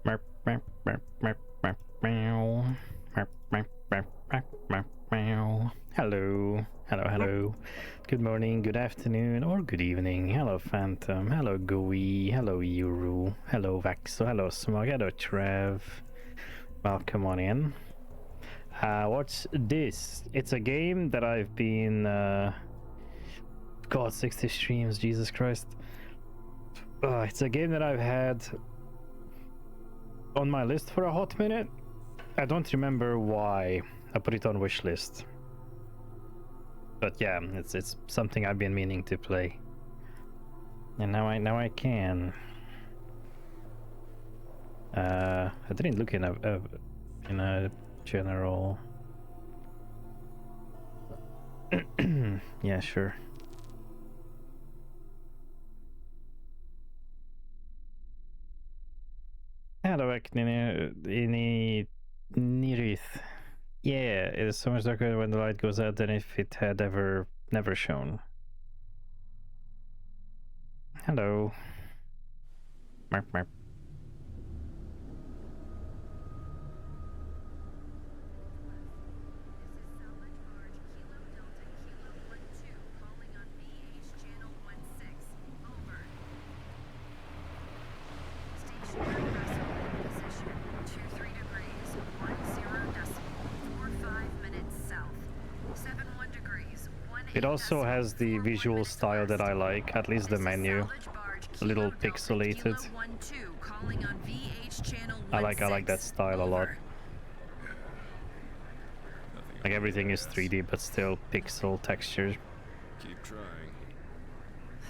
Hello, hello. Good morning, good afternoon, or good evening. Hello, Phantom. Hello, Gooey. Hello, Yuru. Hello, Vaxo. Hello, Smog. Hello, Trev. Welcome on in. What's this? It's a game that I've been... God, 60 streams, Jesus Christ. It's a game that I've had on my list for a hot minute. I don't remember why I put it on wishlist. But yeah, it's something I've been meaning to play. And now I can. I didn't look in a general. Yeah, sure. Hello, Nirith. Yeah, it's so much darker when the light goes out than if it had never shone. Hello. Marp, marp. It also has the visual style that I like, at least the menu. A little pixelated. I like that style a lot. Like everything is 3D but still pixel texture. Keep trying.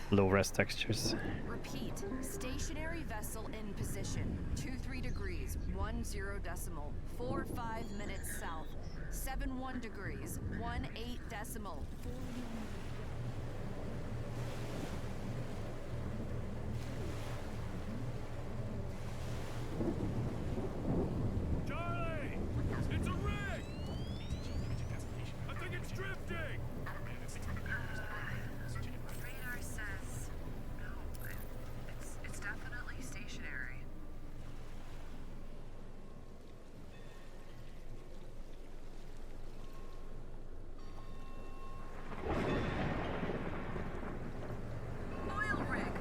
Low res textures. Repeat. Stationary vessel in position. 23 degrees, 10 decimal, 45 minutes south. 71 degrees, 18 decimal. Charlie! It's a rig! I think it's drifting! Radar says no. It's definitely stationary. Oil rig!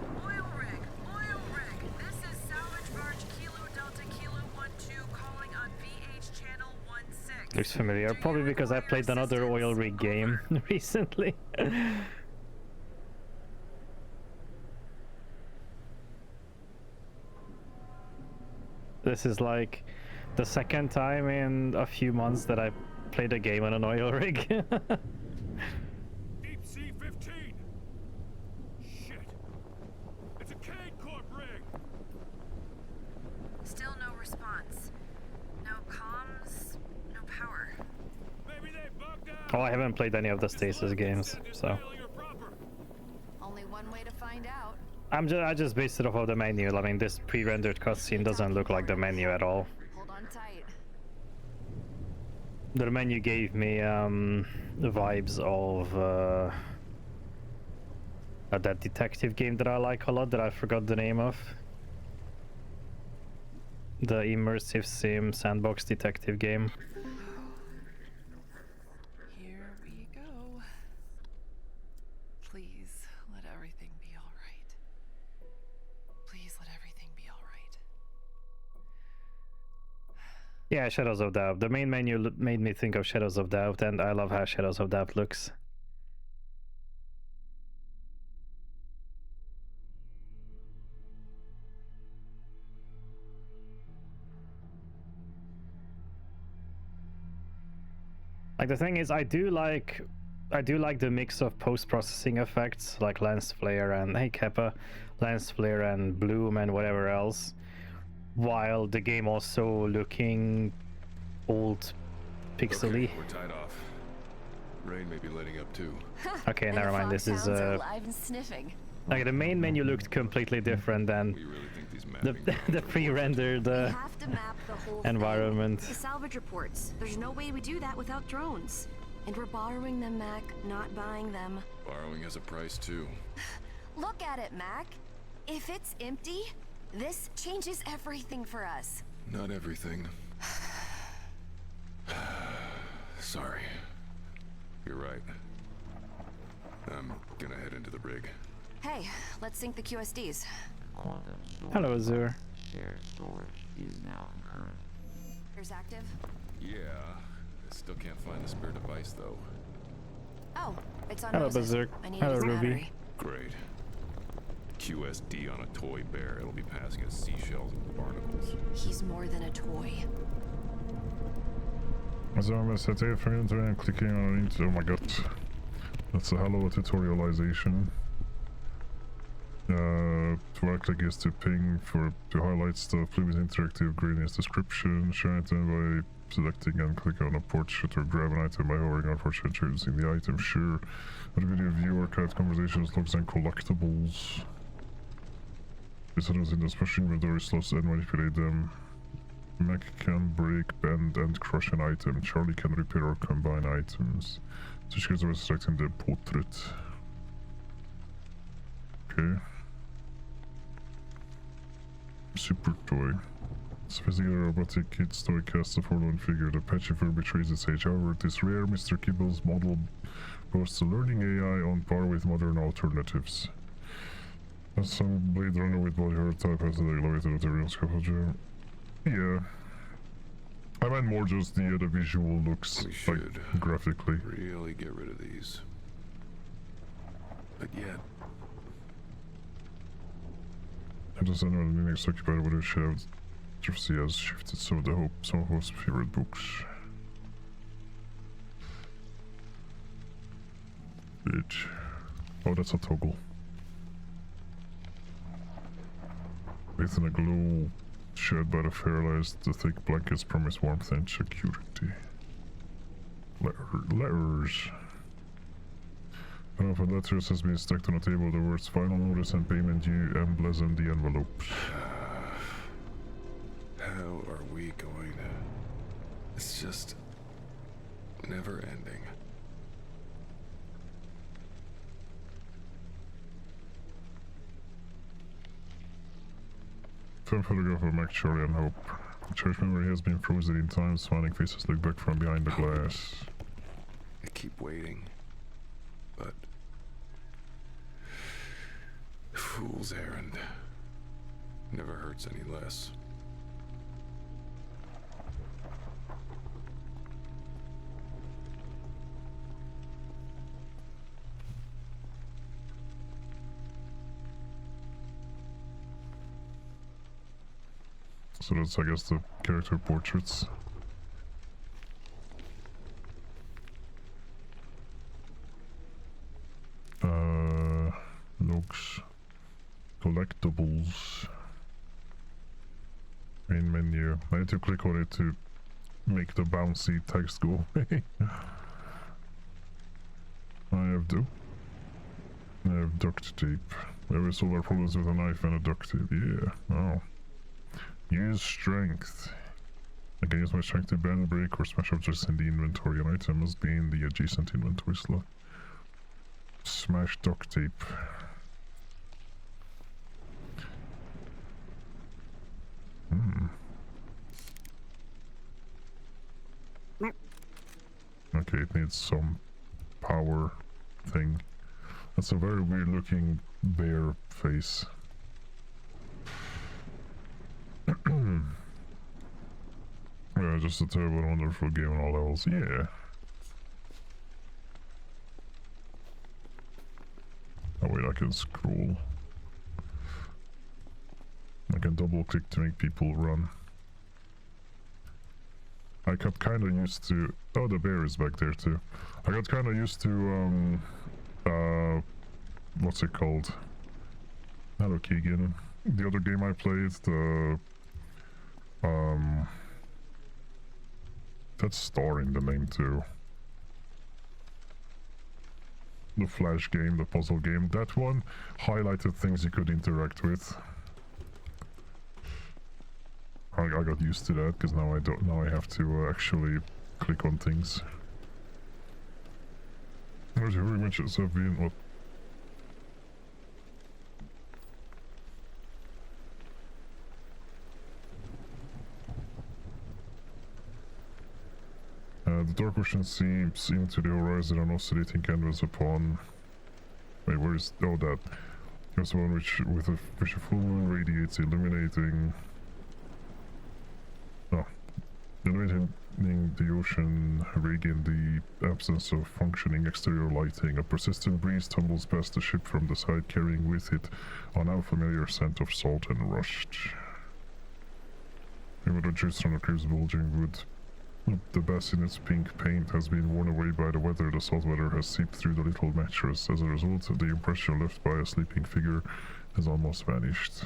This is salvage barge Kilo Delta Kilo 12 calling on VH channel 16. Looks familiar, probably because I played another oil rig game recently. This is like the second time in a few months that I played a game on an oil rig. Deep Sea 15! Shit! It's a Cade Corp rig! Still no response. No comms, no power. Maybe they bugged out! Oh, I haven't played any of the Stasis games, so Only one way to find out. I just based it off of the menu. I mean, this pre-rendered cutscene doesn't look like the menu at all. Hold on tight. The menu gave me the vibes of that detective game that I like a lot that I forgot the name of. The immersive sim sandbox detective game. Here we go. Please let everything be all right. Please let everything be all right. Yeah, Shadows of Doubt. The main menu made me think of Shadows of Doubt, and I love how Shadows of Doubt looks. Like, the thing is, I do like the mix of post-processing effects, like lens flare and, hey Kappa, lens flare and bloom and whatever else, while the game also looking old, pixely. Okay, we're tied off. Rain may be letting up too. Okay, never mind. This is alive and sniffing. like the main menu looked completely different than We really think these mapping the pre-rendered We have to map the whole environment. thing. The salvage reports. There's no way we do that without drones. And we're borrowing them, Mac, not buying them. borrowing has a price too. Look at it, Mac. If it's empty, This changes everything for us. Not everything. Sorry. You're right. I'm gonna head into the rig. Hey, let's sync the QSDs. Hello, Azur. Shared storage is now current. Here's active. Yeah. I still can't find the spare device, though. Oh, it's on Hello, Rose's. Berserk. I need Hello, his Ruby. battery. Great. QSD on a toy bear. It'll be passing as seashells and barnacles. He's more than a toy. So I'm gonna set it for enter and clicking on it. Oh my god. That's a hell of a tutorialization. To right click is to ping to highlight stuff. Play with interactive green is description. Share item by selecting and clicking on a portrait or grab an item by hovering on portrait choosing the item. Sure. Add video view archived conversations, logs and collectibles. This items in the special inventory slots and manipulate them. Mac can break, bend, and crush an item. Charlie can repair or combine items. Switch gears by selecting the portrait. Okay. Super toy. Sophisticated robotic kid's toy casts a forlorn figure. The patchy fur betrays its age. However, it is rare. Mr. Kibble's model boasts a learning AI on par with modern alternatives. That's some Blade Runner with body horror type has an elevated material scavenger. Yeah. I meant more just the visual looks, We like, should graphically. really get rid of these. But yet, I just don't know the Linux occupied with a shared Jersey has shifted some of the hope, some of his favorite books. Bitch. Oh, that's a toggle. Faith in a glow shared by the fairlights, the thick blankets promise warmth and security. Letters. One of the letters has been stacked on the table. The words final notice and payment due emblazoned the envelopes. how are we going to... It's just... never ending. Film photograph of Mac, Charlie, and Hope. The church memory has been frozen in time. Smiling faces look back from behind the glass. I keep waiting, but... Fool's errand. Never hurts any less. So that's, I guess, the character portraits. Logs. Collectibles. Main menu. I need to click on it to make the bouncy text go away. I have duct tape. We ever solve our problems with a knife and a duct tape? Yeah. Oh. Use strength. I can use my strength to bend, break, or smash objects in the inventory. An item must be in the adjacent inventory slot. Smash duct tape. Okay, it needs some power thing. That's a very weird looking bear face. Yeah, just a terrible and wonderful game on all levels. Yeah. Oh wait, I can scroll. I can double click to make people run. I got kind of used to... Oh, the bear is back there too. I got kind of used to, what's it called? Hello, Keegan. The other game I played, the... That's star in the name too. The Flash game, the puzzle game. That one highlighted things you could interact with. I got used to that because now I don't. Now I have to actually click on things. There's your images have been what? dark ocean seeps into the horizon on oscillating canvas upon... Wait, where is... Oh, that. Here's one which a full moon radiates, illuminating... Oh. Illuminating the ocean rig in the absence of functioning exterior lighting. A persistent breeze tumbles past the ship from the side, carrying with it a now familiar scent of salt and rust. Even the juice from the crib's bulging wood. The bassinet's pink paint has been worn away by the weather. The salt weather has seeped through the little mattress. As a result, the impression left by a sleeping figure has almost vanished.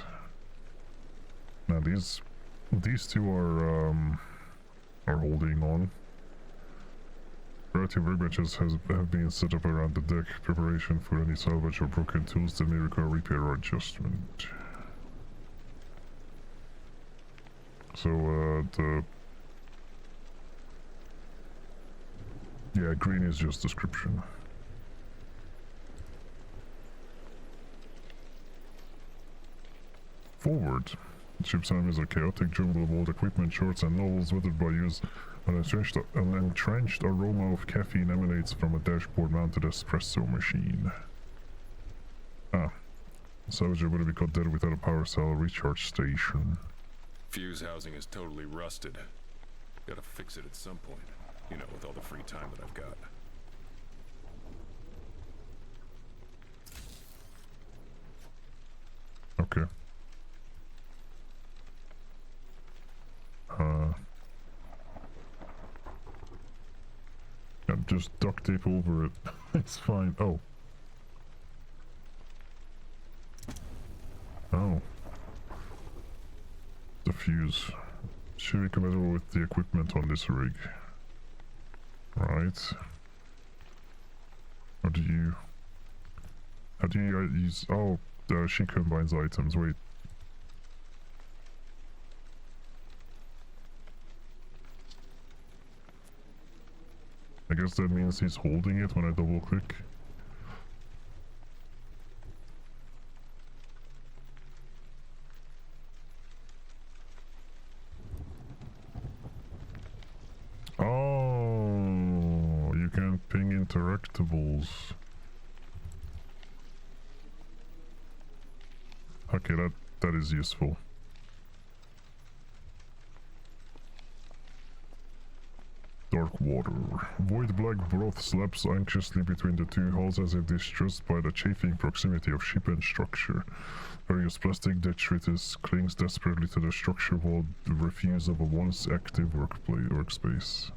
Now these two are holding on. Variety of workbenches have been set up around the deck, preparation for any salvage or broken tools that may require repair or adjustment. So yeah, green is just description. Forward. The ship's enemies are chaotic, jumble of old equipment, shorts and novels weathered by use. An entrenched aroma of caffeine emanates from a dashboard-mounted espresso machine. Ah. Salvage able to be cut dead without a power cell recharge station. Fuse housing is totally rusted. Gotta fix it at some point. You know, with all the free time that I've got. Okay. Yeah, just duct tape over it. It's fine. Oh. Oh. The fuse. Should be compatible with the equipment on this rig. Right. How do you use... Oh, she combines items. Wait. I guess that means he's holding it when I double click. Oh, you can ping interactables. Okay, that is useful. Dark water. Void black broth slaps anxiously between the two hulls as if distressed by the chafing proximity of ship and structure. Various plastic detritus clings desperately to the structure wall, the refuse of a once active workspace.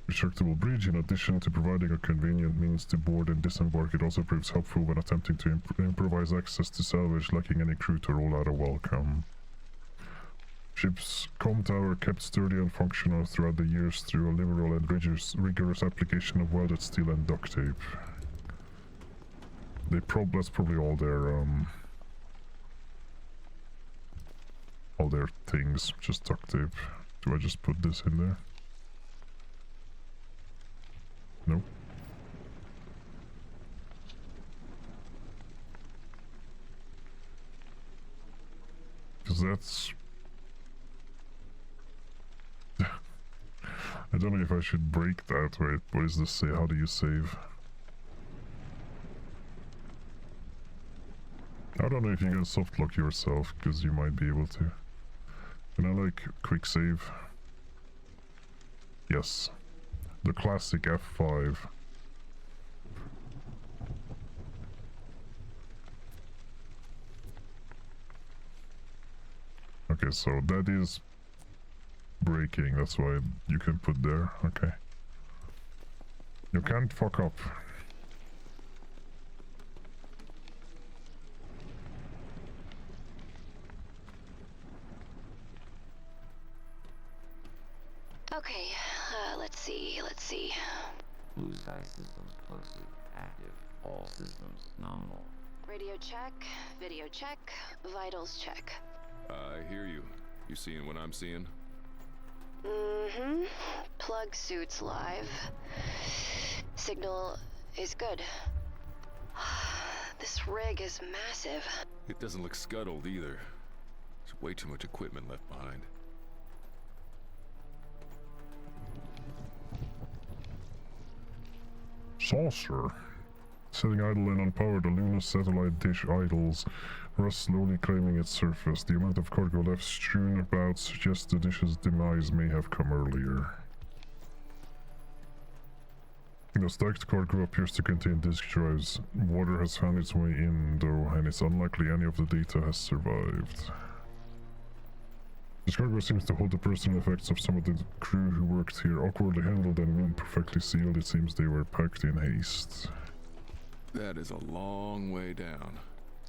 Retractable bridge, in addition to providing a convenient means to board and disembark, it also proves helpful when attempting to improvise access to salvage, lacking any crew to roll out a welcome. Ship's comm tower kept sturdy and functional throughout the years through a liberal and rigorous application of welded steel and duct tape. That's probably all their things, just duct tape. Do I just put this in there? No. Because that's... I don't know if I should break that. Wait, what does this say? How do you save? I don't know if you can soft lock yourself, because you might be able to. Can I like quick save? Yes. The classic F5. Okay, so that is breaking, that's why you can put there. Okay. You can't fuck up. Okay, let's see. Blue sky systems closely active. All systems nominal. Radio check, video check, vitals check. I hear you. You seeing what I'm seeing? Mm-hmm. Plug suits live. Signal is good. This rig is massive. It doesn't look scuttled either. There's way too much equipment left behind. Saucer. Sitting idle and unpowered, the lunar satellite dish idles, rust slowly claiming its surface. The amount of cargo left strewn about suggests the dish's demise may have come earlier. The stacked cargo appears to contain disk drives. Water has found its way in, though, and it's unlikely any of the data has survived. This cargo seems to hold the personal effects of some of the crew who worked here. Awkwardly handled and imperfectly sealed, it seems they were packed in haste. That is a long way down.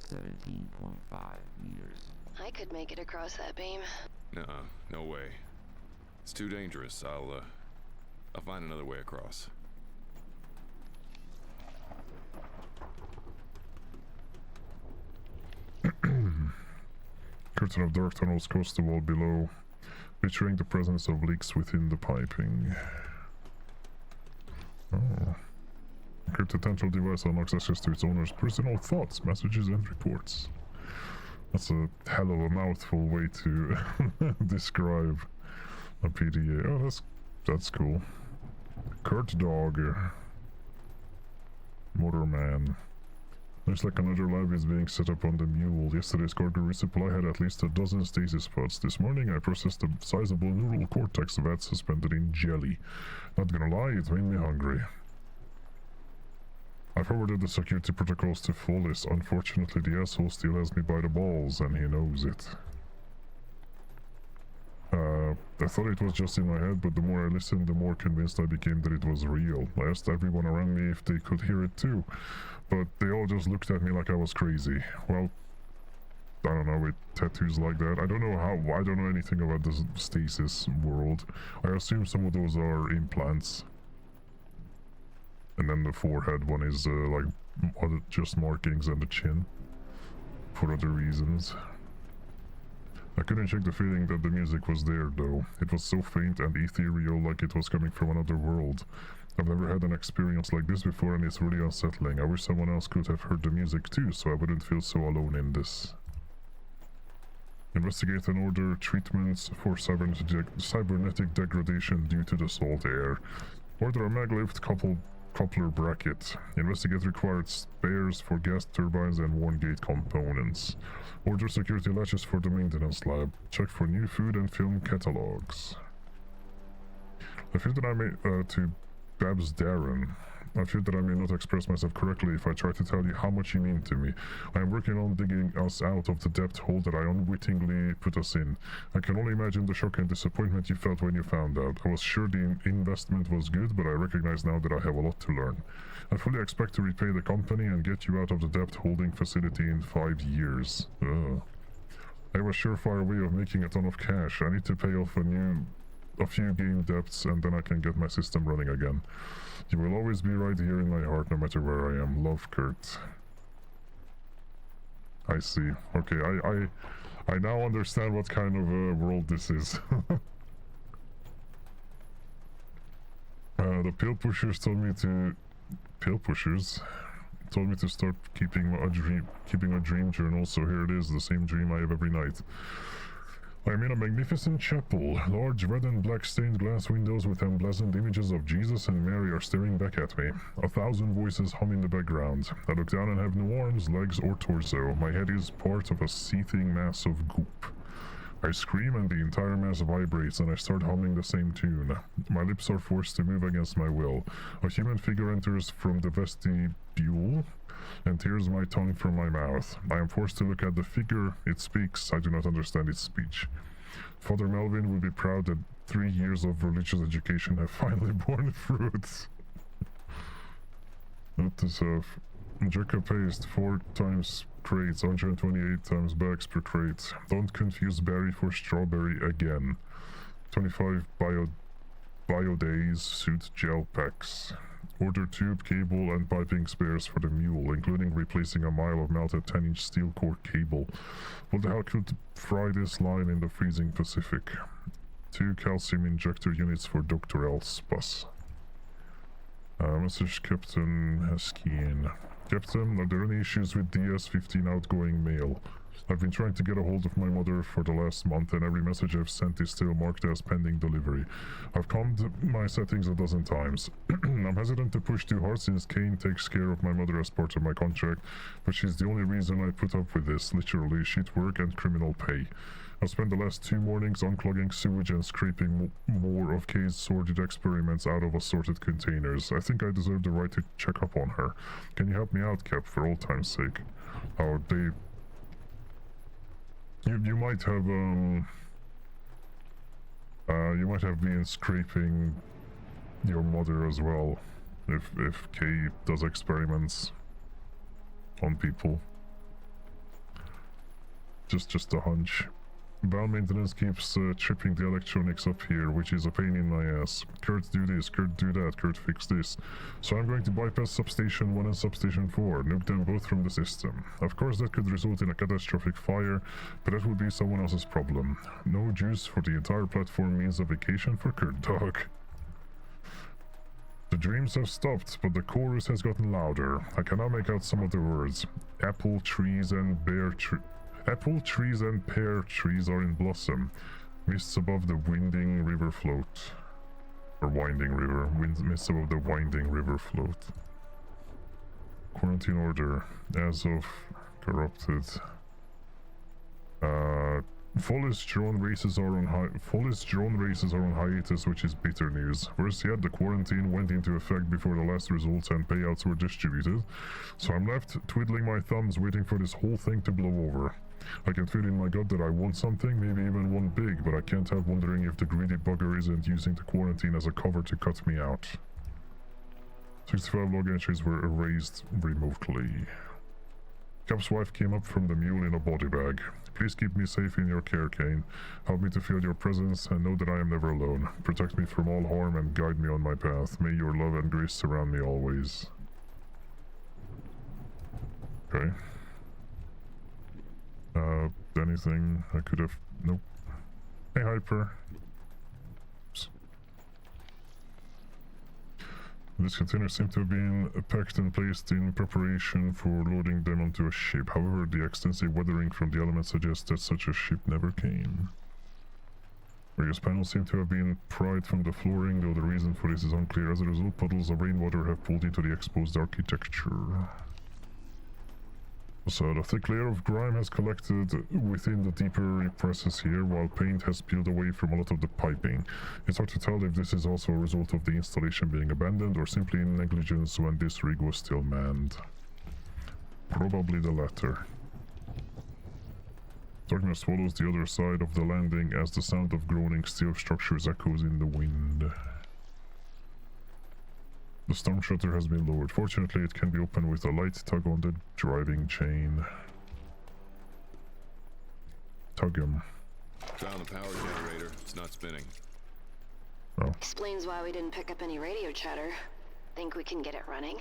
17.5 meters. I could make it across that beam. Nuh-uh, no way. It's too dangerous. I'll find another way across. Curtain of dark tunnels coats the wall below, featuring the presence of leaks within the piping. Oh. Encrypted central device unlocks access to its owner's personal thoughts, messages, and reports. That's a hell of a mouthful way to describe a PDA. Oh, that's cool. Kurt Dog. Motorman. Looks like another lab is being set up on the mule. Yesterday's cargo resupply had at least a dozen stasis pods. This morning I processed a sizable neural cortex vat suspended in jelly. Not gonna lie, it made me hungry. I forwarded the security protocols to Follis. Unfortunately, the asshole still has me by the balls, and he knows it. I thought it was just in my head, but the more I listened, the more convinced I became that it was real. I asked everyone around me if they could hear it too, but they all just looked at me like I was crazy. Well, I don't know, with tattoos like that. I don't know anything about the stasis world. I assume some of those are implants. And then the forehead one is like just markings and the chin. For other reasons. I couldn't shake the feeling that the music was there though. It was so faint and ethereal, like it was coming from another world. I've never had an experience like this before and it's really unsettling. I wish someone else could have heard the music too, so I wouldn't feel so alone in this. Investigate and order treatments for cybernetic degradation due to the salt air. Order a maglift coupler bracket. Investigate required spares for gas turbines and worn gate components. Order security latches for the maintenance lab. Check for new food and film catalogs. I feel that I may, to Babs Darren. I feel that I may not express myself correctly if I try to tell you how much you mean to me. I am working on digging us out of the depth hole that I unwittingly put us in. I can only imagine the shock and disappointment you felt when you found out. I was sure the investment was good, but I recognize now that I have a lot to learn. I fully expect to repay the company and get you out of the depth holding facility in 5 years. I have a surefire way of making a ton of cash. I need to pay off a few game debts and then I can get my system running again. You will always be right here in my heart no matter where I am. Love, Kurt. I see. Okay, I now understand what kind of a world this is. The pill pushers told me to... Pill pushers? Told me to start keeping a dream journal, so here it is, the same dream I have every night. I am in a magnificent chapel. Large red and black stained glass windows with emblazoned images of Jesus and Mary are staring back at me. 1,000 voices hum in the background. I look down and have no arms, legs, or torso. My head is part of a seething mass of goop. I scream and the entire mass vibrates and I start humming the same tune. My lips are forced to move against my will. A human figure enters from the vestibule and tears my tongue from my mouth. I am forced to look at the figure. It speaks. I do not understand its speech. Father Melvin will be proud that 3 years of religious education have finally borne fruit. Note to self. Jerka paste 4 times crates, 128 times bags per crate. Don't confuse berry for strawberry again. 25 bio days suit gel packs. Order tube, cable, and piping spares for the mule, including replacing a mile of melted 10-inch steel core cable. What the hell could fry this line in the freezing Pacific? 2 calcium injector units for Dr. Elspus. Message Captain Haskeen. Captain, are there any issues with DS-15 outgoing mail? I've been trying to get a hold of my mother for the last month, and every message I've sent is still marked as pending delivery. I've calmed my settings a dozen times. I'm hesitant to push too hard since Kane takes care of my mother as part of my contract, but she's the only reason I put up with this, literally shit work and criminal pay. I've spent the last 2 mornings unclogging sewage and scraping more of Kay's sordid experiments out of assorted containers. I think I deserve the right to check up on her. Can you help me out, Cap, for old time's sake? Oh, they... You might have, you might have been scraping your mother as well, if Kay does experiments on people. Just a hunch. Val maintenance keeps tripping the electronics up here, which is a pain in my ass. Kurt do this, Kurt do that, Kurt fix this. So I'm going to bypass Substation 1 and Substation 4, nuke them both from the system. Of course that could result in a catastrophic fire, but that would be someone else's problem. No juice for the entire platform means a vacation for Kurt Dog. The dreams have stopped, but the chorus has gotten louder. I can now make out some of the words. Apple trees and pear trees are in blossom. Mists above the winding river float. Or winding river. Mists above the winding river float. Quarantine order. As of corrupted. Fullest drone races are on hiatus, which is bitter news. Worse yet, the quarantine went into effect before the last results and payouts were distributed, so I'm left twiddling my thumbs waiting for this whole thing to blow over. I can feel in my gut that I want something, maybe even one big, but I can't help wondering if the greedy bugger isn't using the quarantine as a cover to cut me out. 65 log entries were erased remotely. Cap's wife came up from the mule in a body bag. Please keep me safe in your care, Kane. Help me to feel your presence and know that I am never alone. Protect me from all harm and guide me on my path. May your love and grace surround me always. Okay. Anything I could have... Nope. Hey, Hyper. Oops. This container seemed to have been packed and placed in preparation for loading them onto a ship. However, the extensive weathering from the elements suggests that such a ship never came. Various panels seem to have been pried from the flooring, though the reason for this is unclear. As a result, puddles of rainwater have pulled into the exposed architecture. So the thick layer of grime has collected within the deeper presses here, while paint has peeled away from a lot of the piping. It's hard to tell if this is also a result of the installation being abandoned or simply negligence when this rig was still manned. Probably the latter. Darkness swallows the other side of the landing as the sound of groaning steel structures echoes in the wind. The storm shutter has been lowered. Fortunately, it can be opened with a light tug on the driving chain. Tug him. Found the power generator. It's not spinning. Oh. Explains why we didn't pick up any radio chatter. Think we can get it running?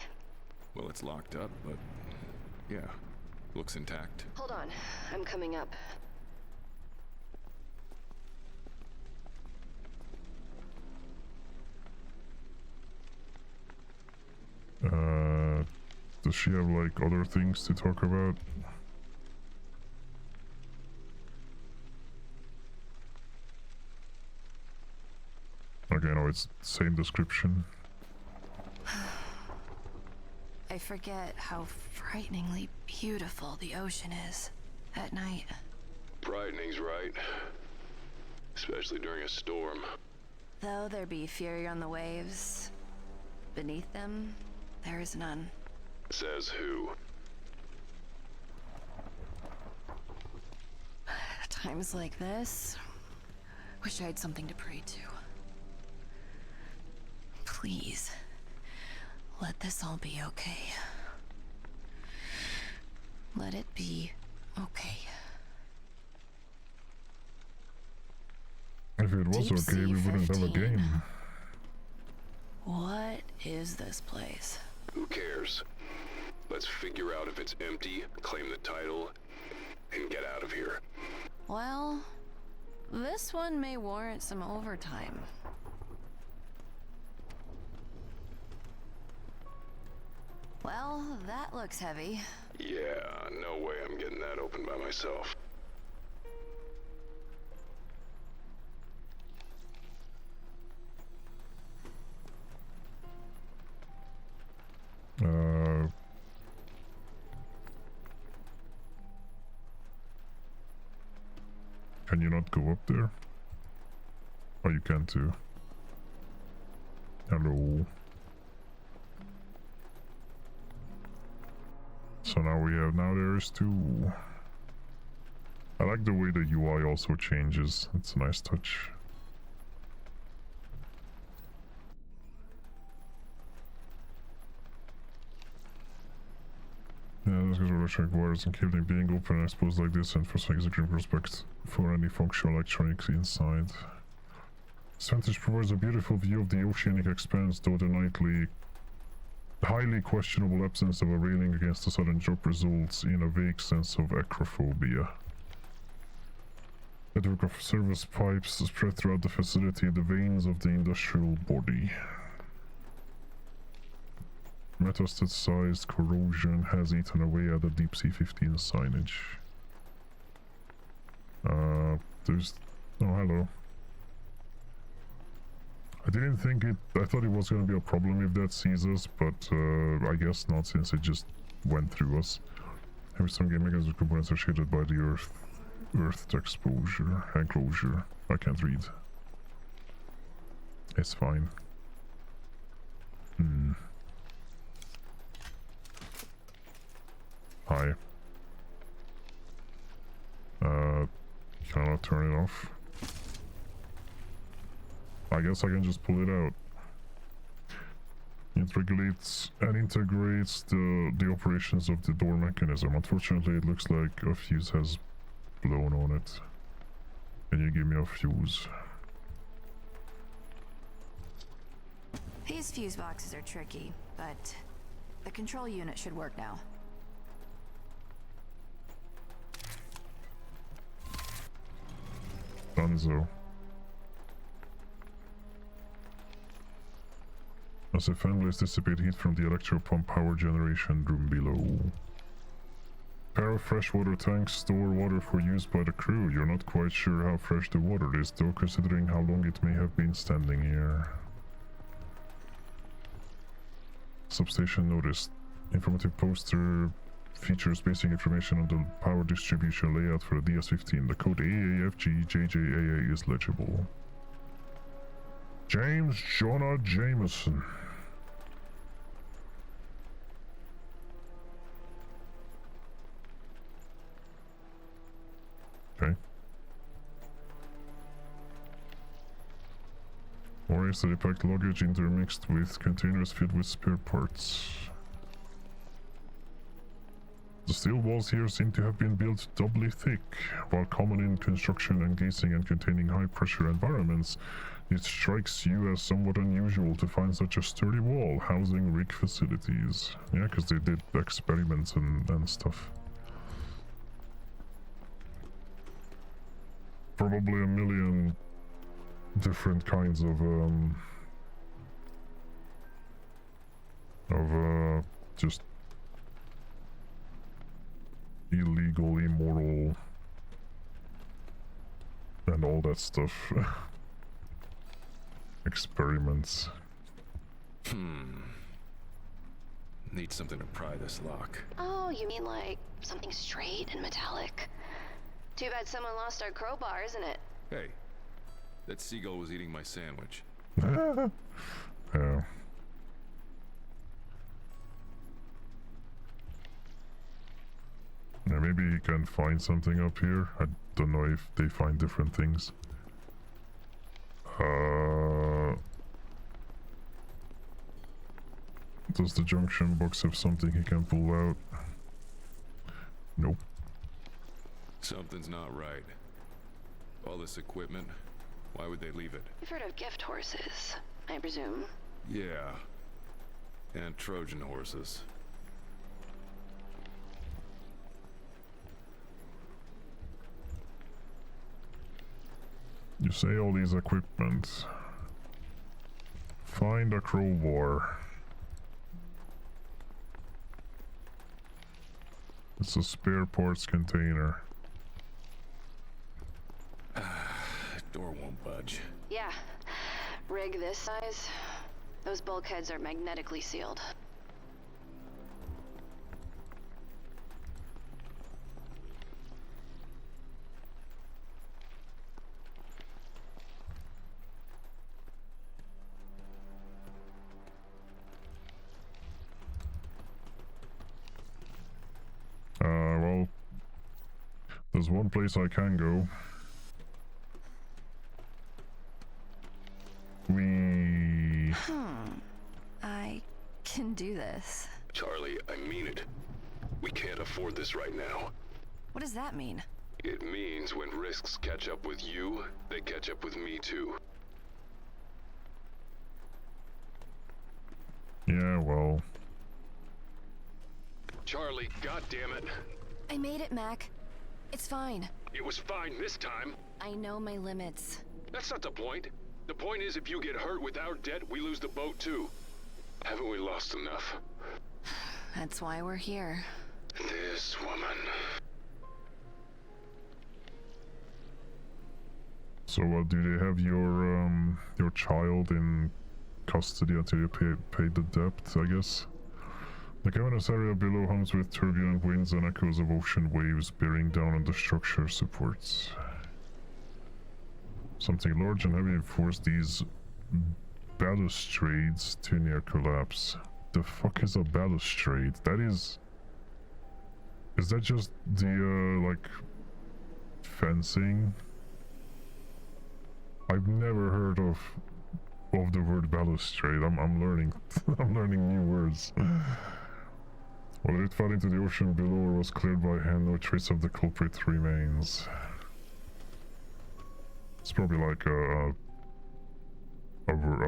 Well, it's locked up, but yeah, looks intact. Hold on, I'm coming up. Does she have like other things to talk about? Okay, no, it's same description. I forget how frighteningly beautiful the ocean is at night. Frightening's right. Especially during a storm. Though there be fury on the waves, beneath them, there is none. Says who? Times like this, wish I had something to pray to. Please, let this all be okay. Let it be okay. If it was Deep okay, we Sea wouldn't have a 15. game. What is this place? Who cares? Let's figure out if it's empty, claim the title, and get out of here. Well, this one may warrant some overtime. Well, that looks heavy. Yeah, no way I'm getting that open by myself. Can you not go up there? Oh, you can too. Hello. So now there's two. I like the way the UI also changes. It's a nice touch. Yeah, that's because electronic wires and cabling being open and exposed like this, and for a green prospect for any functional electronics inside. This vantage provides a beautiful view of the oceanic expanse, though the highly questionable absence of a railing against the sudden drop results in a vague sense of acrophobia. A network of service pipes spread throughout the facility, the veins of the industrial body. Metastasized corrosion has eaten away at the Deep Sea 15 signage. There's... Oh, hello. I didn't think it... I thought it was going to be a problem if that sees us, but I guess not, since it just went through us. Every some game mechanism components are shaded by the earth enclosure. I can't read. It's fine. Hi. Cannot turn it off. I guess I can just pull it out. It regulates and integrates the operations of the door mechanism. Unfortunately, it looks like a fuse has blown on it. Can you give me a fuse? These fuse boxes are tricky, but the control unit should work now. Dunzo. As the fan blades dissipate heat from the electro pump power generation room below. Pair of freshwater tanks store water for use by the crew. You're not quite sure how fresh the water is, though, considering how long it may have been standing here. Substation notice. Informative poster features basic information on the power distribution layout for the DS-15. The code AAFGJJAA is legible. James Jonah Jameson. Okay. Or is the packed luggage intermixed with containers filled with spare parts? The steel walls here seem to have been built doubly thick. While common in construction and casing and containing high-pressure environments, it strikes you as somewhat unusual to find such a sturdy wall housing rig facilities. Yeah, because they did experiments and stuff. Probably a million different kinds of just illegal, immoral, and all that stuff. Experiments. Need something to pry this lock. Oh, you mean like something straight and metallic? Too bad someone lost our crowbar, isn't it? Hey, that seagull was eating my sandwich. Yeah. Yeah, maybe he can find something up here. I don't know if they find different things. Does the junction box have something he can pull out? Nope. Something's not right. All this equipment, why would they leave it? You've heard of gift horses, I presume. Yeah. And Trojan horses. You say all these equipment. Find a crowbar. It's a spare parts container. Door won't budge. Yeah. Rig this size, those bulkheads are magnetically sealed. Well, there's one place I can go. I can do this. Charlie, I mean it. We can't afford this right now. What does that mean? It means when risks catch up with you, they catch up with me too. Yeah, well. Charlie, goddammit. I made it, Mac. It's fine. It was fine this time. I know my limits. That's not the point. The point is if you get hurt with our debt, we lose the boat too. Haven't we lost enough? That's why we're here. This woman. So, do they have your child in custody until you pay the debt, I guess? The cavernous area below hums with turbulent winds and echoes of ocean waves bearing down on the structure supports. Something large and heavy enforced these balustrades to near collapse. The fuck is a balustrade? That is... Is that just the, like... fencing? I've never heard of the word balustrade. I'm learning I'm learning new words. Whether it fell into the ocean below or was cleared by hand, no trace of the culprit remains. It's probably like a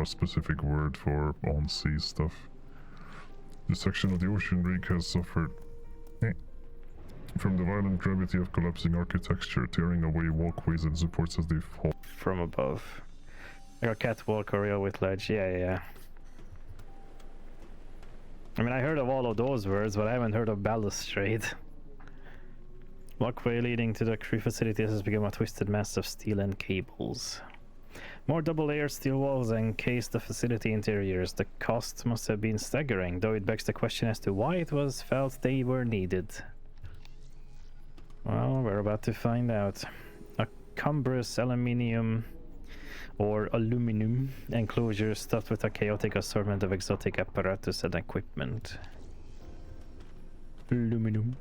specific word for on-sea stuff. This section of the ocean rig has suffered from the violent gravity of collapsing architecture, tearing away walkways and supports as they fall. From above. Like a catwalk or rail with ledge, yeah. I mean, I heard of all of those words, but I haven't heard of balustrade. Walkway leading to the crew facilities has become a twisted mess of steel and cables. More double-layered steel walls encase the facility interiors. The cost must have been staggering, though it begs the question as to why it was felt they were needed. Well, we're about to find out. A cumbrous aluminum enclosure stuffed with a chaotic assortment of exotic apparatus and equipment. Aluminum.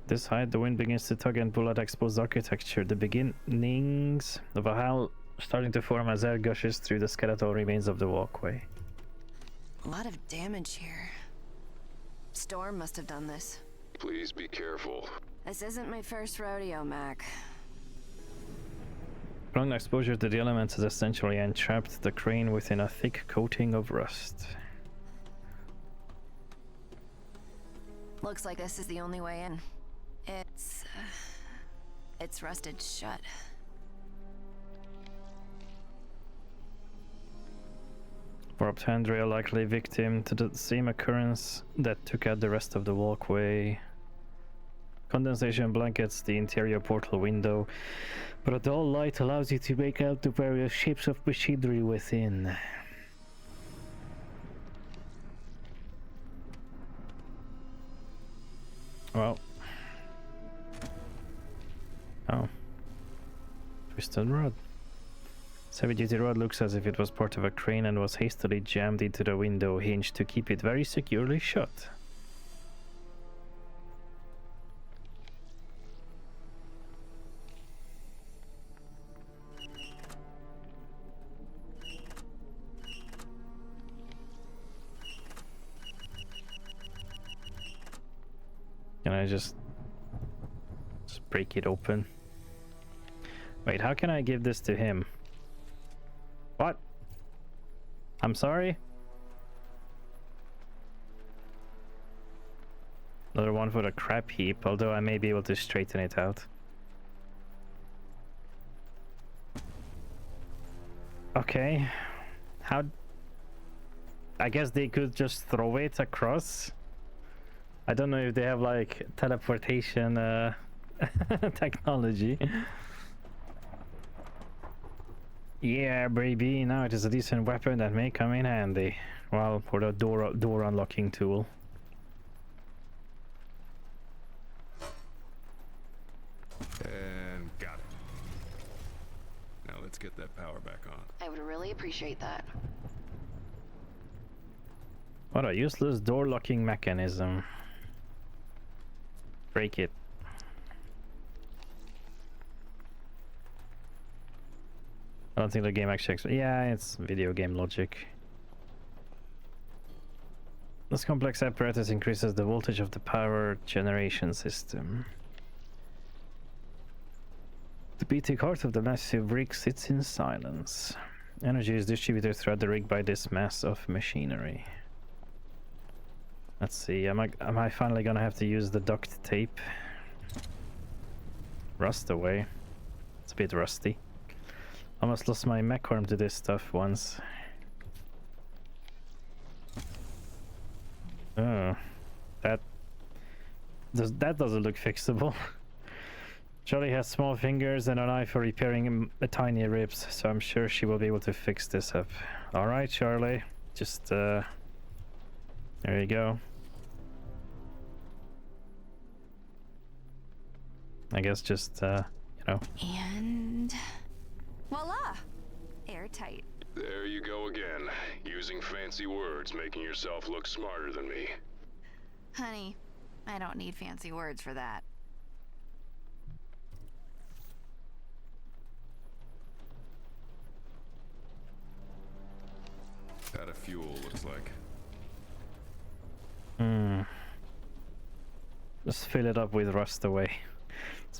This height, the wind begins to tug and pull at exposed architecture. The beginnings of a howl starting to form as air gushes through the skeletal remains of the walkway. A lot of damage here. Storm must have done this. Please be careful. This isn't my first rodeo, Mac. Prolonged exposure to the elements has essentially entrapped the crane within a thick coating of rust. Looks like this is the only way in. It's rusted shut. Warped handrail likely victim to the same occurrence that took out the rest of the walkway. Condensation blankets the interior portal window, but a dull light allows you to make out the various shapes of machinery within. Well. Oh. Twisted rod. This heavy-duty rod looks as if it was part of a crane and was hastily jammed into the window hinge to keep it very securely shut. Can I just break it open? Wait, how can I give this to him? What? I'm sorry? Another one for the crap heap, although I may be able to straighten it out. Okay. How? I guess they could just throw it across. I don't know if they have like teleportation technology. Yeah, baby. Now it is a decent weapon that may come in handy. Well, for the door unlocking tool. And got it. Now let's get that power back on. I would really appreciate that. What a useless door locking mechanism. Break it. I don't think the game actually... Yeah, it's video game logic. This complex apparatus increases the voltage of the power generation system. The beating heart of the massive rig sits in silence. Energy is distributed throughout the rig by this mass of machinery. Let's see, am I finally gonna have to use the duct tape? Rust away. It's a bit rusty. Almost lost my mech arm to this stuff once. Oh, that doesn't look fixable. Charlie has small fingers and an eye for repairing tiny ribs, so I'm sure she will be able to fix this up. All right, Charlie, just there you go. I guess just you know. And voila! Airtight. There you go again, using fancy words, making yourself look smarter than me. Honey, I don't need fancy words for that. Out of fuel, looks like. Just fill it up with rust away.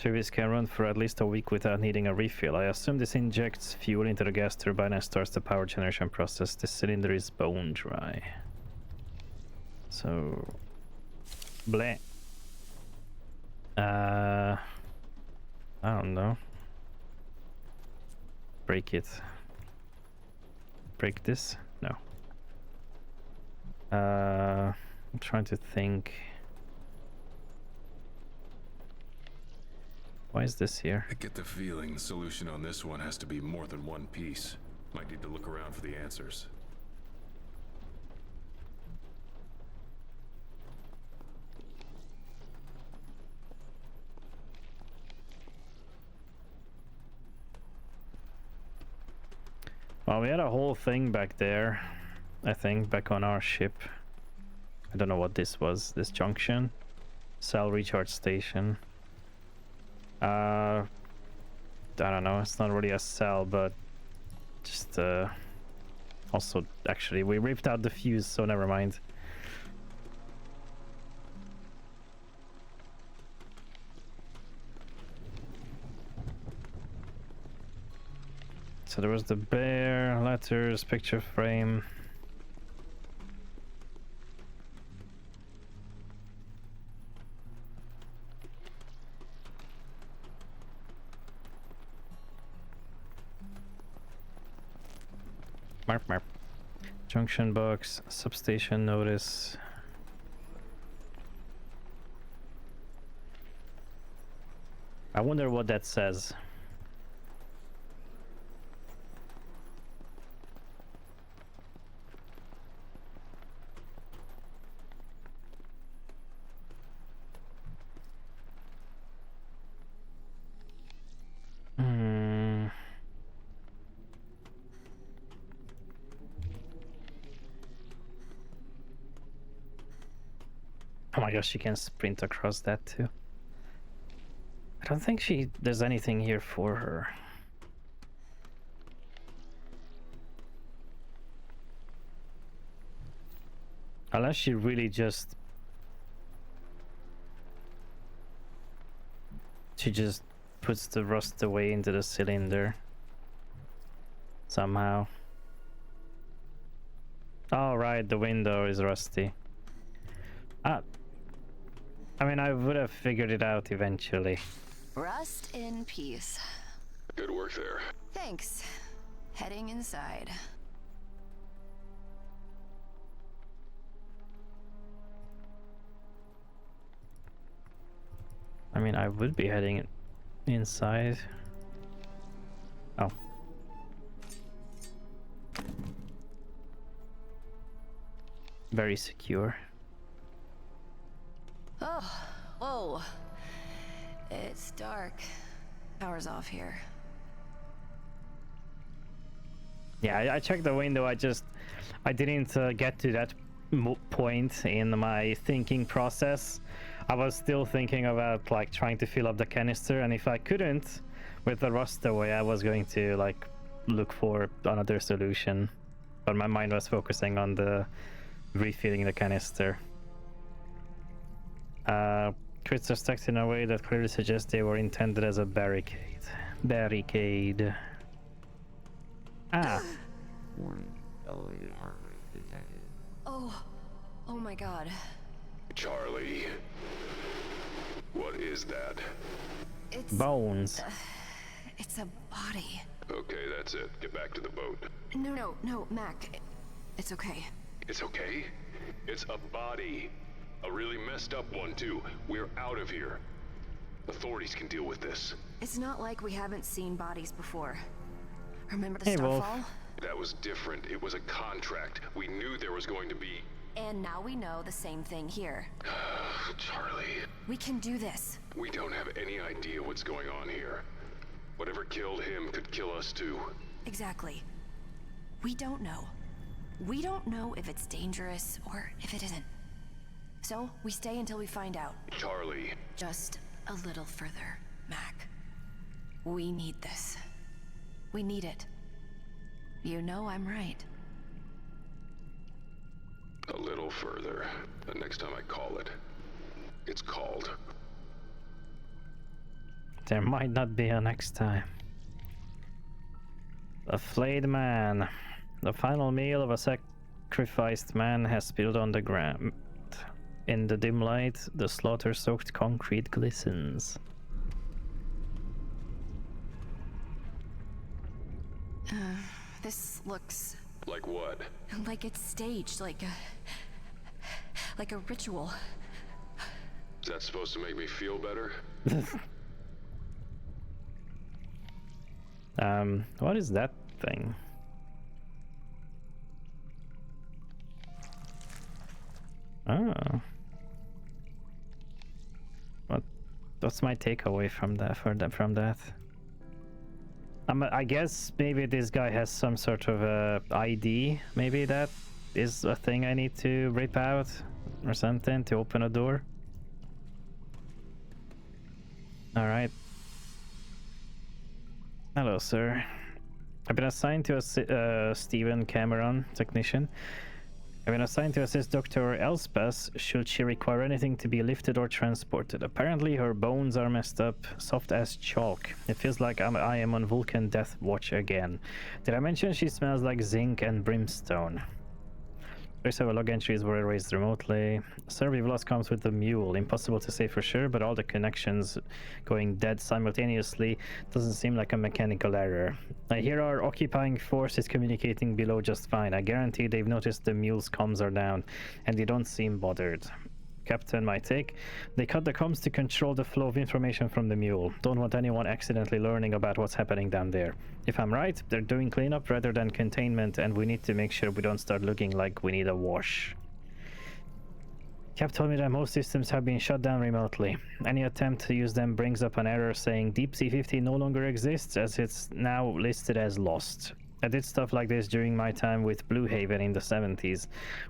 This can run for at least a week without needing a refill. I assume this injects fuel into the gas turbine and starts the power generation process. The cylinder is bone dry. So... bleh. I don't know. Break it. Break this? No. I'm trying to think. Why is this here? I get the feeling the solution on this one has to be more than one piece. Might need to look around for the answers. Well, we had a whole thing back there, I think, back on our ship. I don't know what this was. This junction? Cell recharge station. I don't know, it's not really a cell, but just also actually we ripped out the fuse, so never mind. So there was the bear, letters, picture frame. Marp, marp. Junction box, substation notice. I wonder what that says. Oh my gosh, she can sprint across that too. I don't think there's anything here for her. Unless she really just... She just puts the rust away into the cylinder. Somehow. Oh right, the window is rusty. I mean, I would have figured it out eventually. Rust in peace. Good work there. Thanks. Heading inside. I mean, I would be heading inside. Oh. Very secure. Oh, whoa. It's dark. Power's off here. Yeah, I checked the window. I didn't get to that point in my thinking process. I was still thinking about like trying to fill up the canister, and if I couldn't with the rust away, I was going to like look for another solution. But my mind was focusing on the refilling the canister. Crits are stacked in a way that clearly suggests they were intended as a barricade. Barricade. Ah. Warning, elevated heart rate detected. Oh my god. Charlie. What is that? It's Bones. it's a body. Okay, that's it. Get back to the boat. No, Mac. It's okay. It's okay? It's a body. A really messed up one, too. We're out of here. Authorities can deal with this. It's not like we haven't seen bodies before. Remember the Hey, Wolf. Starfall? That was different. It was a contract. We knew there was going to be... And now we know the same thing here. Charlie. We can do this. We don't have any idea what's going on here. Whatever killed him could kill us too. Exactly. We don't know. We don't know if it's dangerous or if it isn't. So, we stay until we find out. Charlie. Just a little further, Mac. We need this. We need it. You know I'm right. A little further. The next time I call it. It's called. There might not be a next time. The flayed man. The final meal of a sacrificed man has spilled on the ground. In the dim light, the slaughter-soaked concrete glistens. This looks Like what? like it's staged, like a ritual. Is that supposed to make me feel better? What is that thing? Oh. What's my takeaway from that? From that? I guess maybe this guy has some sort of ID. Maybe that is a thing I need to rip out or something to open a door. All right. Hello, sir. I've been assigned to a Stephen Cameron technician. I've been assigned to assist Dr. Elspeth should she require anything to be lifted or transported. Apparently her bones are messed up, soft as chalk. It feels like I am on Vulcan Death Watch again. Did I mention she smells like zinc and brimstone? Several log entries were erased remotely. Sir, we've lost comms with the mule. Impossible to say for sure, but all the connections going dead simultaneously doesn't seem like a mechanical error. I hear our occupying force is communicating below just fine. I guarantee they've noticed the mule's comms are down, and they don't seem bothered. Captain, my take. They cut the comms to control the flow of information from the mule. Don't want anyone accidentally learning about what's happening down there. If I'm right, they're doing cleanup rather than containment, and we need to make sure we don't start looking like we need a wash. Cap told me that most systems have been shut down remotely. Any attempt to use them brings up an error saying Deep Sea 50 no longer exists, as it's now listed as lost. I did stuff like this during my time with Blue Haven in the 70s.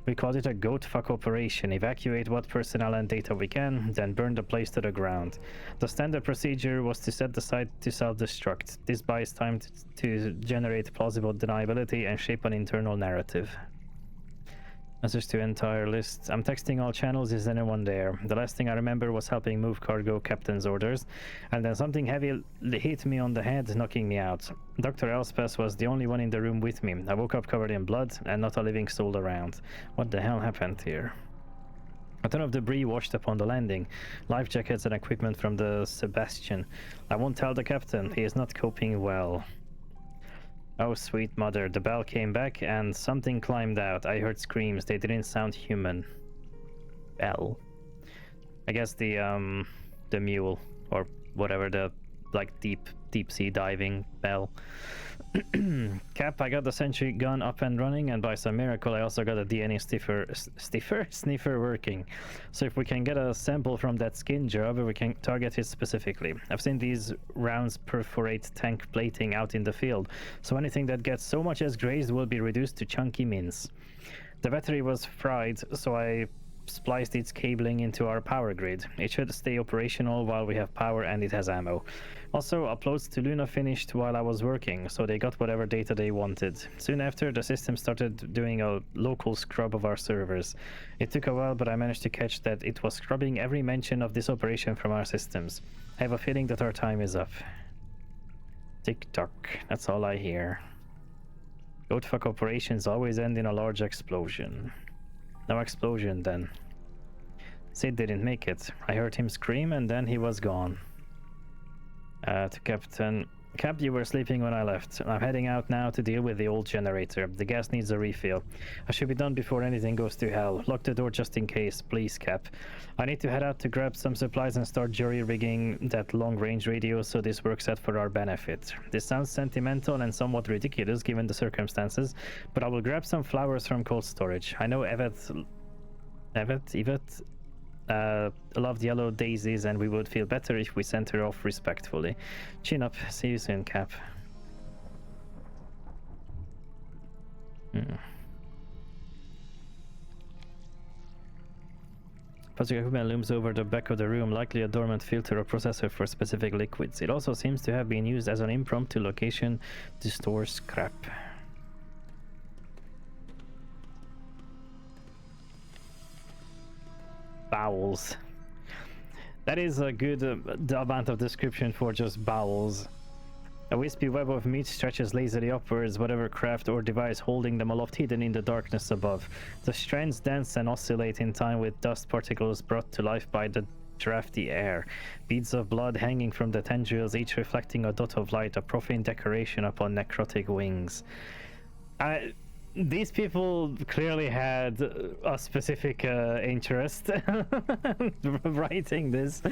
We called it a goat fuck operation. Evacuate what personnel and data we can, then burn the place to the ground. The standard procedure was to set the site to self-destruct. This buys time to generate plausible deniability and shape an internal narrative. Message to entire list. I'm texting all channels. Is anyone there? The last thing I remember was helping move cargo captain's orders, and then something heavy hit me on the head, knocking me out. Dr. Elspeth was the only one in the room with me. I woke up covered in blood and not a living soul around. What the hell happened here? A ton of debris washed upon the landing. Life jackets and equipment from the Sebastian. I won't tell the captain. He is not coping well. Oh, sweet mother. The bell came back and something climbed out. I heard screams. They didn't sound human. Bell. I guess the mule or whatever, the like deep sea diving bell. Cap, I got the sentry gun up and running, and by some miracle I also got a DNA sniffer working. So if we can get a sample from that skin job, we can target it specifically. I've seen these rounds perforate tank plating out in the field, so anything that gets so much as grazed will be reduced to chunky mince. The battery was fried, so I spliced its cabling into our power grid. It should stay operational while we have power and it has ammo. Also, uploads to Luna finished while I was working, so they got whatever data they wanted. Soon after, the system started doing a local scrub of our servers. It took a while, but I managed to catch that it was scrubbing every mention of this operation from our systems. I have a feeling that our time is up. Tick-tock, that's all I hear. Goatfuck operations always end in a large explosion. No explosion then. Sid didn't make it. I heard him scream and then he was gone. To Captain. Cap, you were sleeping when I left. I'm heading out now to deal with the old generator. The gas needs a refill. I should be done before anything goes to hell. Lock the door just in case, please, Cap. I need to head out to grab some supplies and start jury-rigging that long-range radio so this works out for our benefit. This sounds sentimental and somewhat ridiculous given the circumstances, but I will grab some flowers from cold storage. I know Yvette loved yellow daisies, and we would feel better if we sent her off respectfully. Chin up. See you soon, Cap. Plastic equipment looms over the back of the room, likely a dormant filter or processor for specific liquids. It also seems to have been used as an impromptu location to store scrap. Bowels. That is a good amount of description for just bowels. A wispy web of meat stretches lazily upwards, whatever craft or device holding them aloft hidden in the darkness above. The strands dance and oscillate in time with dust particles brought to life by the drafty air. Beads of blood hanging from the tendrils, each reflecting a dot of light, a profane decoration upon necrotic wings. These people clearly had a specific interest writing this.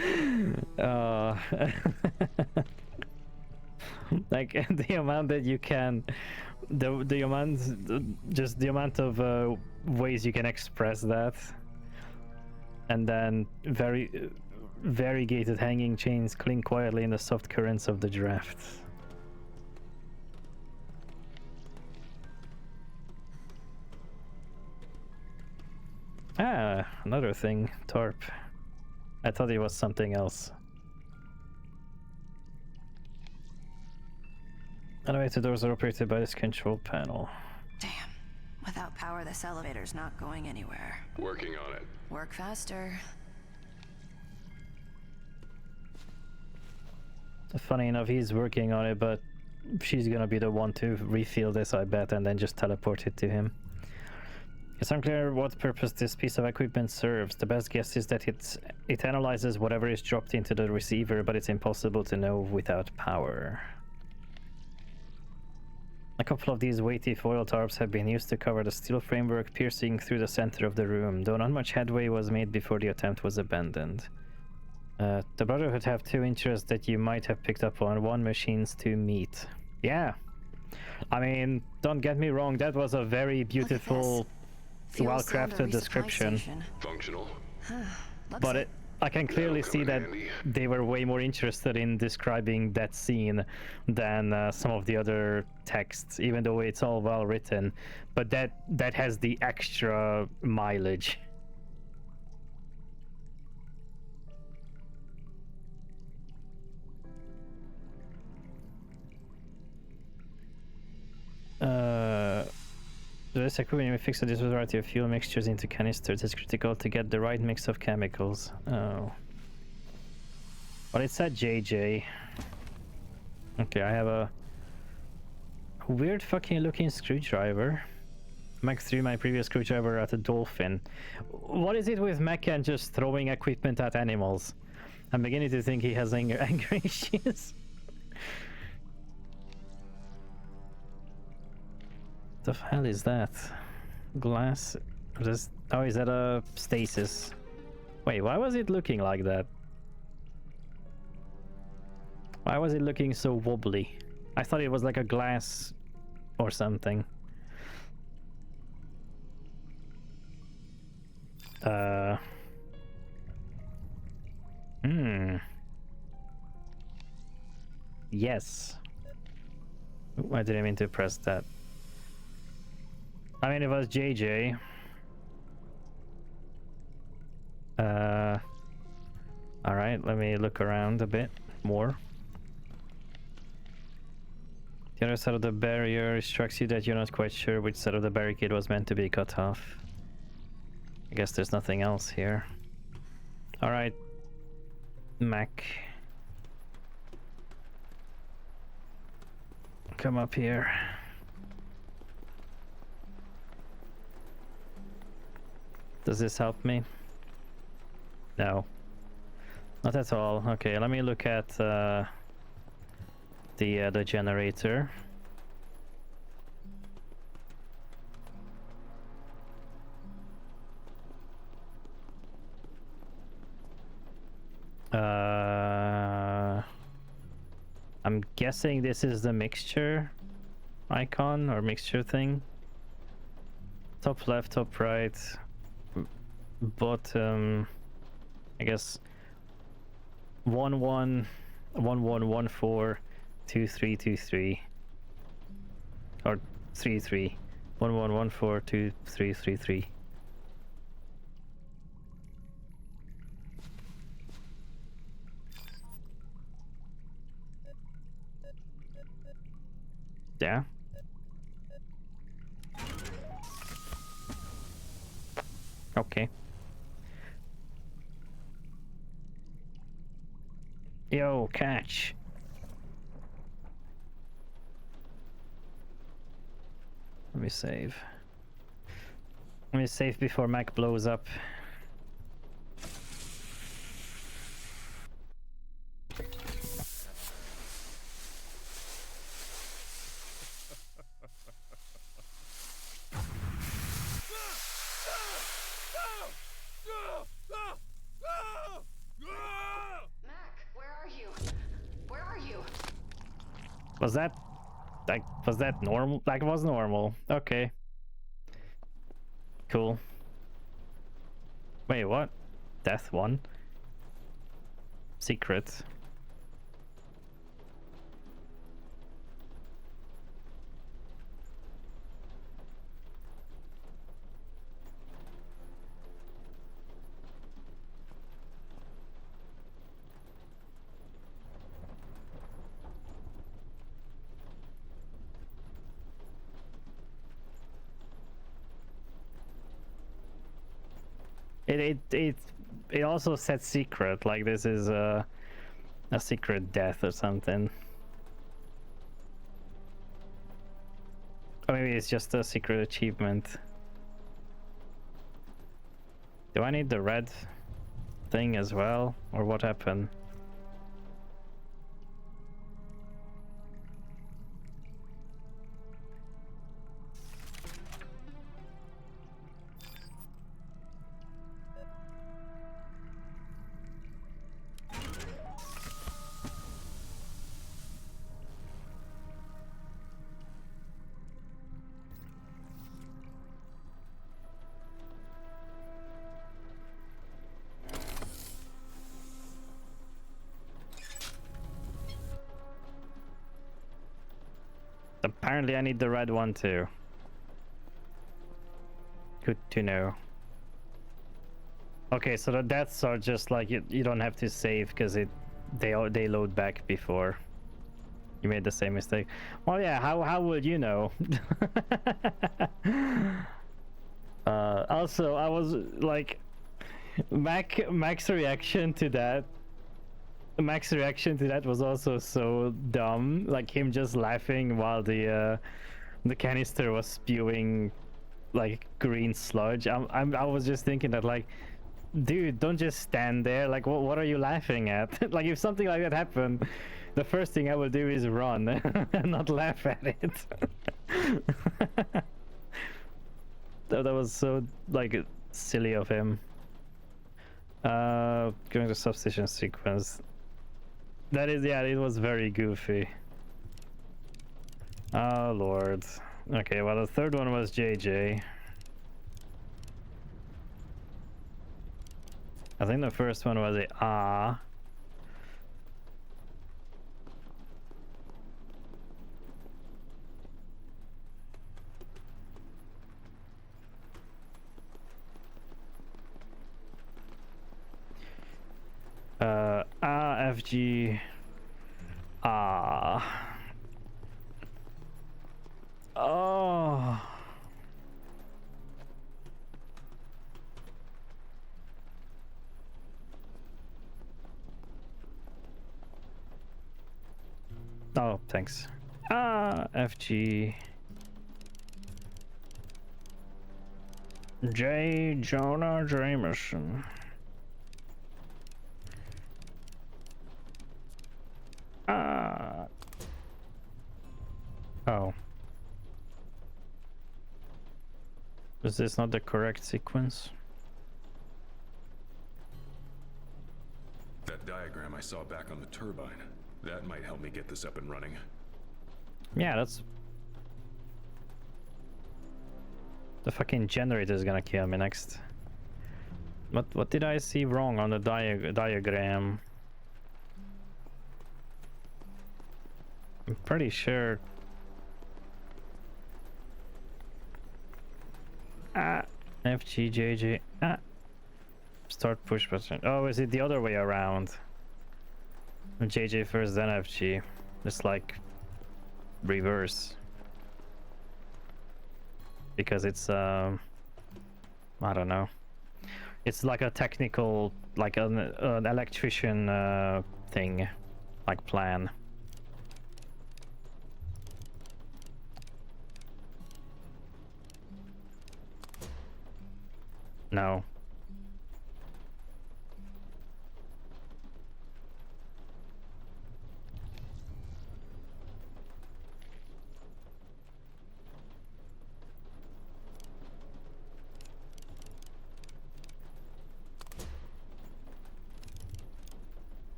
Like the amount that you can, the amount of ways you can express that, and then very variegated hanging chains cling quietly in the soft currents of the draft. Ah, another thing, tarp. I thought it was something else. Elevator doors are operated by this control panel. Damn. Without power, this elevator's not going anywhere. Working on it. Work faster. Funny enough, he's working on it, but she's gonna be the one to refill this, I bet, and then just teleport it to him. It's unclear what purpose this piece of equipment serves. The best guess is that it analyzes whatever is dropped into the receiver, but it's impossible to know without power. A couple of these weighty foil tarps have been used to cover the steel framework piercing through the center of the room, though not much headway was made before the attempt was abandoned. The Brotherhood have two interests that you might have picked up on. One, machines, two, meat. Yeah. I mean, don't get me wrong, that was a very beautiful, well-crafted description. Functional. But I can clearly see that they were way more interested in describing that scene than some of the other texts, even though it's all well written. But that has the extra mileage. This equipment may fix a variety of fuel mixtures into canisters. It's critical to get the right mix of chemicals. Oh. But it said JJ. Okay, I have a weird fucking looking screwdriver. Mech 3, my previous screwdriver at a dolphin. What is it with Mech and just throwing equipment at animals? I'm beginning to think he has anger issues. The hell is that? Glass? Just, oh, is that a stasis? Wait, why was it looking like that? Why was it looking so wobbly? I thought it was like a glass or something. Yes. Ooh, I didn't mean to press that. I mean, it was JJ. Alright, let me look around a bit more. The other side of the barrier strikes you that you're not quite sure which side of the barricade was meant to be cut off. I guess there's nothing else here. Alright, Mac. Come up here. Does this help me? No. Not at all. Okay, let me look at the generator. I'm guessing this is the mixture icon or mixture thing. Top left, top right, bottom. I guess 11142323 or 33 11142333. Yeah. Okay. Yo, catch. Let me save. Let me save before Mac blows up. Was that, like, was that normal? Like, it was normal. Okay. Cool. Wait, what? Death one? Secret. It also said secret, like this is a secret death or something. Or maybe it's just a secret achievement. Do I need the red thing as well, or what happened? Apparently I need the red one too. Good to know. Okay, so the deaths are just like you don't have to save because they load back before you made the same mistake. Well, yeah, how would you know? Also, I was like, Mac's reaction to that. Mac's reaction to that was also so dumb, like him just laughing while the canister was spewing like green sludge. I was just thinking that, like, dude, don't just stand there. Like, what are you laughing at? Like, if something like that happened, the first thing I will do is run and not laugh at it. That was so like silly of him. Going to substation sequence. That is, yeah, it was very goofy. Oh lord. Okay, well the third one was JJ. I think the first one was a ah. FG. Ah. Oh. Oh, thanks. FG. J. Jonah Jameson. Oh. Is this not the correct sequence? That diagram I saw back on the turbine. That might help me get this up and running. Yeah, that's... The fucking generator is gonna kill me next. What did I see wrong on the diagram? I'm pretty sure... FGJJ. Start push button. Oh, is it the other way around? JJ first, then FG. Just like reverse. Because it's I don't know. It's like a technical, like an electrician thing, like plan. No.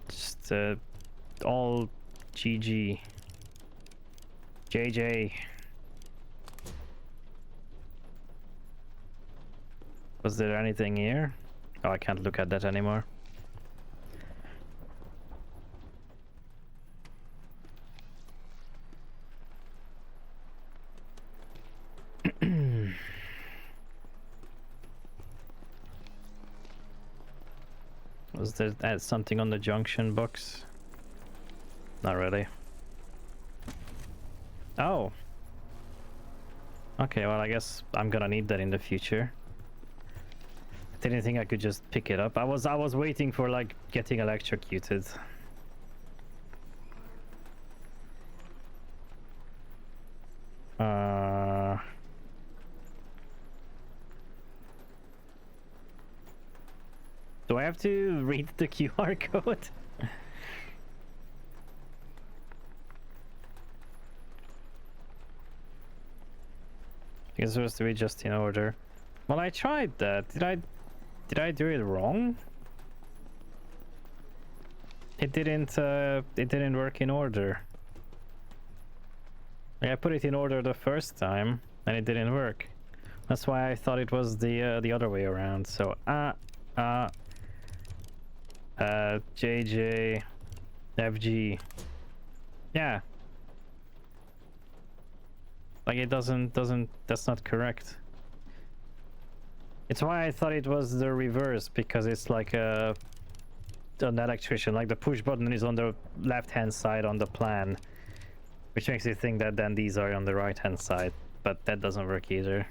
Just all GG. JJ. Was there anything here? Oh, I can't look at that anymore. Was there something on the junction box? Not really. Oh. Okay, well I guess I'm gonna need that in the future. Didn't think I could just pick it up. I was waiting for like getting electrocuted. Do I have to read the QR code? It's supposed to be just in order. Well, I tried that. Did I do it wrong? It didn't work in order. Like, I put it in order the first time and it didn't work. That's why I thought it was the other way around. So JJ FG. Yeah. Like it doesn't that's not correct. It's why I thought it was the reverse, because it's like an electrician, like the push button is on the left hand side on the plan, which makes you think that then these are on the right hand side, but that doesn't work either.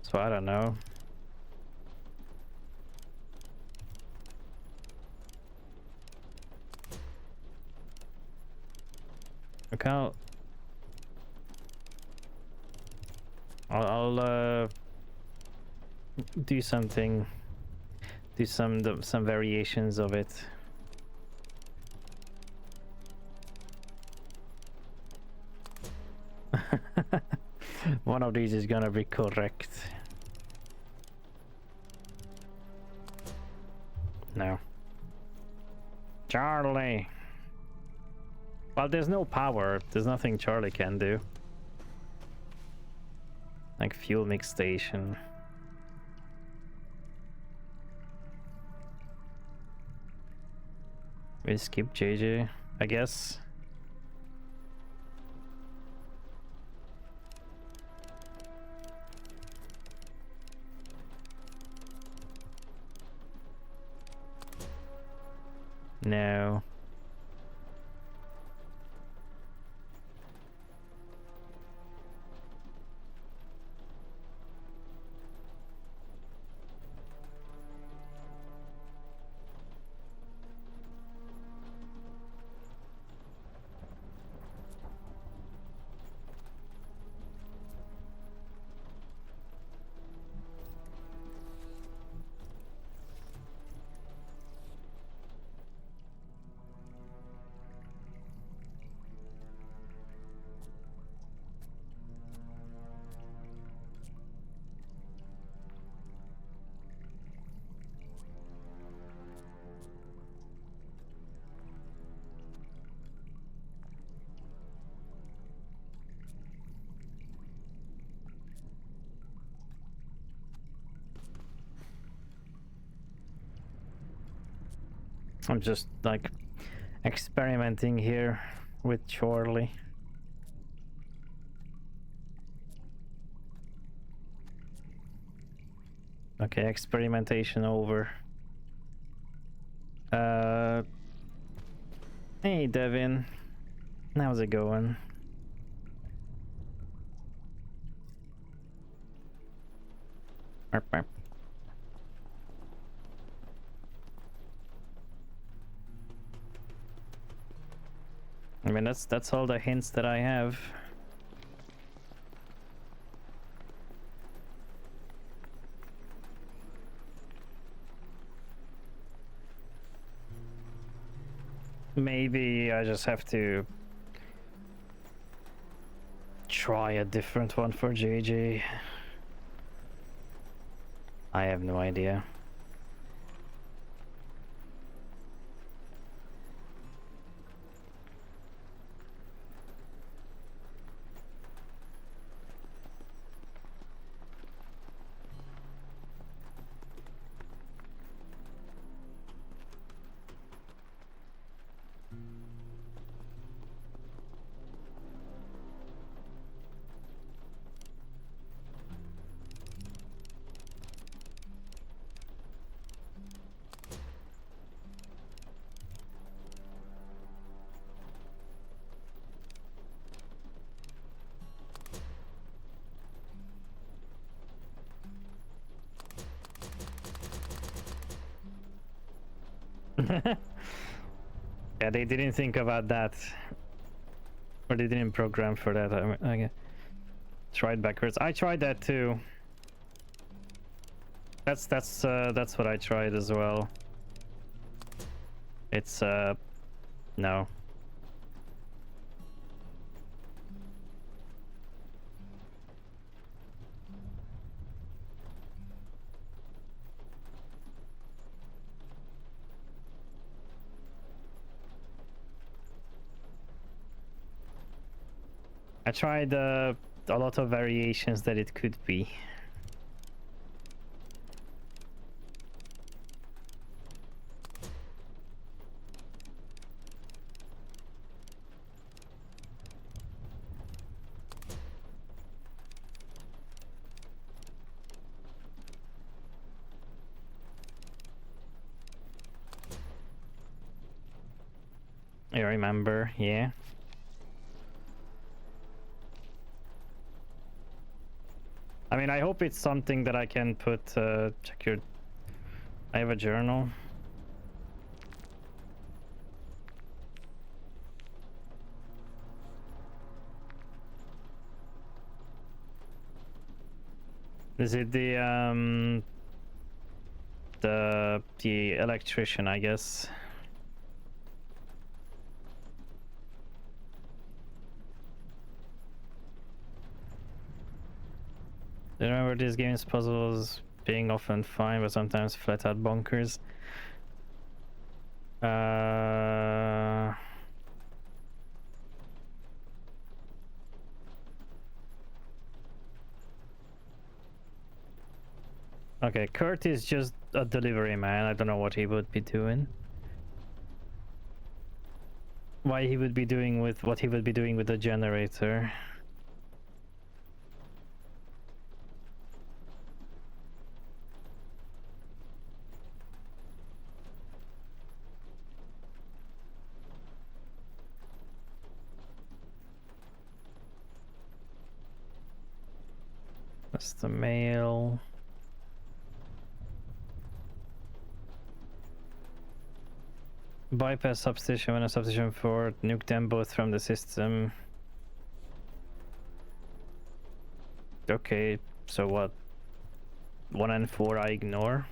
So I don't know. Okay, I'll do something, do some variations of it. One of these is gonna be correct. No. Charlie! Well, there's no power. There's nothing Charlie can do. Like fuel mix station. We skip JJ, I guess. No. I'm just like experimenting here with Charlie. Okay, experimentation over. Hey Devin, how's it going? Burp, burp. I mean, that's all the hints that I have. Maybe I just have to try a different one for JJ. I have no idea. Yeah, they didn't think about that, or they didn't program for that. I tried backwards. I tried that too. That's what I tried as well. It's no. I tried a lot of variations that it could be. I remember, yeah. I mean, I hope it's something that I can put, check your... I have a journal. Is it the electrician, I guess? Do you remember this game's puzzles being often fine, but sometimes flat out bonkers? Okay, Kurt is just a delivery man. I don't know what he would be doing. Why he would be doing with what he would be doing with the generator. That's the mail. Bypass substation when a substation 4, nuke them both from the system. Okay, so what? 1 and 4 I ignore.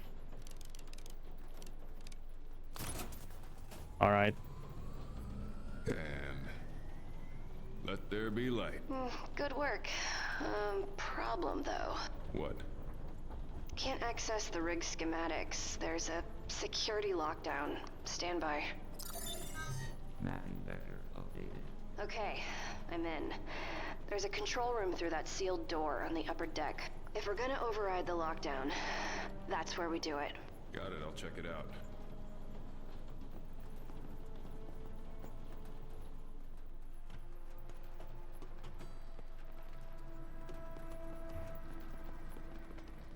Alright. And let there be light. Good work. Problem though. What? Can't access the rig schematics. There's a security lockdown. Stand by. Mapping vector updated. Okay, I'm in. There's a control room through that sealed door on the upper deck. If we're gonna override the lockdown, that's where we do it. Got it, I'll check it out.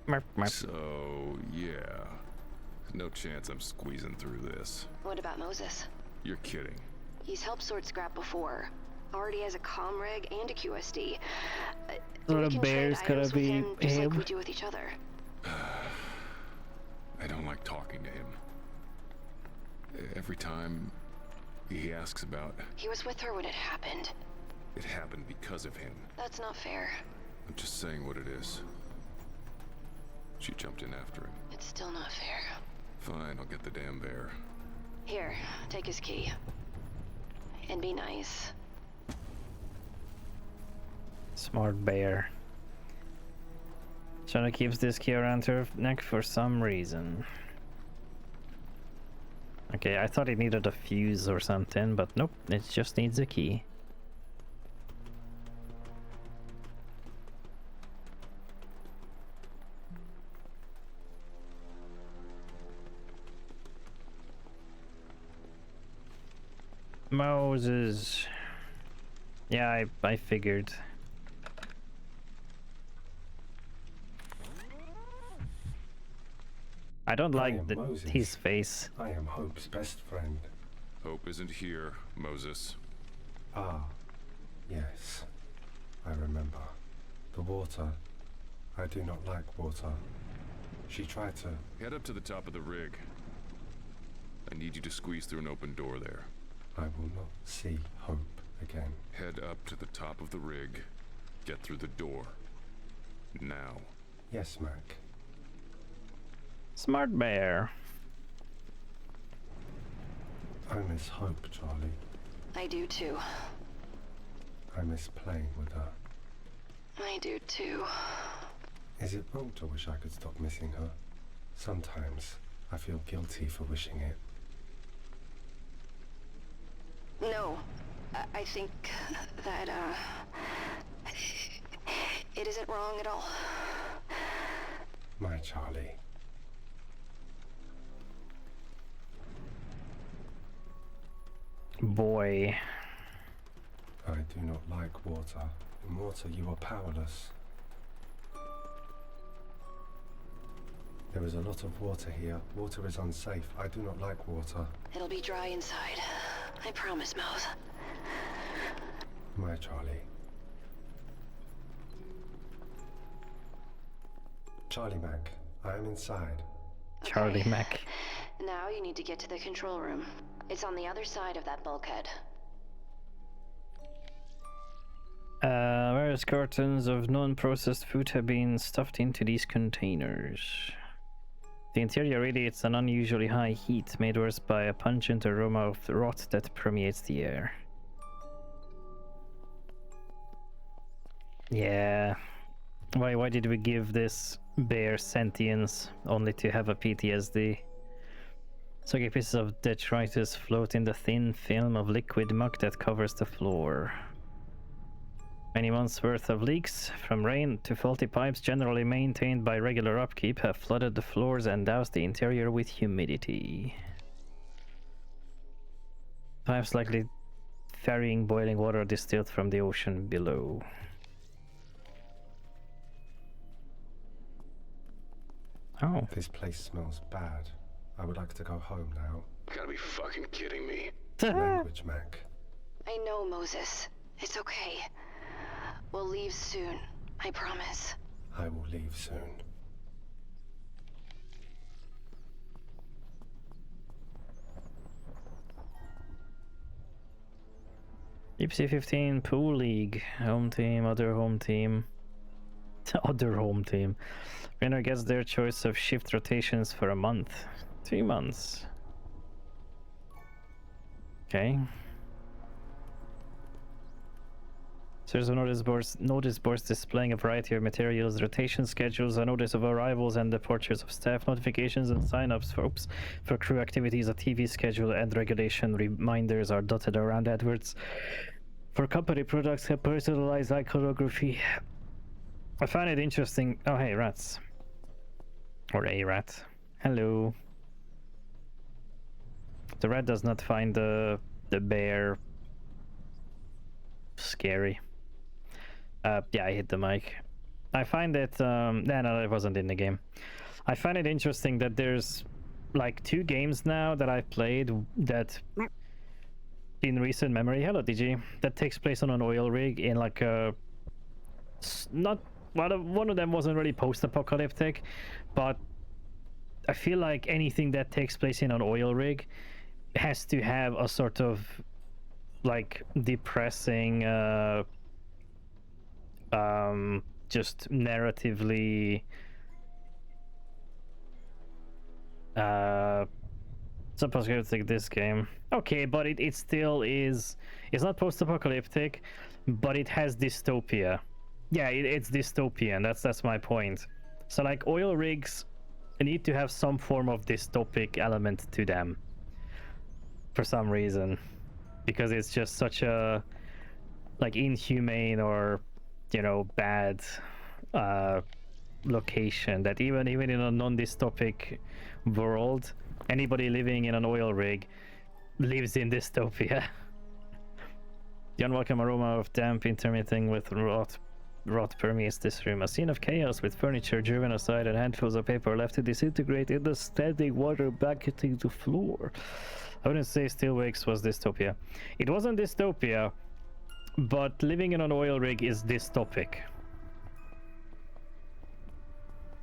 Merp, merp. So, yeah. No chance I'm squeezing through this. What about Moses? You're kidding. He's helped sort scrap before. Already has a comm rig and a QSD. So We the can bear's trade gonna items with be him just like him? we do with each other. I don't like talking to him. Every time he asks about, He was with her when it happened. it happened because of him. That's not fair. I'm just saying what it is. She jumped in after him. It's still not fair. Fine, I'll get the damn bear. Here, take his key. And be nice. Smart bear. Shana keeps this key around her neck for some reason. Okay, I thought it needed a fuse or something, but nope, it just needs a key. Moses. Yeah, I figured. I don't like Moses. his face. I am Hope's best friend. Hope isn't here, Moses. Ah, yes. I remember. The water. I do not like water. She tried to... Head up to the top of the rig. I need you to squeeze through an open door there. I will not see Hope again. Head up to the top of the rig. Get through the door. Now. Yes, Mac. Smart bear. I miss Hope, Charlie. I do too. I miss playing with her. I do too. Is it wrong to wish I could stop missing her? Sometimes I feel guilty for wishing it. No, I think that, it isn't wrong at all. My Charlie. Boy. I do not like water. In water you are powerless. There is a lot of water here. Water is unsafe. I do not like water. It'll be dry inside. I promise, Mose. My Charlie. Charlie Mac, I am inside. Charlie Okay. Mac. Now you need to get to the control room. It's on the other side of that bulkhead. Various cartons of non-processed food have been stuffed into these containers. The interior radiates an unusually high heat, made worse by a pungent aroma of rot that permeates the air. Yeah, Why did we give this bear sentience only to have a PTSD? Soggy pieces of detritus float in the thin film of liquid muck that covers the floor. Many months' worth of leaks, from rain to faulty pipes generally maintained by regular upkeep, have flooded the floors and doused the interior with humidity. Pipes likely ferrying boiling water distilled from the ocean below. Oh. This place smells bad. I would like to go home now. Gotta be fucking kidding me. Language, Mac. I know, Moses. It's okay. We'll leave soon. I promise. I will leave soon. Ipsy 15 Pool League. Home team, other home team. Other home team. Winner gets their choice of shift rotations for a month. 3 months. Okay. So there's a notice boards displaying a variety of materials, rotation schedules, a notice of arrivals and departures of staff, notifications and sign-ups for crew activities, a TV schedule, and regulation reminders are dotted around adverts. For company products and personalized iconography. I find it interesting. Oh, hey, rats. Or a rat. Hello. The rat does not find the bear scary. Yeah, I hit the mic. I find it no, it wasn't in the game. I find it interesting that there's like 2 games now that I've played that in recent memory, hello DG, that takes place on an oil rig in like a not one of them wasn't really post-apocalyptic, but I feel like anything that takes place in an oil rig has to have a sort of like depressing just narratively suppose I take this game. Okay, but it still is, it's not post-apocalyptic, but it has dystopia. Yeah, it's dystopian. That's my point. So like oil rigs need to have some form of dystopic element to them for some reason, because it's just such a like inhumane or, you know, bad location that even in a non-dystopic world, anybody living in an oil rig lives in dystopia. The unwelcome aroma of damp intermitting with rot permeates this room. A scene of chaos with furniture driven aside and handfuls of paper left to disintegrate in the standing water blanketing the floor. I wouldn't say Steel Wakes was dystopia. It wasn't dystopia, but living in an oil rig is dystopic.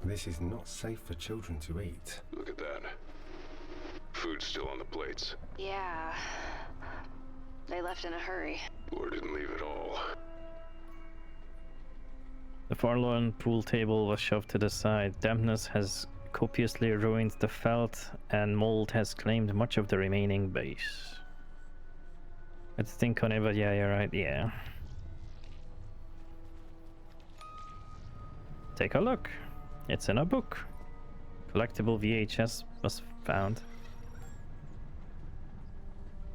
This is not safe for children to eat. Look at that. Food's still on the plates. Yeah. They left in a hurry. Or didn't leave at all. The forlorn pool table was shoved to the side. Dampness has copiously ruined the felt, and mold has claimed much of the remaining base. I think on it, but yeah, you're right, yeah. Take a look. It's in a book. Collectible VHS was found.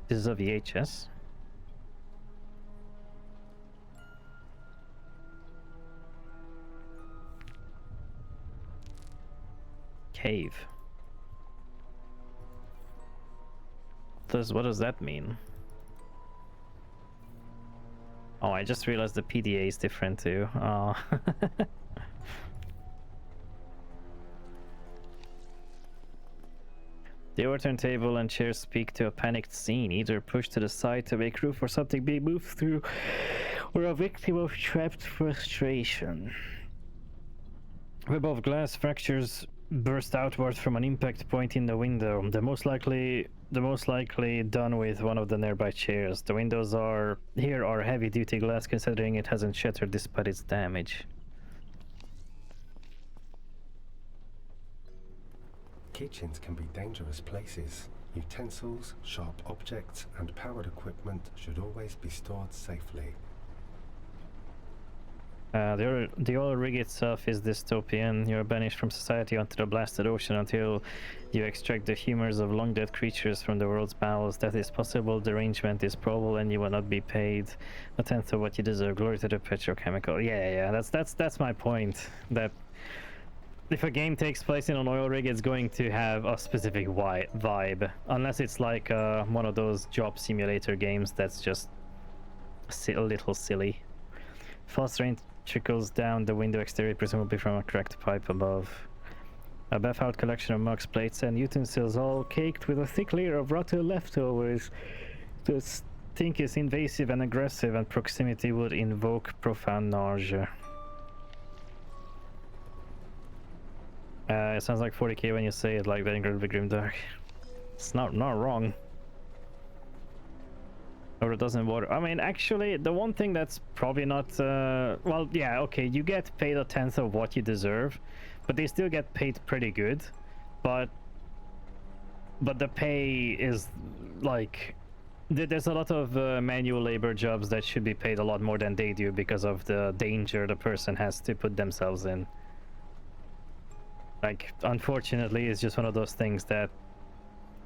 This is a VHS. Cave. What does that mean? Oh, I just realized the PDA is different too. Oh. The overturned table and chairs speak to a panicked scene, either pushed to the side to make room for something being moved through, or a victim of trapped frustration. Web of glass fractures burst outward from an impact point in the window, the most likely done with one of the nearby chairs. The windows are heavy-duty glass, considering it hasn't shattered despite its damage. Kitchens can be dangerous places. Utensils, sharp objects, and powered equipment should always be stored safely. The oil rig itself is dystopian. You're banished from society onto the blasted ocean until you extract the humors of long-dead creatures from the world's bowels. That is possible, derangement is probable, and you will not be paid a tenth of what you deserve. Glory to the petrochemical. Yeah, that's my point. That if a game takes place in an oil rig, it's going to have a specific vibe. Unless it's like one of those job simulator games that's just a little silly. Fast rain trickles down the window exterior, presumably from a cracked pipe above. A befouled collection of mugs, plates, and utensils, all caked with a thick layer of rotten leftovers. The stink is invasive and aggressive, and proximity would invoke profound nausea. It sounds like 40k when you say it like that, incredibly grimdark. It's not wrong. Or it doesn't water. I mean, actually, the one thing that's probably not... well, yeah, okay, you get paid a tenth of what you deserve, but they still get paid pretty good. But the pay is, like... There's a lot of manual labor jobs that should be paid a lot more than they do because of the danger the person has to put themselves in. Like, unfortunately, it's just one of those things that...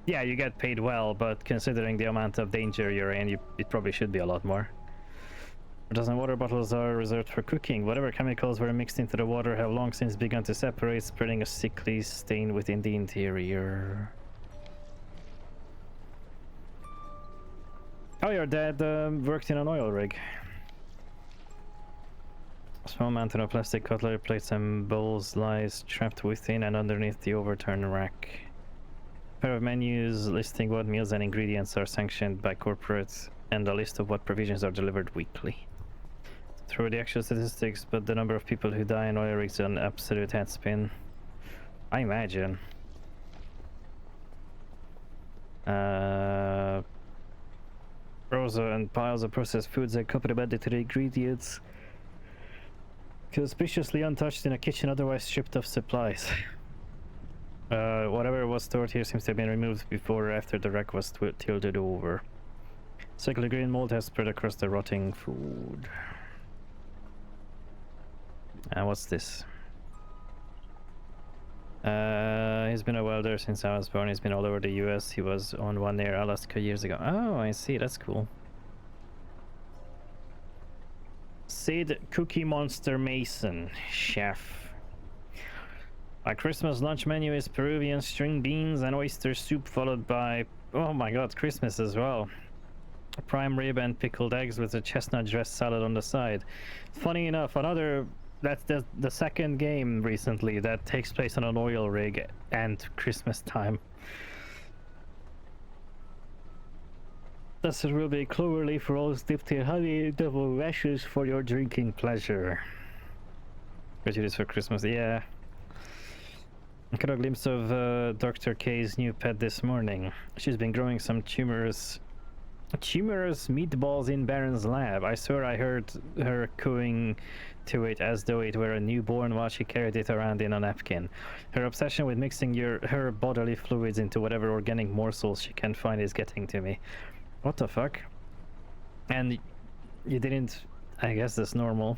Yeah, you get paid well, but considering the amount of danger you're in, it probably should be a lot more. A dozen water bottles are reserved for cooking. Whatever chemicals were mixed into the water have long since begun to separate, spreading a sickly stain within the interior. Oh, your dad worked in an oil rig. A small mountain of plastic cutlery, plates and bowls lies trapped within and underneath the overturned rack. A pair of menus listing what meals and ingredients are sanctioned by corporates, and a list of what provisions are delivered weekly. Through the actual statistics, but the number of people who die in oil rigs is an absolute headspin. I imagine. Rosa and piles of processed foods accompanied to the ingredients. Conspicuously untouched in a kitchen otherwise stripped of supplies. Whatever was stored here seems to have been removed before or after the rack was tilted over. Circular green mold has spread across the rotting food. What's this? He's been a welder since I was born. He's been all over the US. He was on one near Alaska years ago. Oh, I see. That's cool. Sid Cookie Monster Mason, chef. My Christmas lunch menu is Peruvian string beans and oyster soup, followed by, oh my god, Christmas as well. Prime rib and pickled eggs with a chestnut dressed salad on the side. Funny enough, that's the second game recently that takes place on an oil rig and Christmas time. Thus it will be cloverleaf rolls dipped in honey double rashes for your drinking pleasure. Prejudice for Christmas, yeah. I got a glimpse of Dr. K's new pet this morning. She's been growing some tumorous meatballs in Baron's lab. I swear I heard her cooing to it as though it were a newborn while she carried it around in a napkin. Her obsession with mixing her bodily fluids into whatever organic morsels she can find is getting to me. What the fuck? And you didn't... I guess that's normal.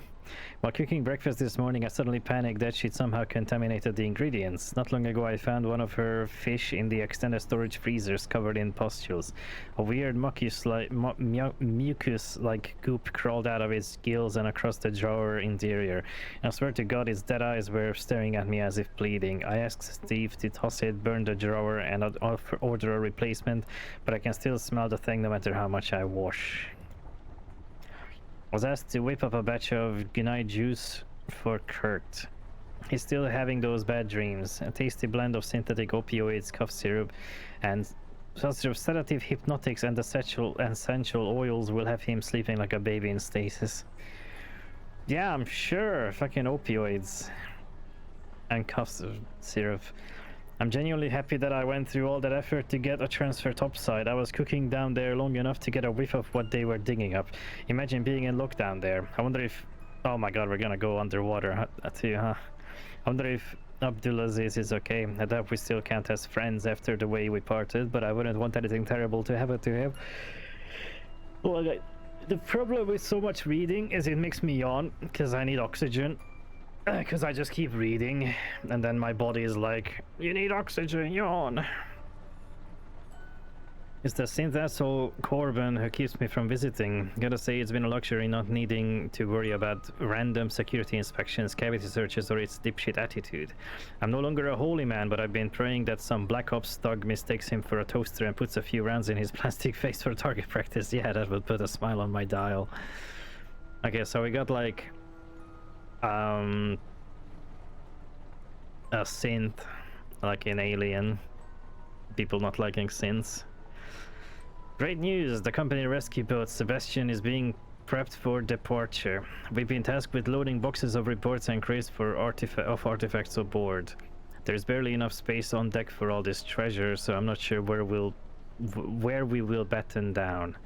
While cooking breakfast this morning, I suddenly panicked that she'd somehow contaminated the ingredients. Not long ago, I found one of her fish in the extended storage freezers covered in pustules. A weird mucus-like goop crawled out of its gills and across the drawer interior. I swear to God, its dead eyes were staring at me as if pleading. I asked Steve to toss it, burn the drawer, and order a replacement, but I can still smell the thing no matter how much I wash. Was asked to whip up a batch of Gunai juice for Kurt. He's still having those bad dreams. A tasty blend of synthetic opioids, cough syrup, and sort of sedative hypnotics and essential oils will have him sleeping like a baby in stasis. Yeah, I'm sure. Fucking opioids and cough syrup. I'm genuinely happy that I went through all that effort to get a transfer topside. I was cooking down there long enough to get a whiff of what they were digging up. Imagine being in lockdown there. I wonder if... Oh my god, we're gonna go underwater too, huh? I wonder if Abdulaziz is okay. I doubt we still count as friends after the way we parted, but I wouldn't want anything terrible to happen to him. Well, The problem with so much reading is it makes me yawn because I need oxygen. Because I just keep reading, and then my body is like, you need oxygen, yawn. It's the synth asshole Corbin who keeps me from visiting. Gotta say, it's been a luxury not needing to worry about random security inspections, cavity searches, or its dipshit attitude. I'm no longer a holy man, but I've been praying that some Black Ops thug mistakes him for a toaster and puts a few rounds in his plastic face for target practice. Yeah, that would put a smile on my dial. Okay, so we got like a synth, like in Alien. People not liking synths. Great news! The company rescue boat Sebastian is being prepped for departure. We've been tasked with loading boxes of reports and crates for artifacts aboard. There's barely enough space on deck for all this treasure, so I'm not sure where we will batten down.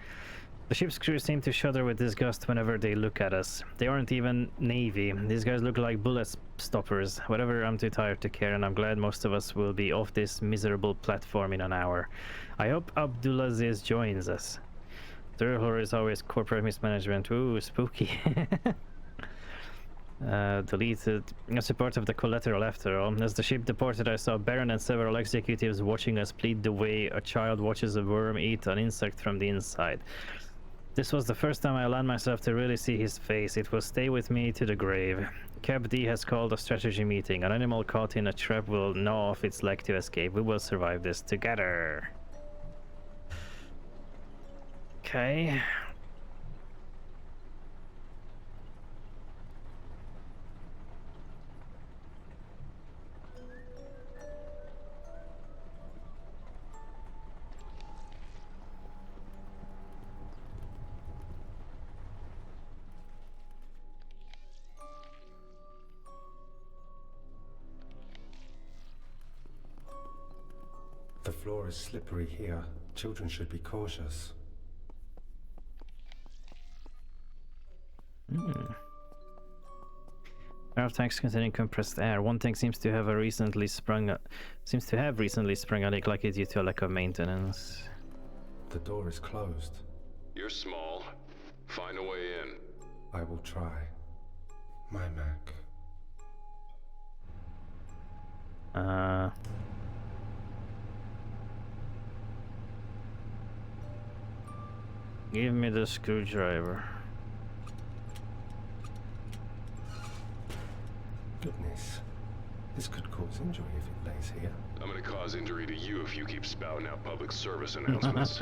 The ship's crew seem to shudder with disgust whenever they look at us. They aren't even Navy. These guys look like bullet stoppers. Whatever, I'm too tired to care, and I'm glad most of us will be off this miserable platform in an hour. I hope Abdulaziz joins us. Their horror is always corporate mismanagement. Ooh, spooky. Deleted. It's a part of the collateral after all. As the ship departed, I saw Baron and several executives watching us plead the way a child watches a worm eat an insect from the inside. This was the first time I allowed myself to really see his face. It will stay with me to the grave. Cap D has called a strategy meeting. An animal caught in a trap will gnaw off its leg to escape. We will survive this together. Okay. The floor is slippery here. Children should be cautious. Pair of tanks containing compressed air. One tank seems to have recently sprung a leak, likely due to a lack of maintenance. The door is closed. You're small. Find a way in. I will try. My Mac. Give me the screwdriver. Goodness. This could cause injury if it lays here. I'm gonna cause injury to you if you keep spouting out public service announcements.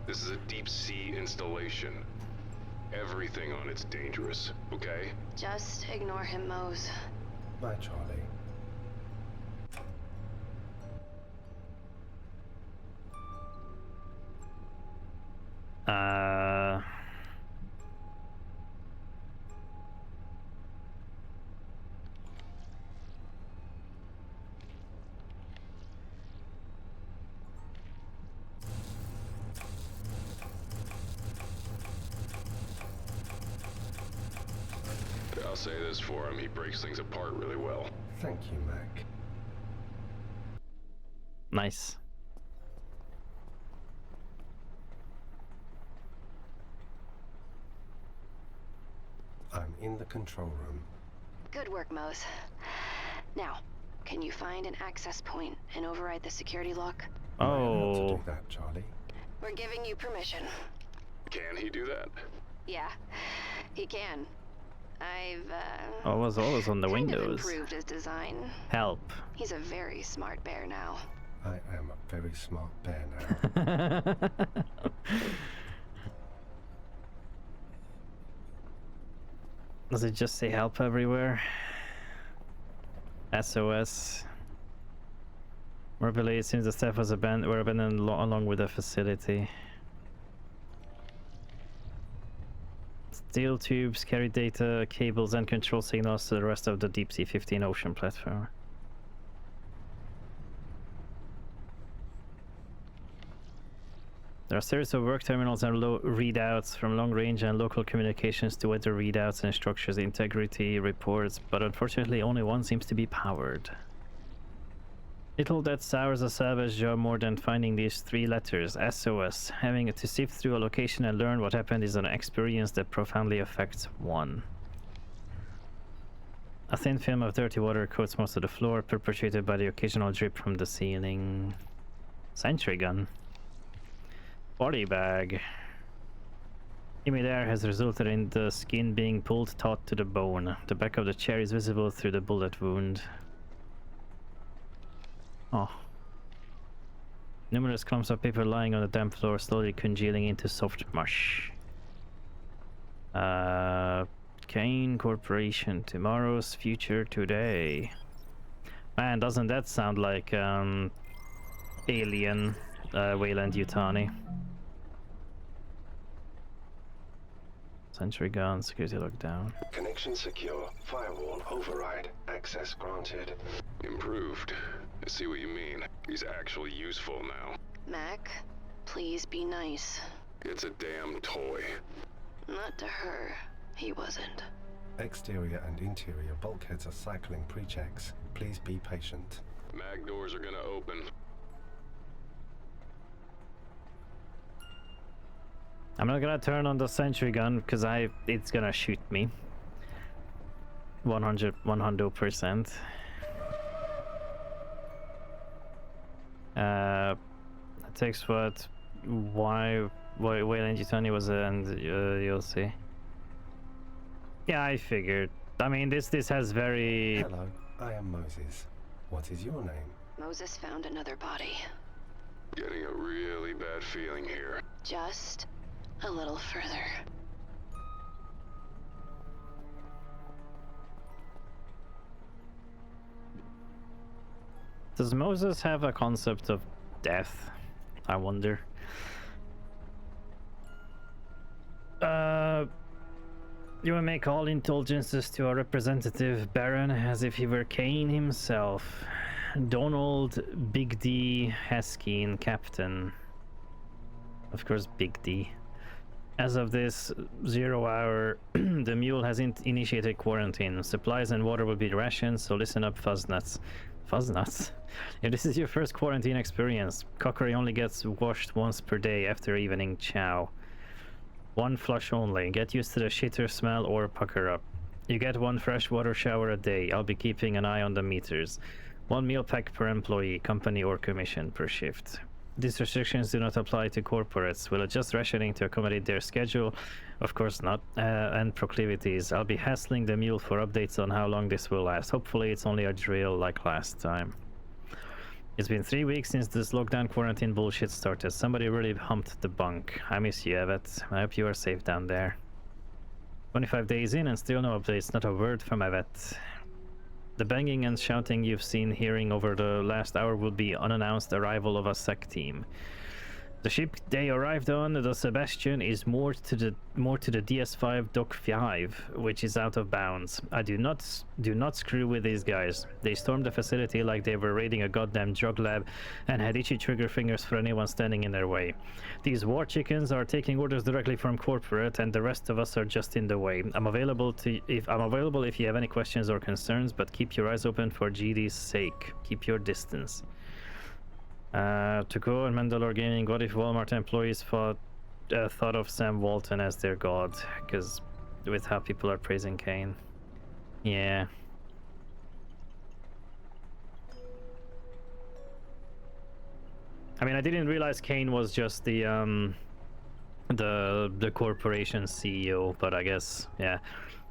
This is a deep sea installation. Everything on it's dangerous, okay? Just ignore him, Mose. Bye, Charlie. I'll say this for him, he breaks things apart really well. Thank you, Mac. Nice. I'm in the control room. Good work, Mose. Now, can you find an access point and override the security lock? I know how to Oh. do that, Charlie. We're giving you permission. Can he do that? Yeah, he can. I've, Oh, it was always on the kind of windows. improved his design. Help. He's a very smart bear now. I am a very smart bear now. Does it just say help everywhere? SOS. Morbidly, it seems the staff was were abandoned along with the facility. Steel tubes carry data, cables, and control signals to the rest of the Deep Sea 15 ocean platform. There are a series of work terminals and readouts from long range and local communications to weather readouts and structures integrity reports, but unfortunately only one seems to be powered. Little that sours a salvage job more than finding these 3 letters, SOS. Having to sift through a location and learn what happened is an experience that profoundly affects one. A thin film of dirty water coats most of the floor, perpetuated by the occasional drip from the ceiling. Sentry gun. Body bag. Humid air has resulted in the skin being pulled taut to the bone. The back of the chair is visible through the bullet wound. Oh. Numerous clumps of paper lying on the damp floor, slowly congealing into soft mush. Kane Corporation, tomorrow's future today. Man, doesn't that sound like Alien, Wayland Yutani? Sentry gun, security lockdown. Connection secure. Firewall override. Access granted. Improved. I see what you mean. He's actually useful now. Mac, please be nice. It's a damn toy. Not to her. He wasn't. Exterior and interior bulkheads are cycling pre-checks. Please be patient. Mag doors are gonna open. I'm not gonna turn on the sentry gun because it's gonna shoot me. 100%. It takes what? Why Wayland Yutani was and you'll see. Yeah, I figured. I mean, this has very... Hello, I am Moses. What is your name? Moses found another body. Getting a really bad feeling here. Just a little further. Does Moses have a concept of death? I wonder. You will make all indulgences to our representative Baron as if he were Kane himself. Donald Big D Heskine, Captain. Of course, Big D. As of this 0 hour, the mule has initiated quarantine. Supplies and water will be rationed, so listen up, fuzznuts. Fuzznuts? If this is your first quarantine experience, Cockery only gets washed once per day after evening chow. 1 flush only. Get used to the shitter smell or pucker up. You get 1 freshwater shower a day. I'll be keeping an eye on the meters. 1 meal pack per employee, company or commission per shift. These restrictions do not apply to corporates. We'll adjust rationing to accommodate their schedule. Of course not. And proclivities. I'll be hassling the mule for updates on how long this will last. Hopefully it's only a drill like last time. It's been 3 weeks since this lockdown quarantine bullshit started. Somebody really humped the bunk. I miss you, Evet. I hope you are safe down there. 25 days in and still no updates. Not a word from Evet. The banging and shouting you've seen hearing over the last hour will be unannounced arrival of a SEC team. The ship they arrived on, the Sebastian, is moored to the DS5 Dock 5, which is out of bounds. I do not screw with these guys. They stormed the facility like they were raiding a goddamn drug lab and had itchy trigger fingers for anyone standing in their way. These war chickens are taking orders directly from corporate, and the rest of us are just in the way. I'm available if you have any questions or concerns, but keep your eyes open for GD's sake. Keep your distance. To go and Mandalore Gaming, what if Walmart employees thought of Sam Walton as their god? Because with how people are praising Kane. Yeah. I mean, I didn't realize Kane was just the corporation CEO, but I guess, yeah.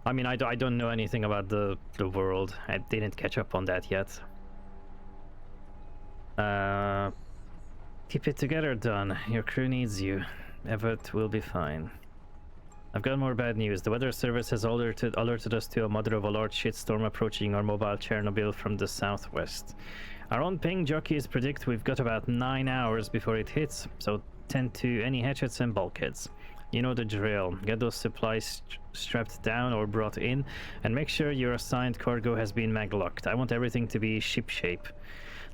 I mean, I don't know anything about the world. I didn't catch up on that yet. Keep it together, Don. Your crew needs you. Everett will be fine. I've got more bad news. The weather service has alerted us to a mother of a large shitstorm approaching our mobile Chernobyl from the southwest. Our own ping jockeys predict we've got about 9 hours before it hits, so tend to any hatchets and bulkheads. You know the drill. Get those supplies strapped down or brought in, and make sure your assigned cargo has been maglocked. I want everything to be shipshape.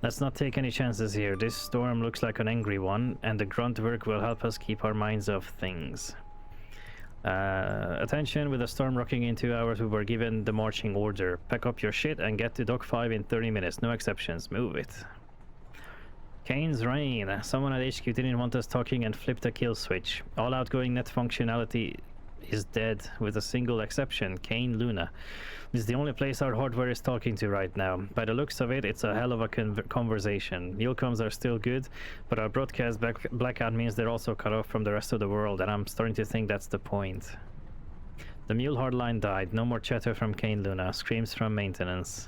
Let's not take any chances here. This storm looks like an angry one, and the grunt work will help us keep our minds off things. Attention, with the storm rocking in 2 hours, we were given the marching order. Pack up your shit and get to Dock 5 in 30 minutes. No exceptions. Move it. Kane's reign. Someone at HQ didn't want us talking and flipped a kill switch. All outgoing net functionality is dead, with a single exception, Kane Luna. This is the only place our hardware is talking to right now. By the looks of it, it's a hell of a conversation. Yulcoms are still good, but our broadcast blackout means they're also cut off from the rest of the world, and I'm starting to think that's the point. The mule hardline died. No more chatter from Kane Luna. Screams from maintenance.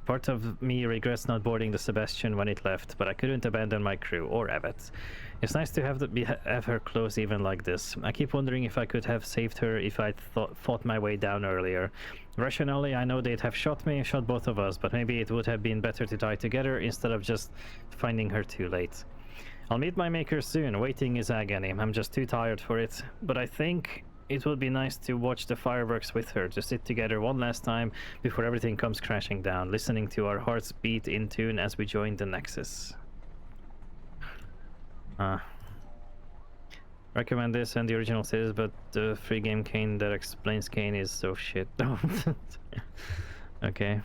Part of me regrets not boarding the Sebastian when it left, but I couldn't abandon my crew, or Evet. It's nice to have her close even like this. I keep wondering if I could have saved her if I'd fought my way down earlier. Rationally, I know they'd have shot me, shot both of us, but maybe it would have been better to die together instead of just finding her too late. I'll meet my maker soon. Waiting is agony. I'm just too tired for it. But I think it would be nice to watch the fireworks with her, to sit together one last time before everything comes crashing down, listening to our hearts beat in tune as we join the Nexus. Recommend this and the original series, but the free game Kane that explains Kane is so shit. Okay.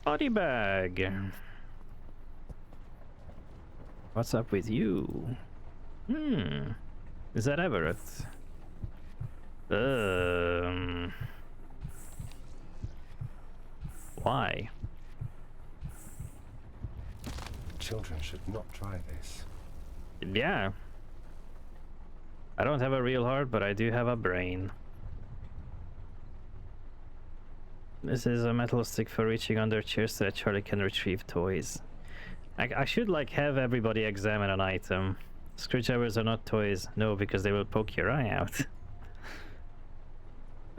Body bag. What's up with you? Is that Everett? Why? Children should not try this. Yeah. I don't have a real heart, but I do have a brain. This is a metal stick for reaching under chairs so that Charlie can retrieve toys. I should like have everybody examine an item. Screwdrivers are not toys. No, because they will poke your eye out.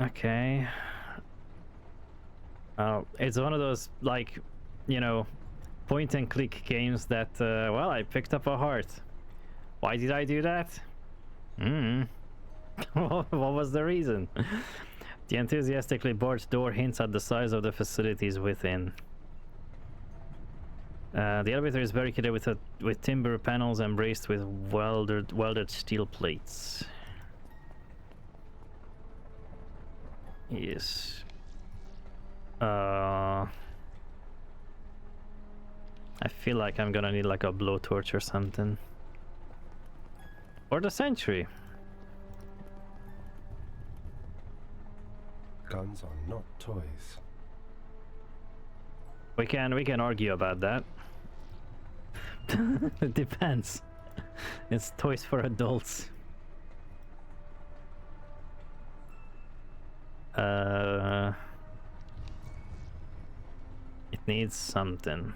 Okay. Oh, it's one of those, like, you know, point and click games that, well, I picked up a heart. Why did I do that? What was the reason? The enthusiastically barred door hints at the size of the facilities within. The elevator is barricaded with timber panels and braced with welded steel plates. Yes. I feel like I'm gonna need like a blowtorch or something. Or the sentry. Guns are not toys. We can argue about that. It depends. It's toys for adults. It needs something.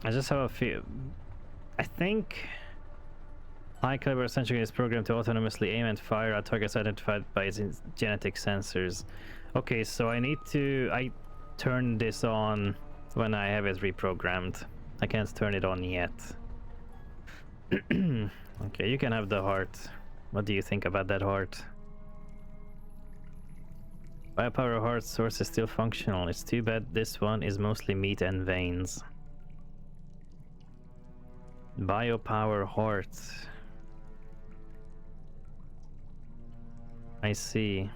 I just have a few. I think high caliber sentry is programmed to autonomously aim and fire at targets identified by its genetic sensors. Okay, so I turn this on when I have it reprogrammed. I can't turn it on yet. Okay, you can have the heart. What do you think about that heart? Biopower heart source is still functional. It's too bad this one is mostly meat and veins. Biopower heart. I see.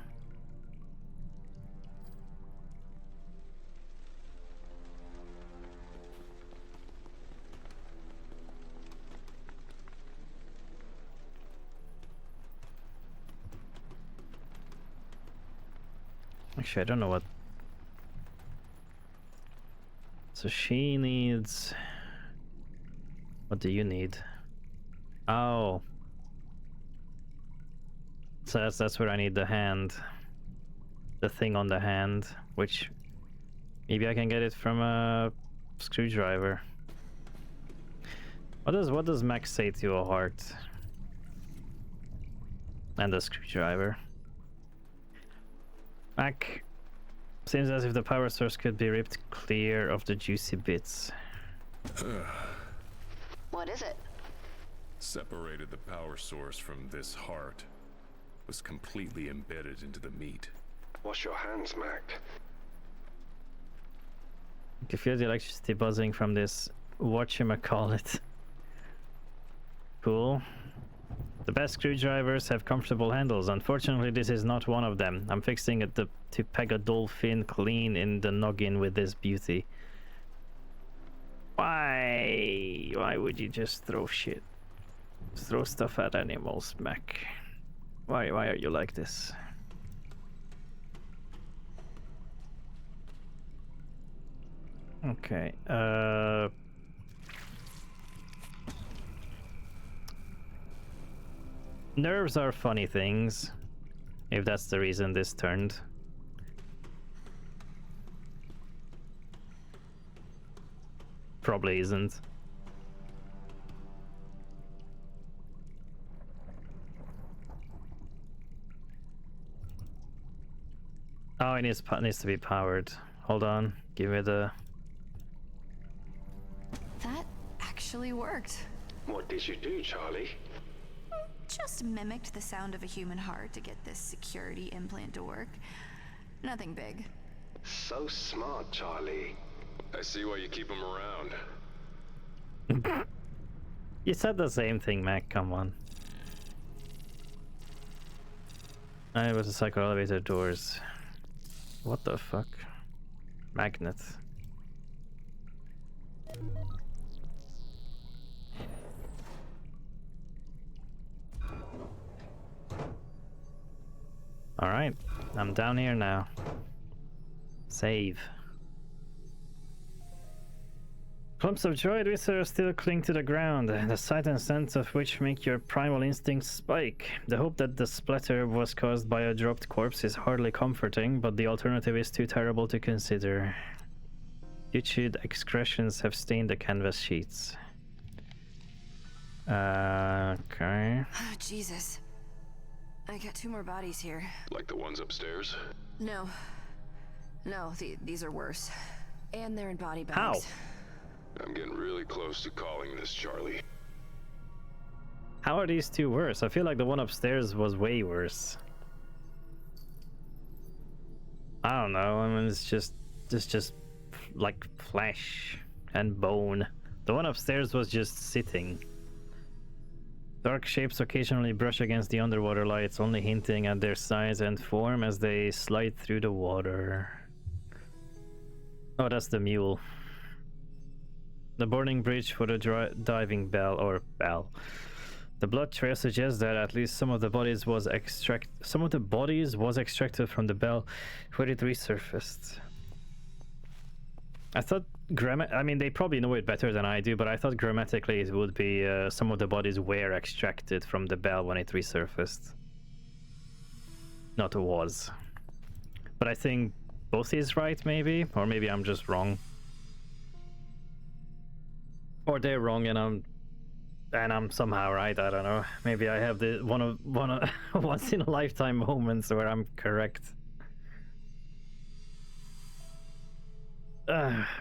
Actually, I don't know what. So she needs. What do you need? Oh. So that's where I need the hand. The thing on the hand, which maybe I can get it from a screwdriver. What does Max say to a heart? And a screwdriver. Mac, seems as if the power source could be ripped clear of the juicy bits. What is it? Separated the power source from this heart. Was completely embedded into the meat. Wash your hands, Mac. You can feel the electricity buzzing from this whatchamacallit. Cool. The best screwdrivers have comfortable handles. Unfortunately, this is not one of them. I'm fixing it to peg a dolphin clean in the noggin with this beauty. Why? Why would you just throw shit? Just throw stuff at animals, Mac. Why are you like this? Okay, nerves are funny things, if that's the reason this turned. Probably isn't. Oh, it needs to be powered. Hold on, give me the... That actually worked. What did you do, Charlie? Just mimicked the sound of a human heart to get this security implant to work. Nothing big. So smart, Charlie. I see why you keep him around. You said the same thing, Mac, come on. I was a cycle elevator doors. What the fuck? Magnet. Alright, I'm down here now. Save. Clumps of droid viscera still cling to the ground, the sight and sense of which make your primal instincts spike. The hope that the splatter was caused by a dropped corpse is hardly comforting, but the alternative is too terrible to consider. Putrid excretions have stained the canvas sheets. Okay. Oh, Jesus. I got 2 more bodies here. Like the ones upstairs? No. No, these are worse. And they're in body bags. How? I'm getting really close to calling this, Charlie. How are these 2 worse? I feel like the one upstairs was way worse. I don't know. I mean, it's just like flesh and bone. The one upstairs was just sitting. Dark shapes occasionally brush against the underwater lights, only hinting at their size and form as they slide through the water. Oh, that's the mule. The boarding bridge for the diving bell, or bell. The blood trail suggests that at least some of the bodies was extracted from the bell where it resurfaced. I thought I mean, they probably know it better than I do, but I thought grammatically it would be some of the bodies were extracted from the bell when it resurfaced. Not was. But I think both is right, maybe, or maybe I'm just wrong. Or they're wrong and I'm somehow right. I don't know. Maybe I have the one of once in a lifetime moments where I'm correct.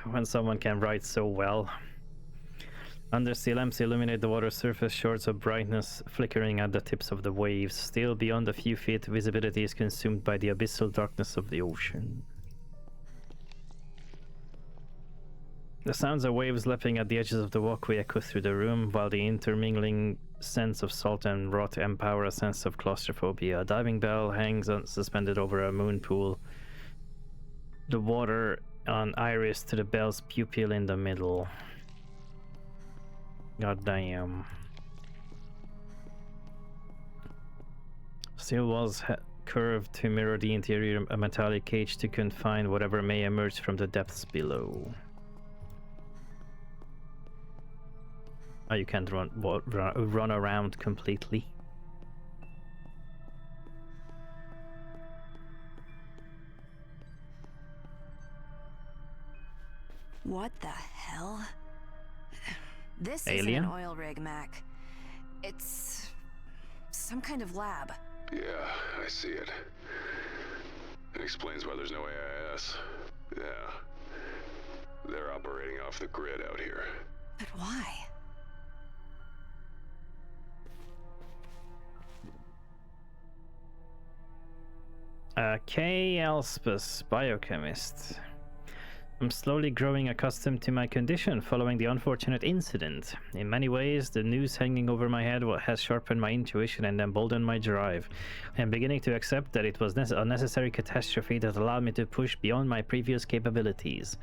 When someone can write so well. Undersea lamps illuminate the water surface, shards of brightness flickering at the tips of the waves. Still beyond a few feet, visibility is consumed by the abyssal darkness of the ocean. The sounds of waves lapping at the edges of the walkway echo through the room, while the intermingling sense of salt and rot empower a sense of claustrophobia. A diving bell hangs suspended over a moon pool. The water on iris to the bell's pupil in the middle. God damn. Steel walls curved to mirror the interior, a metallic cage to confine whatever may emerge from the depths below. Oh, you can't run around completely. What the hell? This Alien? isn't an oil rig, Mac. It's some kind of lab. Yeah, I see it. It explains why there's no AIS. Yeah. They're operating off the grid out here. But why? K. Elspeth, biochemist. I'm slowly growing accustomed to my condition following the unfortunate incident. In many ways, the news hanging over my head has sharpened my intuition and emboldened my drive. I am beginning to accept that it was a necessary catastrophe that allowed me to push beyond my previous capabilities.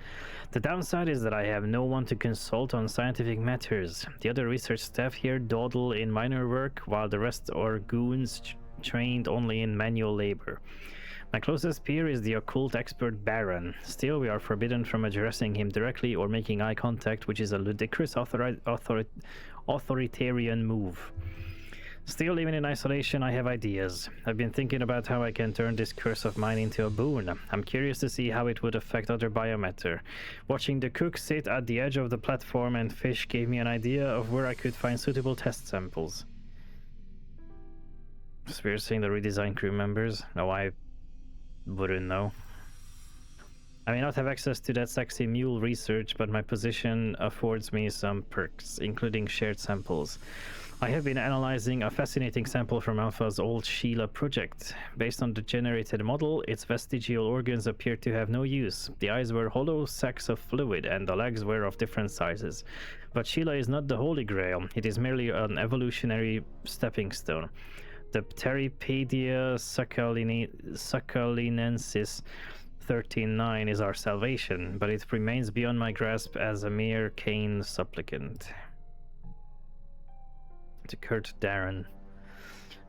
The downside is that I have no one to consult on scientific matters. The other research staff here dawdle in minor work, while the rest are goons trained only in manual labor. My closest peer is the occult expert Baron. Still, we are forbidden from addressing him directly or making eye contact, which is a ludicrous authoritarian move. Still, even in isolation, I have ideas. I've been thinking about how I can turn this curse of mine into a boon. I'm curious to see how it would affect other biomatter. Watching the cook sit at the edge of the platform and fish gave me an idea of where I could find suitable test samples. So we're seeing the redesigned crew members. No, I wouldn't know. I may not have access to that sexy mule research, but my position affords me some perks, including shared samples. I have been analyzing a fascinating sample from Alpha's old Sheila project. Based on the generated model, its vestigial organs appear to have no use. The eyes were hollow sacks of fluid, and the legs were of different sizes. But Sheila is not the Holy Grail. It is merely an evolutionary stepping stone. The Pteripedia succulinensis 13.9 is our salvation, but it remains beyond my grasp as a mere Cain supplicant. To Kurt Darren.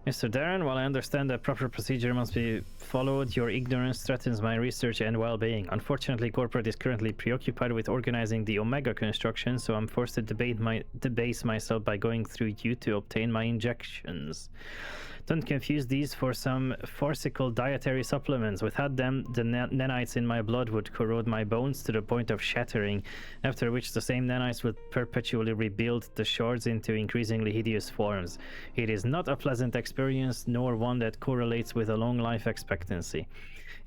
Mr. Darren, while I understand that proper procedure must be followed, your ignorance threatens my research and well-being. Unfortunately, corporate is currently preoccupied with organizing the Omega construction, so I'm forced to debase myself by going through you to obtain my injections. Don't confuse these for some farcical dietary supplements. Without them, the nanites in my blood would corrode my bones to the point of shattering, after which the same nanites would perpetually rebuild the shards into increasingly hideous forms. It is not a pleasant experience, nor one that correlates with a long life expectancy.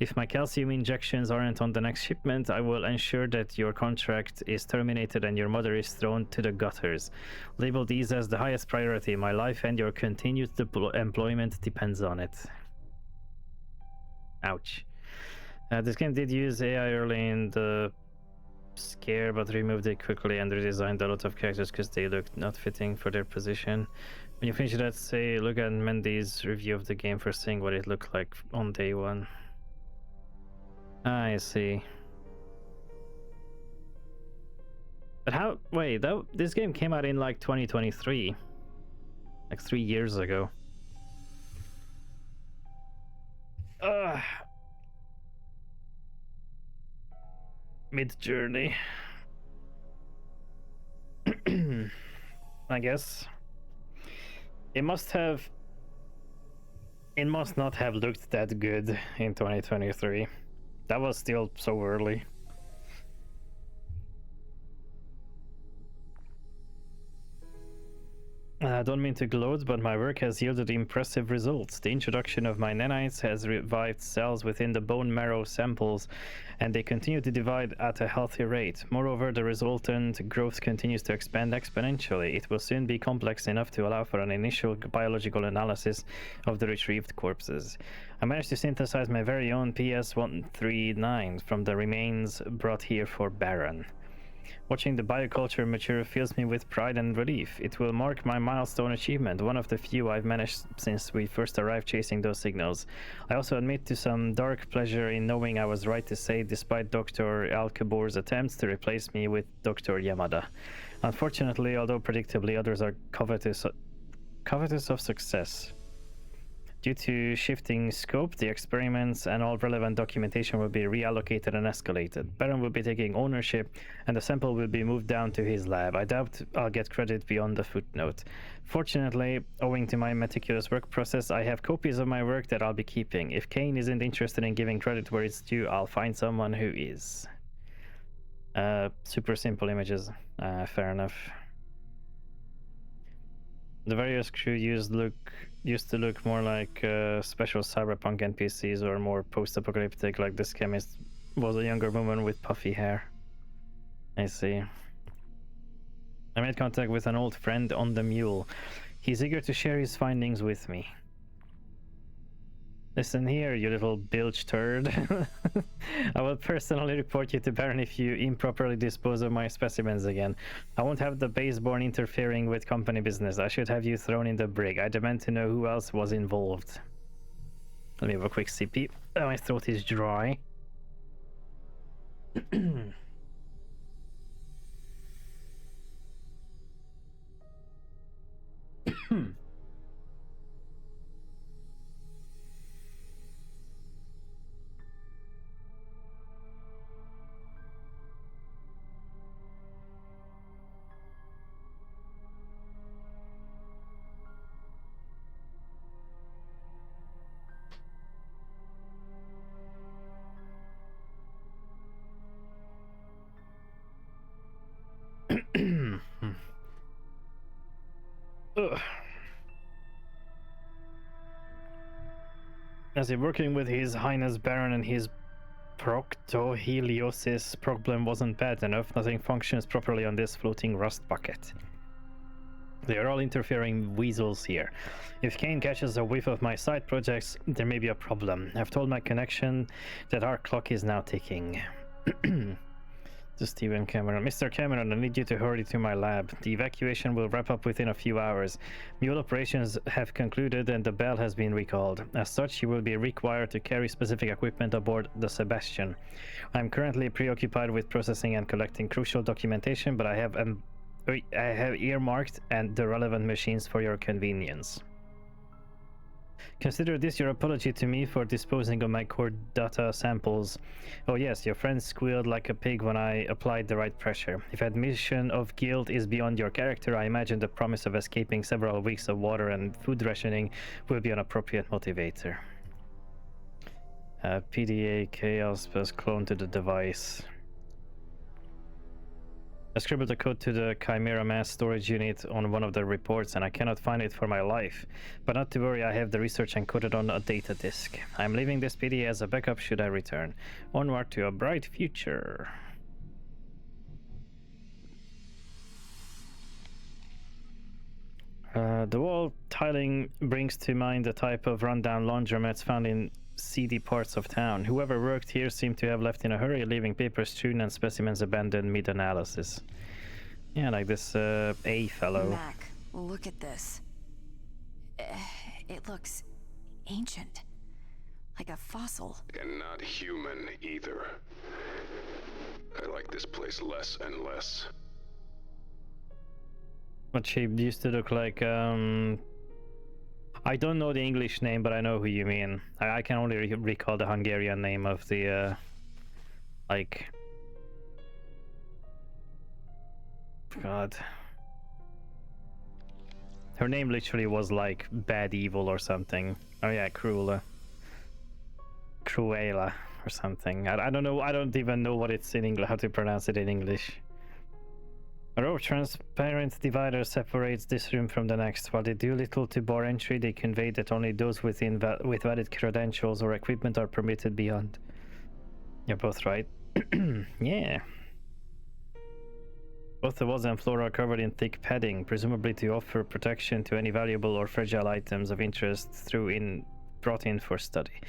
If my calcium injections aren't on the next shipment, I will ensure that your contract is terminated and your mother is thrown to the gutters. Label these as the highest priority. My life and your continued employment depends on it. Ouch. This game did use AI early in the scare, but removed it quickly and redesigned a lot of characters because they looked not fitting for their position. When you finish that, say, look at Mendy's review of the game for seeing what it looked like on day one. I see. But how? Wait, this game came out in like 2023, like 3 years ago. Mid-journey. I guess it must not have looked that good in 2023. That was still so early. I don't mean to gloat, but my work has yielded impressive results. The introduction of my nanites has revived cells within the bone marrow samples, and they continue to divide at a healthy rate. Moreover, the resultant growth continues to expand exponentially. It will soon be complex enough to allow for an initial biological analysis of the retrieved corpses. I managed to synthesize my very own PS-139 from the remains brought here for Baron. Watching the bioculture mature fills me with pride and relief. It will mark my milestone achievement, one of the few I've managed since we first arrived chasing those signals. I also admit to some dark pleasure in knowing I was right to say, despite Dr. Al-Kabor's attempts to replace me with Dr. Yamada. Unfortunately, although predictably, others are covetous of success. Due to shifting scope, the experiments and all relevant documentation will be reallocated and escalated. Baron will be taking ownership, and the sample will be moved down to his lab. I doubt I'll get credit beyond the footnote. Fortunately, owing to my meticulous work process, I have copies of my work that I'll be keeping. If Kane isn't interested in giving credit where it's due, I'll find someone who is. Super simple images. Fair enough. The various crew used to look more like special cyberpunk NPCs or more post-apocalyptic, like this chemist was a younger woman with puffy hair. I see. I made contact with an old friend on the mule. He's eager to share his findings with me. Listen here, you little bilge turd. I will personally report you to Baron if you improperly dispose of my specimens again. I won't have the baseborn interfering with company business. I should have you thrown in the brig. I demand to know who else was involved. Let me have a quick sippy. Oh, my throat is dry. As if working with His Highness Baron and his proctoheliosis problem wasn't bad enough, nothing functions properly on this floating rust bucket. They are all interfering weasels here. If Kane catches a whiff of my side projects, there may be a problem. I've told my connection that our clock is now ticking. To Stephen Cameron. Mr. Cameron, I need you to hurry to my lab. The evacuation will wrap up within a few hours. Mule operations have concluded and the bell has been recalled. As such, you will be required to carry specific equipment aboard the Sebastian. I'm currently preoccupied with processing and collecting crucial documentation, but I have earmarked and the relevant machines for your convenience. Consider this your apology to me for disposing of my core data samples. Oh yes, your friend squealed like a pig when I applied the right pressure. If admission of guilt is beyond your character, I imagine the promise of escaping several weeks of water and food rationing will be an appropriate motivator. PDA Chaos plus clone to the device. I scribbled the code to the Chimera mass storage unit on one of the reports and I cannot find it for my life. But not to worry, I have the research encoded on a data disk. I'm leaving this PDA as a backup should I return. Onward to a bright future. The wall tiling brings to mind the type of rundown laundromats found in seedy parts of town. Whoever worked here seemed to have left in a hurry, leaving papers strewn and specimens abandoned mid-analysis. Yeah, like this A fellow. Mac, look at this. It looks ancient. Like a fossil. And not human either. I like this place less and less. What she used to look like, I don't know the English name, but I know who you mean. I can only recall the Hungarian name of the, like... God. Her name literally was like Bad Evil or something. Oh yeah, Cruella or something. I don't know, I don't even know what it's in English, how to pronounce it in English. A row of transparent divider separates this room from the next. While they do little to bar entry, they convey that only those with valid credentials or equipment are permitted beyond. You're both right. Yeah. Both the walls and floor are covered in thick padding, presumably to offer protection to any valuable or fragile items of interest brought in for study.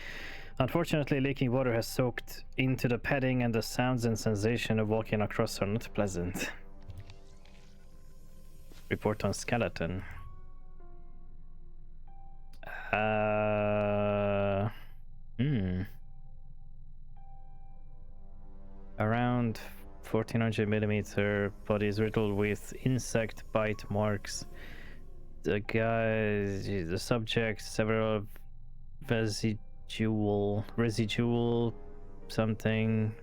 Unfortunately, leaking water has soaked into the padding and the sounds and sensation of walking across are not pleasant. Report on skeleton. Around 1400 millimeter, bodies riddled with insect bite marks. The subject, several residual something,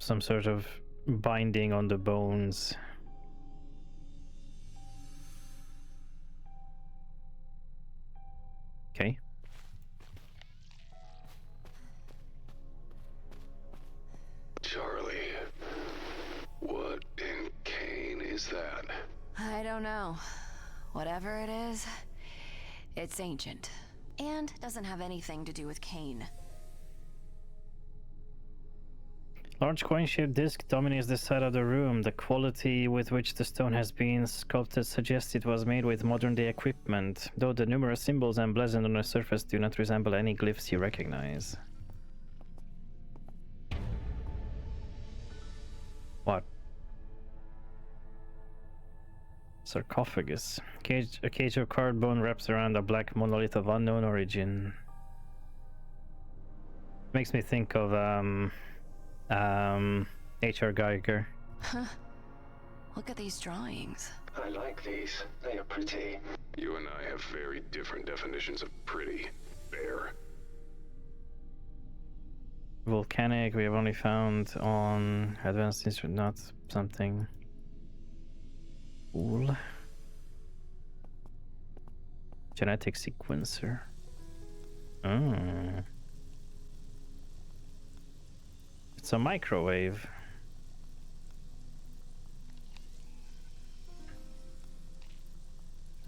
some sort of binding on the bones. Okay. Charlie, what in Kane is that? I don't know. Whatever it is, it's ancient. And doesn't have anything to do with Kane. Large coin-shaped disc dominates the side of the room. The quality with which the stone has been sculpted suggests it was made with modern-day equipment, though the numerous symbols emblazoned on the surface do not resemble any glyphs you recognize. What? Sarcophagus. A cage of carved bone wraps around a black monolith of unknown origin. Makes me think of H.R. Geiger. Huh. Look at these drawings. I like these. They are pretty. You and I have very different definitions of pretty. Bear. Volcanic, we have only found on advanced instrument, not something. Cool. Genetic sequencer. It's a microwave.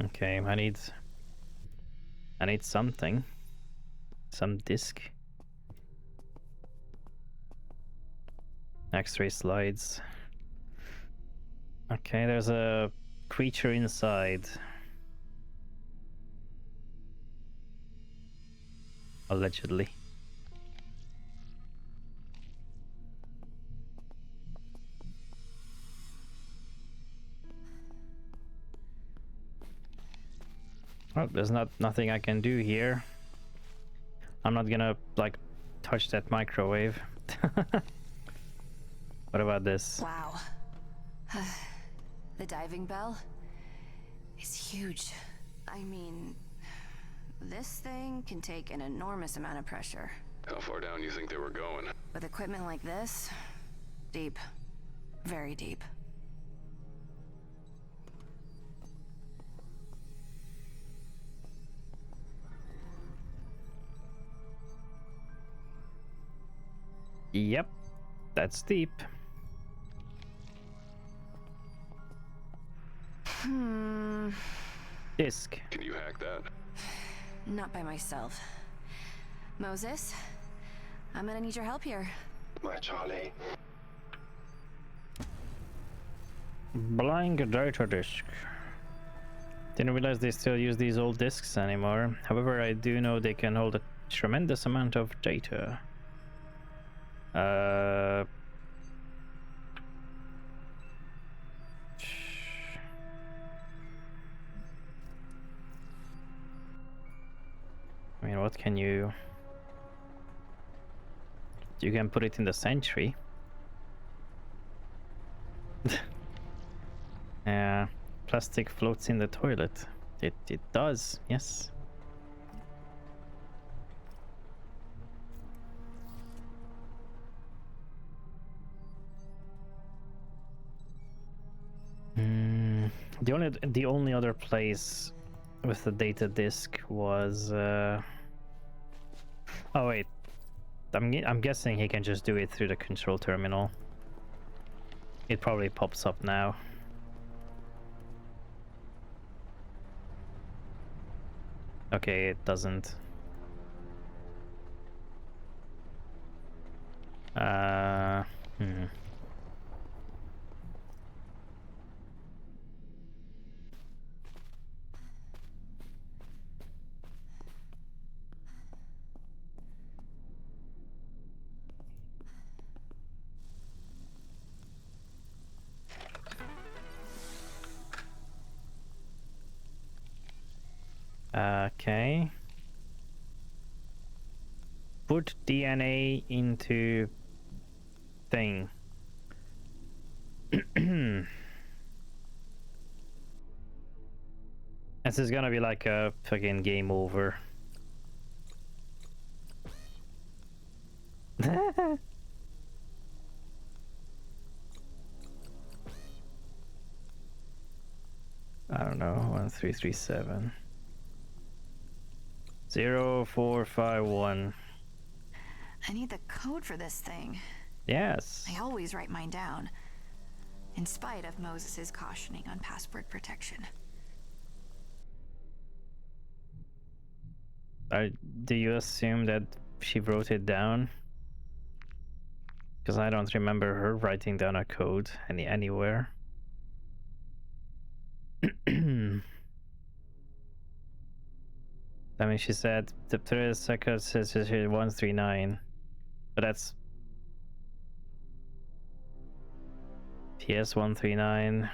Okay, I need something. Some disc. X-ray slides. Okay, there's a creature inside. Allegedly. Well, there's nothing I can do here. I'm not gonna like touch that microwave. What about this? Wow. The diving bell is huge. I mean, this thing can take an enormous amount of pressure. How far down do you think they were going? With equipment like this, deep. Very deep. Yep, that's deep. Disc. Can you hack that? Not by myself. Moses, I'm gonna need your help here. My Charlie. Blind data disc. Didn't realize they still use these old discs anymore. However, I do know they can hold a tremendous amount of data. I mean, what can you... You can put it in the Sentry. Yeah, plastic floats in the toilet. It does, yes. The only other place with the data disk was oh wait, I'm guessing he can just do it through the control terminal. It probably pops up now. Okay, it doesn't. Okay. Put DNA into thing. This is gonna be like a fucking game over. I don't know, 1337. 0451. I need the code for this thing. Yes. I always write mine down, in spite of Moses's cautioning on password protection. Do you assume that she wrote it down? Because I don't remember her writing down a code anywhere. I mean, she said the 3 seconds says 139, but that's PS 139.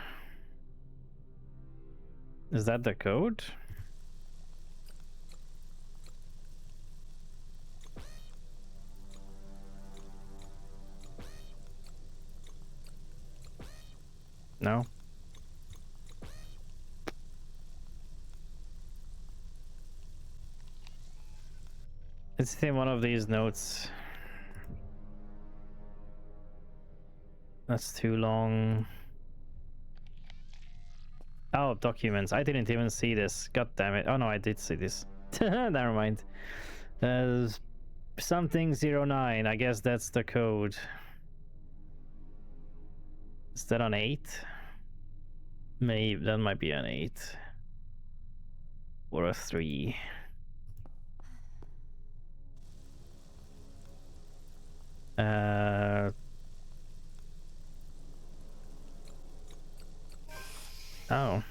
Is that the code? No. It's in one of these notes. That's too long. Oh, documents. I didn't even see this. God damn it. Oh no, I did see this. Never mind. Something 09. I guess that's the code. Is that on 8? Maybe that might be an 8. Or a 3. Oh.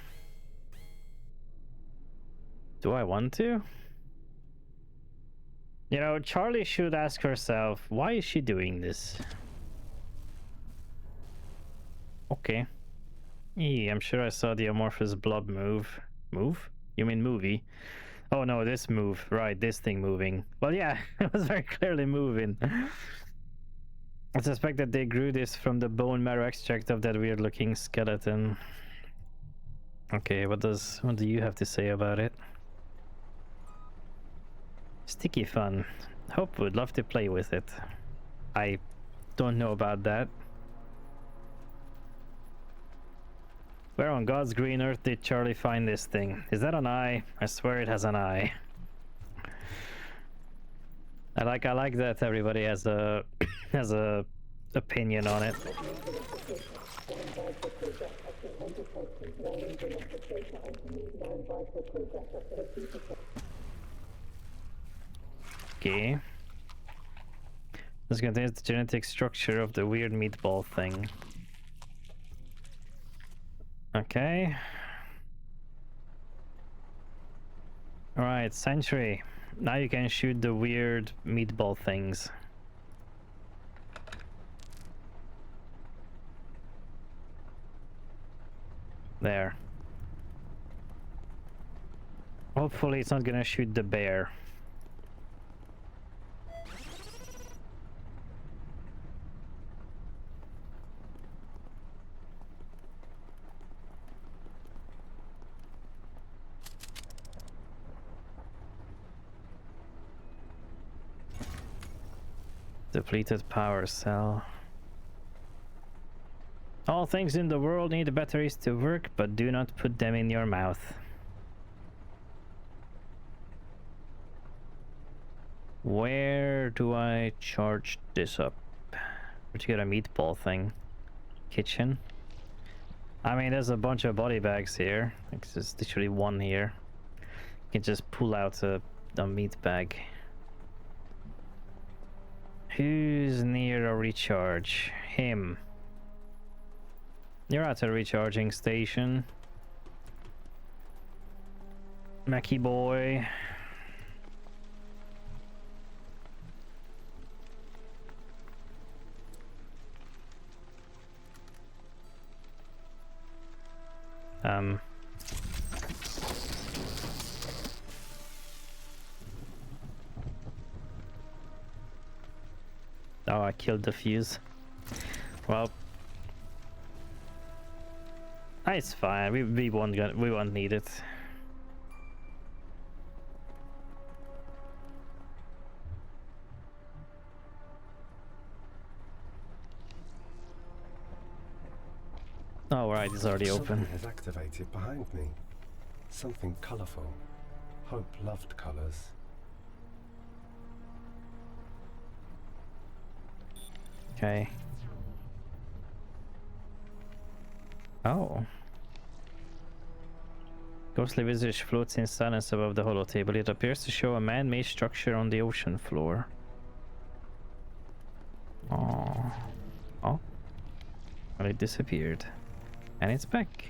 Do I want to? You know, Charlie should ask herself, why is she doing this? Okay. I'm sure I saw the amorphous blob move. Move? You mean movie? Oh no, this move. Right, this thing moving. Well, yeah, it was very clearly moving. I suspect that they grew this from the bone marrow extract of that weird looking skeleton. Okay, what do you have to say about it? Sticky fun. Hope would love to play with it. I don't know about that. Where on God's green earth did Charlie find this thing? Is that an eye? I swear it has an eye. I like that everybody has a has a opinion on it. Okay. This contains the genetic structure of the weird meatball thing. Okay. Alright, Sentry. Now you can shoot the weird meatball things. There. Hopefully it's not gonna shoot the bear. Depleted power cell. All things in the world need batteries to work, but do not put them in your mouth. Where do I charge this up? Where'd you get a meatball thing? Kitchen? I mean, there's a bunch of body bags here. It's just literally one here. You can just pull out a meat bag. Who's near a recharge? Him. You're at a recharging station. Mackie boy. Oh, I killed the fuse. Well, it's fine. We won't need it. Oh right, it's already open. Something has activated behind me. Something colourful. Hope loved colours. Okay. Oh. Ghostly visage floats in silence above the hollow table. It appears to show a man-made structure on the ocean floor. Oh. it disappeared. And it's back.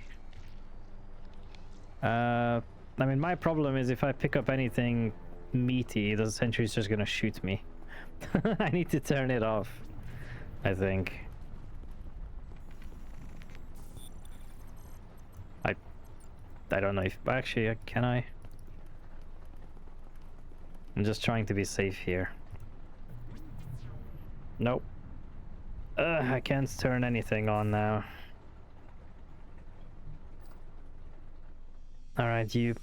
I mean, my problem is if I pick up anything meaty, the sentry's just gonna shoot me. I need to turn it off, I think. I don't know if... Actually, can I? I'm just trying to be safe here. Nope. I can't turn anything on now. Alright, you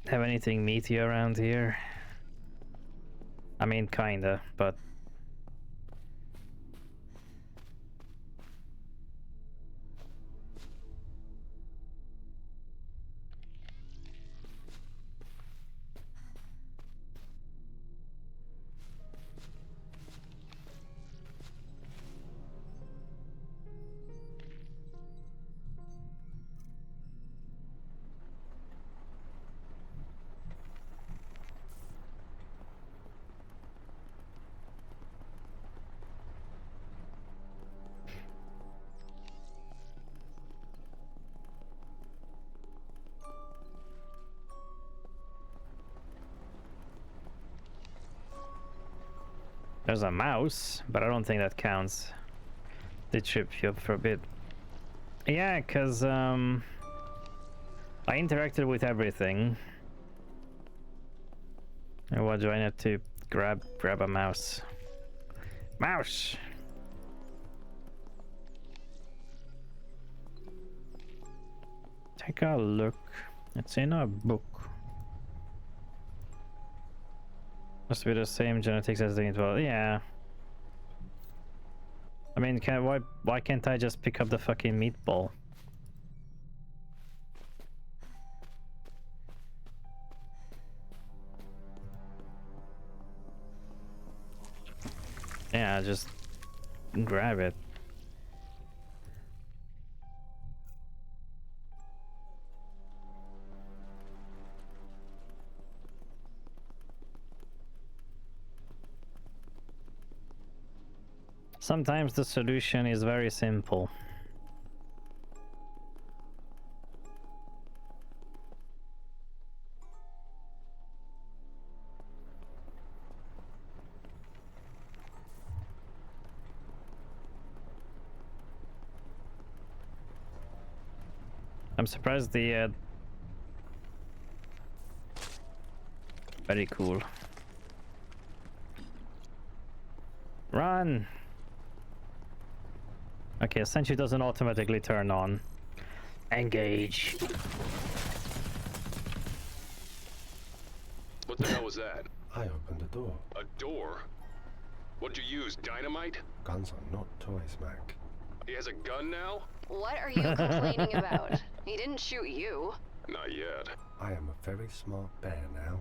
have anything meaty around here? I mean, kinda, but... There's a mouse, but I don't think that counts. They trip you up for a bit. Yeah, cause I interacted with everything. And what do I need to grab a mouse? Mouse! Take a look. It's in a book. Must be the same genetics as the well. Yeah. I mean, why can't I just pick up the fucking meatball? Yeah, just grab it. Sometimes the solution is very simple. I'm surprised the very cool. Run! Okay, sentry doesn't automatically turn on. Engage. What the hell was that? I opened the door. A door? What'd you use, dynamite? Guns are not toys, Mac. He has a gun now? What are you complaining about? He didn't shoot you. Not yet. I am a very smart bear now.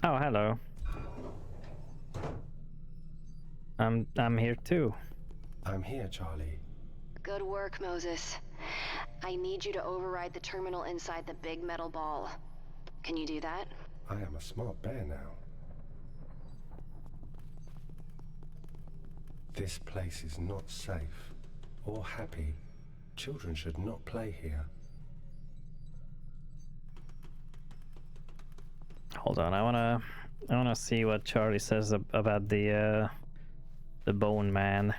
Oh, hello. I'm here too. I'm here, Charlie. Good work, Moses. I need you to override the terminal inside the big metal ball. Can you do that? I am a smart bear now. This place is not safe or happy. Children should not play here. Hold on, I wanna see what Charlie says about the bone man.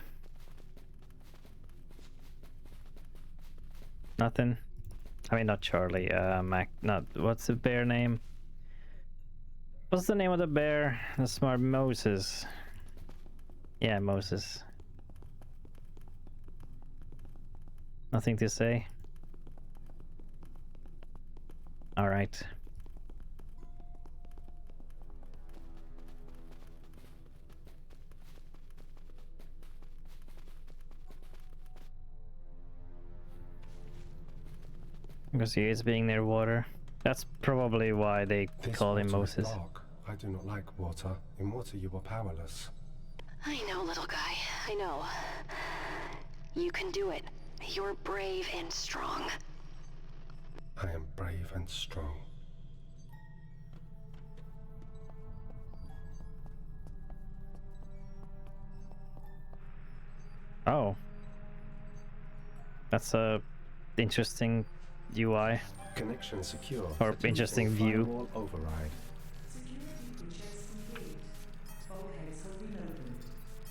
Nothing. I mean, not Charlie. Mac. Not what's the bear name? What's the name of the bear? The smart Moses. Yeah, Moses. Nothing to say. All right. Because he is being near water. That's probably why they call him Moses. Dark. I do not like water. In water you are powerless. I know, little guy. I know. You can do it. You're brave and strong. I am brave and strong. Oh. That's a interesting UI. Connection secure. Or Attempting interesting view. firewall override.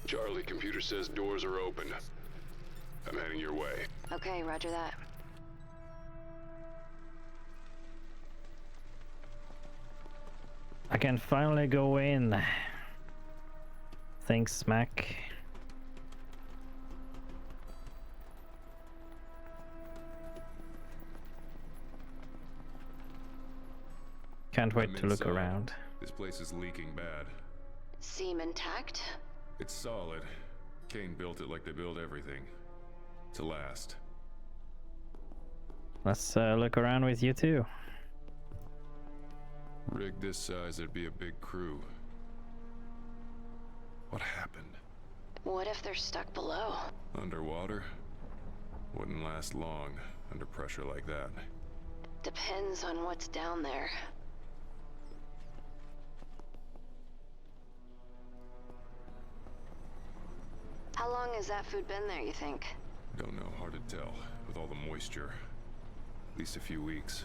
Charlie, computer says doors are open. I'm heading your way. Okay, roger that. I can finally go in. Thanks, Mac. Can't wait to look around. This place is leaking bad. Seem intact? It's solid. Kane built it like they build everything. To last. Let's look around with you too. Rig this size, it'd be a big crew. What happened? What if they're stuck below? Underwater? Wouldn't last long under pressure like that. Depends on what's down there. How long has that food been there, you think? Don't know, hard to tell. With all the moisture. At least a few weeks.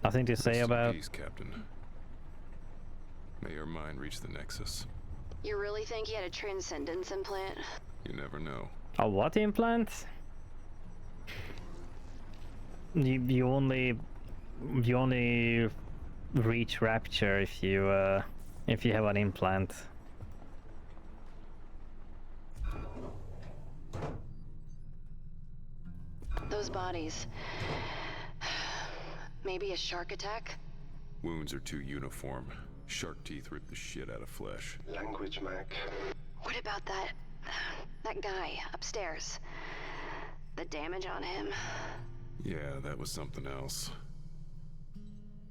Nothing to say Rest in about... peace, Captain. May your mind reach the Nexus. You really think he had a transcendence implant? You never know. A what implant? You only reach rapture if you have an implant. Those bodies. Maybe a shark attack? Wounds are too uniform. Shark teeth rip the shit out of flesh. Language, Mac. What about that guy upstairs? The damage on him? Yeah, that was something else.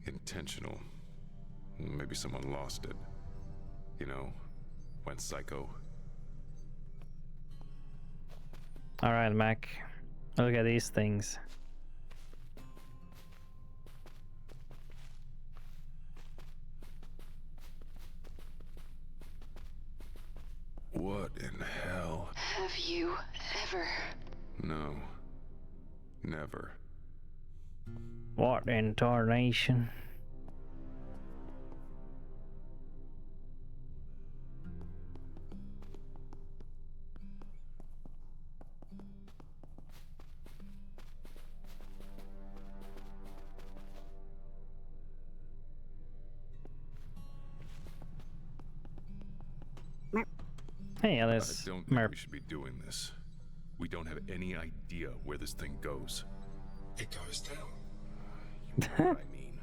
Intentional. Maybe someone lost it. You know, went psycho. Alright, Mac. Look at these things. What in hell? Have you ever? No. Never. What in tarnation? Hey, Alice. I don't think we should be doing this. We don't have any idea where this thing goes. It goes down. You know what I mean.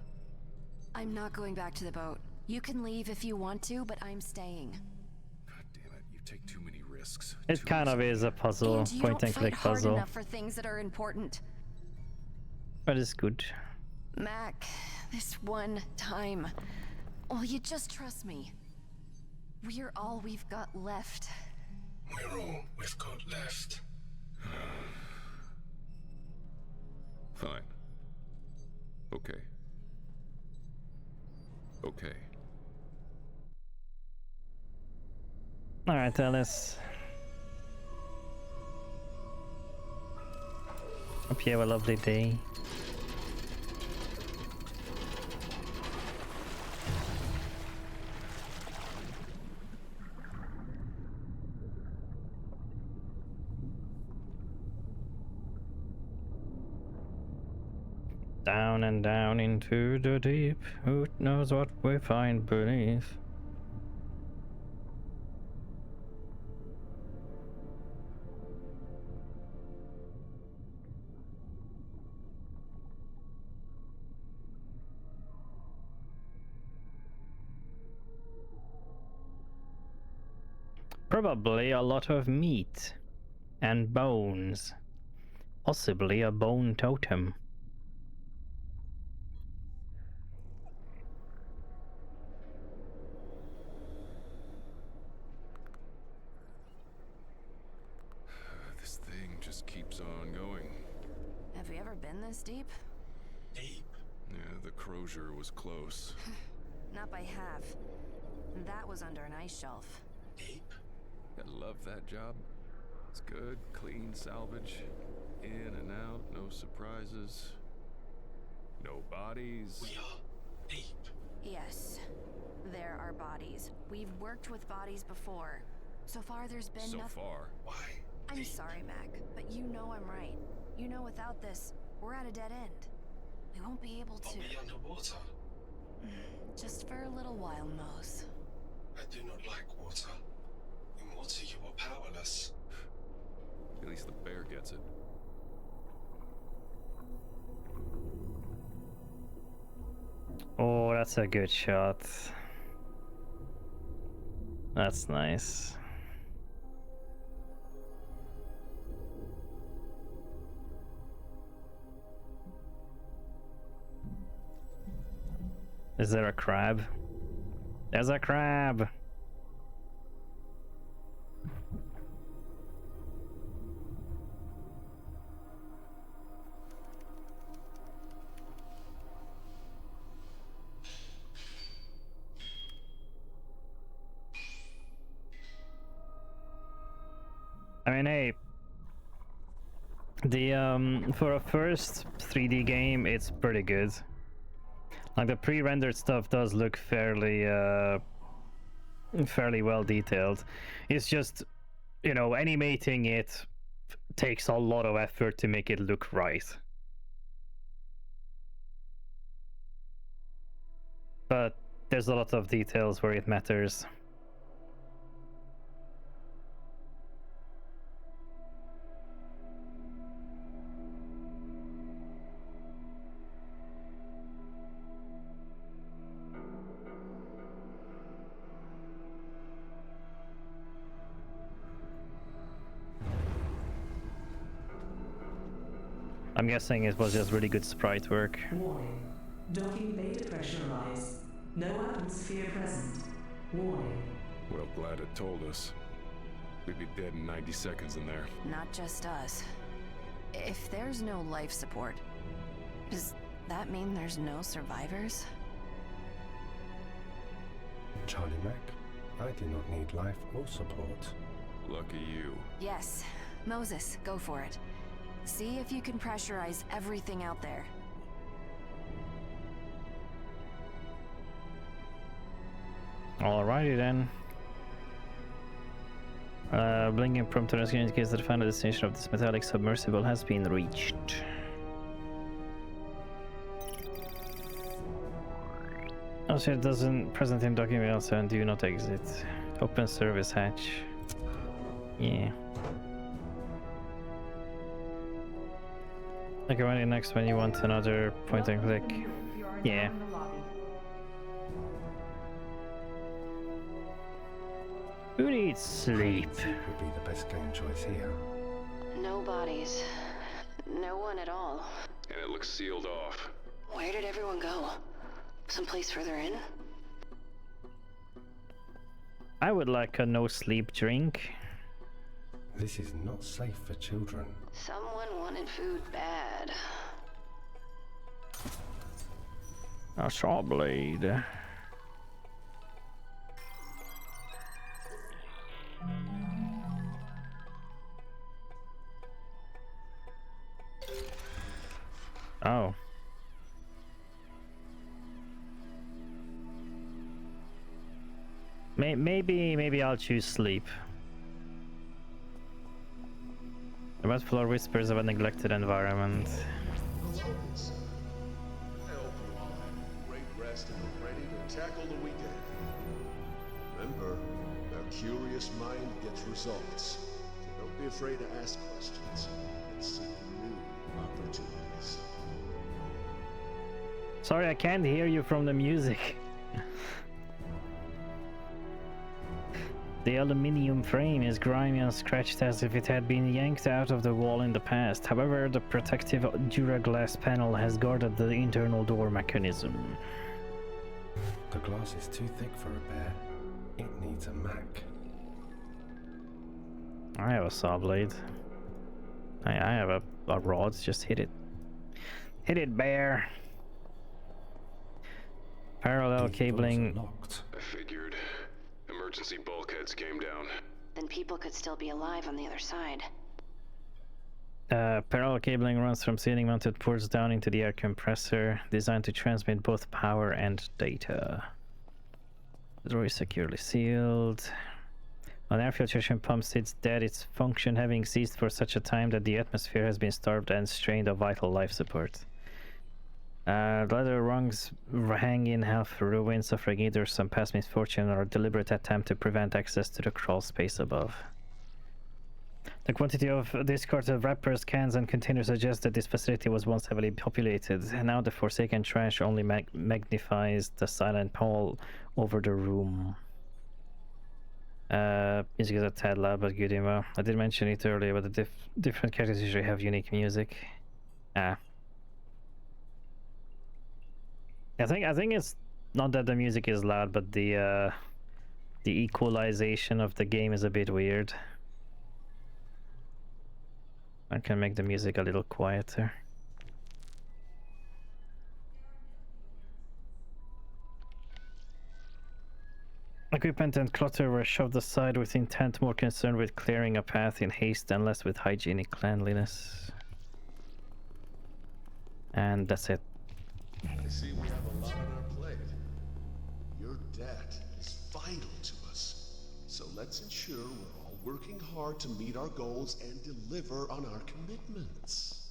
I'm not going back to the boat. You can leave if you want to, but I'm staying. God damn it, you take too many risks. It kind of is a puzzle, And you point don't and fight click hard puzzle. enough for things that are important. But it's good. Mac, this one time, will you just trust me? We're all we've got left. We're all we've got left. Fine. Okay. Okay. Alright, Alice. Hope you have a lovely day. Down and down into the deep. Who knows what we find beneath? Probably a lot of meat and bones. Possibly a bone totem. This thing just keeps on going. Have you ever been this deep? Deep. Yeah, the Crozier was close. Not by half. That was under an ice shelf. Deep. I love that job. It's good, clean salvage. In and out, no surprises. No bodies. We are deep. Yes. There are bodies. We've worked with bodies before. So far there's been So nothing. far. Why? I'm Deep. sorry, Mac, but you know I'm right. You know without this, we're at a dead end. We won't be able Are to. we underwater? Just for a little while, Mose. I do not like water. In water you are powerless. At least the bear gets it. Oh, that's a good shot. That's nice. Is there a crab? There's a crab! I mean, hey, the for a first 3D game, it's pretty good. Like the pre-rendered stuff does look fairly well detailed. It's just, you know, animating it takes a lot of effort to make it look right. But there's a lot of details where it matters. I'm guessing it was just really good sprite work. Warning. Docking bay depressurized. No atmosphere present. Warning. Well, glad it told us. We'd be dead in 90 seconds in there. Not just us. If there's no life support, does that mean there's no survivors? Charlie Mac, I do not need life or support. Lucky you. Yes. Moses, go for it. See if you can pressurize everything out there. Alrighty then. Blinking prompt on the screen indicates that the final destination of this metallic submersible has been reached. Also, it doesn't present in document also and do not exit. Open service hatch. Yeah. Okay, when next when you want another point and click. Yeah. Who needs sleep? Deep would be the best game choice here. No bodies. No one at all. And it looks sealed off. Where did everyone go? Someplace further in? I would like a no sleep drink. This is not safe for children. Someone wanted food bad. A saw blade. Oh. Maybe I'll choose sleep. The wet floor whispers of a neglected environment. I hope you all have a great rest and are ready to tackle the weekend. Remember, a curious mind gets results. So don't be afraid to ask questions and seek new opportunities. Sorry, I can't hear you from the music. The aluminium frame is grimy and scratched as if it had been yanked out of the wall in the past. However, the protective Duraglass panel has guarded the internal door mechanism. The glass is too thick for a bear. It needs a Mac. I have a saw blade. I have a rod, just hit it. Hit it, bear! Parallel cabling. I figured. Emergency bulkheads came down. Then people could still be alive on the other side. Parallel cabling runs from ceiling mounted ports down into the air compressor, designed to transmit both power and data. The door is securely sealed. When air filtration pump sits dead, its function having ceased for such a time that the atmosphere has been starved and strained of vital life support. The leather rungs hang in half ruin, suffering either some past misfortune or a deliberate attempt to prevent access to the crawl space above. The quantity of discarded wrappers, cans, and containers suggests that this facility was once heavily populated. Now the forsaken trash only magnifies the silent pall over the room. Music is a tad loud but good emo. I did mention it earlier, but the different characters usually have unique music. I think it's not that the music is loud, but the equalization of the game is a bit weird. I can make the music a little quieter. Equipment and clutter were shoved aside with intent, more concerned with clearing a path in haste and less with hygienic cleanliness. And that's it. I see we have a lot on our plate. Your debt is vital to us. So let's ensure we're all working hard to meet our goals and deliver on our commitments.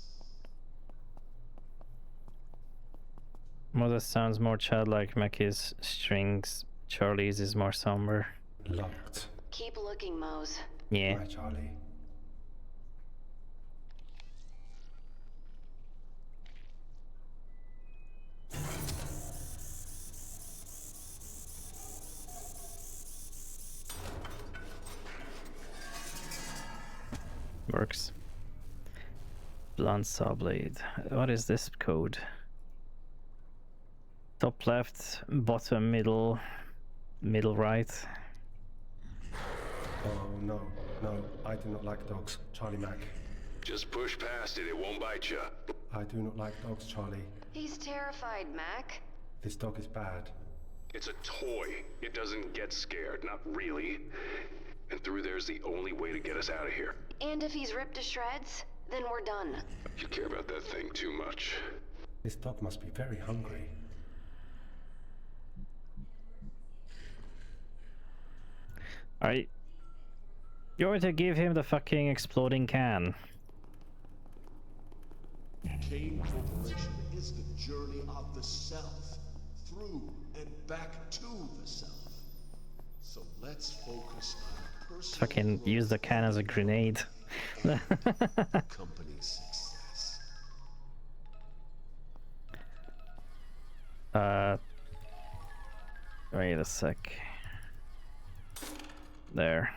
Moses sounds more childlike. Mackie's strings. Charlie's is more somber. Locked. Keep looking, Mose. Yeah. Right, Charlie. Works. Blunt saw blade. What is this code? Top left, bottom middle, middle right. Oh no, I do not like dogs, Charlie Mac. Just push past it, it won't bite you. I do not like dogs, Charlie. He's terrified, Mac. This dog is bad. It's a toy. It doesn't get scared, not really. And through there's the only way to get us out of here. And if he's ripped to shreds, then we're done. You care about that thing too much. This dog must be very hungry. Alright. You're to give him the fucking exploding can. Kane Corporation is the journey of the self, through and back to the self. So let's focus on personal Fucking use the can as a grenade. company success. Wait a sec. There.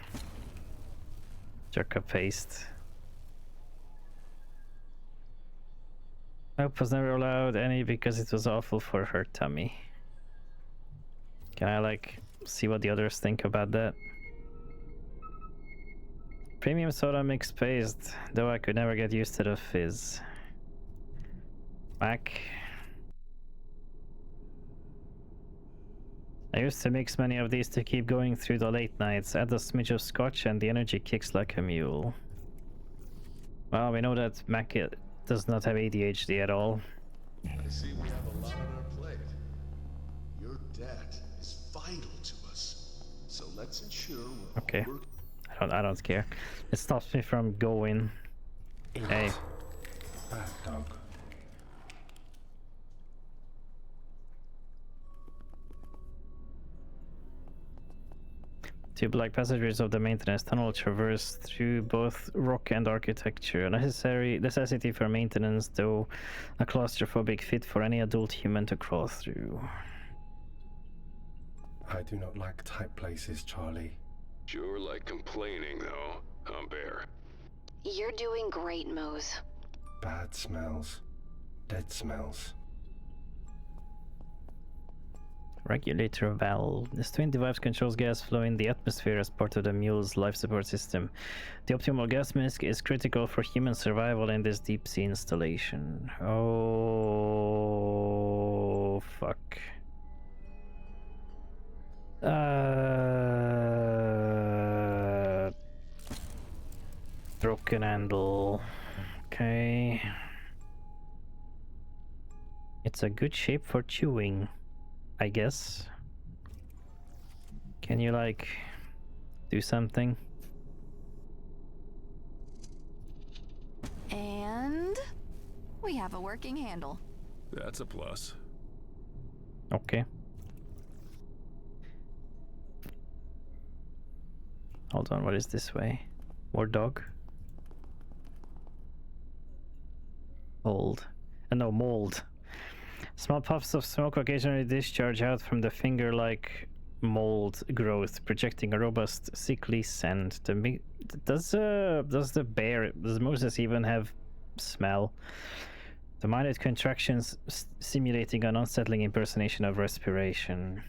Jerk a paste. Nope, was never allowed any because it was awful for her tummy. Can I like see what the others think about that? Premium soda mixed paste, though I could never get used to the fizz. Mac. I used to mix many of these to keep going through the late nights. Add a smidge of scotch and the energy kicks like a mule. Well, we know that Mac does not have ADHD at all. I see we have a lot on our plate. Your debt is vital to us. So let's ensure we're Okay. all working. I don't care. It stops me from going. Hey. Bad dog. Two black passengers of the maintenance tunnel traverse through both rock and architecture. A necessity for maintenance, though a claustrophobic fit for any adult human to crawl through. I do not like tight places, Charlie. Sure like complaining, though, huh, Bear? You're doing great, Mose. Bad smells. Dead smells. Regulator valve. This twin device controls gas flow in the atmosphere as part of the mule's life support system. The optimal gas mask is critical for human survival in this deep sea installation. Oh, fuck. Broken handle. Okay. It's a good shape for chewing, I guess. Can you, like, do something? And we have a working handle. That's a plus. Okay. Hold on, what is this way? More dog? Mold. No, mold. Small puffs of smoke occasionally discharge out from the finger-like mold growth, projecting a robust, sickly scent. Does Moses even have smell? The minute contractions simulating an unsettling impersonation of respiration.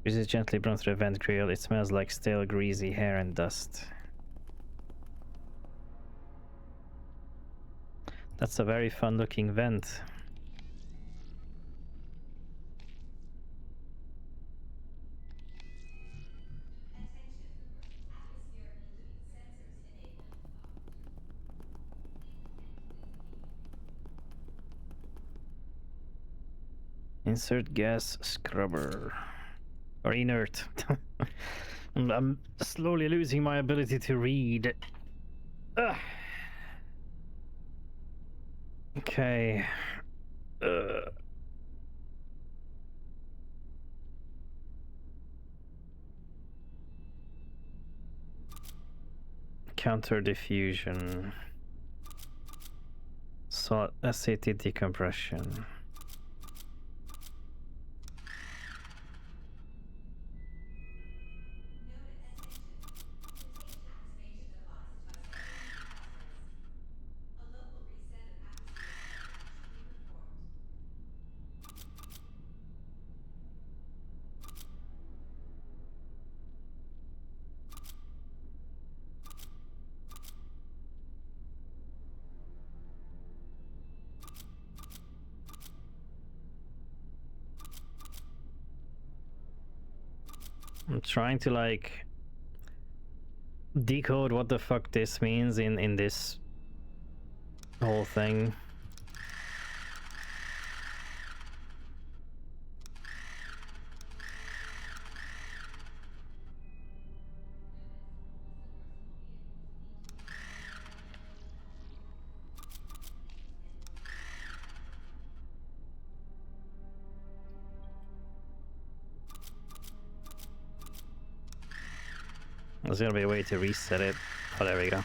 This is gently blown through the vent grill. It smells like stale, greasy hair and dust. That's a very fun-looking vent. Insert gas scrubber. Or inert. I'm slowly losing my ability to read. Ugh. Okay. Counter diffusion. SAT decompression. I'm trying to, like, decode what the fuck this means in this whole thing. There's gonna be a way to reset it. Oh, there we go.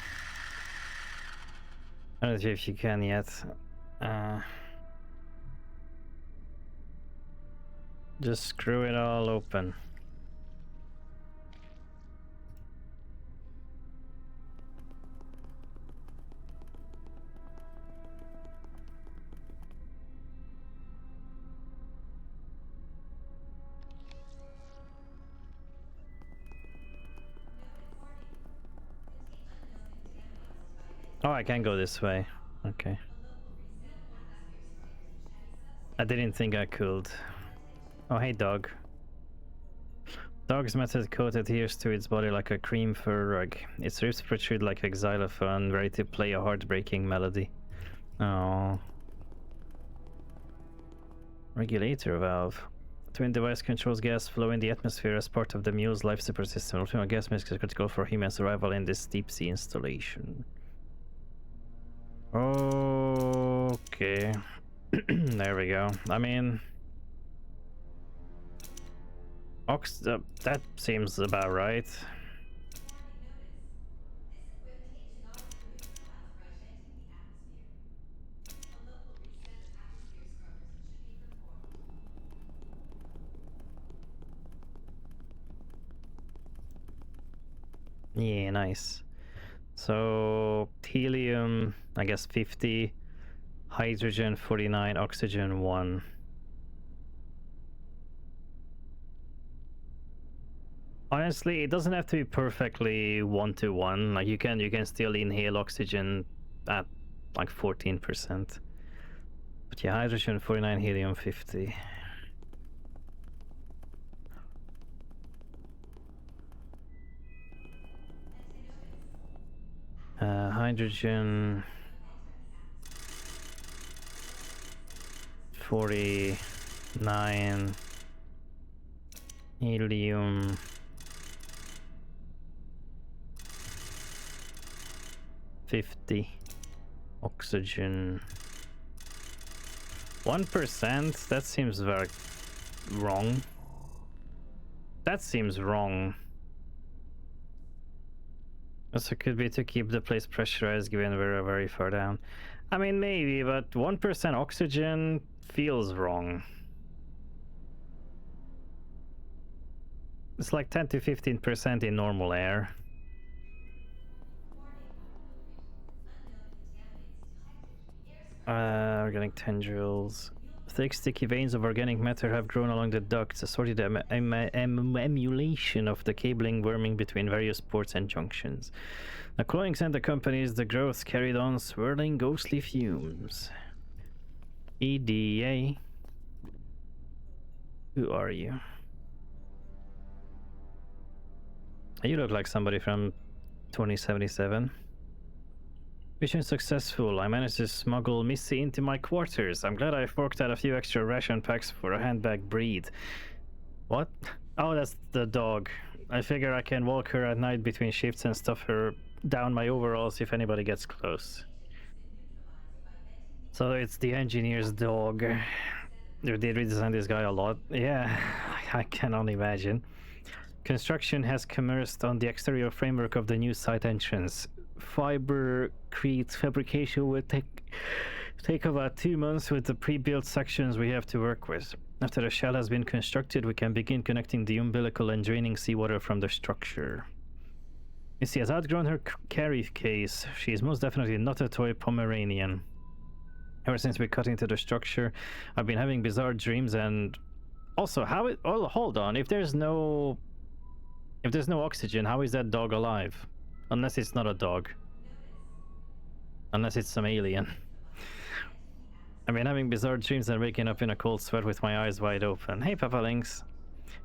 I don't know if you can yet. Just screw it all open. Oh, I can go this way. Okay. I didn't think I could. Oh, hey, dog. Dog's metal coat adheres to its body like a cream fur rug. Its ribs protrude like a xylophone, ready to play a heartbreaking melody. Oh. Regulator valve. Twin device controls gas flow in the atmosphere as part of the mule's life support system. Optimal gas mask is critical for human survival in this deep sea installation. Okay. There we go. I mean, that seems about right. Yeah, nice. So helium, I guess 50, hydrogen 49, oxygen 1. Honestly, it doesn't have to be perfectly 1-to-1. Like you can still inhale oxygen at like 14%. But yeah, hydrogen 49, helium 50. Hydrogen 49, helium 50, oxygen 1%. That seems very wrong. That seems wrong. Also could be to keep the place pressurized given we're very far down. I mean, maybe, but 1% oxygen feels wrong. It's like 10 to 15% in normal air. Organic tendrils. Thick, sticky veins of organic matter have grown along the ducts, a sorted emulation of the cabling worming between various ports and junctions. The cloying scent accompanies the growth, carried on swirling ghostly fumes. EDA. Who are you? You look like somebody from 2077. Mission successful. I managed to smuggle Missy into my quarters. I'm glad I forked out a few extra ration packs for a handbag breed. What? Oh, that's the dog. I figure I can walk her at night between shifts and stuff her down my overalls if anybody gets close. So it's the engineer's dog. They redesigned this guy a lot. Yeah, I can only imagine. Construction has commenced on the exterior framework of the new site entrance. Fibercrete fabrication will take about 2 months with the pre-built sections we have to work with. After the shell has been constructed, we can begin connecting the umbilical and draining seawater from the structure. Missy has outgrown her carry case. She is most definitely not a toy Pomeranian. Ever since we cut into the structure, I've been having bizarre dreams and... Also, hold on, if there's no oxygen, how is that dog alive? Unless it's not a dog. Unless it's some alien. I've been having bizarre dreams and waking up in a cold sweat with my eyes wide open. Hey, Peppa Links.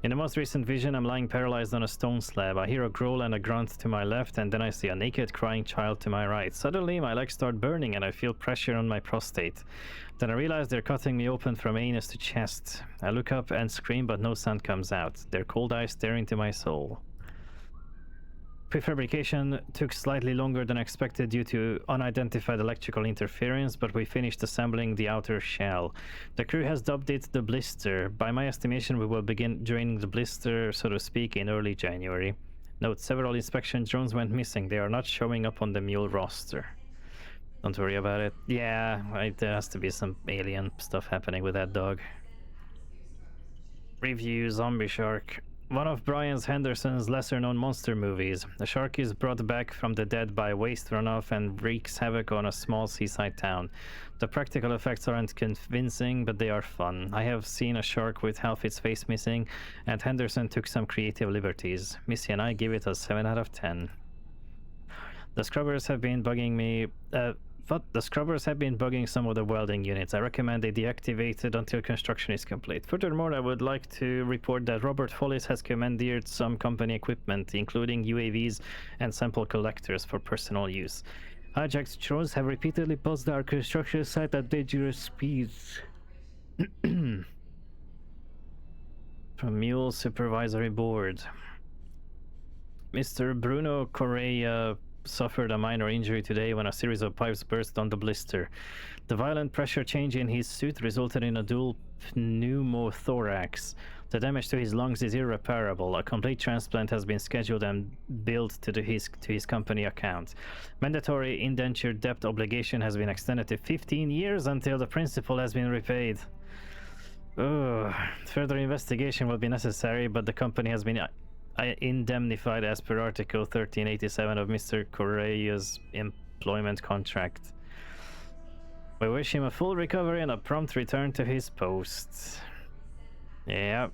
In the most recent vision, I'm lying paralyzed on a stone slab. I hear a growl and a grunt to my left, and then I see a naked, crying child to my right. Suddenly, my legs start burning and I feel pressure on my prostate. Then I realize they're cutting me open from anus to chest. I look up and scream, but no sound comes out. Their cold eyes stare into my soul. Prefabrication took slightly longer than expected due to unidentified electrical interference, but we finished assembling the outer shell. The crew has dubbed it the blister. By my estimation, we will begin draining the blister, so to speak, in early January. Note, several inspection drones went missing. They are not showing up on the mule roster. Don't worry about it. Yeah, there has to be some alien stuff happening with that dog. Review Zombie Shark. One of Brian Henderson's lesser-known monster movies. The shark is brought back from the dead by waste runoff and wreaks havoc on a small seaside town. The practical effects aren't convincing, but they are fun. I have seen a shark with half its face missing, and Henderson took some creative liberties. Missy and I give it a 7 out of 10. The scrubbers have been bugging me... The scrubbers have been bugging some of the welding units. I recommend they deactivate it until construction is complete. Furthermore, I would like to report that Robert Follis has commandeered some company equipment, including UAVs and sample collectors for personal use. Hijacked drones have repeatedly buzzed our construction site at dangerous speeds. From Mule Supervisory Board. Mr. Bruno Correa suffered a minor injury today when a series of pipes burst on the blister. The violent pressure change in his suit resulted in a dual pneumothorax. The damage to his lungs is irreparable. A complete transplant has been scheduled and billed to his company account. Mandatory indentured debt obligation has been extended to 15 years until the principal has been repaid. Further investigation will be necessary, but the company has been indemnified as per Article 1387 of Mr. Correa's employment contract. We wish him a full recovery and a prompt return to his post. Yeah.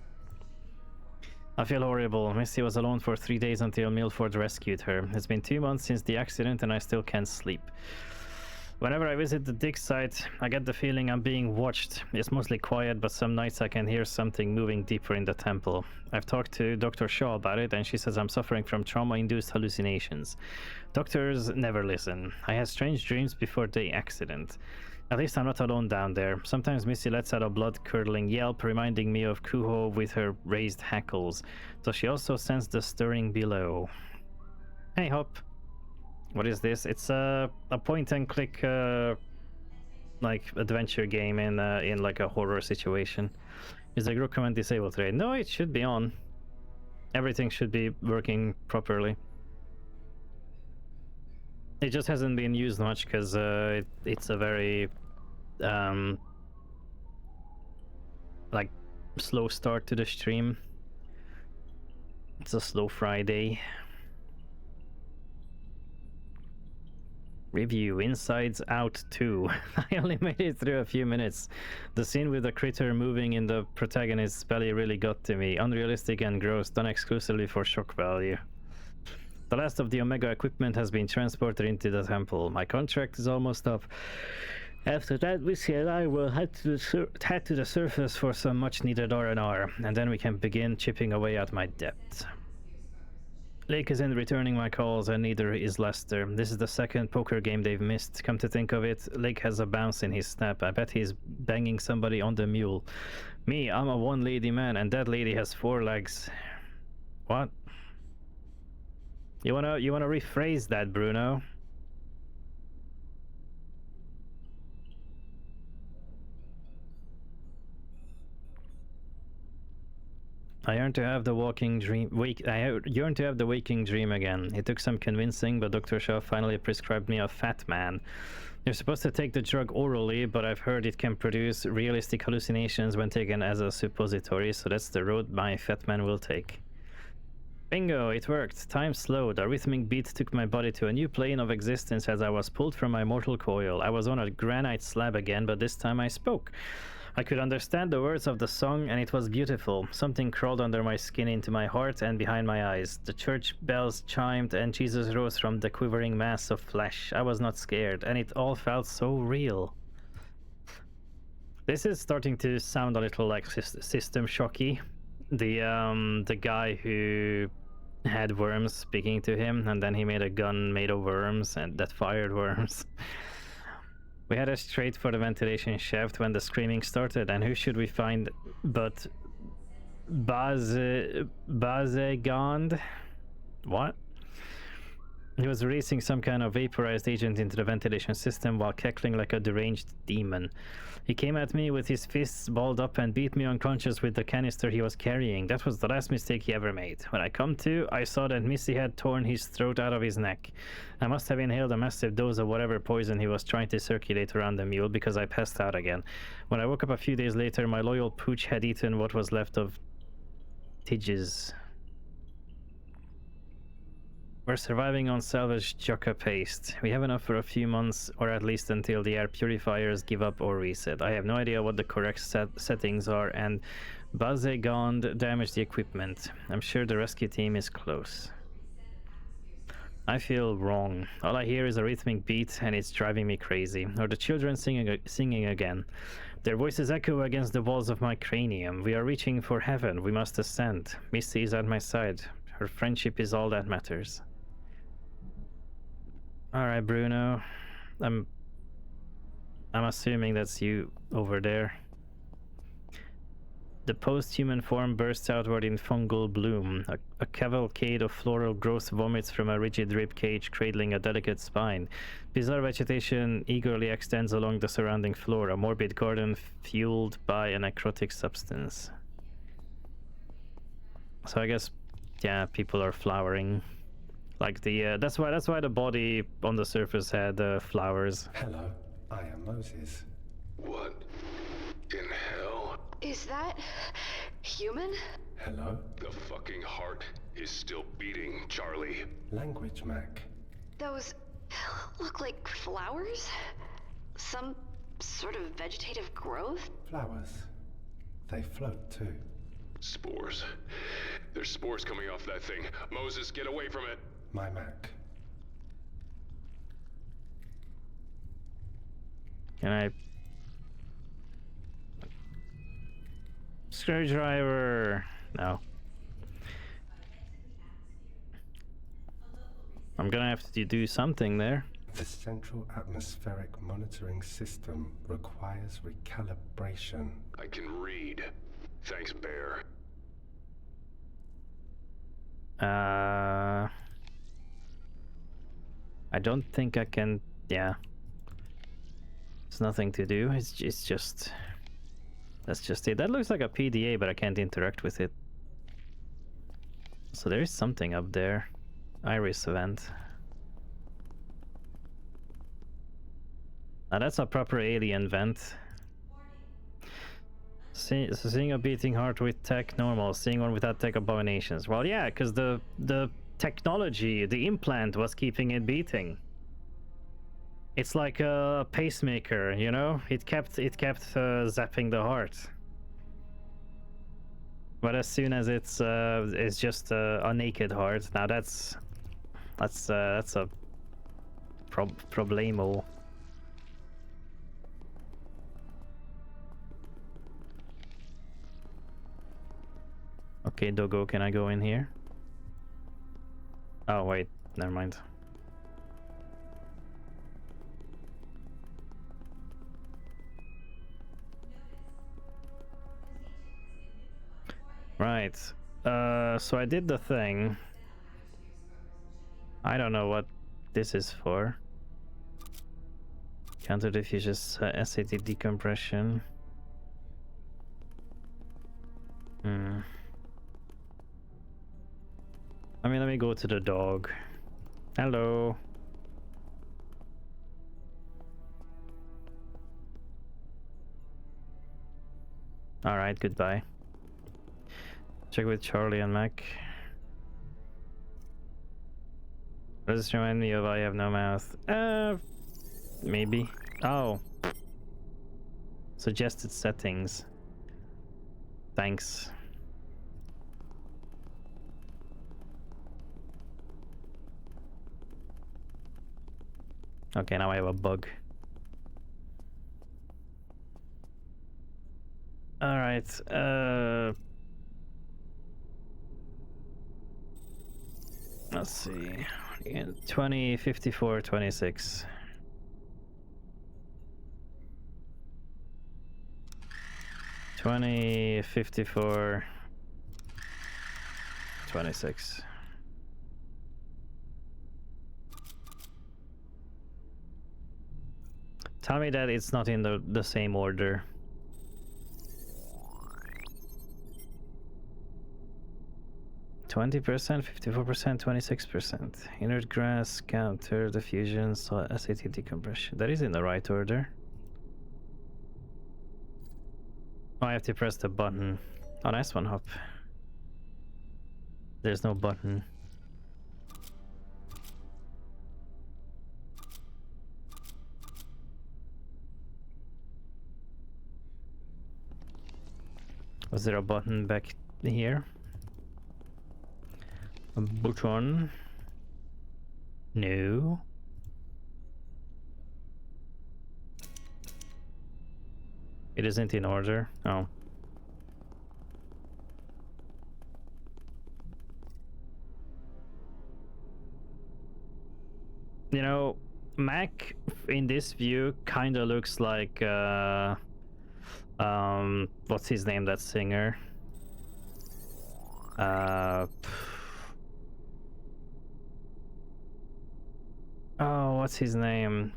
I feel horrible. Missy was alone for 3 days until Milford rescued her. It's been 2 months since the accident and I still can't sleep. Whenever I visit the dig site, I get the feeling I'm being watched. It's mostly quiet, but some nights I can hear something moving deeper in the temple. I've talked to Dr. Shaw about it, and she says I'm suffering from trauma-induced hallucinations. Doctors never listen. I had strange dreams before the accident. At least I'm not alone down there. Sometimes Missy lets out a blood-curdling yelp, reminding me of Kuho with her raised hackles. Does she also sense the stirring below? Hey, Hop. What is this? It's a point-and-click like adventure game in like a horror situation. Is the group command disabled today? No, it should be on. Everything should be working properly. It just hasn't been used much because it's a very like slow start to the stream. It's a slow Friday. Review Insides Out 2. I only made it through a few minutes. The scene with the critter moving in the protagonist's belly really got to me. Unrealistic and gross, done exclusively for shock value. The last of the Omega equipment has been transported into the temple. My contract is almost up. After that, Missy and I will head to the surface for some much needed R&R, and then we can begin chipping away at my debt. Lake isn't returning my calls, and neither is Lester. This is the second poker game they've missed. Come to think of it, Lake has a bounce in his snap. I bet he's banging somebody on the mule. Me, I'm a one-lady man, and that lady has 4 legs. What? You wanna rephrase that, Bruno? I yearn to have the waking dream. I yearn to have the waking dream again. It took some convincing, but Dr. Shaw finally prescribed me a fat man. You're supposed to take the drug orally, but I've heard it can produce realistic hallucinations when taken as a suppository, so that's the road my fat man will take. Bingo, it worked. Time slowed. A rhythmic beat took my body to a new plane of existence as I was pulled from my mortal coil. I was on a granite slab again, but this time I spoke. I could understand the words of the song, and it was beautiful. Something crawled under my skin into my heart and behind my eyes. The church bells chimed, and Jesus rose from the quivering mass of flesh. I was not scared, and it all felt so real. This is starting to sound a little like System Shocky. The guy who had worms speaking to him, and then he made a gun made of worms and that fired worms. We headed straight for the ventilation shaft when the screaming started, and who should we find but Bazegond? What? He was releasing some kind of vaporized agent into the ventilation system while cackling like a deranged demon. He came at me with his fists balled up and beat me unconscious with the canister he was carrying. That was the last mistake he ever made. When I come to, I saw that Missy had torn his throat out of his neck. I must have inhaled a massive dose of whatever poison he was trying to circulate around the mule because I passed out again. When I woke up a few days later, my loyal pooch had eaten what was left of Tidges. We're surviving on salvaged Jocka paste. We have enough for a few months, or at least until the air purifiers give up or reset. I have no idea what the correct settings are, and Bazegond damaged the equipment. I'm sure the rescue team is close. I feel wrong. All I hear is a rhythmic beat, and it's driving me crazy. Or the children singing again. Their voices echo against the walls of my cranium. We are reaching for heaven. We must ascend. Misty is at my side. Her friendship is all that matters. Alright, Bruno. I'm assuming that's you over there. The post-human form bursts outward in fungal bloom. A cavalcade of floral growth vomits from a rigid rib cage cradling a delicate spine. Bizarre vegetation eagerly extends along the surrounding floor, a morbid garden fueled by a necrotic substance. So I guess, yeah, people are flowering. Like the that's why the body on the surface had flowers. Hello, I am Moses. What in hell? Is that human? Hello? The fucking heart is still beating, Charlie. Language, Mac. Those look like flowers? Some sort of vegetative growth? Flowers. They float too. Spores. There's spores coming off that thing. Moses, get away from it. My Mac. Can I... Screwdriver! No. I'm gonna have to do something there. The Central Atmospheric Monitoring System requires recalibration. I can read. Thanks, Bear. I don't think I can... Yeah. It's nothing to do. It's just... That's just it. That looks like a PDA, but I can't interact with it. So there is something up there. Iris vent. Now that's a proper alien vent. Seeing a beating heart with tech, normal. Seeing one without tech, abominations. Well, yeah, because the technology, the implant was keeping it beating. It's like a pacemaker, you know? It kept zapping the heart. But as soon as it's just a naked heart, now that's a problemo. Okay, Doggo, can I go in here? Oh wait, never mind. Right. So I did the thing. I don't know what this is for. Counter diffuses SAT decompression. I mean, let me go to the dog. Hello. Alright, goodbye. Check with Charlie and Mac. Does this remind me of I Have No Mouth? Maybe. Oh. Suggested settings. Thanks. Okay, now I have a bug. Alright, let's see. 20, 54, 26. 20, 54, 26. Tell me that it's not in the same order. %, 54%, 26%. Inert grass, counter, diffusion, SAT decompression. That is in the right order. Oh, I have to press the button. Oh, nice one, Hop. There's no button. Was there a button back here? A button? No. It isn't in order. Oh. You know, Mac in this view kind of looks like what's his name, that singer? Oh, what's his name?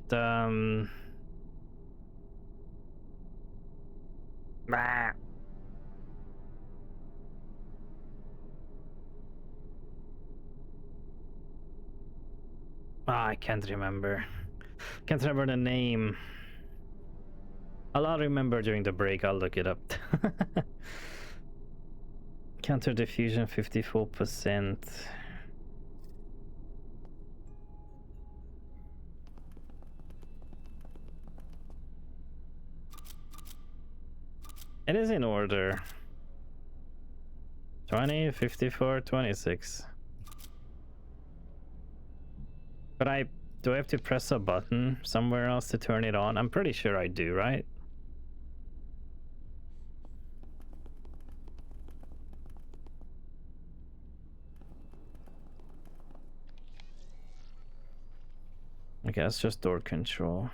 I can't remember. Can't remember the name. I'll remember during the break. I'll look it up. Counter diffusion 54%. It is in order. 20, 54, 26. But do I have to press a button somewhere else to turn it on? I'm pretty sure I do, right? Okay, that's just door control.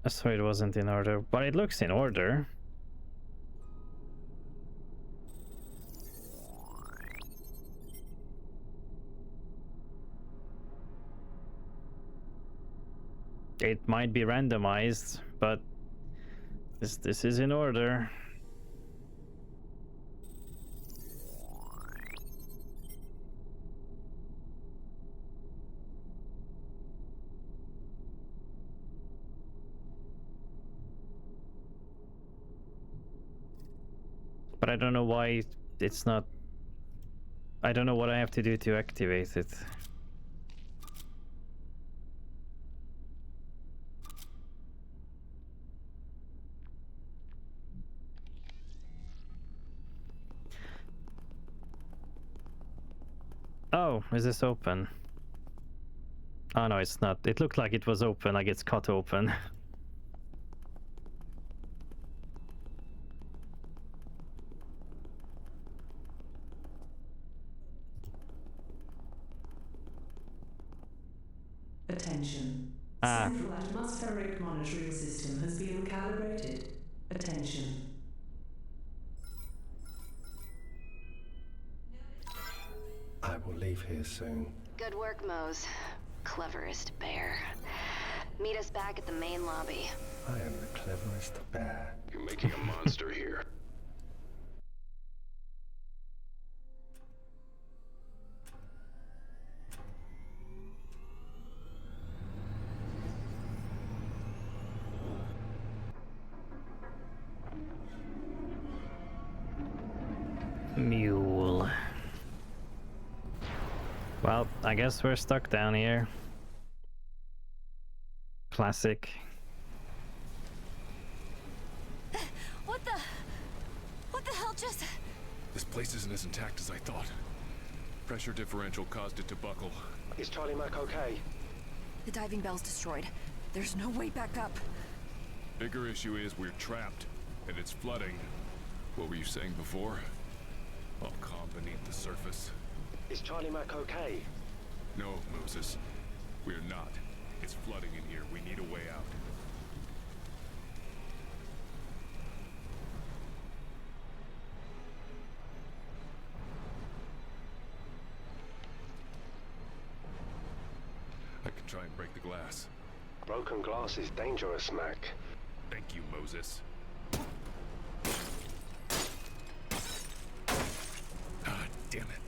So it wasn't in order, but it looks in order. It might be randomized, but this is in order. But I don't know why it's not. I don't know what I have to do to activate it. Oh, is this open? Oh no, it's not. It looked like it was open, like it's cut open. Attention. Central atmospheric monitoring system has been calibrated. Attention. I will leave here soon. Good work, Mose. Cleverest bear. Meet us back at the main lobby. I am the cleverest bear. You're making a monster here. Mule. Well, I guess we're stuck down here. Classic. What the hell just... This place isn't as intact as I thought. Pressure differential caused it to buckle. Is Charlie Mac okay? The diving bell's destroyed. There's no way back up. Bigger issue is we're trapped, and it's flooding. What were you saying before? All calm beneath the surface. Is Charlie Mac okay? No, Moses. We're not. It's flooding in here. We need a way out. I can try and break the glass. Broken glass is dangerous, Mac. Thank you, Moses. Ah, damn it.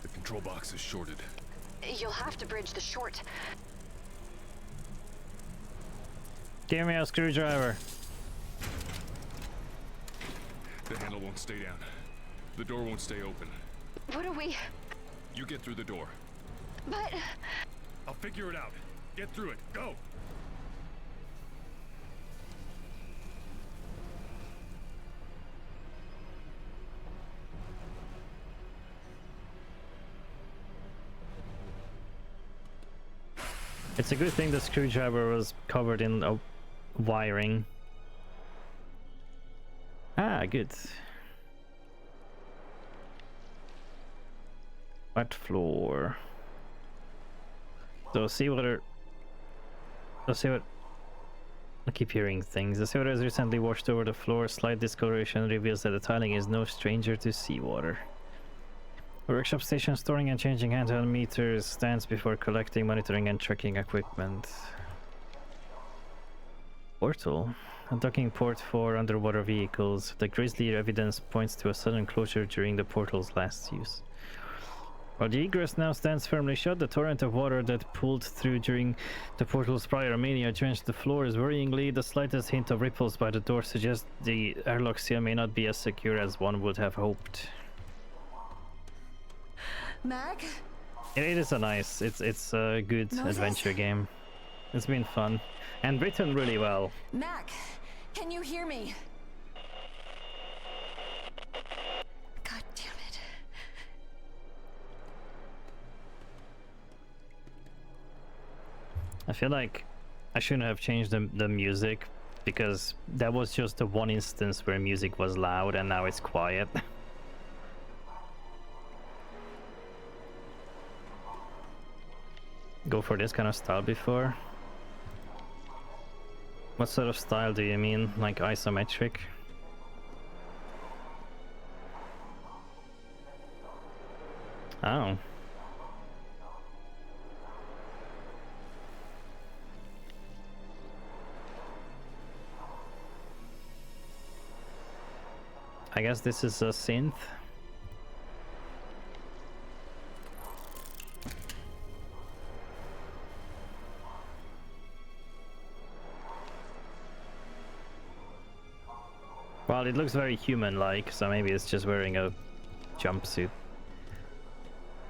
The control box is shorted. You'll have to bridge the short. Give me a screwdriver. The handle won't stay down. The door won't stay open. What do we... You get through the door. But... I'll figure it out. Get through it. Go! It's a good thing the screwdriver was covered in wiring. Ah, good. Wet floor. So seawater. I keep hearing things. The seawater has recently washed over the floor. Slight discoloration reveals that the tiling is no stranger to seawater. A workshop station storing and changing handheld meters stands before collecting, monitoring and tracking equipment. Portal. A docking port for underwater vehicles. The grisly evidence points to a sudden closure during the portal's last use. While the egress now stands firmly shut, the torrent of water that pulled through during the portal's prior mania drenched the floors worryingly. The slightest hint of ripples by the door suggests the airlock seal may not be as secure as one would have hoped. Mac? It is a nice, it's a good adventure game. It's been fun and written really well. Mac, can you hear me? God damn it. I feel like I shouldn't have changed the music, because that was just the one instance where music was loud and now it's quiet. Go for this kind of style before? What sort of style do you mean? Like isometric? Oh. I guess this is a synth. Well, it looks very human-like, so maybe it's just wearing a jumpsuit.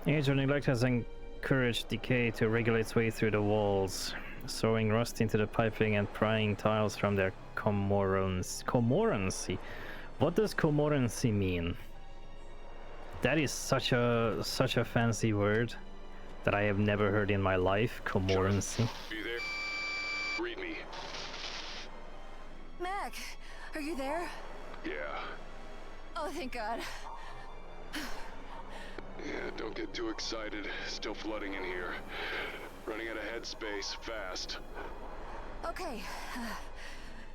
Age or neglect has encouraged decay to regulate its way through the walls, sowing rust into the piping and prying tiles from their commorancy. What does commorancy mean? That is such a fancy word that I have never heard in my life. Commorancy. Be there. Read me. Mac, are you there? Yeah. Oh, thank God. Yeah, don't get too excited. Still flooding in here. Running out of headspace, fast. Okay.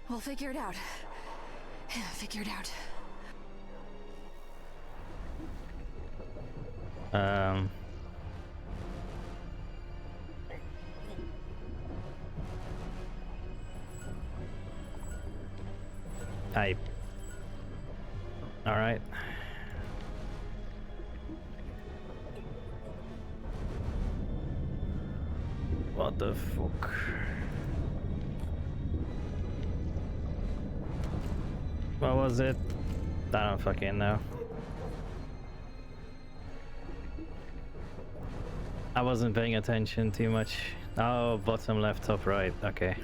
We'll figure it out. Figure it out. All right. What the fuck? What was it? I don't fucking know. I wasn't paying attention too much. Oh, bottom left, top right. Okay.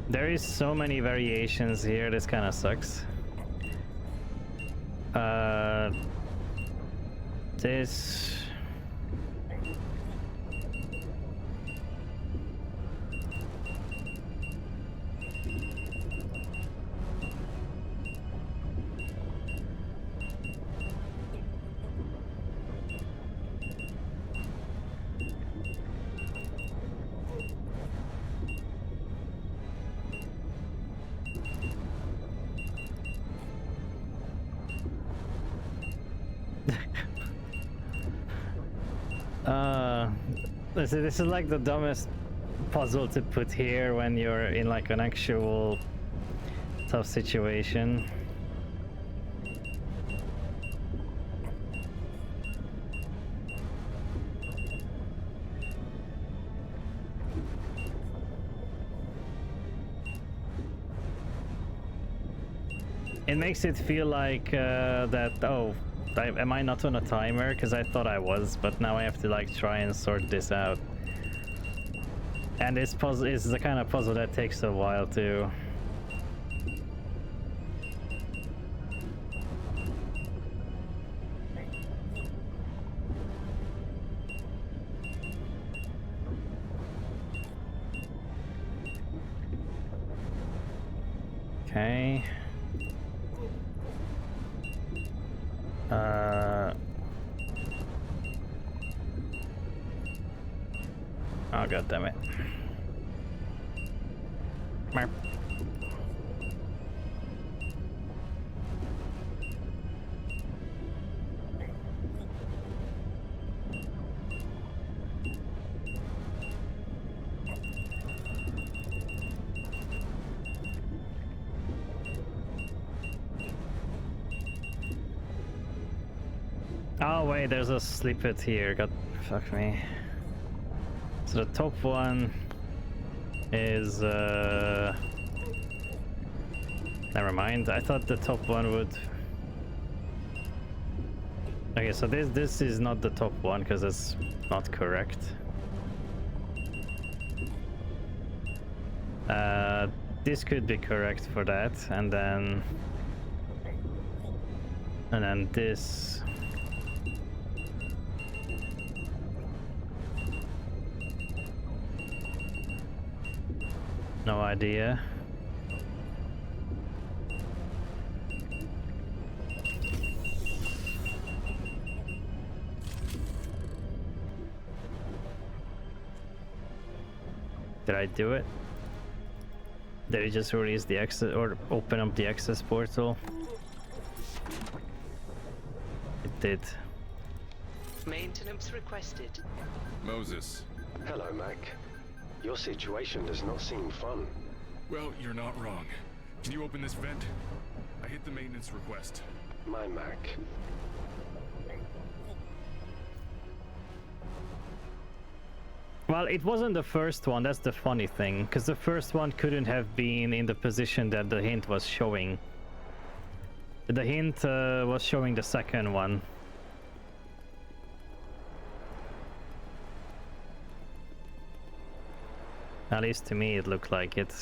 There is so many variations here, this kind of sucks. This... This is like the dumbest puzzle to put here when you're in like an actual tough situation. It makes it feel like that, oh, am I not on a timer? Because I thought I was, but now I have to like try and sort this out. And this puzzle is the kind of puzzle that takes a while too. Okay. Oh, god damn it. Merp. Oh wait, there's a snippet here. God, fuck me. So the top one is never mind. I thought the top one would. Okay, so this is not the top one because it's not correct. This could be correct for that, and then this. No idea. Did I do it? Did it just release the access or open up the access portal? It did. Maintenance requested. Moses. Hello, Mac. Your situation does not seem fun. Well, you're not wrong. Can you open this vent? I hit the maintenance request. My Mac. Well, it wasn't the first one, that's the funny thing, because the first one couldn't have been in the position that the hint was showing. The hint was showing the second one. At least to me it looked like it.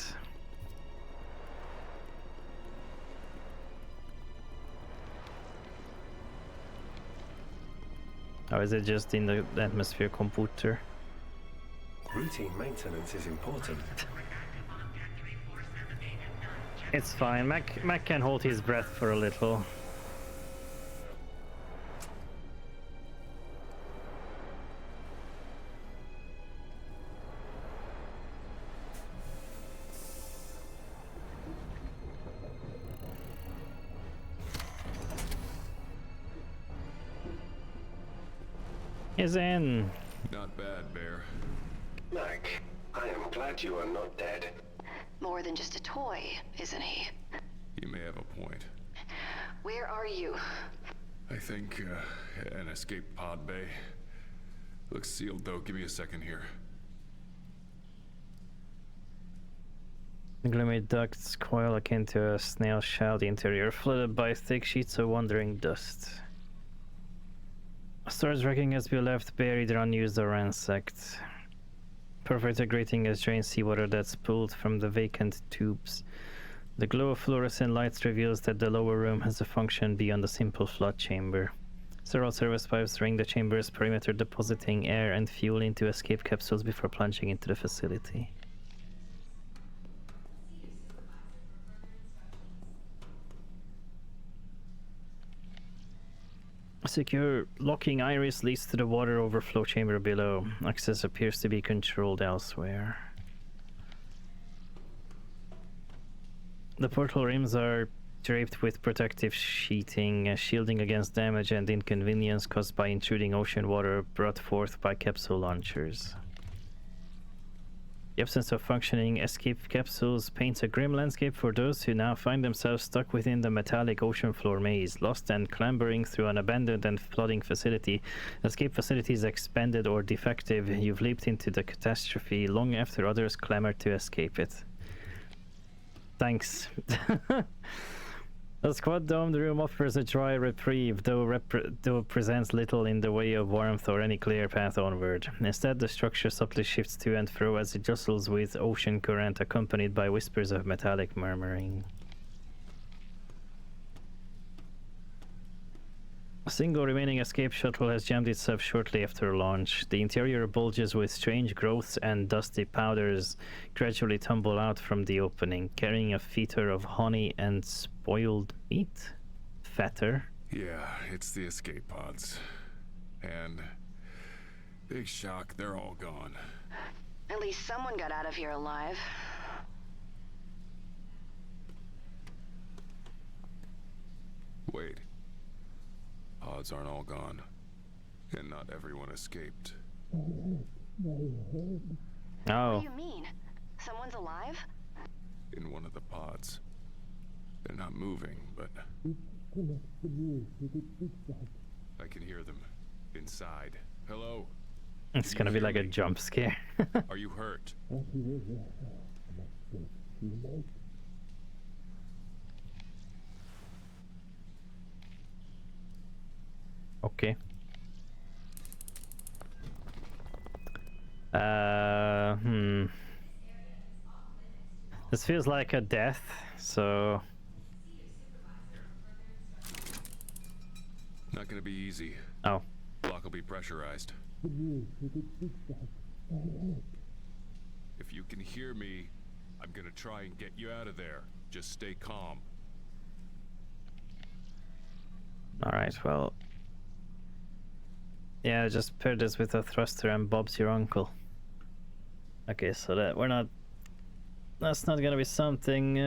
Or is it just in the atmosphere computer? Routine maintenance is important. It's fine. Mac can hold his breath for a little. He's in. Not bad, Bear. Mac, I am glad you are not dead. More than just a toy, isn't he? You may have a point. Where are you? I think, an escape pod bay. Looks sealed, though. Give me a second here. Gloomy ducts coil akin to a snail shell, the interior flooded by thick sheets of wandering dust. Storage racking has been left buried, unused or ransacked. Perforated grating has drained seawater that's pulled from the vacant tubes. The glow of fluorescent lights reveals that the lower room has a function beyond a simple flood chamber. Several service pipes ring the chamber's perimeter, depositing air and fuel into escape capsules before plunging into the facility. A secure locking iris leads to the water overflow chamber below. Access appears to be controlled elsewhere. The portal rims are draped with protective sheeting, shielding against damage and inconvenience caused by intruding ocean water brought forth by capsule launchers. The absence of functioning escape capsules paints a grim landscape for those who now find themselves stuck within the metallic ocean floor maze, lost and clambering through an abandoned and flooding facility. Escape facilities expanded or defective, you've leaped into the catastrophe long after others clamored to escape it. Thanks. The squad-domed room offers a dry reprieve, though presents little in the way of warmth or any clear path onward. Instead, the structure subtly shifts to and fro as it jostles with ocean current, accompanied by whispers of metallic murmuring. A single remaining escape shuttle has jammed itself shortly after launch. The interior bulges with strange growths and dusty powders gradually tumble out from the opening, carrying a fetor of honey and spoiled meat? Fetter? Yeah, it's the escape pods. And big shock, they're all gone. At least someone got out of here alive. Wait. Pods aren't all gone. And not everyone escaped. Oh. What do you mean? Someone's alive? In one of the pods. They're not moving, but I can hear them inside. Hello? It's gonna be like a jump scare. Are you hurt? Okay. This feels like a death, so... Not gonna be easy. Oh. Block will be pressurized. If you can hear me, I'm gonna try and get you out of there. Just stay calm. Alright, well... Yeah, just pair this with a thruster and Bob's your uncle. Okay, so that we're not... That's not gonna be something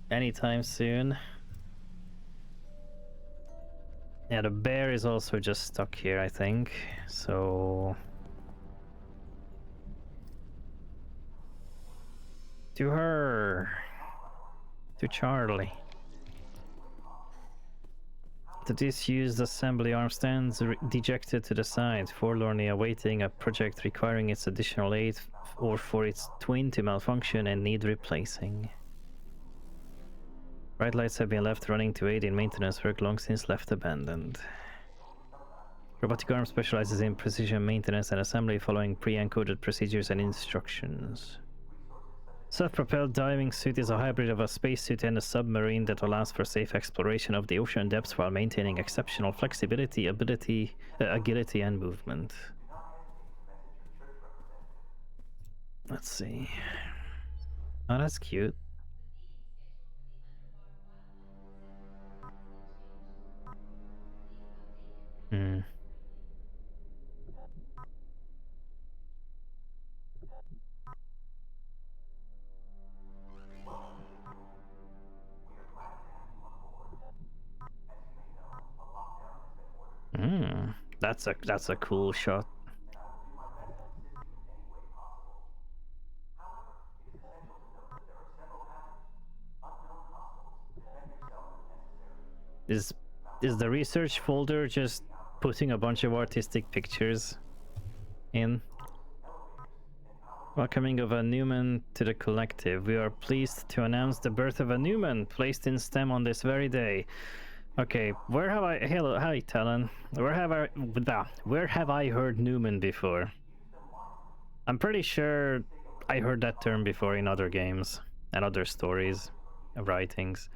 anytime soon. Yeah, the bear is also just stuck here, I think. So... To her! To Charlie. The disused assembly arm stands dejected to the side, forlornly awaiting a project requiring its additional aid or for its twin to malfunction and need replacing. Bright lights have been left running to aid in maintenance work long since left abandoned. Robotic arm specializes in precision maintenance and assembly following pre-encoded procedures and instructions. Self-propelled diving suit is a hybrid of a spacesuit and a submarine that allows for safe exploration of the ocean depths while maintaining exceptional flexibility, agility, and movement. Let's see. Oh, that's cute. Hmm. That's a cool shot. Is the research folder just putting a bunch of artistic pictures in? Welcoming of a Newman to the collective. We are pleased to announce the birth of a Newman placed in STEM on this very day. Okay, where have I... Hello, hi, Talon. Where have I heard Newman before? I'm pretty sure I heard that term before in other games and other stories, writings.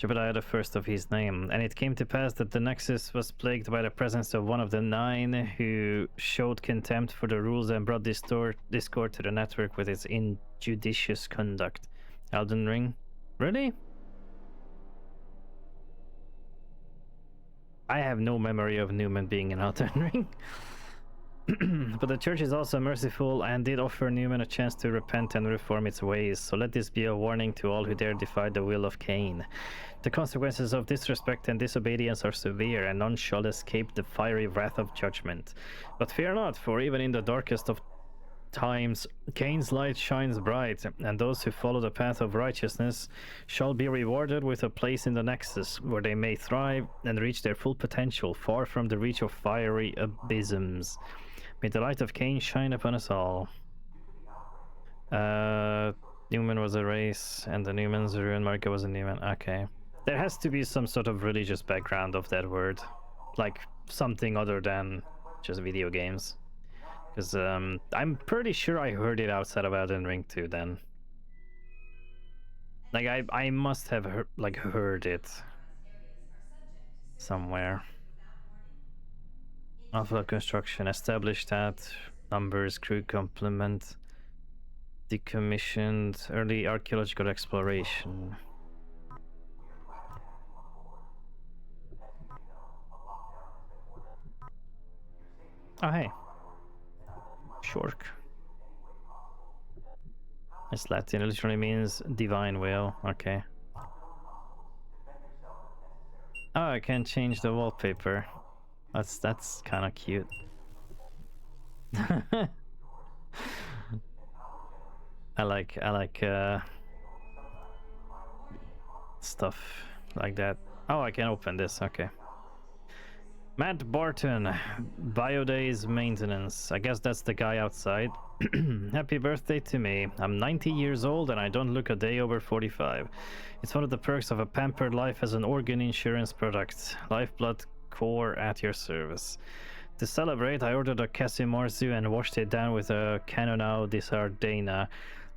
Jebediah the first of his name, and it came to pass that the Nexus was plagued by the presence of one of the 9 who showed contempt for the rules and brought discord to the network with its injudicious conduct. Elden Ring? Really? I have no memory of Newman being in Elden Ring. But the church is also merciful and did offer Newman a chance to repent and reform its ways, so let this be a warning to all who dare defy the will of Cain. The consequences of disrespect and disobedience are severe, and none shall escape the fiery wrath of judgment. But fear not, for even in the darkest of times, Cain's light shines bright, and those who follow the path of righteousness shall be rewarded with a place in the Nexus, where they may thrive and reach their full potential, far from the reach of fiery abysms. May the light of Cain shine upon us all. Newman was a race, and the Newmans ruined. Marika was a Newman. Okay. There has to be some sort of religious background of that word. Like, something other than just video games. Because I'm pretty sure I heard it outside of Elden Ring too then. Like, I must have heard it somewhere. Alpha construction established that. Numbers, crew complement. Decommissioned. Early archaeological exploration. Oh, hey. Shork. It's Latin. It literally means divine will. Okay. Oh, I can change the wallpaper. That's kind of cute. I like stuff like that. Oh, I can open this. Okay. Matt Barton, Biodays Maintenance. I guess that's the guy outside. Happy birthday to me. I'm 90 years old and I don't look a day over 45. It's one of the perks of a pampered life as an organ insurance product. Lifeblood core at your service. To celebrate, I ordered a Casimarzu and washed it down with a Canonau di Sardegna.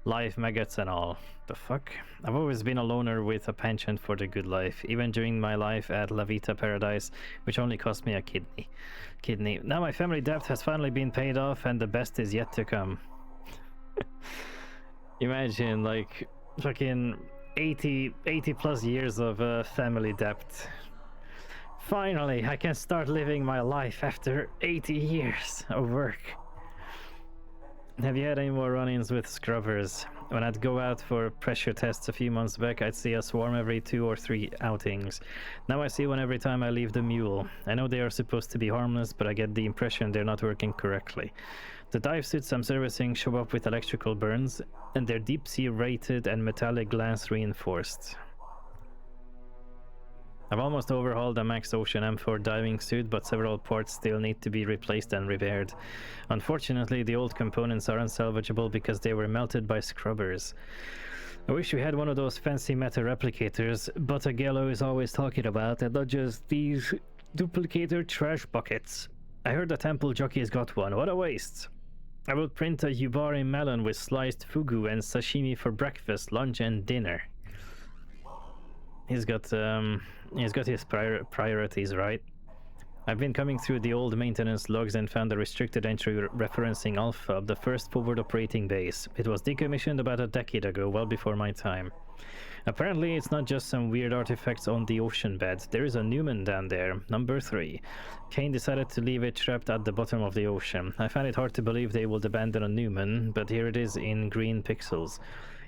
Live maggots and all. The fuck? I've always been a loner with a penchant for the good life, even during my life at La Vita Paradise, which only cost me a kidney. Now my family debt has finally been paid off and the best is yet to come. Imagine, like, fucking 80 plus years of family debt. Finally, I can start living my life after 80 years of work. Have you had any more run-ins with scrubbers? When I'd go out for pressure tests a few months back, I'd see a swarm every 2 or 3 outings. Now I see one every time I leave the mule. I know they are supposed to be harmless, but I get the impression they're not working correctly. The dive suits I'm servicing show up with electrical burns, and they're deep-sea rated and metallic glass reinforced. I've almost overhauled a Max Ocean M4 diving suit, but several parts still need to be replaced and repaired. Unfortunately, the old components are unsalvageable because they were melted by scrubbers. I wish we had one of those fancy meta replicators Butagello is always talking about, and not just these duplicator trash buckets. I heard the temple jockey's got one. What a waste! I will print a Yubari melon with sliced fugu and sashimi for breakfast, lunch, and dinner. He's got his priorities right. I've been coming through the old maintenance logs and found a restricted entry referencing Alpha, the first forward operating base. It was decommissioned about a decade ago, well before my time. Apparently, it's not just some weird artifacts on the ocean bed. There is a Newman down there, number 3. Kane decided to leave it trapped at the bottom of the ocean. I find it hard to believe they would abandon a Newman, but here it is in green pixels.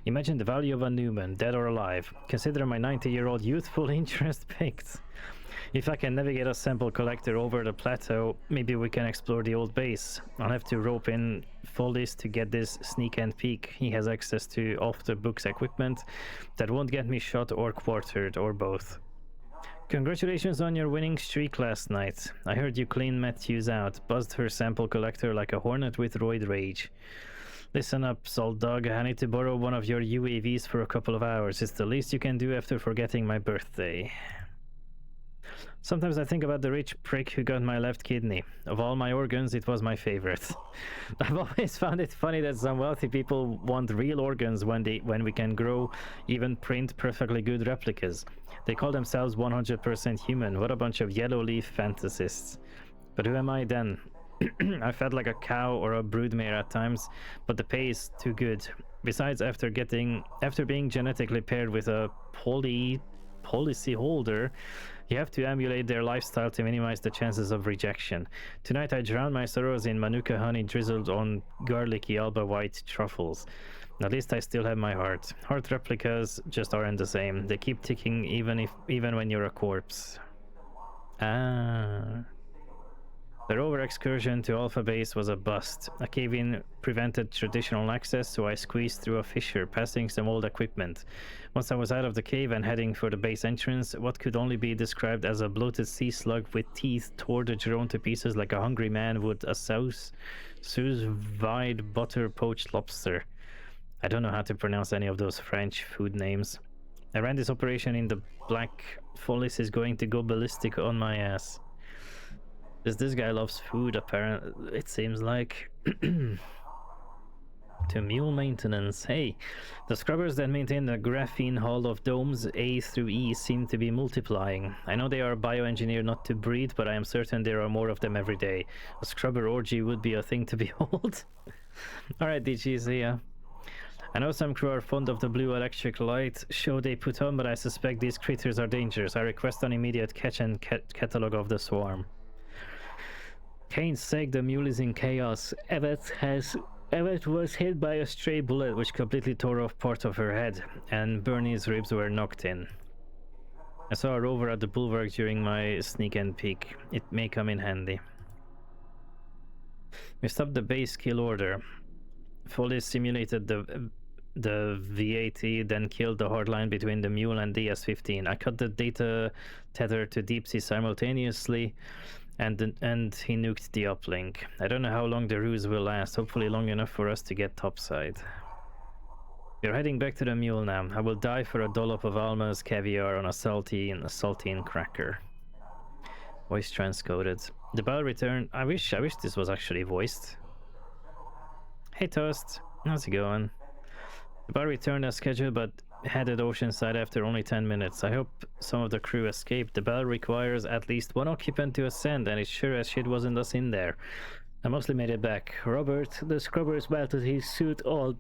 Imagine the value of a Newman, dead or alive. Consider my 90-year-old youthful interest picked. If I can navigate a sample collector over the plateau, maybe we can explore the old base. I'll have to rope in Follis to get this sneak and peek. He has access to off-the-books equipment that won't get me shot or quartered, or both. Congratulations on your winning streak last night. I heard you cleaned Matthews out, buzzed her sample collector like a hornet with roid rage. Listen up, Salt Dog. I need to borrow one of your UAVs for a couple of hours. It's the least you can do after forgetting my birthday. Sometimes I think about the rich prick who got my left kidney. Of all my organs, it was my favorite. I've always found it funny that some wealthy people want real organs when we can grow, even print perfectly good replicas. They call themselves 100% human. What a bunch of yellow leaf fantasists. But who am I then? I felt like a cow or a broodmare at times, but the pay is too good. Besides, after being genetically paired with a policy holder, you have to emulate their lifestyle to minimize the chances of rejection. Tonight I drowned my sorrows in Manuka honey drizzled on garlicky Alba white truffles. At least I still have my heart. Heart replicas just aren't the same. They keep ticking even when you're a corpse. Ah. The rover excursion to Alpha Base was a bust. A cave-in prevented traditional access, so I squeezed through a fissure, passing some old equipment. Once I was out of the cave and heading for the base entrance, what could only be described as a bloated sea slug with teeth tore the drone to pieces like a hungry man would a sous vide butter poached lobster. I don't know how to pronounce any of those French food names. I ran this operation in the black. Follis is going to go ballistic on my ass. This guy loves food, apparently, it seems like. to mule maintenance. Hey, the scrubbers that maintain the graphene hull of domes A through E seem to be multiplying. I know they are bioengineered not to breed, but I am certain there are more of them every day. A scrubber orgy would be a thing to behold. Alright, DG, see ya. I know some crew are fond of the blue electric light show they put on, but I suspect these critters are dangerous. I request an immediate catch and catalog of the swarm. Kane's sake, the mule is in chaos. Evet was hit by a stray bullet which completely tore off part of her head, and Bernie's ribs were knocked in. I saw a rover at the bulwark during my sneak and peek. It may come in handy. We stopped the base kill order. Fully simulated the VAT, then killed the hardline between the mule and DS-15. I cut the data tether to deep sea simultaneously, and he nuked the uplink. I don't know how long the ruse will last, hopefully long enough for us to get topside. We're heading back to the mule now. I will die for a dollop of Alma's caviar on a saltine cracker. Voice transcoded. The bell returned. I wish this was actually voiced. Hey Toast, how's it going? The bell returned as scheduled, but headed oceanside after only 10 minutes. I hope some of the crew escaped. The bell requires at least one occupant to ascend, and it sure as shit wasn't us in there. I mostly made it back. Robert, the scrubbers melted his suit al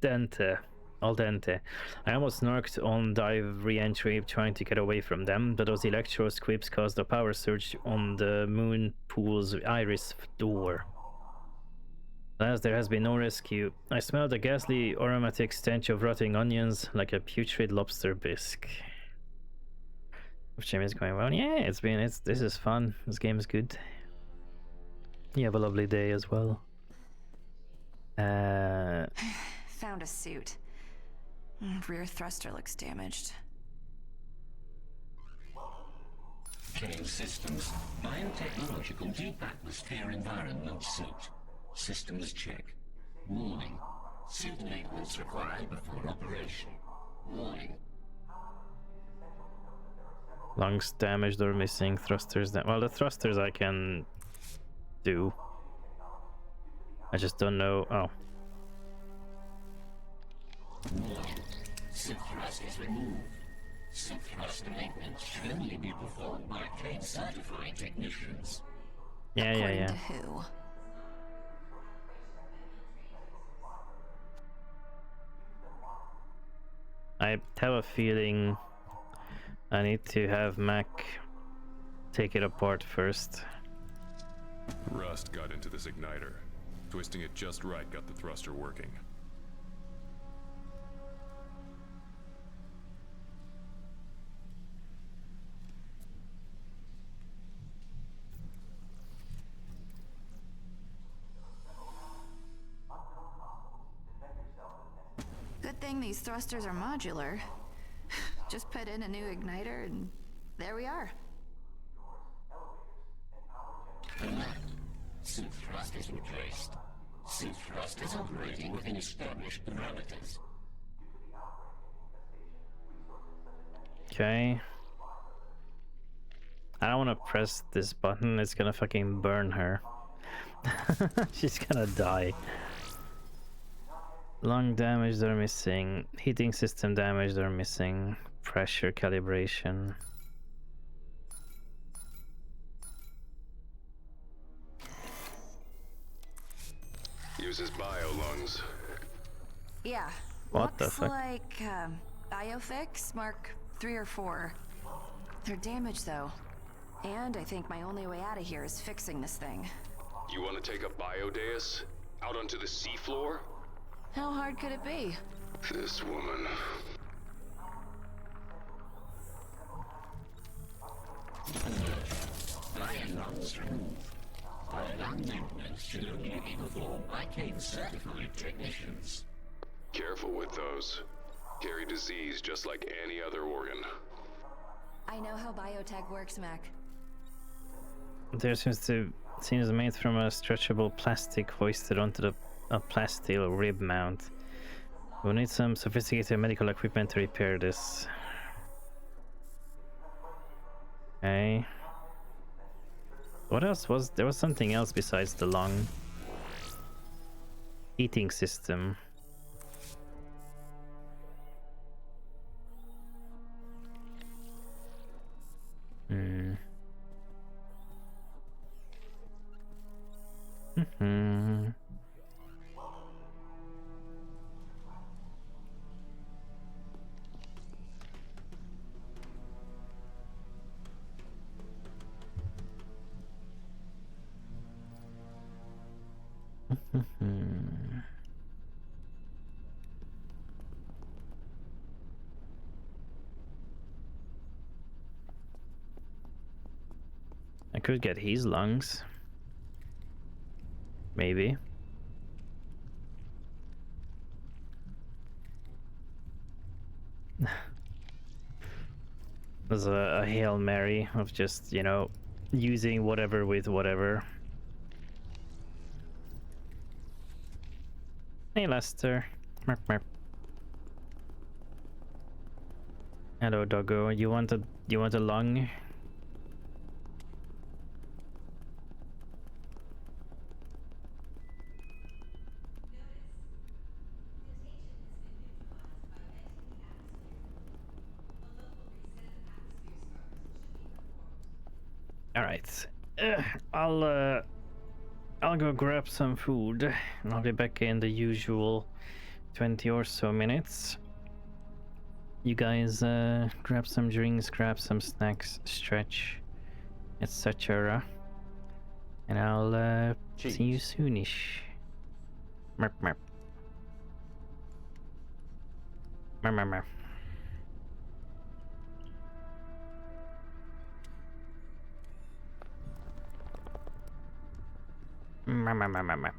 dente. I almost snarked on dive re-entry trying to get away from them, but those electro squibs caused a power surge on the moon pool's iris door. Alas, there has been no rescue. I smelled a ghastly aromatic stench of rotting onions like a putrid lobster bisque. If Jimmy's going well, yeah, this is fun. This game is good. You have a lovely day as well. Found a suit. Rear thruster looks damaged. Kane Systems, biotechnological deep atmosphere environment suit. Systems check. Warning. Suit maintenance required before operation. Warning. Lungs damaged or missing, thrusters well, the thrusters I can do. I just don't know. Oh. Warning. Suit thrust is removed. Suit thruster maintenance should only be performed by Kane certified technicians. Yeah. To who? I have a feeling I need to have Mac take it apart first. Rust got into this igniter. Twisting it just right got the thruster working. Good thing these thrusters are modular. Just put in a new igniter and there we are. Alert. Suit thrust is replaced. Suit thrust is operating within established parameters. Okay. I don't want to press this button, it's gonna fucking burn her. She's gonna die. Lung damage, they're missing. Heating system damage, they're missing. Pressure calibration. Uses bio lungs. Yeah. What the fuck? Looks like Biofix Mark 3 or 4. They're damaged though. And I think my only way out of here is fixing this thing. You want to take a biodeus out onto the seafloor? How hard could it be? This woman. Bio-lungs removed. Bio-lung maintenance should only be performed by Kane certified technicians. Careful with those. Carry disease just like any other organ. I know how biotech works, Mac. There seems made from a stretchable plastic hoisted onto a plasteel rib mount. We'll need some sophisticated medical equipment to repair this. Okay. What else was there? Was something else besides the lung? Heating system. I could get his lungs. Maybe. There's a Hail Mary of just, you know, using whatever with whatever. Hey Lester. Merp merp. Hello doggo. You want a lung? All right. I'll go grab some food, and I'll be back in the usual 20 or so minutes. You guys grab some drinks, grab some snacks, stretch, etc. And I'll see you soonish. Merp merp. Merp merp merp. Merp merp merp merp.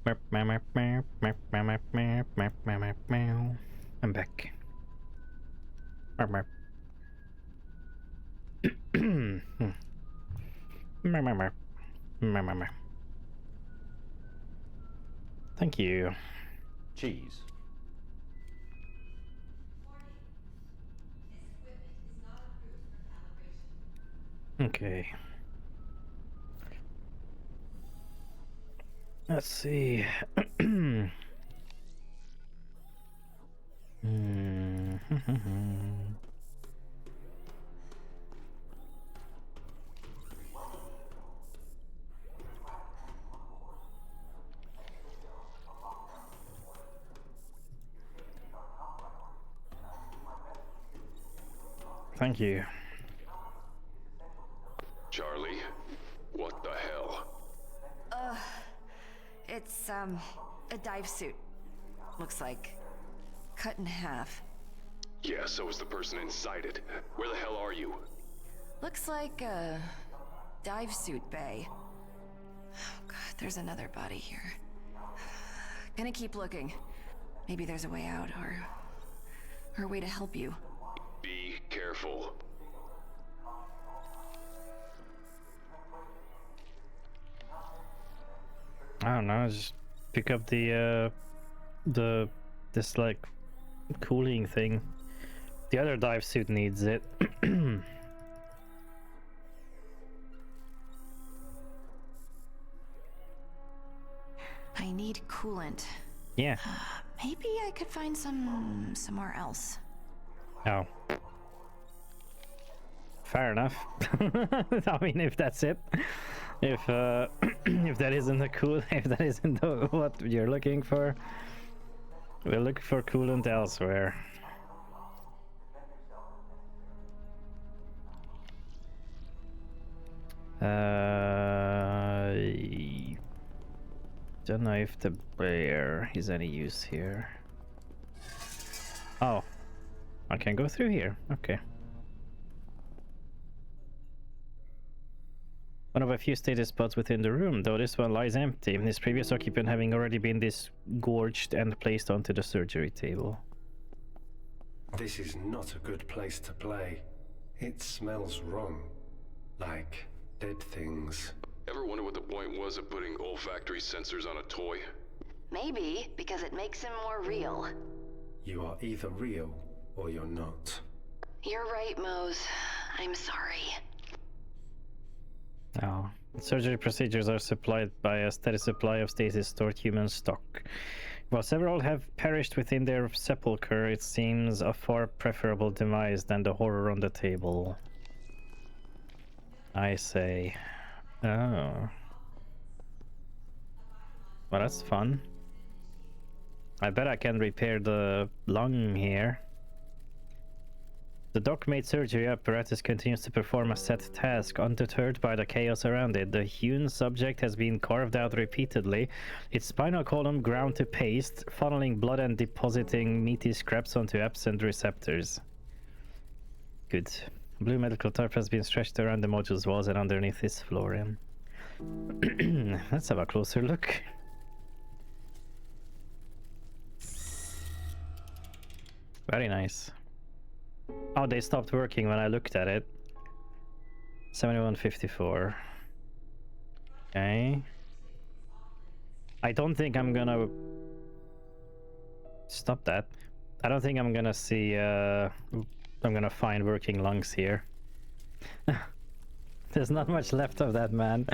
I'm back. Thank you. Cheese. Okay. Let's see. Thank you. Charlie, what the hell? It's, a dive suit. Looks like. Cut in half. Yeah, so is the person inside it. Where the hell are you? Looks like a dive suit bay. Oh god, there's another body here. Gonna keep looking. Maybe there's a way out, or a way to help you. Be careful. I don't know, just pick up this like cooling thing. The other dive suit needs it. I need coolant. Yeah. Maybe I could find some somewhere else. Oh. Fair enough. I mean, if that's it. If if that isn't what you're looking for, we'll look for coolant elsewhere. Don't know if the bear is any use here. Oh, I can go through here. Okay. One of a few status spots within the room, though this one lies empty, its previous occupant having already been disgorged and placed onto the surgery table. This is not a good place to play. It smells wrong. Like dead things. Ever wonder what the point was of putting olfactory sensors on a toy? Maybe, because it makes him more real. You are either real, or you're not. You're right, Mose. I'm sorry. Oh. Surgery procedures are supplied by a steady supply of stasis stored human stock. While several have perished within their sepulchre, it seems a far preferable demise than the horror on the table. I say. Oh. Well, that's fun. I bet I can repair the lung here. The dock-made surgery apparatus continues to perform a set task, undeterred by the chaos around it. The hewn subject has been carved out repeatedly, its spinal column ground to paste, funneling blood and depositing meaty scraps onto absent receptors. Good. Blue medical tarp has been stretched around the module's walls and underneath its flooring. Let's have a closer look. Very nice. Oh, they stopped working when I looked at it. 7154. Okay. I don't think I'm gonna stop that. I don't think I'm gonna see I'm gonna find working lungs here. There's not much left of that man.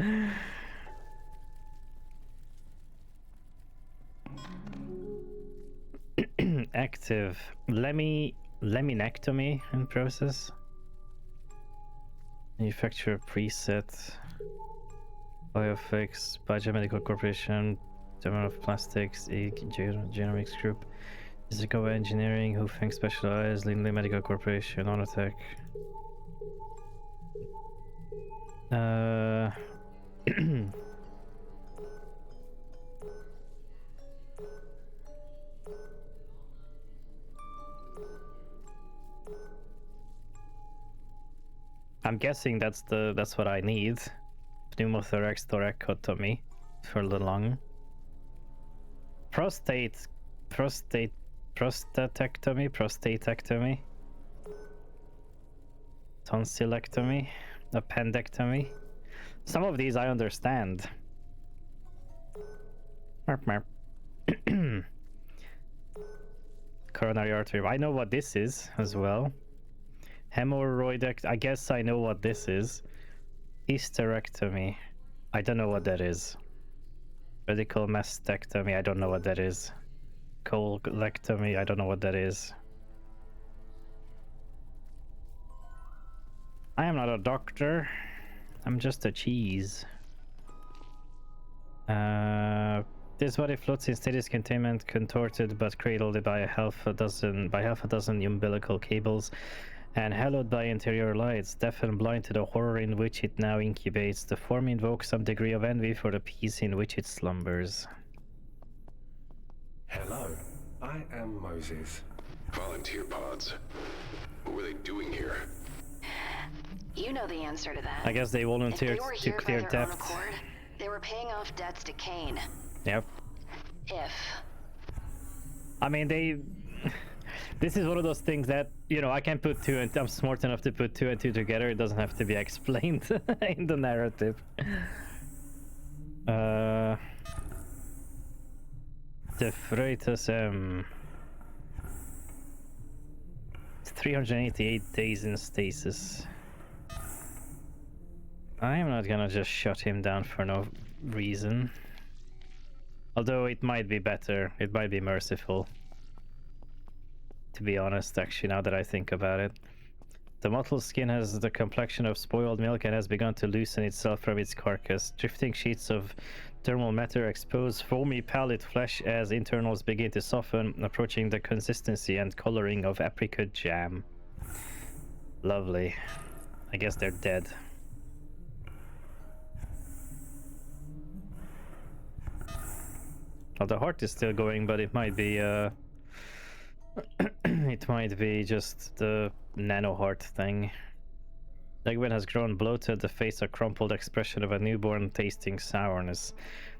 Active laminectomy in process. Manufacturer preset. Biofix, Biomedical Corporation, German of Plastics, Genomics Group, Zikova Engineering, Hufeng Specialized, Lindley Medical Corporation, Onotech. I'm guessing that's what I need. Pneumothorax thoracotomy for the lung. prostatectomy, tonsillectomy, appendectomy. Some of these I understand. Coronary artery. I know what this is as well. Hemorrhoidectomy. I guess I know what this is. Hysterectomy. I don't know what that is. Radical mastectomy. I don't know what that is. Colectomy. I don't know what that is. I am not a doctor. I'm just a cheese. This body floats in stasis containment, contorted but cradled by half a dozen umbilical cables, and hallowed by interior lights. Deaf and blind to the horror in which it now incubates, the form invokes some degree of envy for the peace in which it slumbers. Hello, I am Moses. Volunteer pods. What were they doing here? You know the answer to that. I guess they volunteered to clear debts. They were paying off debts to Kane. Yep. If. I mean, this is one of those things that, you know, I can put two, and I'm smart enough to put two and two together. It doesn't have to be explained in the narrative. The Freitas M. 388 days in stasis. I am not gonna just shut him down for no reason. Although it might be better, it might be merciful. To be honest, actually, now that I think about it. The mottled skin has the complexion of spoiled milk and has begun to loosen itself from its carcass. Drifting sheets of thermal matter expose foamy pallid flesh as internals begin to soften, approaching the consistency and coloring of apricot jam. Lovely. I guess they're dead. Well, the heart is still going, but it might be it might be just the nano heart thing. Legwin has grown bloated, the face a crumpled expression of a newborn tasting sourness.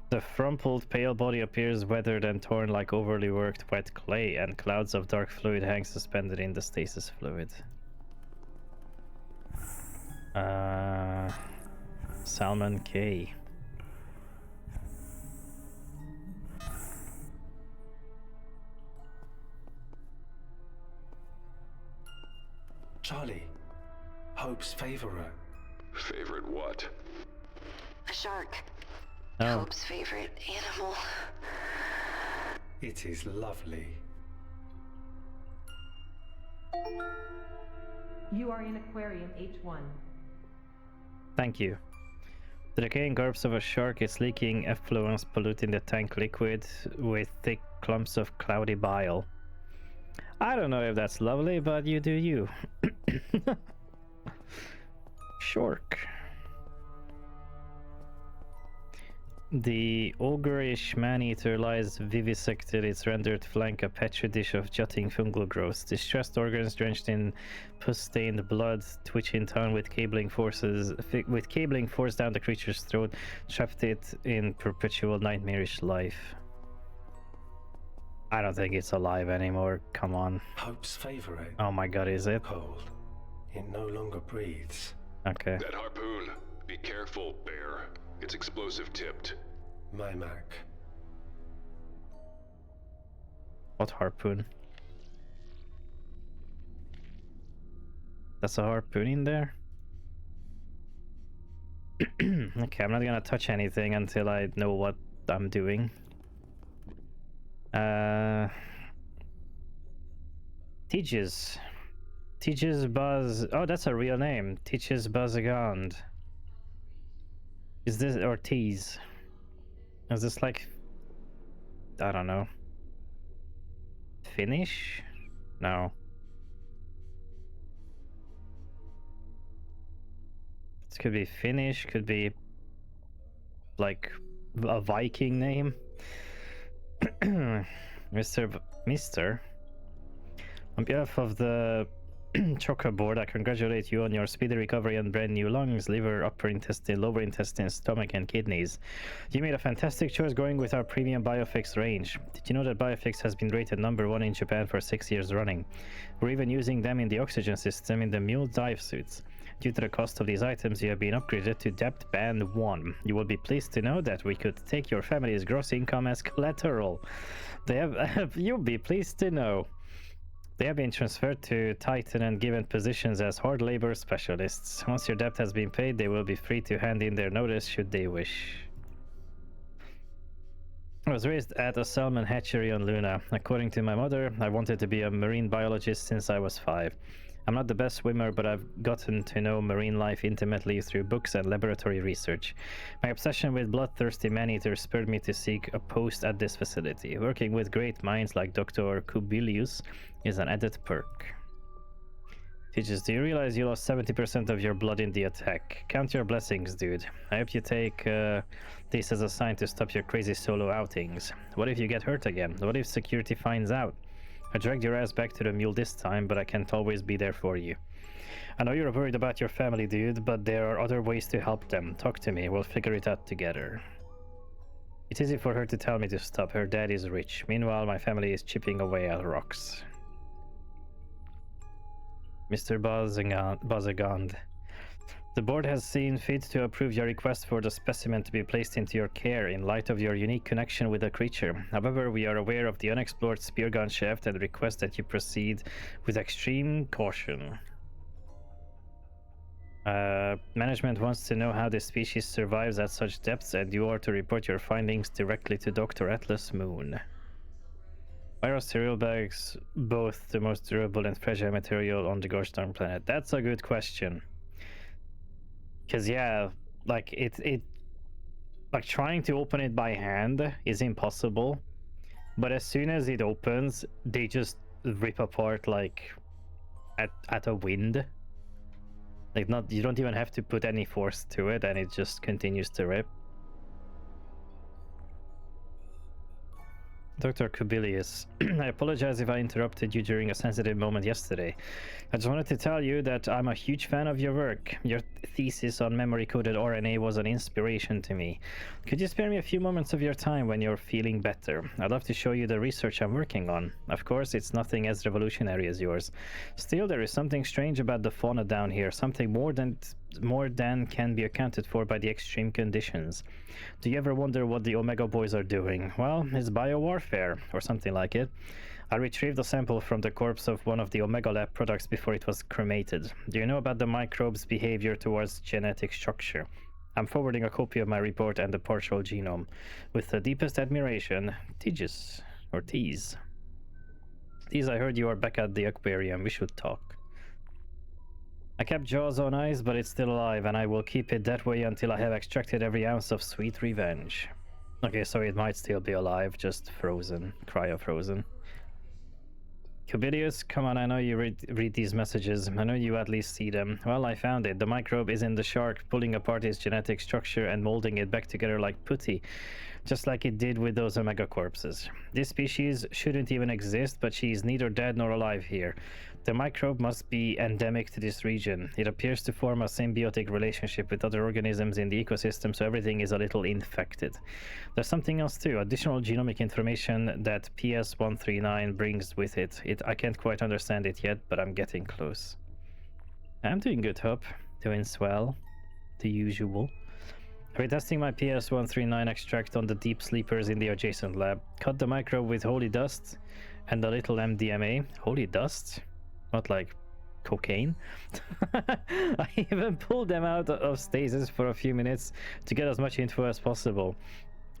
The frumpled pale body appears weathered and torn like overly worked wet clay, and clouds of dark fluid hang suspended in the stasis fluid. Salmon K. Charlie, Hope's favorite. Favorite what? A shark. Oh. Hope's favorite animal. It is lovely. You are in Aquarium H1. Thank you. The decaying corpse of a shark is leaking effluents, polluting the tank liquid with thick clumps of cloudy bile. I don't know if that's lovely, but you do you. Shark. The ogreish man-eater lies vivisected, its rendered flank a petri dish of jutting fungal growths. Distressed organs drenched in pus-stained blood twitch in time with cabling forced down the creature's throat, trapped it in perpetual nightmarish life. I don't think it's alive anymore. Come on. Hope's favorite. Oh my god, is it? Cold. It no longer breathes. Okay. That harpoon. Be careful, Bear. It's explosive tipped. My Mac. What harpoon? That's a harpoon in there? Okay, I'm not gonna touch anything until I know what I'm doing. Teaches Buzz. Oh, that's a real name. Teaches Buzzagond. Is this or Tease? Is this like, I don't know, Finnish? No. This could be Finnish. Could be like a Viking name. Mr. On behalf of the Chocoboard, I congratulate you on your speedy recovery and brand new lungs, liver, upper intestine, lower intestine, stomach, and kidneys. You made a fantastic choice going with our premium Biofix range. Did you know that Biofix has been rated #1 in Japan for 6 years running? We're even using them in the oxygen system in the mule dive suits. Due to the cost of these items, you have been upgraded to Depth Band 1. You will be pleased to know that we could take your family's gross income as collateral. You'll be pleased to know. They have been transferred to Titan and given positions as hard labor specialists. Once your debt has been paid, they will be free to hand in their notice should they wish. I was raised at a salmon hatchery on Luna. According to my mother, I wanted to be a marine biologist since I was 5. I'm not the best swimmer, but I've gotten to know marine life intimately through books and laboratory research. My obsession with bloodthirsty man-eaters spurred me to seek a post at this facility. Working with great minds like Dr. Kubilius is an added perk. Teachers, do you realize you lost 70% of your blood in the attack? Count your blessings, dude. I hope you take this as a sign to stop your crazy solo outings. What if you get hurt again? What if security finds out? I dragged your ass back to the mule this time, but I can't always be there for you. I know you're worried about your family, dude, but there are other ways to help them. Talk to me, we'll figure it out together. It's easy for her to tell me to stop. Her dad is rich. Meanwhile, my family is chipping away at rocks. Mr. Bazagand. The board has seen fit to approve your request for the specimen to be placed into your care in light of your unique connection with the creature. However, we are aware of the unexplored spear gun shaft and request that you proceed with extreme caution. Management wants to know how the species survives at such depths, and you are to report your findings directly to Dr. Atlas Moon. Why are cereal bags both the most durable and fragile material on the Goshdarn planet? That's a good question. Because yeah, like like trying to open it by hand is impossible, but as soon as it opens, they just rip apart like at a wind. Like you don't even have to put any force to it, and it just continues to rip. Dr. Kubilius, I apologize if I interrupted you during a sensitive moment yesterday. I just wanted to tell you that I'm a huge fan of your work. Your thesis on memory-coded RNA was an inspiration to me. Could you spare me a few moments of your time when you're feeling better? I'd love to show you the research I'm working on. Of course, it's nothing as revolutionary as yours. Still, there is something strange about the fauna down here, something more than can be accounted for by the extreme conditions. Do you ever wonder what the Omega Boys are doing? Well, it's biowarfare, or something like it. I retrieved a sample from the corpse of one of the Omega Lab products before it was cremated. Do you know about the microbe's behavior towards genetic structure? I'm forwarding a copy of my report and the partial genome. With the deepest admiration, Tejas, or Tease. Tease, I heard you are back at the aquarium. We should talk. I kept Jaws on ice, but it's still alive, and I will keep it that way until I have extracted every ounce of sweet revenge. Okay, so it might still be alive, just frozen, cryo-frozen. Kubilius, come on, I know you read these messages. I know you at least see them. Well, I found it. The microbe is in the shark, pulling apart its genetic structure and molding it back together like putty, just like it did with those Omega corpses. This species shouldn't even exist, but she is neither dead nor alive here. The microbe must be endemic to this region. It appears to form a symbiotic relationship with other organisms in the ecosystem, so everything is a little infected. There's something else too, additional genomic information that PS139 brings with it. I can't quite understand it yet, but I'm getting close. I'm doing good, Hope. Doing swell. The usual. Retesting my PS139 extract on the deep sleepers in the adjacent lab. Cut the microbe with holy dust and a little MDMA. Holy dust? Not like cocaine? I even pulled them out of stasis for a few minutes to get as much info as possible.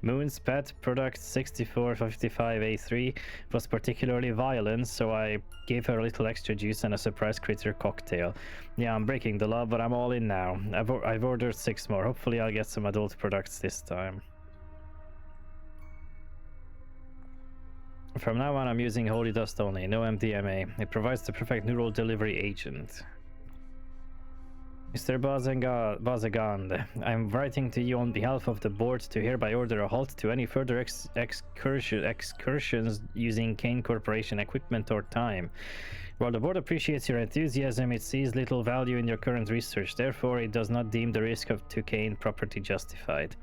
Moon's pet product 6455A3 was particularly violent, so I gave her a little extra juice and a surprise critter cocktail. Yeah, I'm breaking the law, but I'm all in now. I've ordered 6 more. Hopefully I'll get some adult products this time. From now on, I'm using holy dust only, no MDMA. It provides the perfect neural delivery agent. Mr. Bazagand, I'm writing to you on behalf of the board to hereby order a halt to any further excursions using Kane Corporation equipment or time. While the board appreciates your enthusiasm, it sees little value in your current research. Therefore, it does not deem the risk to Kane property justified.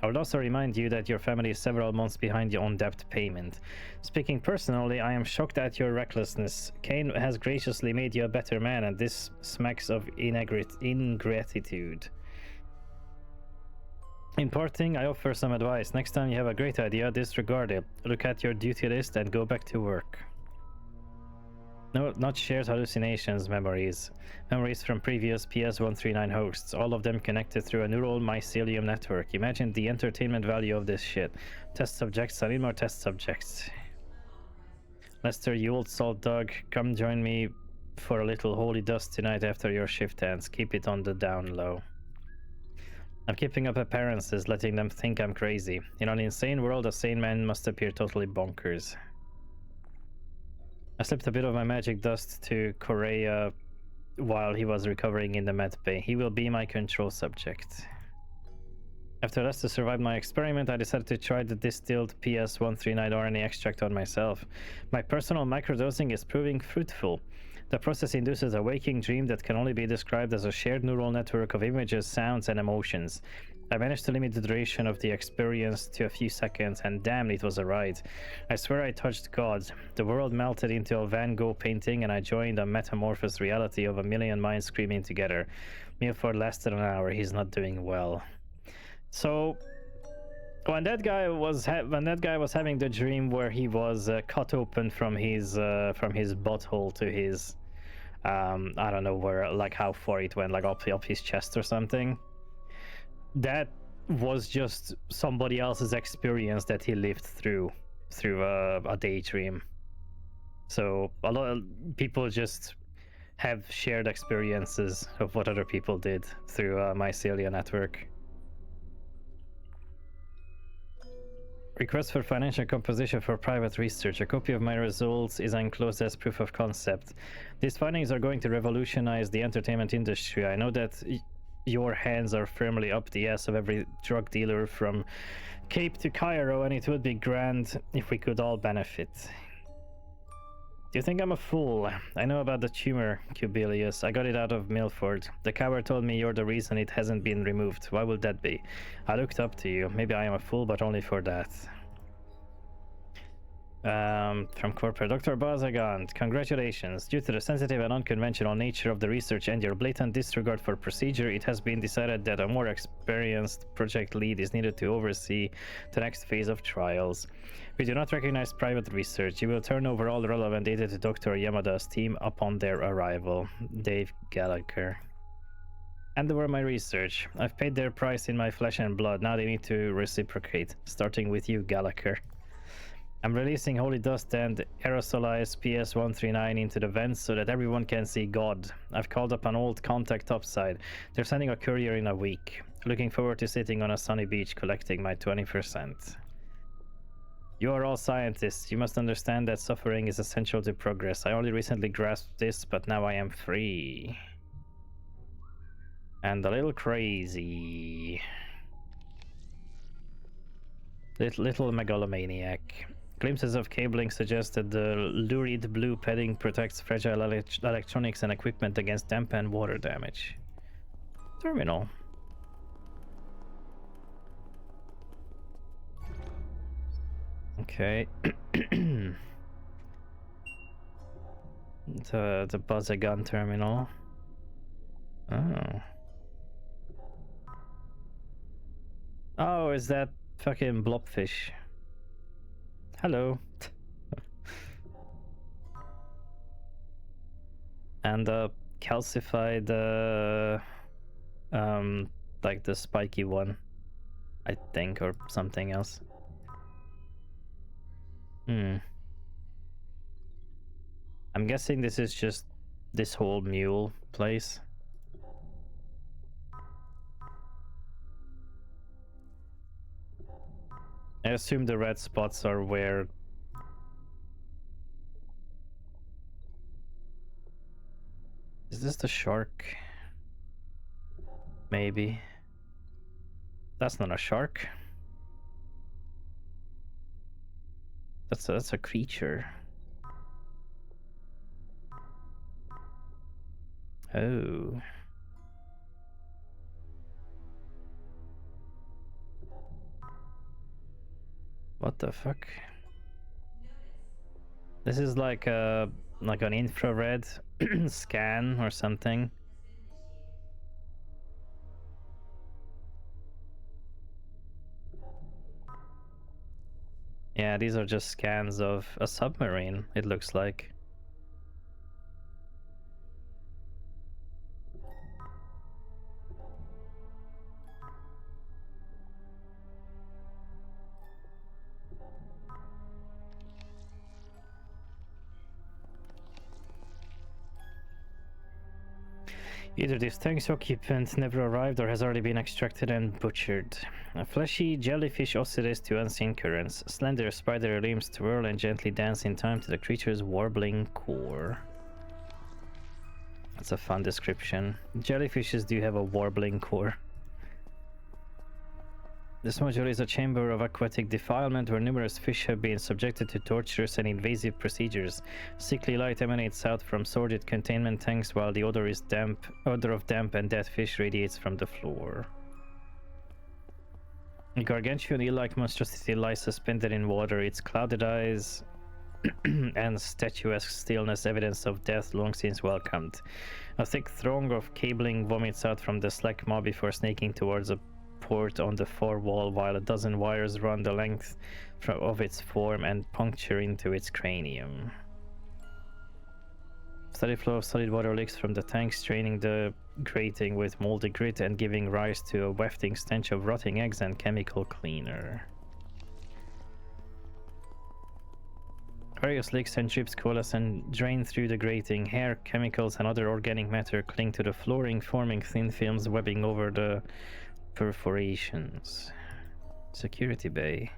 I would also remind you that your family is several months behind you on debt payment. Speaking personally, I am shocked at your recklessness. Kane has graciously made you a better man, and this smacks of ingratitude. In parting, I offer some advice. Next time you have a great idea, disregard it. Look at your duty list and go back to work. No, not shared hallucinations, memories. Memories from previous PS139 hosts, all of them connected through a neural mycelium network. Imagine the entertainment value of this shit. Test subjects, I need more test subjects. Lester, you old salt dog, come join me for a little holy dust tonight after your shift ends. Keep it on the down low. I'm keeping up appearances, letting them think I'm crazy. In an insane world, a sane man must appear totally bonkers. I slipped a bit of my magic dust to Correa while he was recovering in the med bay. He will be my control subject. After Lester survived my experiment, I decided to try the distilled PS139 RNA extract on myself. My personal microdosing is proving fruitful. The process induces a waking dream that can only be described as a shared neural network of images, sounds, and emotions. I managed to limit the duration of the experience to a few seconds, and damn, it was a ride. I swear I touched God. The world melted into a Van Gogh painting, and I joined a metamorphosed reality of a million minds screaming together. Milford lasted an hour. He's not doing well. So, when that guy was having the dream where he was cut open from his butthole to his, I don't know where, like how far it went, like up his chest or something. That was just somebody else's experience that he lived through a daydream. So a lot of people just have shared experiences of what other people did through a mycelia network. Request for financial composition for private research. A copy of my results is enclosed as proof of concept. These findings are going to revolutionize the entertainment industry. I know that your hands are firmly up the ass of every drug dealer from Cape to Cairo, and it would be grand if we could all benefit. Do you think I'm a fool? I know about the tumor, Cubelius. I got it out of Milford. The coward told me you're the reason it hasn't been removed. Why would that be? I looked up to you. Maybe I am a fool, but only for that. From corporate Dr. Bazagand, congratulations. Due to the sensitive and unconventional nature of the research and your blatant disregard for procedure, it has been decided that a more experienced project lead is needed to oversee the next phase of trials. We do not recognize private research. You will turn over all relevant data to Dr. Yamada's team upon their arrival. Dave Gallagher. And over my research. I've paid their price in my flesh and blood. Now they need to reciprocate, starting with you, Gallagher. I'm releasing holy dust and aerosolized PS139 into the vents so that everyone can see God. I've called up an old contact topside. They're sending a courier in a week. Looking forward to sitting on a sunny beach collecting my 20%. You are all scientists. You must understand that suffering is essential to progress. I only recently grasped this, but now I am free. And a little crazy. Little megalomaniac. Glimpses of cabling suggest that the lurid blue padding protects fragile electronics and equipment against damp and water damage. Terminal. Okay. the Buzzagun terminal. Oh. Oh, is that fucking blobfish? Hello. And calcified like the spiky one, I think, or something else. I'm guessing this is just this whole mule place. I assume the red spots are where... Is this the shark? Maybe. That's not a shark. That's a creature. Oh. What the fuck? This is like an infrared scan or something. Yeah, these are just scans of a submarine, it looks like. Either this tank's occupant never arrived or has already been extracted and butchered. A fleshy jellyfish oscillates to unseen currents. Slender spider limbs twirl and gently dance in time to the creature's warbling core. That's a fun description. Jellyfishes do have a warbling core. This module is a chamber of aquatic defilement where numerous fish have been subjected to torturous and invasive procedures. Sickly light emanates out from sordid containment tanks while the odor of damp and dead fish radiates from the floor. A gargantuan eel-like monstrosity lies suspended in water, its clouded eyes and statuesque stillness evidence of death long since welcomed. A thick throng of cabling vomits out from the slack maw before snaking towards a port on the far wall, while a dozen wires run the length of its form and puncture into its cranium. Steady flow of solid water leaks from the tank, straining the grating with moldy grit and giving rise to a wafting stench of rotting eggs and chemical cleaner. Various leaks and drips coalesce and drain through the grating. Hair, chemicals, and other organic matter cling to the flooring, forming thin films webbing over the perforations. Security bay.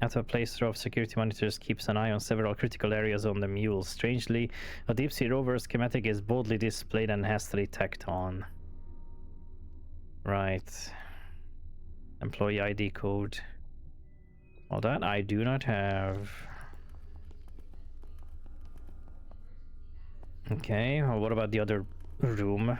At a playthrough of security monitors keeps an eye on several critical areas on the mule. Strangely, a deep-sea rover schematic is boldly displayed and hastily tacked on. Right. Employee ID code. Well, that I do not have. Okay, well, what about the other room?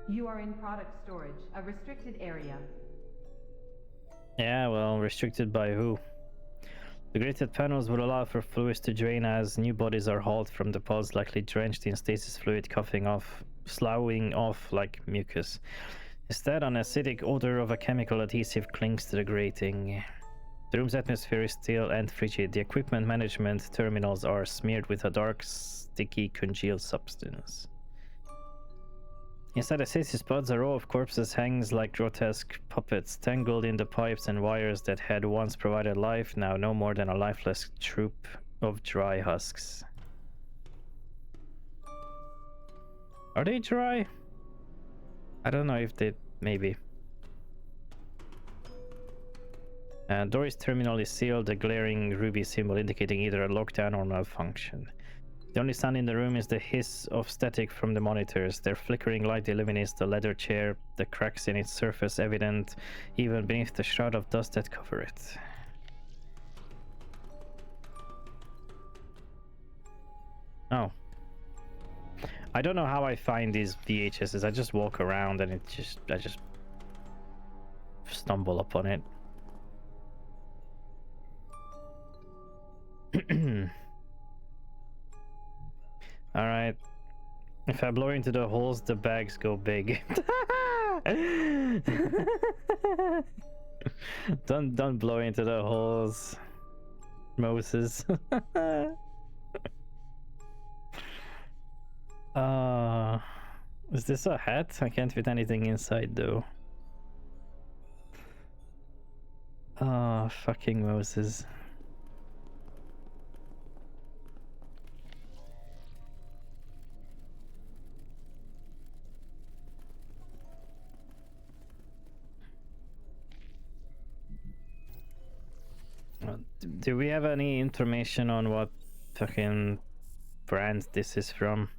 You are in product storage, a restricted area. Yeah, well, restricted by who? The grated panels will allow for fluids to drain as new bodies are hauled from the pods, likely drenched in stasis fluid, sloughing off like mucus. Instead, an acidic odor of a chemical adhesive clings to the grating. The room's atmosphere is still and frigid. The equipment management terminals are smeared with a dark, sticky, congealed substance. Inside the stasis pods, a row of corpses hangs like grotesque puppets, tangled in the pipes and wires that had once provided life, now no more than a lifeless troop of dry husks. Are they dry? I don't know if they... maybe. Doris terminal is sealed, a glaring ruby symbol indicating either a lockdown or malfunction. The only sound in the room is the hiss of static from the monitors. Their flickering light illuminates the leather chair, the cracks in its surface evident even beneath the shroud of dust that cover it. Oh. I don't know how I find these VHSs. I just walk around and I just stumble upon it. Alright. If I blow into the holes, the bags go big. Don't blow into the holes, Moses. Is this a hat? I can't fit anything inside though. Fucking Moses. Do we have any information on what fucking brand this is from?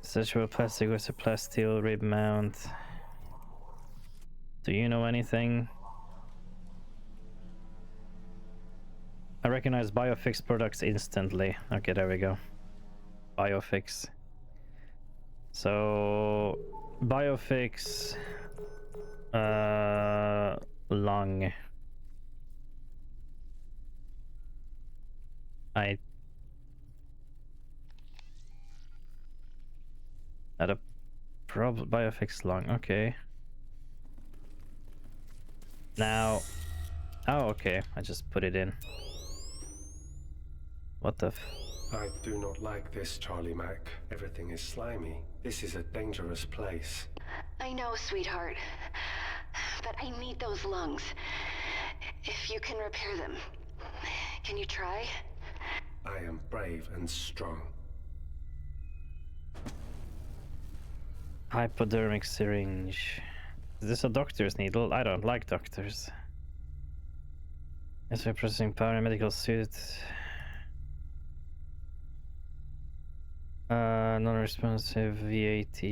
Stretchable plastic with a plasteel rib mount. Do you know anything? I recognize Biofix products instantly. Okay, there we go. Biofix. So Biofix lung. I had a problem. Biofix lung. Okay. Now, oh, okay. I just put it in. What the f? I do not like this, Charlie Mac. Everything is slimy. This is a dangerous place. I know, sweetheart. But I need those lungs. If you can repair them, can you try? I am brave and strong. Hypodermic syringe. Is this a doctor's needle? I don't like doctors. It's a processing power medical suit. Non-responsive VAT.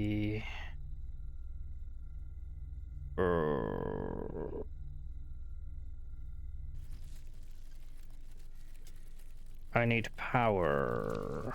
I need power.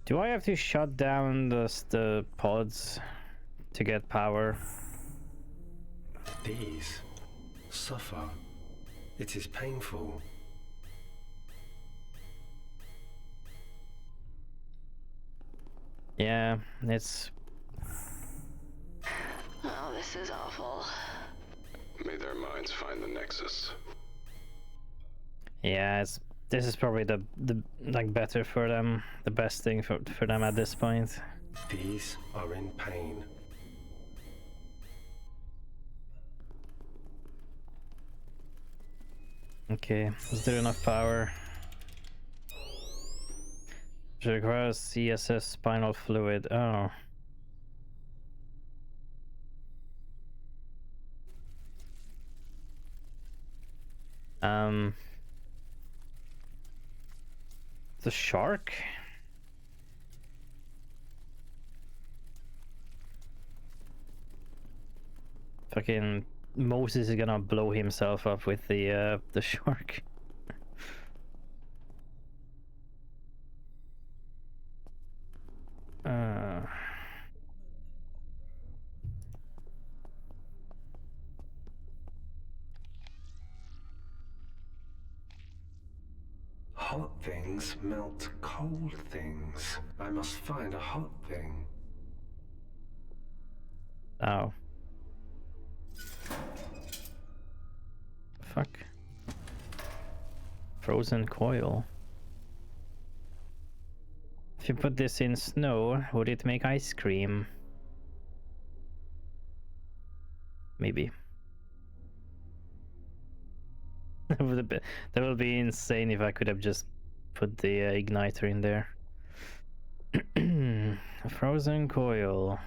Do I have to shut down the pods to get power? These suffer. It is painful. Yeah, it's... Oh, this is awful. May their minds find the nexus. Yeah, this is probably the like better for them, the best thing for them at this point. These are in pain. Okay, is there enough power? It requires CSS spinal fluid. Oh. The shark? Fucking Moses is gonna blow himself up with the shark. Hot things melt cold things. I must find a hot thing. Oh. Fuck. Frozen coil. If you put this in snow, would it make ice cream? Maybe. That would be insane if I could have just put the igniter in there. A frozen coil.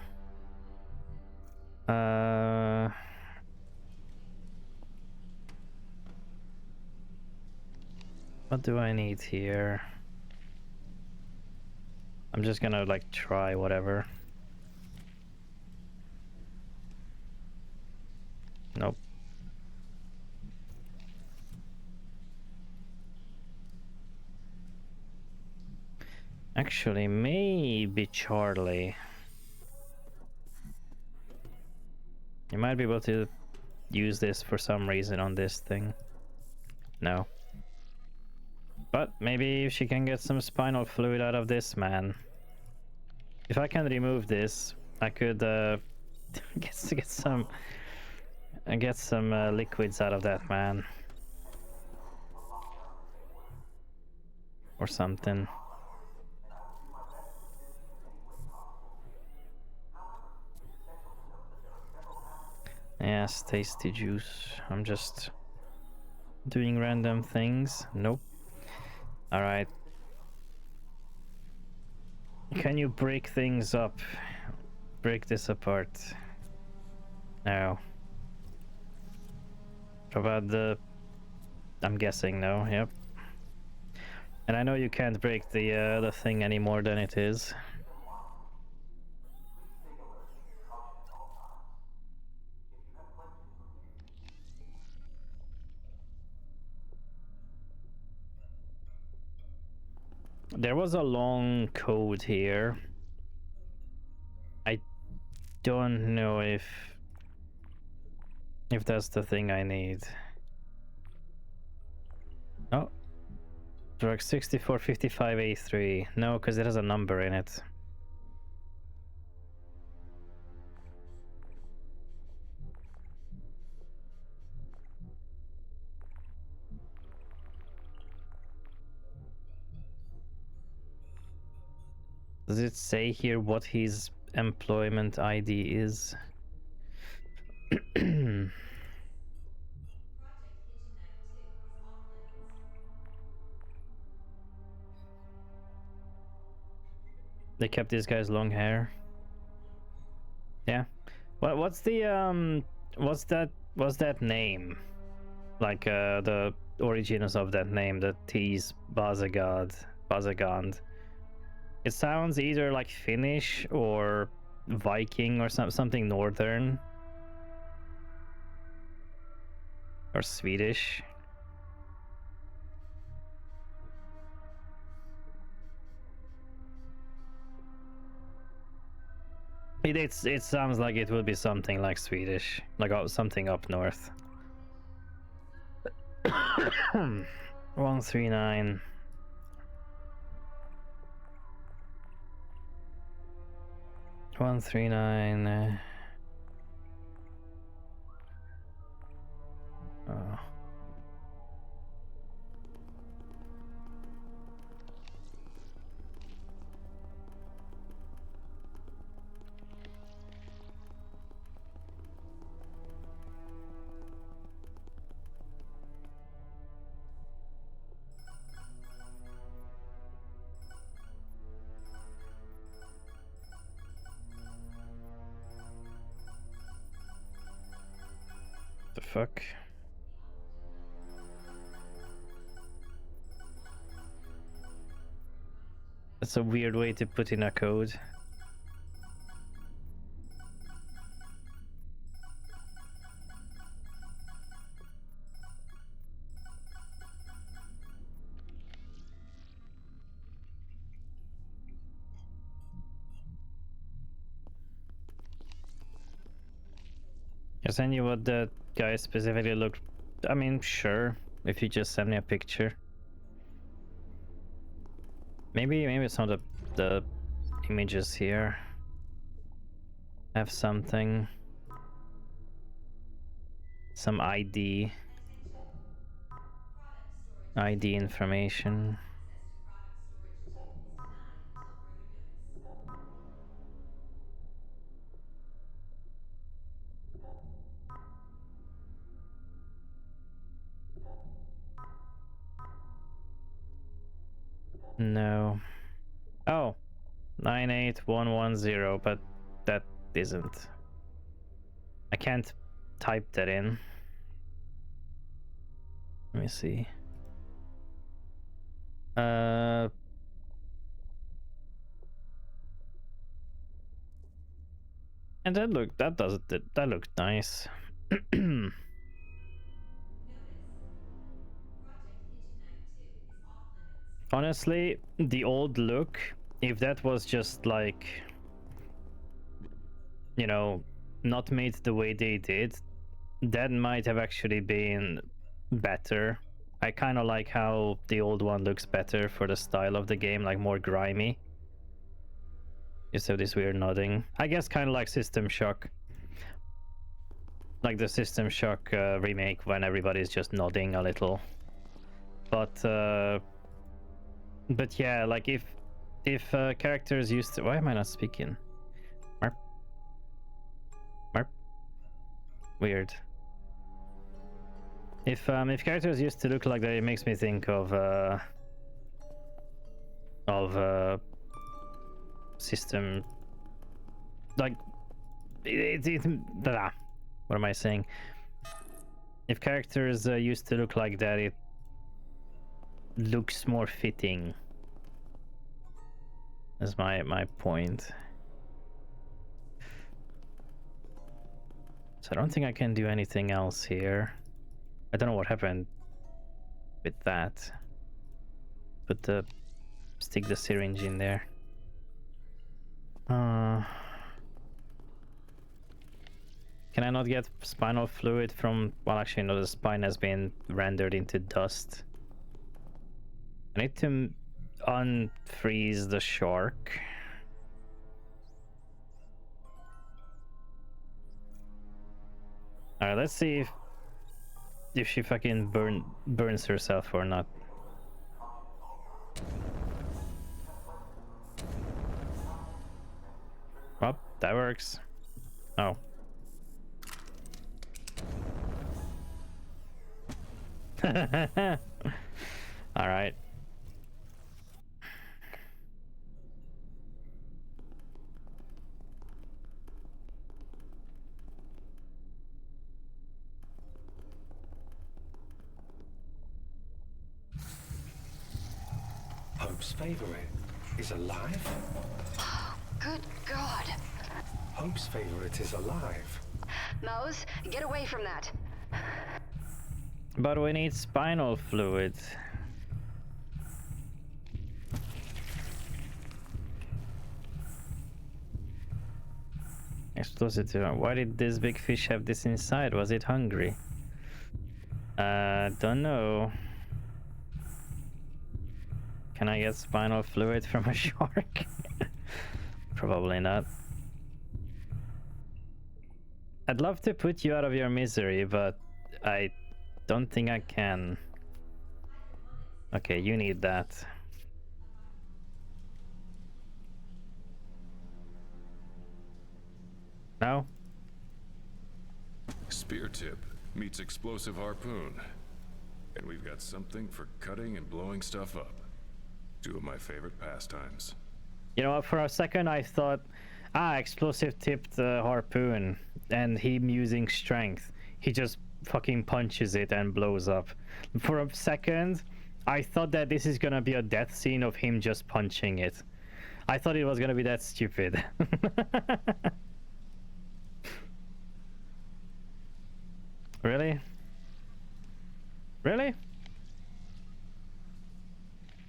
What do I need here? I'm just gonna like try whatever. Nope. Actually, maybe Charlie. You might be able to use this for some reason on this thing. No. But maybe she can get some spinal fluid out of this man. If I can remove this, I could get some liquids out of that man. Or something. Less tasty juice. I'm just doing random things. Nope. Alright. Can you break things up? Break this apart. No. How about the... I'm guessing no, yep. And I know you can't break the thing any more than it is. There was a long code here. I don't know if that's the thing I need. Oh. Drug 6455A3. No, because it has a number in it. Does it say here what his employment ID is? They kept this guy's long hair. Yeah. What's the what's that name? Like the origins of that name, the T's Bazagand. It sounds either like Finnish or Viking or something northern. Or Swedish. It sounds like it would be something like Swedish, like something up north. 139. 139. Oh. The fuck? That's a weird way to put in a code. I send you what that guy specifically looked. I mean, sure, if you just send me a picture. Maybe some of the images here have something. Some ID information. No. Oh, 98110, but that isn't. I can't type that in. Let me see. And that looked nice. Honestly, the old look, if that was just like, you know, not made the way they did, that might have actually been better. I kind of like how the old one looks better for the style of the game, like more grimy. Just have this weird nodding. I guess kind of like System Shock. Like the System Shock remake when everybody's just nodding a little. But yeah, like if characters used to... Why am I not speaking? Marp. Weird. If characters used to look like that, it makes me think of system, like blah. What am I saying? If characters used to look like that, it looks more fitting. That's my point. So I don't think I can do anything else here. I don't know what happened with that. But stick the syringe in there. Can I not get spinal fluid from... Well, actually, no, the spine has been rendered into dust. I need to unfreeze the shark. Alright, let's see if she fucking burns herself or not. Well, that works. Oh. Alright. Hope's favorite is alive? Good God. Hope's favorite is alive. Mouse, get away from that. But we need spinal fluid. Explosive. Why did this big fish have this inside? Was it hungry? Don't know. Can I get spinal fluid from a shark? Probably not. I'd love to put you out of your misery, but I don't think I can. Okay, you need that. No? Spear tip meets explosive harpoon. And we've got something for cutting and blowing stuff up. Two of my favorite pastimes. You know what, for a second I thought, explosive tipped harpoon and him using strength. He just fucking punches it and blows up. For a second, I thought that this is gonna be a death scene of him just punching it. I thought it was gonna be that stupid. Really? Really?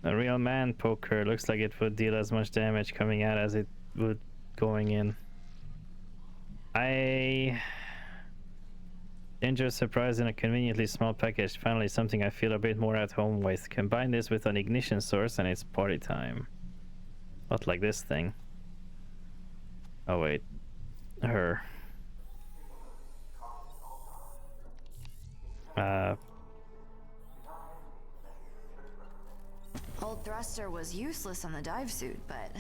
A real man poker looks like it would deal as much damage coming out as it would going in. Dangerous surprise in a conveniently small package. Finally something I feel a bit more at home with. Combine this with an ignition source and it's party time. Not like this thing. Oh wait. Her. Old thruster was useless on the dive suit, but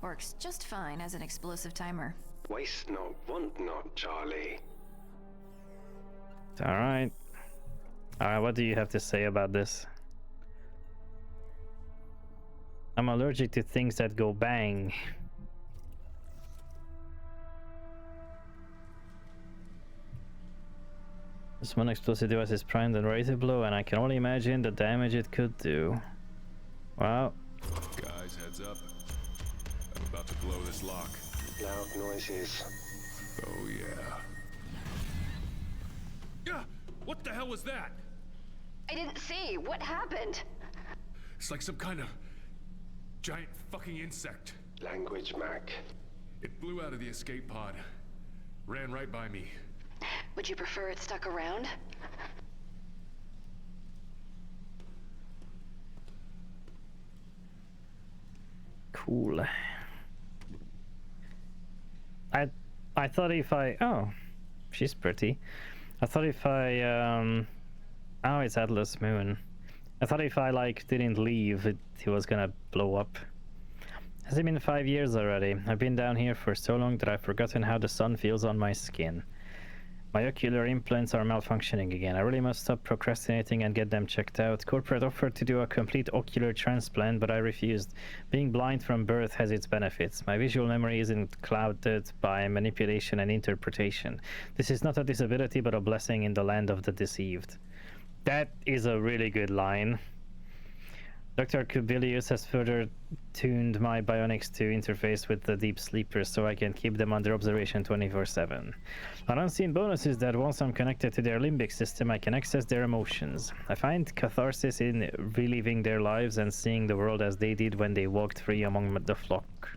works just fine as an explosive timer. Waste not, want not, Charlie. Alright. Alright, what do you have to say about this? I'm allergic to things that go bang. This one explosive device is primed and ready to blow, and I can only imagine the damage it could do. Wow. Guys, heads up. I'm about to blow this lock. Loud noises. Oh yeah. Yeah! What the hell was that? I didn't see. What happened? It's like some kind of giant fucking insect. Language, Mac. It blew out of the escape pod. Ran right by me. Would you prefer it stuck around? Cool. I thought if I... Oh, she's pretty. I thought if I... Oh, it's Atlas Moon. I thought if I, like, didn't leave, it was gonna blow up. Has it been 5 years already? I've been down here for so long that I've forgotten how the sun feels on my skin. My ocular implants are malfunctioning again. I really must stop procrastinating and get them checked out. Corporate offered to do a complete ocular transplant, but I refused. Being blind from birth has its benefits. My visual memory isn't clouded by manipulation and interpretation. This is not a disability, but a blessing in the land of the deceived. That is a really good line. Dr. Kubilius has further tuned my bionics to interface with the deep sleepers so I can keep them under observation 24/7. An unseen bonus is that once I'm connected to their limbic system, I can access their emotions. I find catharsis in reliving their lives and seeing the world as they did when they walked free among the flock.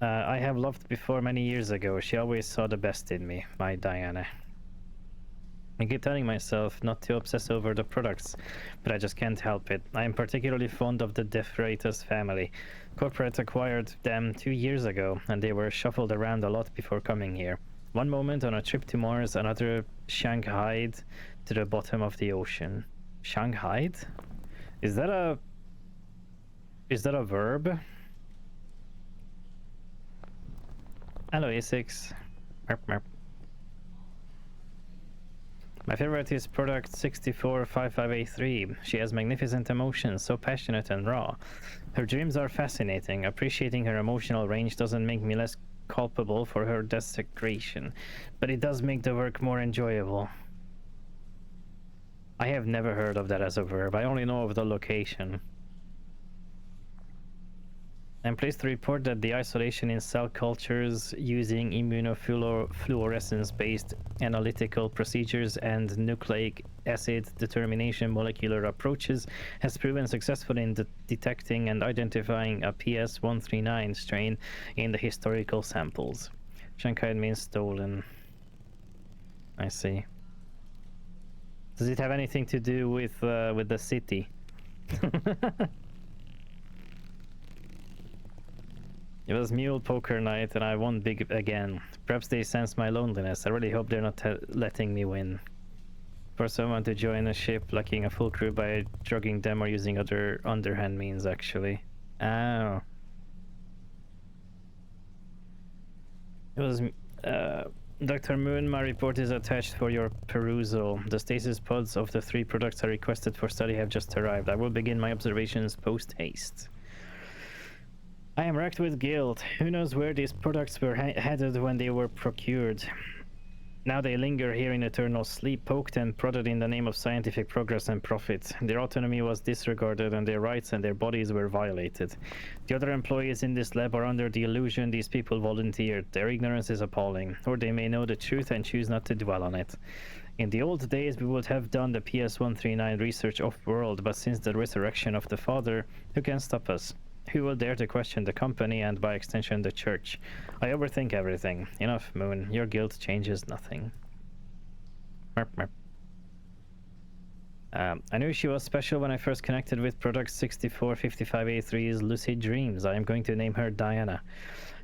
I have loved before many years ago. She always saw the best in me, my Diana. I keep telling myself not to obsess over the products, but I just can't help it. I am particularly fond of the De Freitas family. Corporate acquired them 2 years ago, and they were shuffled around a lot before coming here. One moment on a trip to Mars, another shanghaied to the bottom of the ocean. Shanghaied? Is that a verb? Hello, A6. Merp, merp. My favorite is product 6455A3. She has magnificent emotions, so passionate and raw. Her dreams are fascinating. Appreciating her emotional range doesn't make me less culpable for her desecration, but it does make the work more enjoyable. I have never heard of that as a verb. I only know of the location. I'm pleased to report that the isolation in cell cultures using immunofluorescence-based analytical procedures and nucleic acid determination molecular approaches has proven successful in detecting and identifying a PS139 strain in the historical samples. Shanghai means stolen. I see. Does it have anything to do with the city? It was Mule Poker Night and I won big again. Perhaps they sense my loneliness. I really hope they're not letting me win. For someone to join a ship lacking a full crew by drugging them or using other underhand means, actually. Oh. It was... Dr. Moon, my report is attached for your perusal. The stasis pods of the 3 products I requested for study have just arrived. I will begin my observations post-haste. I am racked with guilt. Who knows where these products were headed when they were procured. Now they linger here in eternal sleep, poked and prodded in the name of scientific progress and profit. Their autonomy was disregarded and their rights and their bodies were violated. The other employees in this lab are under the illusion these people volunteered. Their ignorance is appalling. Or they may know the truth and choose not to dwell on it. In the old days we would have done the PS139 research off-world, but since the resurrection of the Father, who can stop us? Who will dare to question the company and by extension the church? I overthink everything. Enough, Moon. Your guilt changes nothing. Merp, merp. I knew she was special when I first connected with product 6455A3's Lucid Dreams. I am going to name her Diana.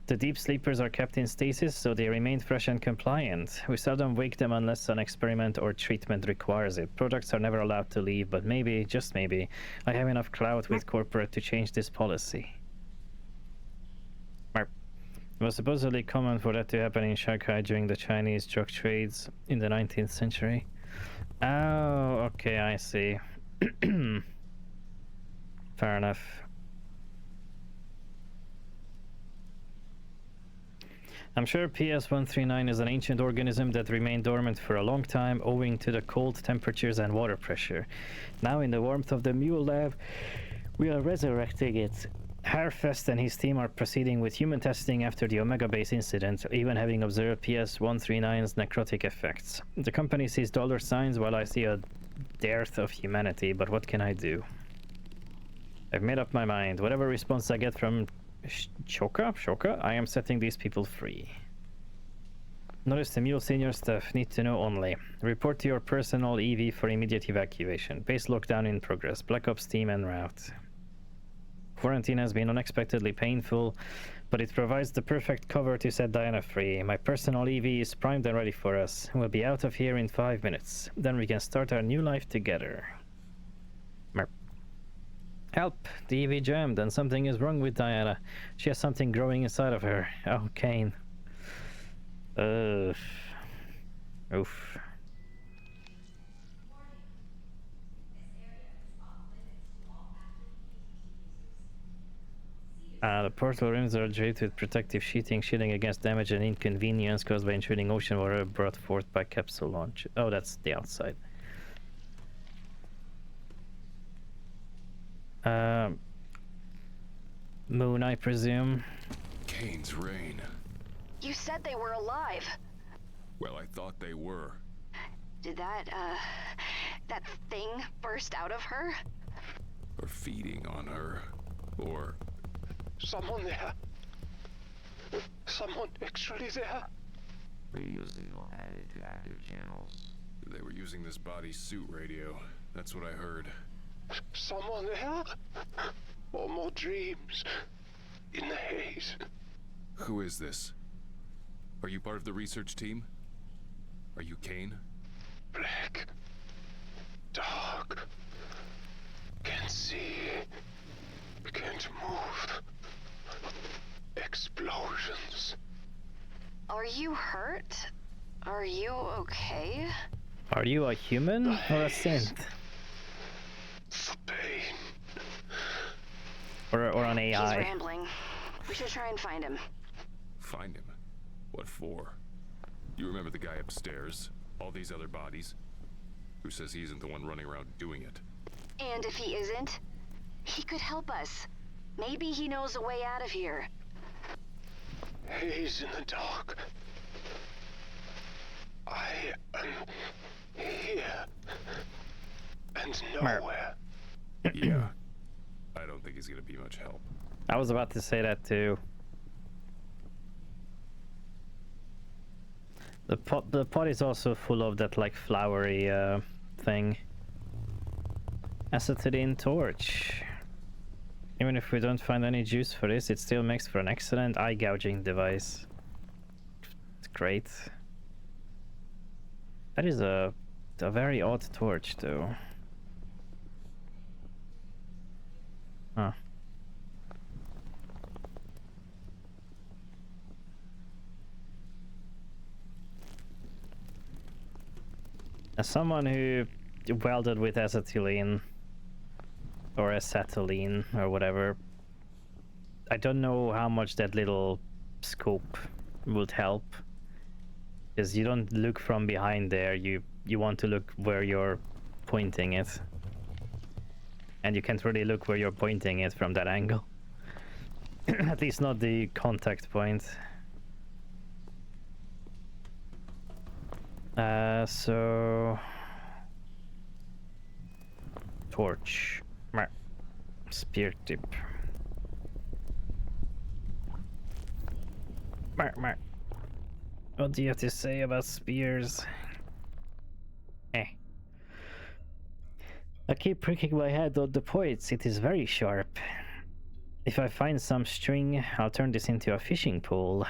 The deep sleepers are kept in stasis, so they remain fresh and compliant. We seldom wake them unless an experiment or treatment requires it. Products are never allowed to leave, but maybe, just maybe, I have enough clout with corporate to change this policy. It was supposedly common for that to happen in Shanghai during the Chinese drug trades in the 19th century. Oh, okay, I see. Fair enough. I'm sure PS139 is an ancient organism that remained dormant for a long time owing to the cold temperatures and water pressure. Now in the warmth of the Mule Lab, we are resurrecting it. Harfest and his team are proceeding with human testing after the Omega Base incident, even having observed PS139's necrotic effects. The company sees dollar signs while I see a dearth of humanity, but what can I do? I've made up my mind. Whatever response I get from Shoka, I am setting these people free. Notice the Mule senior staff need to know only. Report to your personal EV for immediate evacuation. Base lockdown in progress. Black Ops team en route. Quarantine has been unexpectedly painful, but it provides the perfect cover to set Diana free. My personal EV is primed and ready for us. We'll be out of here in 5 minutes. Then we can start our new life together. Merp. Help! The EV jammed and something is wrong with Diana. She has something growing inside of her. Oh, Kane. Oof. The portal rooms are draped with protective sheeting, shielding against damage and inconvenience caused by intruding ocean water brought forth by capsule launch. Oh, that's the outside. Moon, I presume. Kane's reign. You said they were alive. Well, I thought they were. Did that thing burst out of her? Or feeding on her. Or... Someone there. Someone actually there. Radio signal added to active channels. They were using this body's suit radio. That's what I heard. Someone there? Or more dreams. In the haze. Who is this? Are you part of the research team? Are you Kane? Black. Dark. Can't see. Can't move. Explosions. Are you hurt? Are you okay? Are you a human or a synth? The pain. Or an AI? He's rambling. We should try and find him. Find him? What for? You remember the guy upstairs? All these other bodies? Who says he isn't the one running around doing it? And if he isn't, he could help us. Maybe he knows a way out of here. Haze in the dark. I am here. And nowhere. Yeah. I don't think he's gonna be much help. I was about to say that too. The pot is also full of that like flowery thing. Acetylene torch. Even if we don't find any juice for this, it still makes for an excellent eye gouging device. It's great. That is a very odd torch though. Huh. As someone who welded with acetylene or acetylene or whatever, I don't know how much that little scope would help, because you don't look from behind there, you want to look where you're pointing it, and you can't really look where you're pointing it from that angle. At least not the contact point. So torch, spear tip. What do you have to say about spears? I keep pricking my head on the points. It is very sharp. If I find some string, I'll turn this into a fishing pole.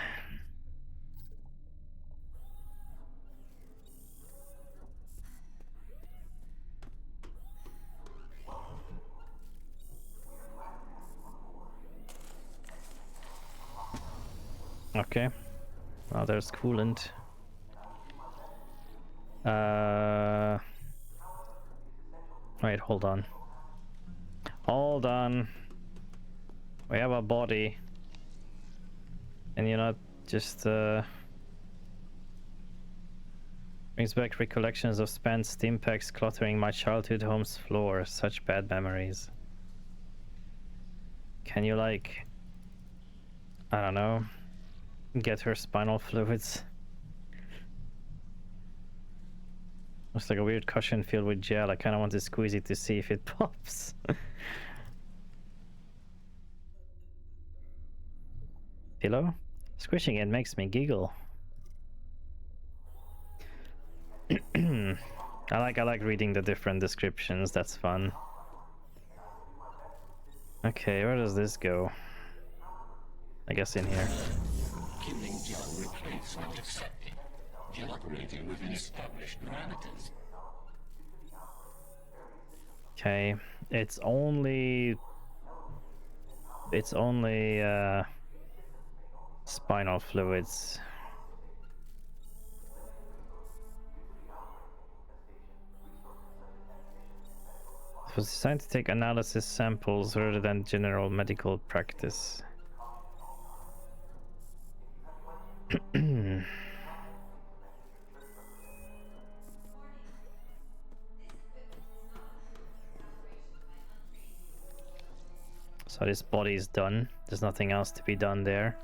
Okay. Well, there's coolant. Wait, hold on. Hold on. We have a body. And you're not just, brings back recollections of spent stim packs cluttering my childhood home's floor. Such bad memories. Can you, like, I don't know, get her spinal fluids? Looks like a weird cushion filled with gel. I kind of want to squeeze it to see if it pops. Pillow? Squishing it makes me giggle. I like reading the different descriptions. That's fun. Okay, where does this go? I guess in here. Killing gel replace not accepted. Gel operating within established parameters. Okay, it's only spinal fluids. It was designed to take analysis samples rather than general medical practice. So this body is done. There's nothing else to be done there.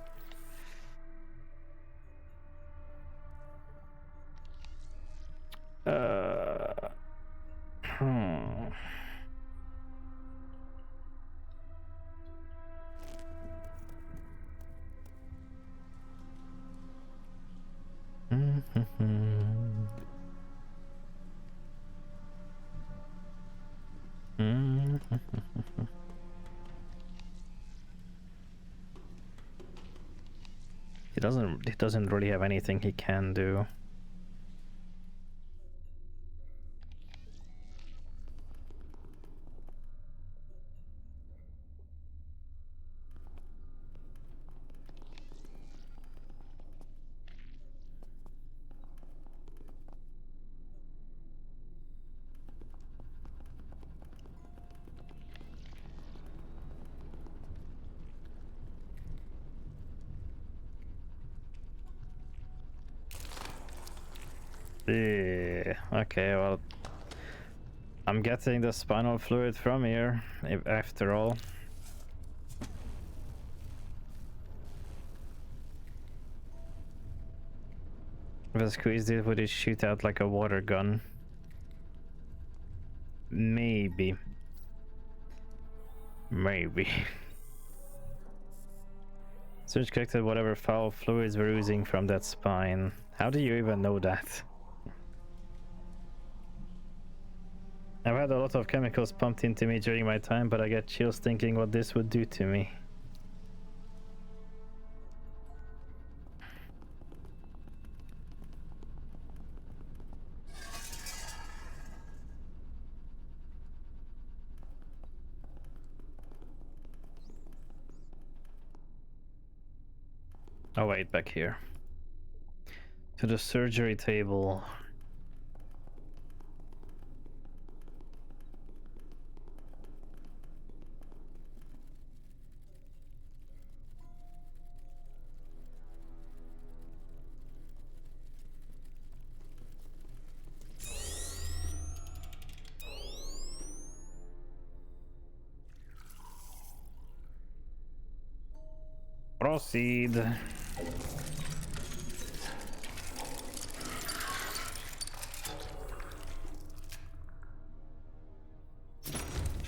Hmm. He doesn't really have anything he can do. Yeah, okay, well, I'm getting the spinal fluid from here, after all. If I squeezed it, would it shoot out like a water gun? Maybe. Maybe. Search collected whatever foul fluids were oozing from that spine. How do you even know that? I've had a lot of chemicals pumped into me during my time, but I get chills thinking what this would do to me. Oh wait, back here. To the surgery table. Proceed.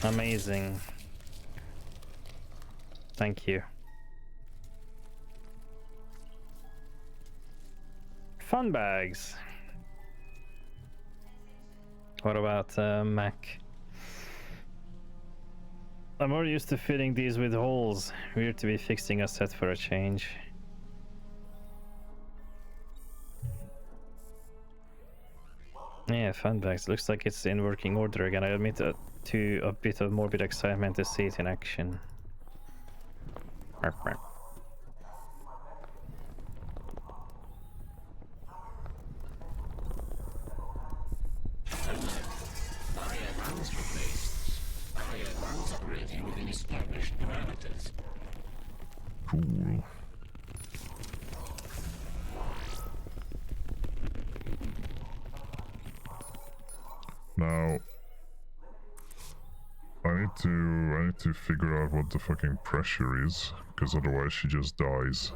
Amazing. Thank you. Fun bags. What about Mac? I'm more used to filling these with holes. Weird to be fixing a set for a change. Yeah, fun bags. Looks like it's in working order again. I admit to a bit of morbid excitement to see it in action. Cool. Now, I need to figure out what the fucking pressure is, because otherwise she just dies.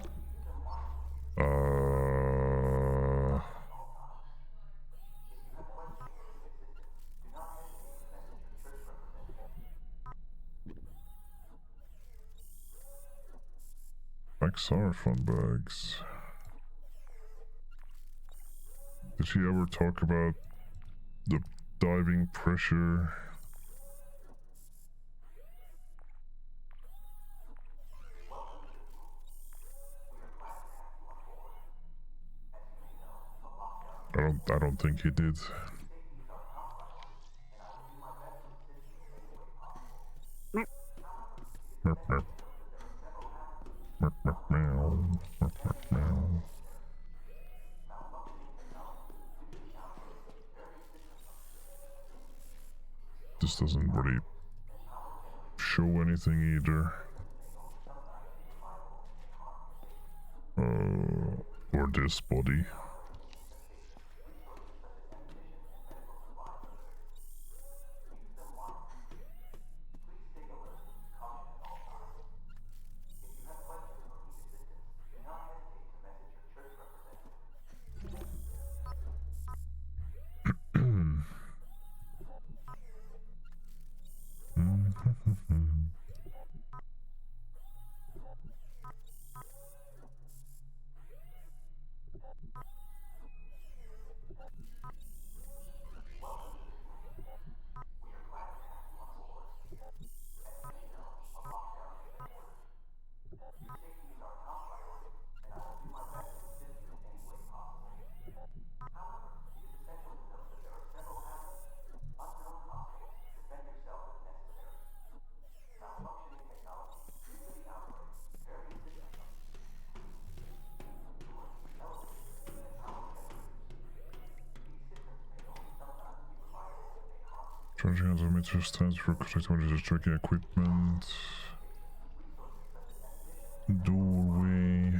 XR fun bags. Did she ever talk about the diving pressure? I don't think he did. Merp, merp. Merp, merp, meow. Merp, merp, meow. This doesn't really show anything either. Or this body. Charging as a meter stands for connecting tracking equipment. Doorway.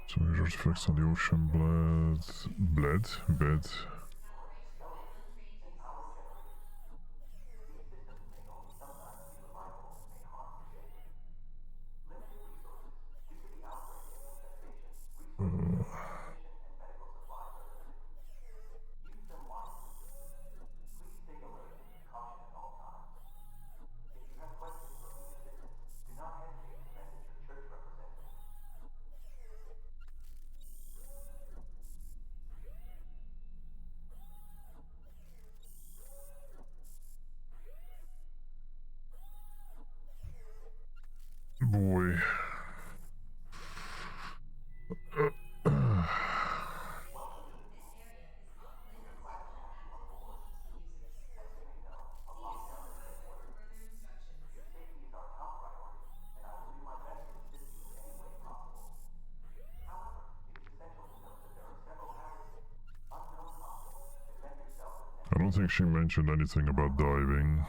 So there's artifacts on the ocean bed. Boy. I don't think she mentioned anything about diving.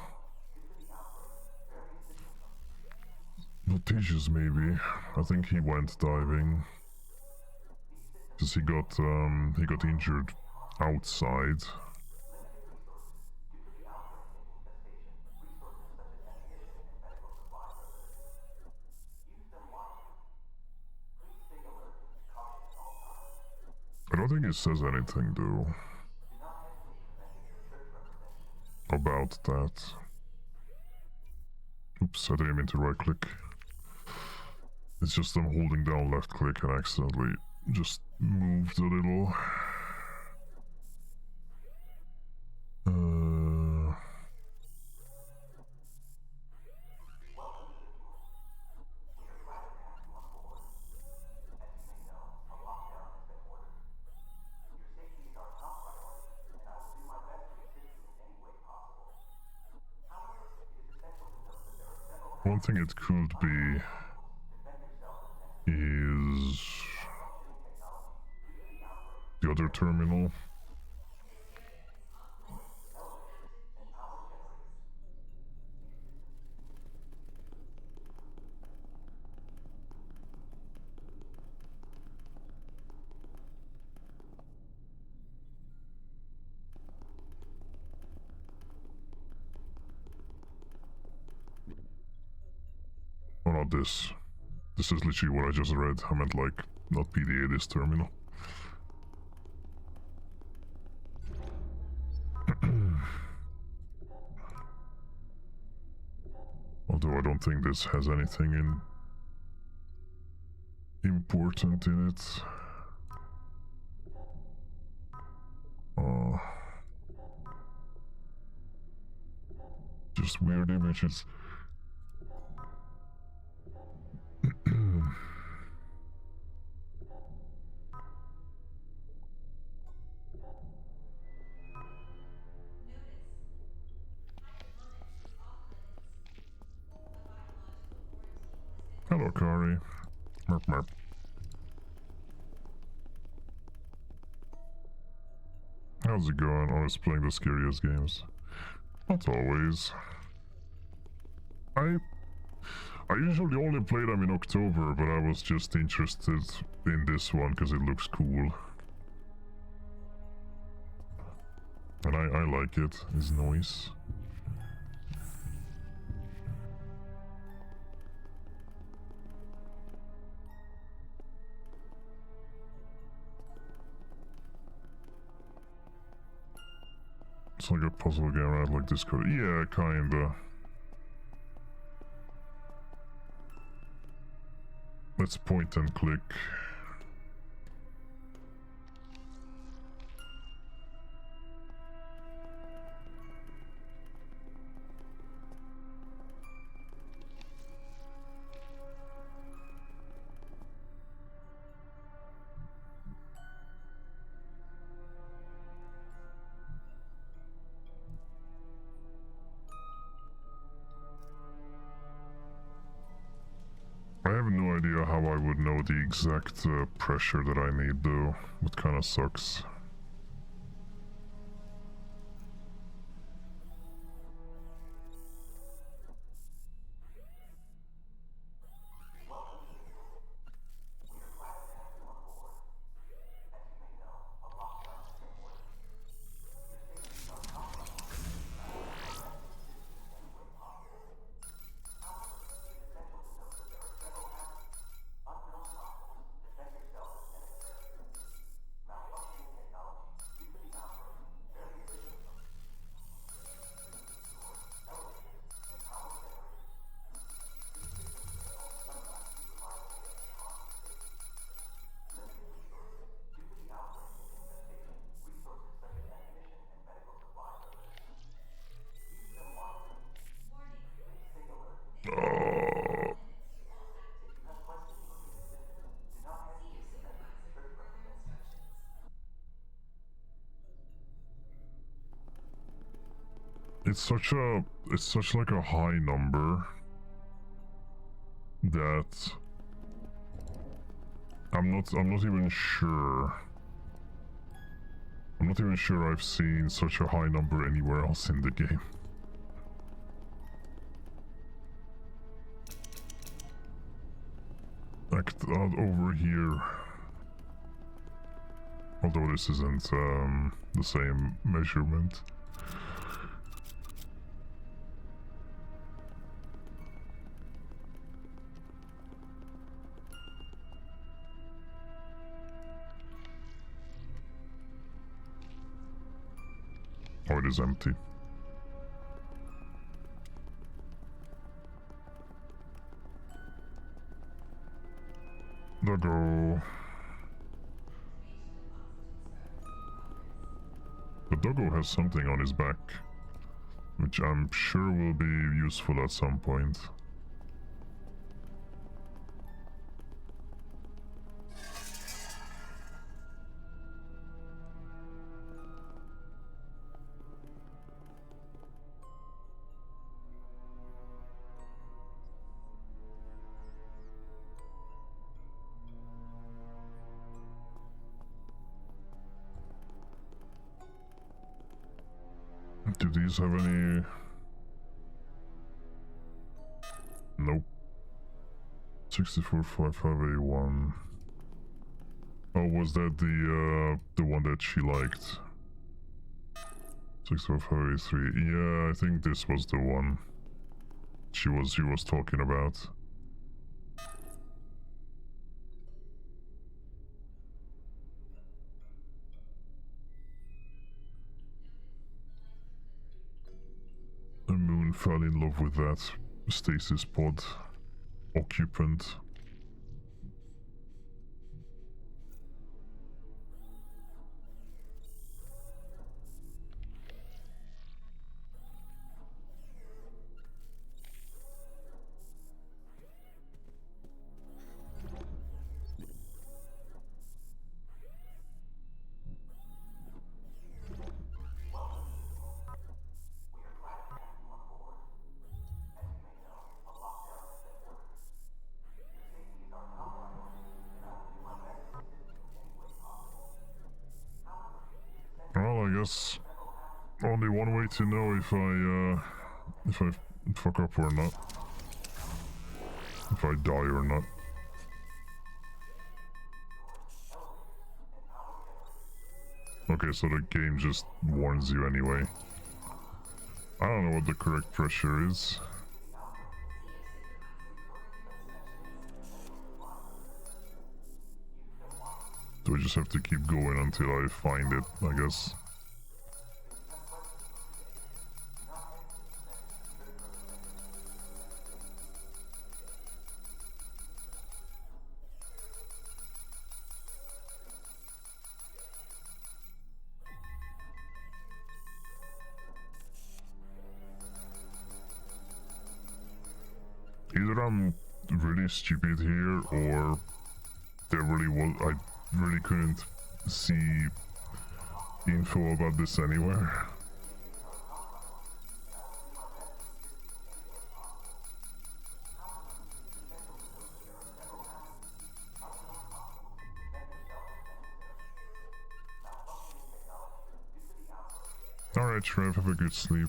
Litigious maybe. I think he went diving. Because he got injured outside. I don't think it says anything though about that. Oops, I didn't mean to right click. It's just I'm holding down left click and accidentally just moved a little. One thing it could be is the other terminal. Oh, not this. This is literally what I just read. I meant like, not PDA, this terminal. Although I don't think this has anything important in it. Just weird images. Hello, Kari. Merp merp. How's it going? Always playing the scariest games. Not always. I usually only play them in October, but I was just interested in this one because it looks cool. And I like it. It's nice. It's like a puzzle game, right? Like this code. Yeah, kinda. Let's point and click. I have no idea how I would know the exact pressure that I need though. It kinda sucks. It's such like a high number that I'm not even sure. I'm not even sure I've seen such a high number anywhere else in the game. Like over here. Although this isn't the same measurement. Oh, it is empty. Doggo. The doggo has something on his back, which I'm sure will be useful at some point. Do these have any? Nope. 6455A1. Oh, was that the one that she liked? 6455A3. Yeah, I think this was the one she was talking about. The moon fell in love with that. stasis pod occupant. Well, I guess only one way to know if I fuck up or not. If I die or not. Okay, so the game just warns you anyway. I don't know what the correct pressure is. Do I just have to keep going until I find it, I guess? Either I'm really stupid here, or there really was, I really couldn't see info about this anywhere. Alright, Trev, have a good sleep.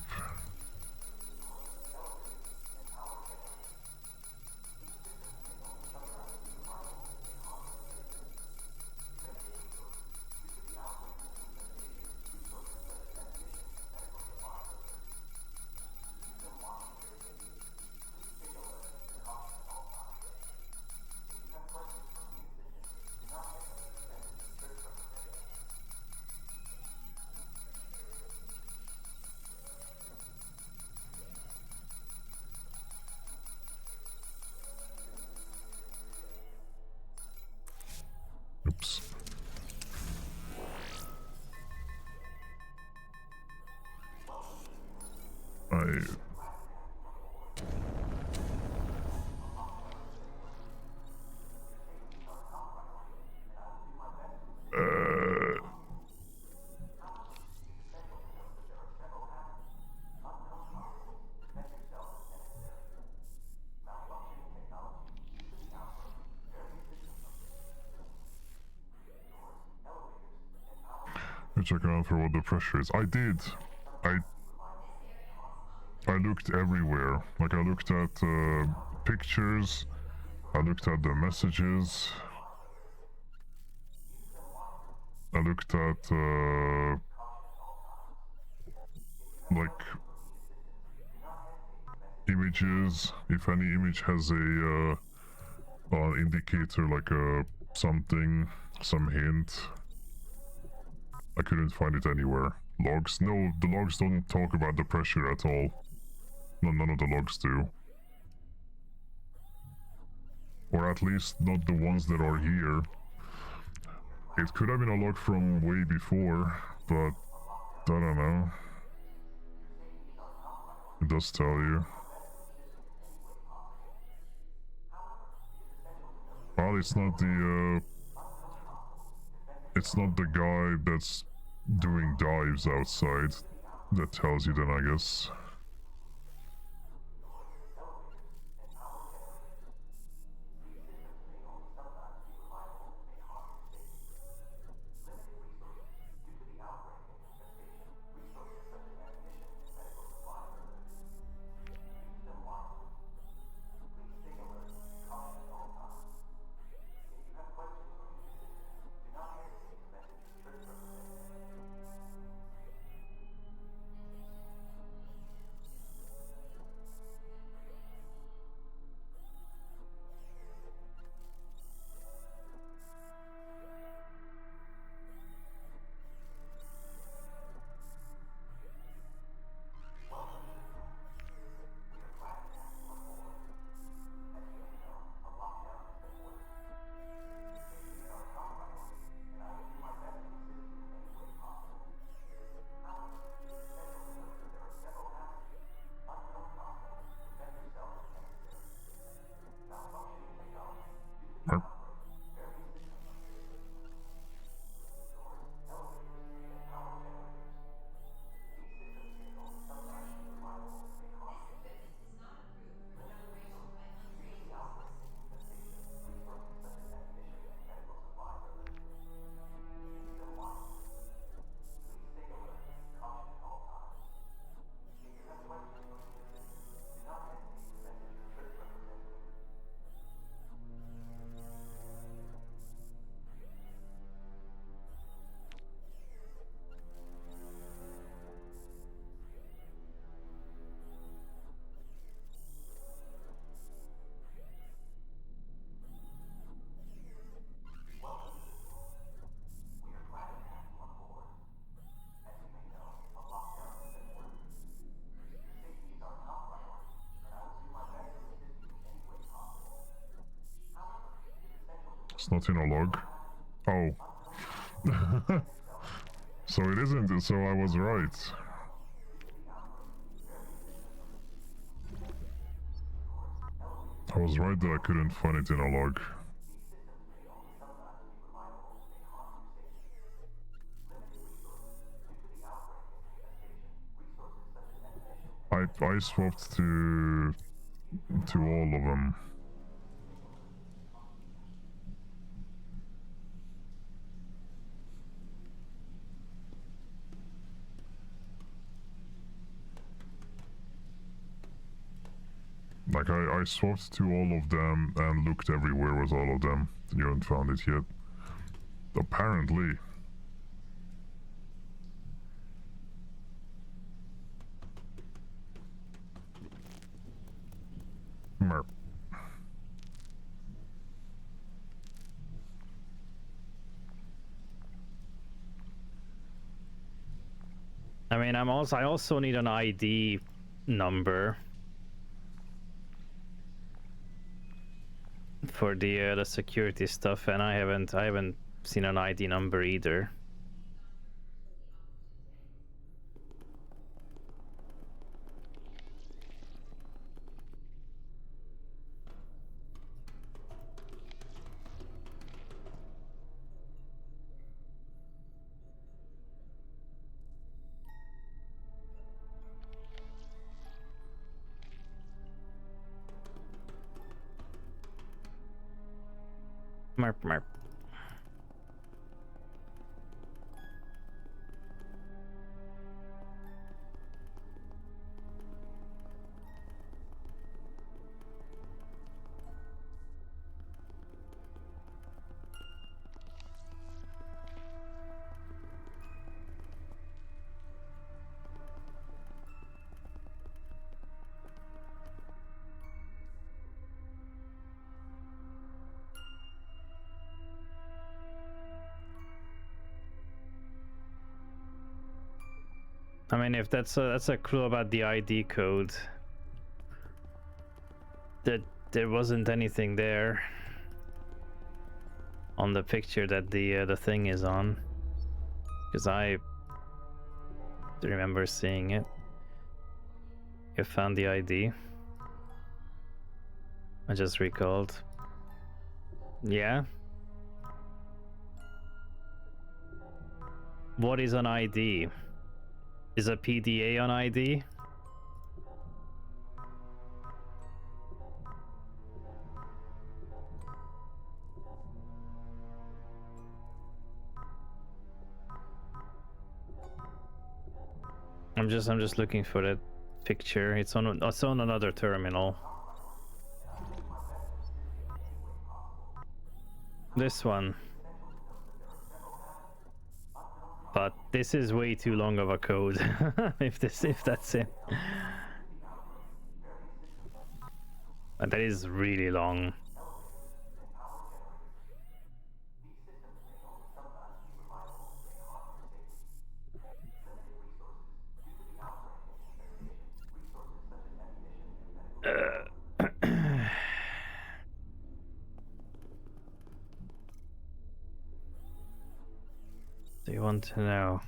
Oops. Checking out for what the pressure is. I did. I looked everywhere. Like I looked at pictures. I looked at the messages. I looked at like images. If any image has a indicator, like a something, some hint. I couldn't find it anywhere. Logs? No, the logs don't talk about the pressure at all. No, none of the logs do. Or at least not the ones that are here. It could have been a log from way before, but I don't know. It does tell you. Well, it's not the guy that's doing dives outside that tells you then, I guess. It's not in a log. Oh. So it isn't, so I was right. I was right that I couldn't find it in a log. I swapped to all of them. Like I swapped to all of them and looked everywhere with all of them. You haven't found it yet. Apparently. Merp. I mean, I also need an ID number for the security stuff, and I haven't seen an ID number either. Merp, merp. I mean, if that's a clue about the ID code, that there wasn't anything there on the picture that the thing is on, because I remember seeing it. You found the ID. I just recalled. Yeah. What is an ID? Is a PDA on ID? I'm just looking for that picture. It's on another terminal. This one. But this is way too long of a code. if that's it. But that is really long. Do you want to know?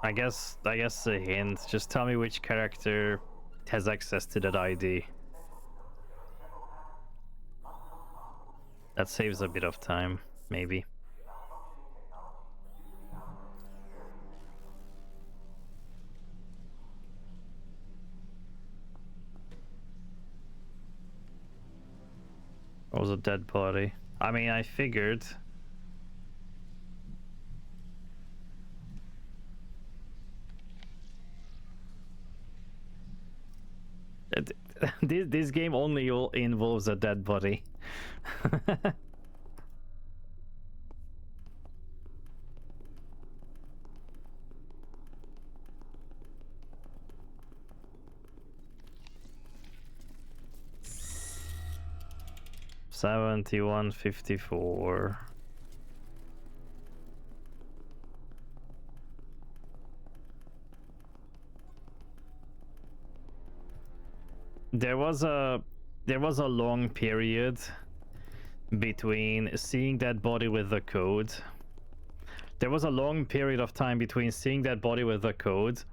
I guess a hint. Just tell me which character has access to that ID. That saves a bit of time, maybe. What was a dead body? I mean, I figured. This game only involves a dead body. $71.54. There was a long period between seeing that body with the code. There was a long period of time between seeing that body with the code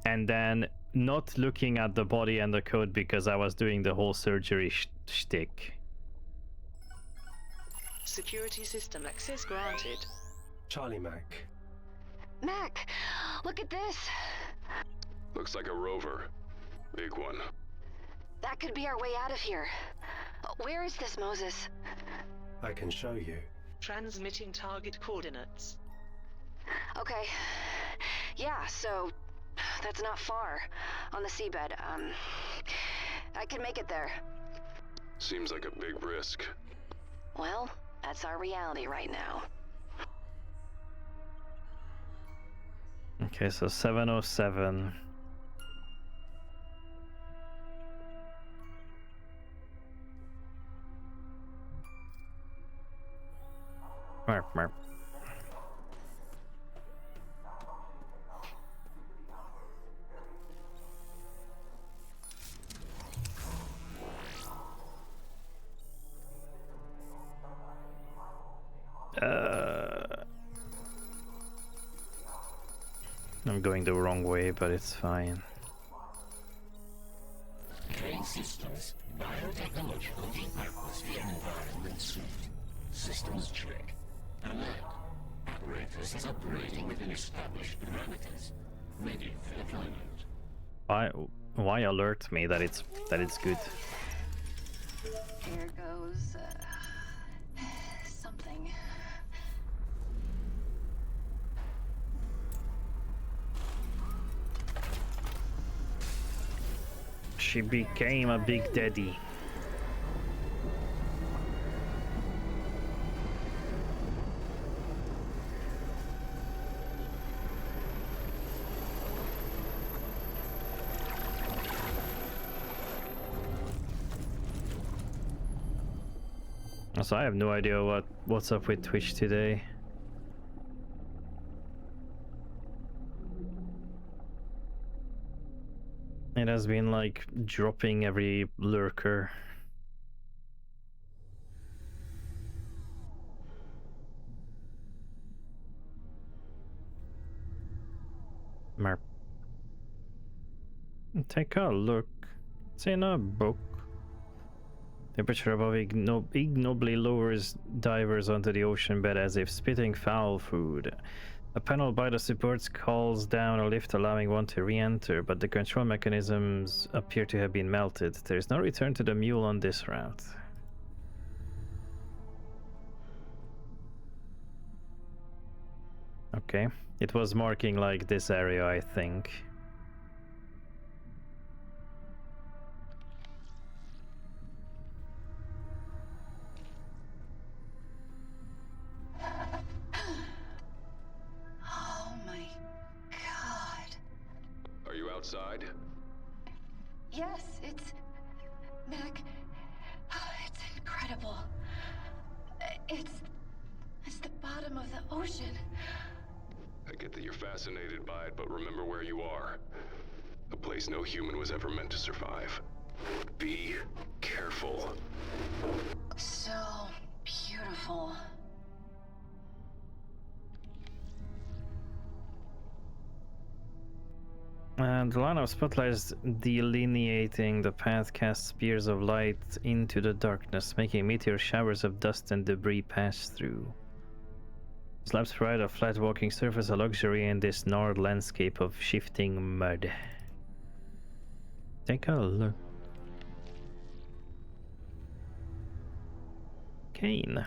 and then not looking at the body and the code because I was doing the whole surgery shtick. Security system access granted. Charlie Mac. Mac, look at this. Looks like a rover. Big one. That could be our way out of here. Where is this, Moses? I can show you. Transmitting target coordinates. Okay. Yeah, so that's not far. On the seabed. I can make it there. Seems like a big risk. Well, that's our reality right now. Okay, so 707. Merp, merp. I'm going the wrong way, but it's fine. Train systems, biotechnological repurpose the environment suit. Systems check. Alert. Apparatus is operating within established parameters. Ready for deployment. Why alert me that it's good? Here goes something. She became a big daddy. So I have no idea what's up with Twitch today. It has been like dropping every lurker. Merp. Take a look. It's in a book. Temperature above ignobly lowers divers onto the ocean bed as if spitting foul food. A panel by the supports calls down a lift allowing one to re-enter, but the control mechanisms appear to have been melted. There is no return to the mule on this route. Okay, it was marking like this area, I think. Oh my god. Are you outside? Yes, it's... Mac... It's incredible. It's the bottom of the ocean. I get that you're fascinated by it, but remember where you are. A place no human was ever meant to survive. Be careful. So beautiful. And the line of spotlights delineating the path casts spears of light into the darkness, making meteor showers of dust and debris pass through. Slabs provide a flat walking surface, a luxury in this gnarled landscape of shifting mud. Take a look. Cane.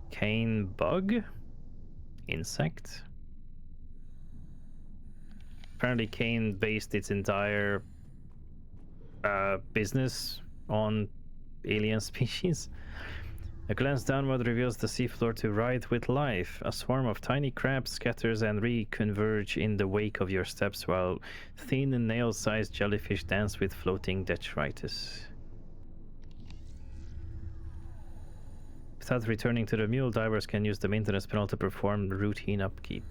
Cane bug? Insect? Apparently Kane based its entire business on alien species. A glance downward reveals the seafloor to writhe with life. A swarm of tiny crabs scatters and reconverge in the wake of your steps, while thin and nail-sized jellyfish dance with floating detritus. Without returning to the mule, divers can use the maintenance panel to perform routine upkeep.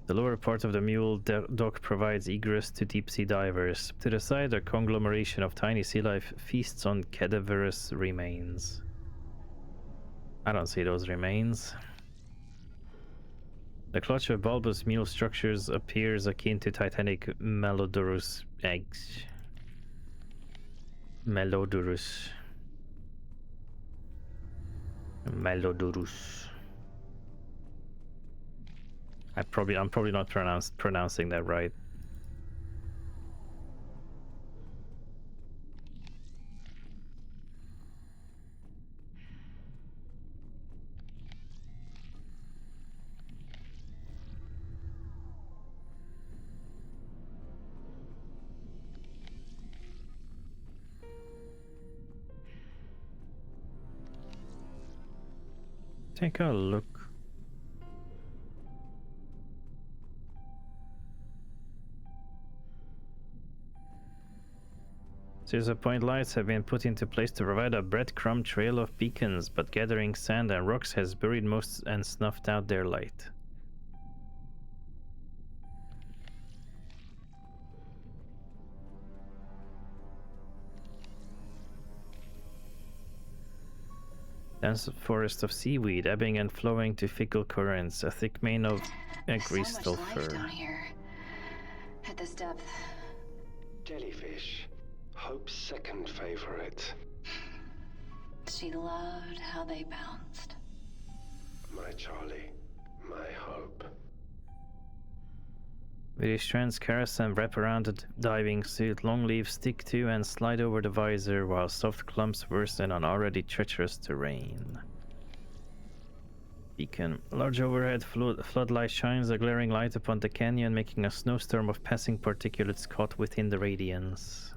The lower part of the mule dock provides egress to deep-sea divers. To the side, a conglomeration of tiny sea life feasts on cadaverous remains. I don't see those remains. The clutch of bulbous mule structures appears akin to Titanic Melodorus eggs. Melodorus. I'm probably not pronouncing that right. Take a look. Scissor point lights have been put into place to provide a breadcrumb trail of beacons, but gathering sand and rocks has buried most and snuffed out their light. Dense forest of seaweed, ebbing and flowing to fickle currents, a thick mane of greased So much life fur. down here. At this depth. Jellyfish. Hope's second favorite. She loved how they bounced. My Charlie. My Hope. With strands caress and wrap around the diving suit, long leaves stick to and slide over the visor, while soft clumps worsen on already treacherous terrain. Beacon. Large overhead floodlight shines a glaring light upon the canyon, making a snowstorm of passing particulates caught within the radiance.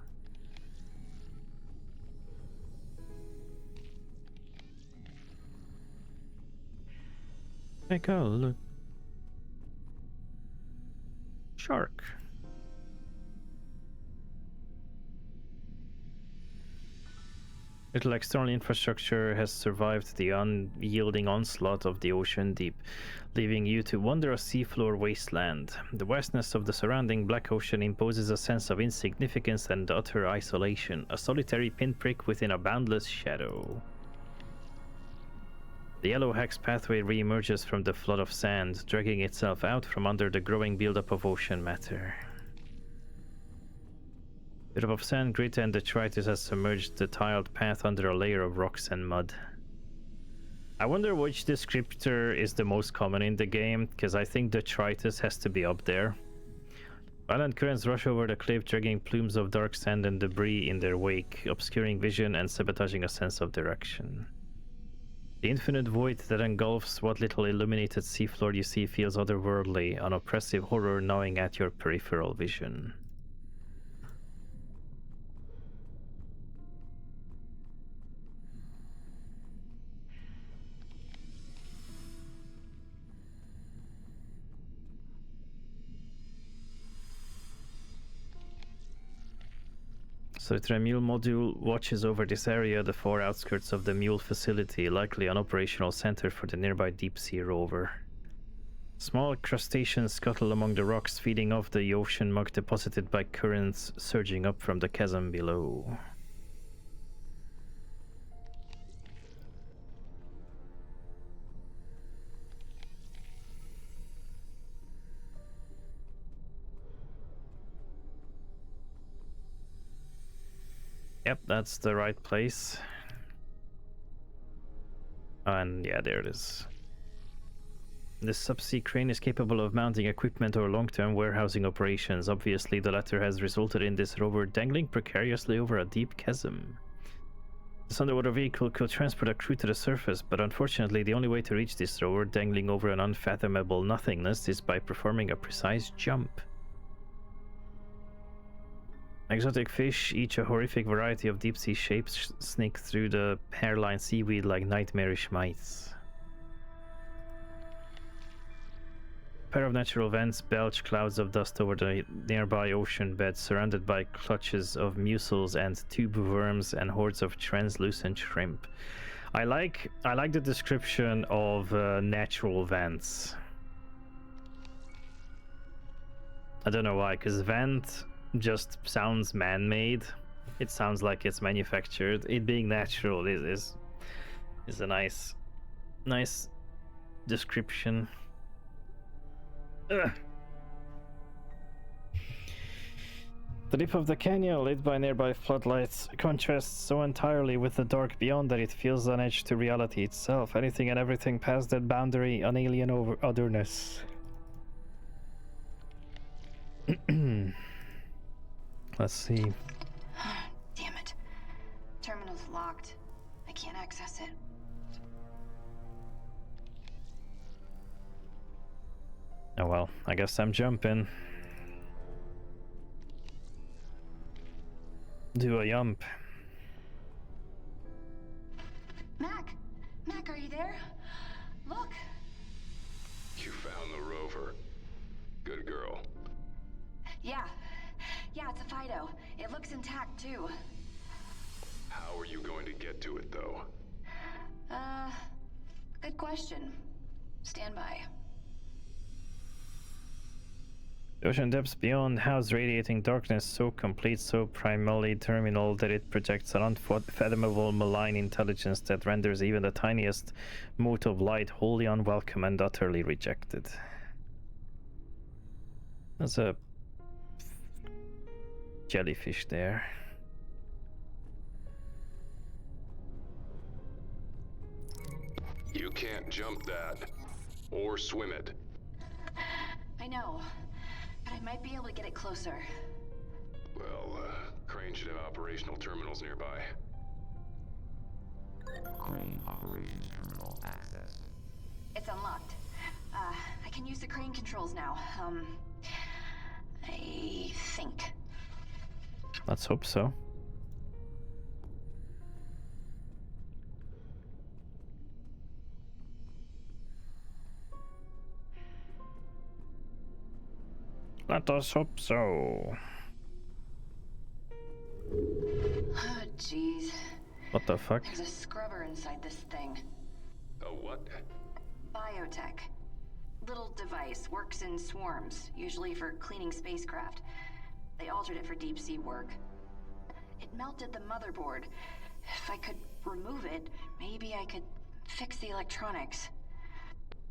Take a look. Shark. Little external infrastructure has survived the unyielding onslaught of the ocean deep, leaving you to wander a seafloor wasteland. The vastness of the surrounding black ocean imposes a sense of insignificance and utter isolation, a solitary pinprick within a boundless shadow. The yellow hex pathway re-emerges from the flood of sand, dragging itself out from under the growing buildup of ocean matter. The drop of sand, grit, and detritus has submerged the tiled path under a layer of rocks and mud. I wonder which descriptor is the most common in the game, because I think detritus has to be up there. Violent currents rush over the cliff, dragging plumes of dark sand and debris in their wake, obscuring vision and sabotaging a sense of direction. The infinite void that engulfs what little illuminated seafloor you see feels otherworldly, an oppressive horror gnawing at your peripheral vision. So the Mule module watches over this area, the far outskirts of the Mule facility, likely an operational center for the nearby deep-sea rover. Small crustaceans scuttle among the rocks, feeding off the ocean muck deposited by currents surging up from the chasm below. Yep, that's the right place. And yeah, there it is. This subsea crane is capable of mounting equipment or long-term warehousing operations. Obviously, the latter has resulted in this rover dangling precariously over a deep chasm. This underwater vehicle could transport a crew to the surface, but unfortunately the only way to reach this rover dangling over an unfathomable nothingness is by performing a precise jump. Exotic fish, each a horrific variety of deep-sea shapes, sneak through the hairline seaweed like nightmarish mites. A pair of natural vents belch clouds of dust over the nearby ocean bed, surrounded by clutches of mussels and tube worms and hordes of translucent shrimp. I like the description of natural vents. I don't know why, because vent just sounds man-made. It sounds like it's manufactured. It being natural is a nice description. Ugh. The lip of the canyon, lit by nearby floodlights, contrasts so entirely with the dark beyond that it feels an edge to reality itself. Anything and everything past that boundary, an alien over otherness. Let's see. Damn it. Terminal's locked. I can't access it. Oh well, I guess I'm jumping. Do a jump. Mac! Mac, are you there? Look! You found the rover. Good girl. Yeah. Yeah, it's a Fido. It looks intact, too. How are you going to get to it, though? Good question. Stand by. The ocean depths beyond house radiating darkness so complete, so primally terminal that it projects an unfathomable malign intelligence that renders even the tiniest mote of light wholly unwelcome and utterly rejected. There's a jellyfish there. You can't jump that. Or swim it. I know, but I might be able to get it closer. Well, Crane should have operational terminals nearby. Crane operating terminal access. It's unlocked. I can use the crane controls now. I think. Let's hope so. Let us hope so. Oh, jeez. What the fuck? There's a scrubber inside this thing. A what? Biotech. Little device, works in swarms, usually for cleaning spacecraft. They altered it for deep sea work. It melted the motherboard. If I could remove it, maybe I could fix the electronics.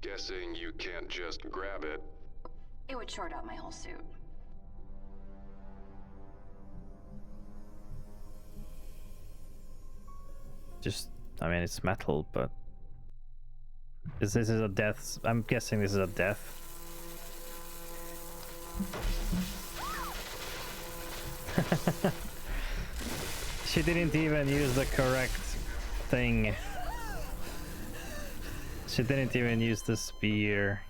Guessing you can't just grab it. It would short out my whole suit. Just, I mean, it's metal, but this is a death. I'm guessing this is a death. She didn't even use the correct thing. She didn't even use the spear.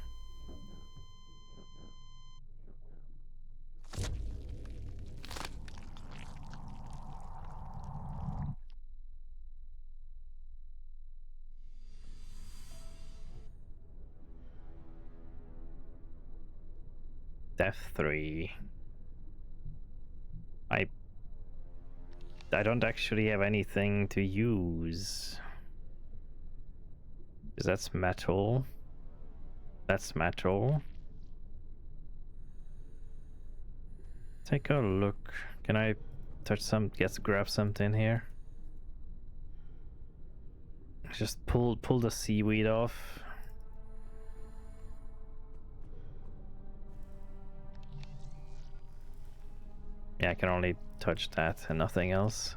Death 3. I don't actually have anything to use. Because that's metal. That's metal. Take a look. Can I touch some, grab something here? Just pull the seaweed off. Yeah, I can only touch that and nothing else.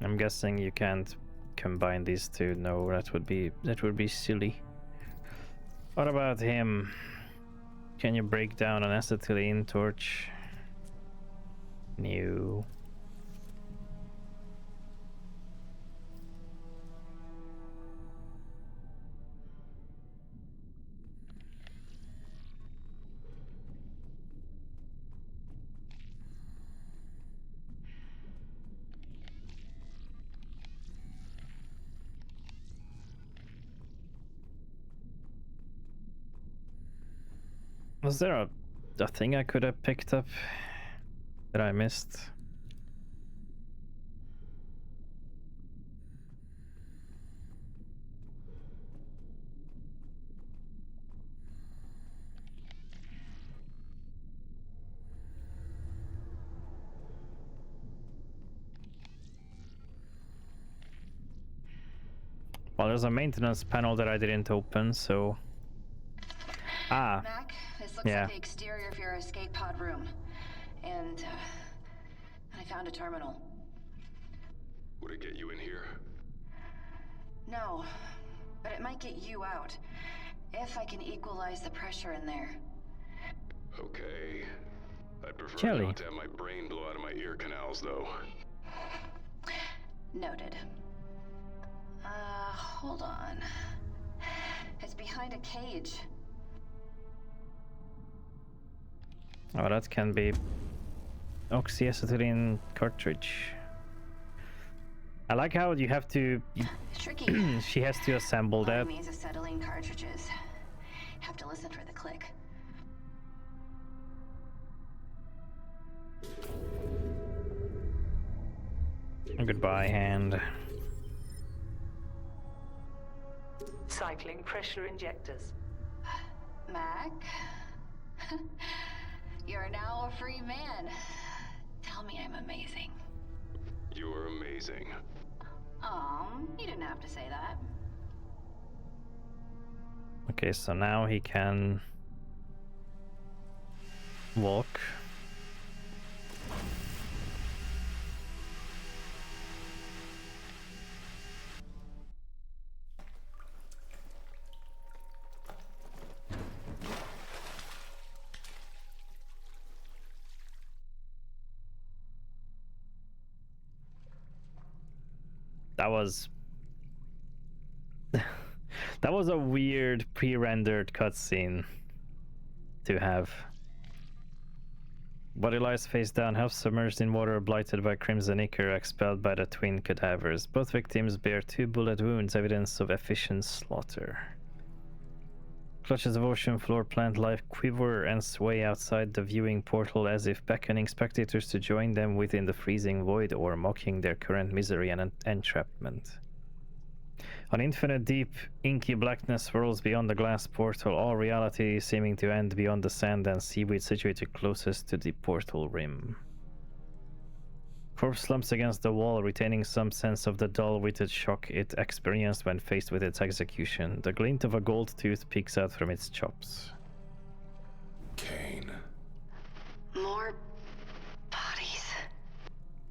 I'm guessing you can't combine these two. No, that would be silly. What about him? Can you break down an acetylene torch? New. Was there a thing I could have picked up that I missed? Well, there's a maintenance panel that I didn't open, so... Ah, Mac, this looks yeah. like the exterior of your escape pod room. And, I found a terminal. Would it get you in here? No, but it might get you out. If I can equalize the pressure in there. Okay. I'd prefer Jelly. not to have my brain blow out of my ear canals, though. Noted. Hold on. It's behind a cage. Oh, that can be oxyacetylene cartridge. I like how you have to... Tricky. She has to assemble that. These acetylene cartridges. Have to listen for the click. Goodbye, hand. Cycling pressure injectors. Mac? You're now a free man. Tell me I'm amazing. You're amazing. You didn't have to say that. Okay, so now he can walk. That was that was a weird pre-rendered cutscene to have. Body lies face down, half submerged in water, blighted by crimson ichor, expelled by the twin cadavers. Both victims bear 2 bullet wounds, evidence of efficient slaughter. Clutches of ocean floor plant life quiver and sway outside the viewing portal as if beckoning spectators to join them within the freezing void or mocking their current misery and entrapment. An infinite deep, inky blackness swirls beyond the glass portal, all reality seeming to end beyond the sand and seaweed situated closest to the portal rim. Corpse slumps against the wall, retaining some sense of the dull-witted shock it experienced when faced with its execution. The glint of a gold tooth peeks out from its chops. Kane. More bodies.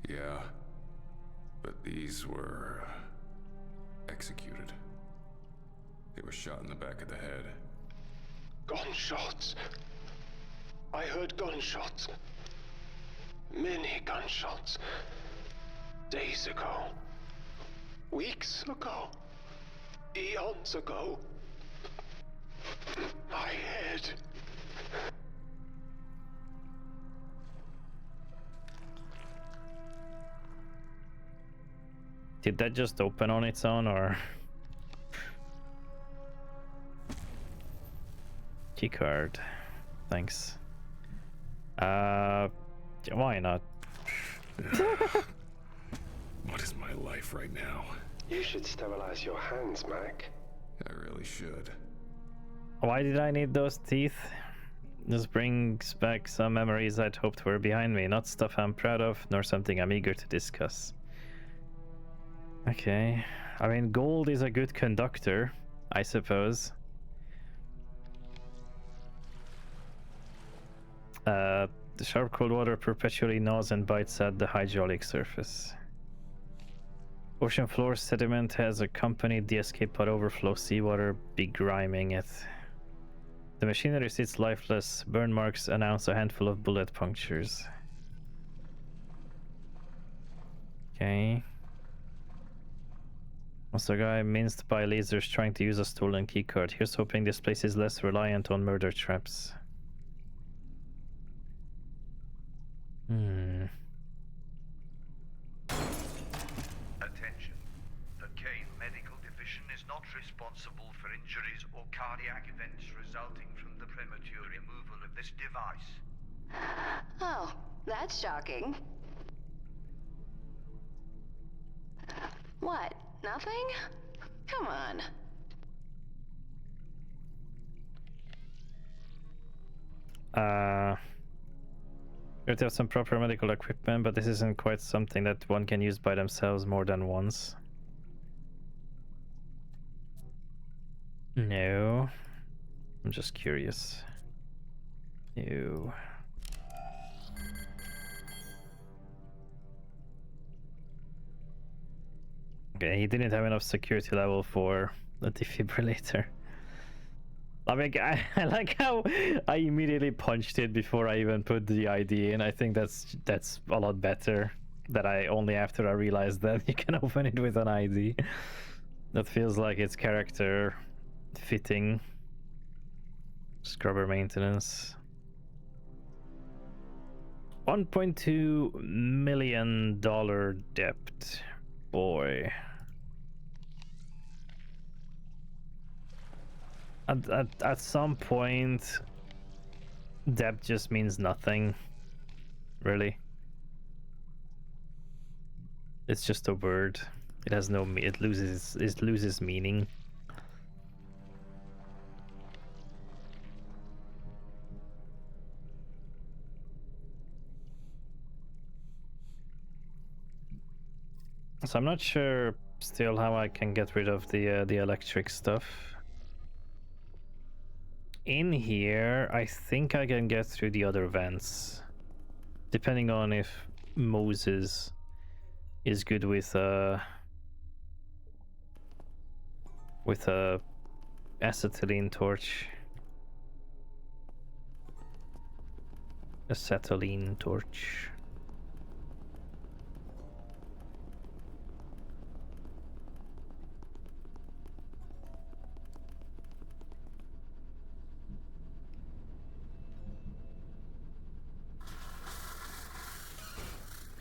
Yeah. But these were... executed. They were shot in the back of the head. Gunshots. I heard gunshots. Many gunshots. Days ago. Weeks ago. Eons ago. My head. Did that just open on its own, or... Keycard. Thanks. Why not? What is my life right now? You should sterilize your hands, Mac. I really should. Why did I need those teeth? This brings back some memories I'd hoped were behind me, not stuff I'm proud of, nor something I'm eager to discuss. Okay, I mean, gold is a good conductor, I suppose. The sharp cold water perpetually gnaws and bites at the hydraulic surface. Ocean floor sediment has accompanied the escape pod overflow, seawater begriming it. The machinery sits lifeless. Burn marks announce a handful of bullet punctures. Okay. Also, a guy minced by lasers trying to use a stolen keycard. Here's hoping this place is less reliant on murder traps. Attention. The Kane Medical Division is not responsible for injuries or cardiac events resulting from the premature removal of this device. Oh, that's shocking. What? Nothing? Come on. You have to have some proper medical equipment, but this isn't quite something that one can use by themselves more than once. No. I'm just curious. No. Okay, he didn't have enough security level for the defibrillator. I mean, I like how I immediately punched it before I even put the ID in. I think that's a lot better. That I only after I realized that you can open it with an ID. That feels like it's character fitting. Scrubber maintenance. $1.2 million debt. Boy. At some point, debt just means nothing, really. It's just a word. It has no. It loses meaning. So I'm not sure still how I can get rid of the electric stuff. In here, I think I can get through the other vents, depending on if Moses is good with a acetylene torch. Acetylene torch.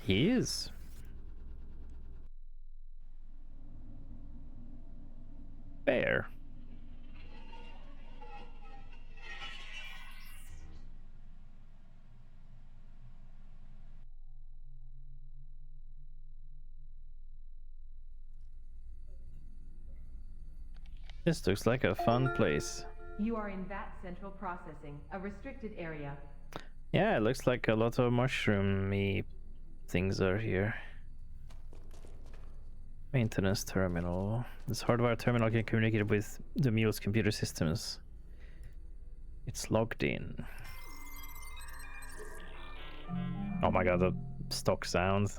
He is. Bear. This looks like a fun place. You are in VAT Central Processing, a restricted area. Yeah, it looks like a lot of mushroomy things are here. Maintenance terminal. This hardware terminal can communicate with the mule's computer systems. It's logged in. Oh my god, the stock sound.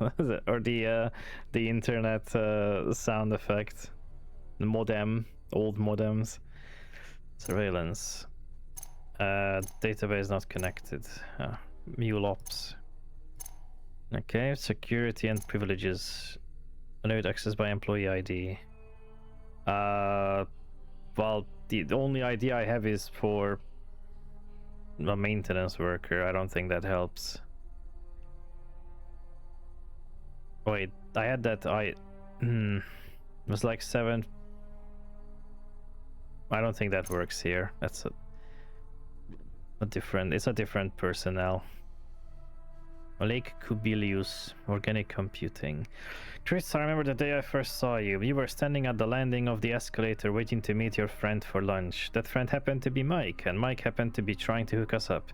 Or the internet sound effect. The modem. Old modems. Surveillance. Database not connected. Mule ops. Okay, security and privileges. Allowed access by employee ID. Well, the only ID I have is for a maintenance worker. I don't think that helps. Wait, I had that it was like 7. I don't think that works here. That's a different. It's a different personnel. Lake Kubilius, organic computing. Chris, I remember the day I first saw you. You were standing at the landing of the escalator waiting to meet your friend for lunch. That friend happened to be Mike, and Mike happened to be trying to hook us up.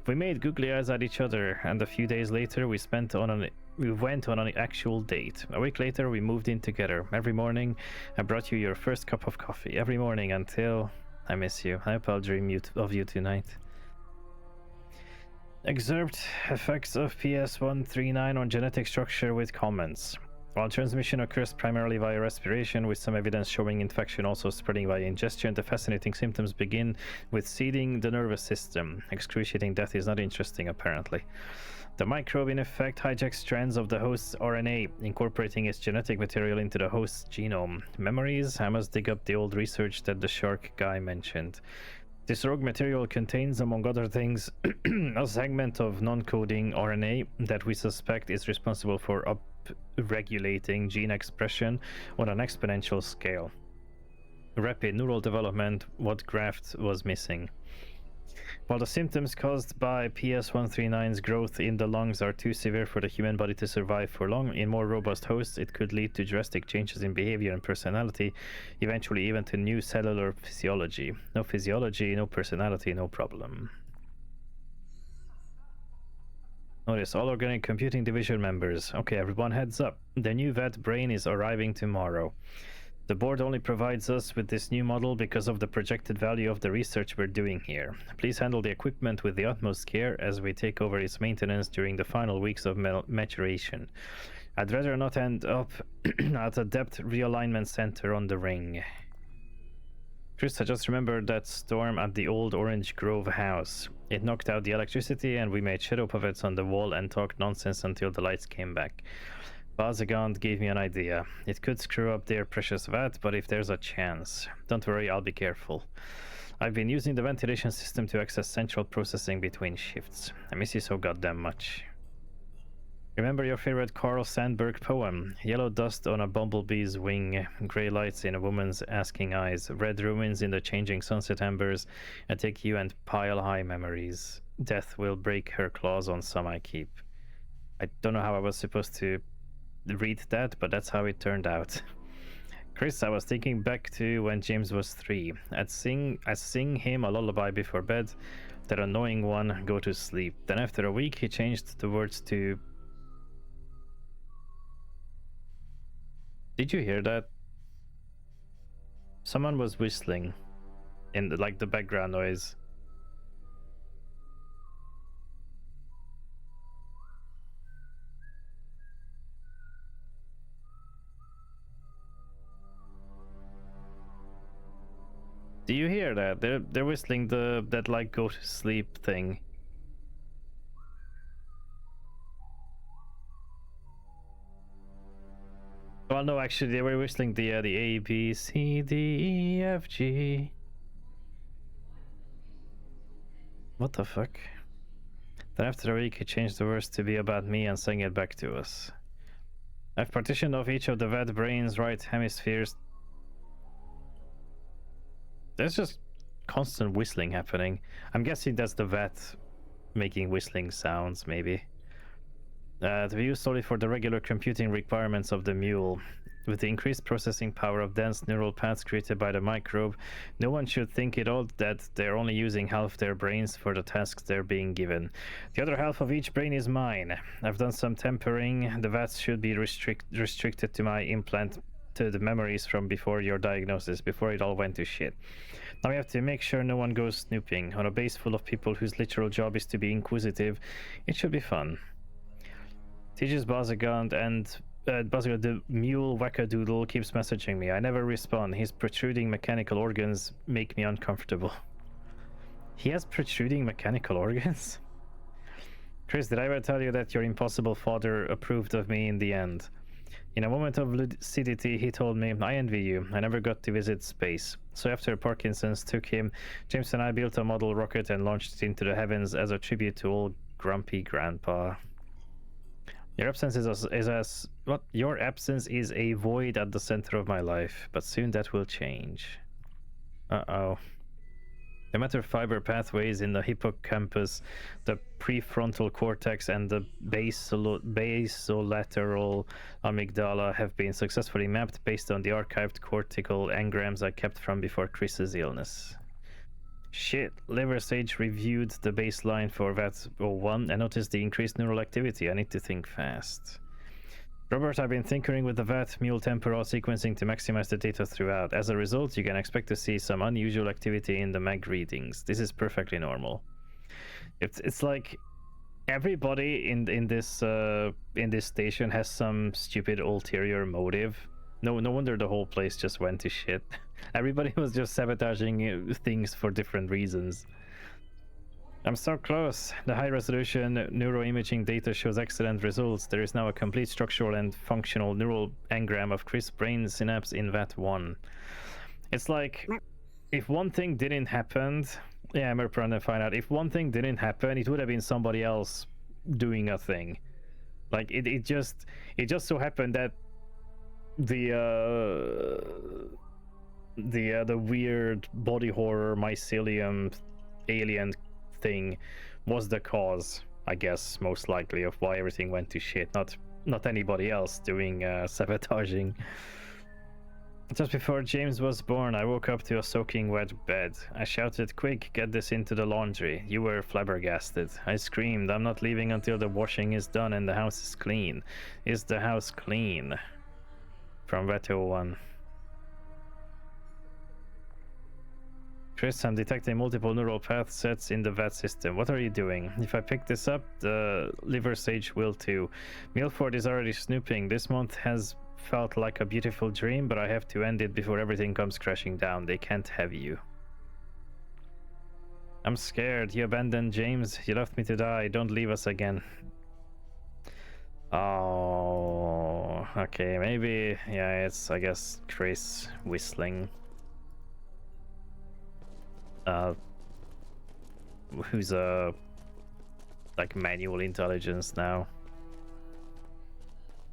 We made googly eyes at each other, and a few days later we went on an actual date. A week later we moved in together. Every morning I brought you your first cup of coffee. Every morning until I miss you. I hope I'll dream of you tonight. Excerpt effects of PS139 on genetic structure with comments. While transmission occurs primarily via respiration, with some evidence showing infection also spreading via ingestion, the fascinating symptoms begin with seeding the nervous system. Excruciating death is not interesting, apparently. The microbe, in effect, hijacks strands of the host's RNA, incorporating its genetic material into the host's genome. Memories? I must dig up the old research that the shark guy mentioned. This rogue material contains, among other things, a segment of non-coding RNA that we suspect is responsible for up-regulating gene expression on an exponential scale. Rapid neural development, what graft was missing. While the symptoms caused by PS139's growth in the lungs are too severe for the human body to survive for long, in more robust hosts it could lead to drastic changes in behavior and personality, eventually even to new cellular physiology. No physiology, no personality, no problem. Notice all organic computing division members. Okay, everyone, heads up. The new vet brain is arriving tomorrow. The board only provides us with this new model because of the projected value of the research we're doing here. Please handle the equipment with the utmost care as we take over its maintenance during the final weeks of maturation. I'd rather not end up at a depth realignment center on the ring. Chris, I just remembered that storm at the old Orange Grove house. It knocked out the electricity and we made shadow puppets on the wall and talked nonsense until the lights came back. Bazagand gave me an idea. It could screw up their precious vat, but if there's a chance. Don't worry, I'll be careful. I've been using the ventilation system to access central processing between shifts. I miss you so goddamn much. Remember your favorite Carl Sandburg poem? Yellow dust on a bumblebee's wing, grey lights in a woman's asking eyes, red ruins in the changing sunset embers, I take you and pile high memories. Death will break her claws on some I keep. I don't know how I was supposed to read that, but that's how it turned out. Chris, I was thinking back to when James was 3. I'd sing him a lullaby before bed, that annoying one, go to sleep. Then after a week he changed the words to... Did you hear that? Someone was whistling in the background noise. Do you hear that? They're whistling that like go to sleep thing. Well, no, actually, they were whistling the A, B, C, D, E, F, G. What the fuck? Then after a week, he changed the words to be about me and sang it back to us. I've partitioned off each of the vat brain's right hemispheres. There's just constant whistling happening. I'm guessing that's the vat making whistling sounds, maybe. To be used solely for the regular computing requirements of the mule. With the increased processing power of dense neural paths created by the microbe, no one should think at all that they're only using half their brains for the tasks they're being given. The other half of each brain is mine. I've done some tempering. The vats should be restricted to my implant, to the memories from before your diagnosis, before it all went to shit. Now we have to make sure no one goes snooping. On a base full of people whose literal job is to be inquisitive, it should be fun. Teaches Bazagand and Bazagand, the mule wackadoodle, keeps messaging me. I never respond. His protruding mechanical organs make me uncomfortable. He has protruding mechanical organs? Chris, did I ever tell you that your impossible father approved of me in the end? In a moment of lucidity, he told me, I envy you. I never got to visit space. So after Parkinson's took him, James and I built a model rocket and launched it into the heavens as a tribute to old grumpy grandpa. Your absence Your absence is a void at the center of my life, but soon that will change. Uh-oh. The matter fiber pathways in the hippocampus, the prefrontal cortex, and the basolateral amygdala have been successfully mapped based on the archived cortical engrams I kept from before Chris's illness. Shit, Liver Sage reviewed the baseline for VAT01 and noticed the increased neural activity. I need to think fast. Robert, I've been tinkering with the VAT mule temporal sequencing to maximize the data throughout. As a result, you can expect to see some unusual activity in the mag readings. This is perfectly normal. It's like everybody in this station has some stupid ulterior motive. No wonder the whole place just went to shit. Everybody was just sabotaging things for different reasons. I'm so close. The high-resolution neuroimaging data shows excellent results. There is now a complete structural and functional neural engram of Chris' brain synapse in VAT1. It's like, if one thing didn't happen, yeah, I'm trying to find out. If one thing didn't happen, it would have been somebody else doing a thing. Like it just so happened that the weird body horror mycelium alien thing was the cause, I guess, most likely, of why everything went to shit. Not anybody else doing sabotaging. Just before James was born, I woke up to a soaking wet bed. I shouted, "Quick, get this into the laundry." You were flabbergasted. I screamed, "I'm not leaving until the washing is done and the house is clean." Is the house clean? From Vet01. Chris, I'm detecting multiple neural path sets in the vet system. What are you doing? If I pick this up, the liver sage will too. Milford is already snooping. This month has felt like a beautiful dream, but I have to end it before everything comes crashing down. They can't have you. I'm scared. You abandoned James. You left me to die. Don't leave us again. Oh, okay. Maybe, yeah, it's, I guess, Chris whistling. Who's like manual intelligence now.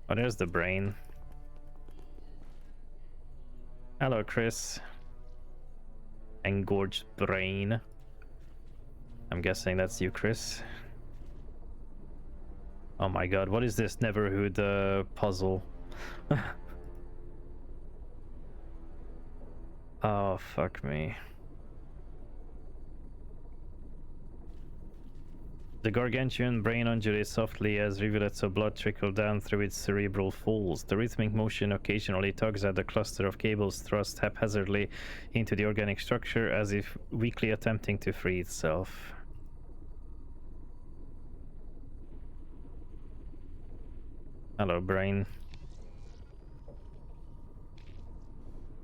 Oh, there's the brain. Hello, Chris. Engorged brain. I'm guessing that's you, Chris. Oh my god, what is this Neverhood puzzle? Oh, fuck me. The gargantuan brain undulates softly as rivulets of blood trickle down through its cerebral folds. The rhythmic motion occasionally tugs at the cluster of cables thrust haphazardly into the organic structure, as if weakly attempting to free itself. Hello, brain.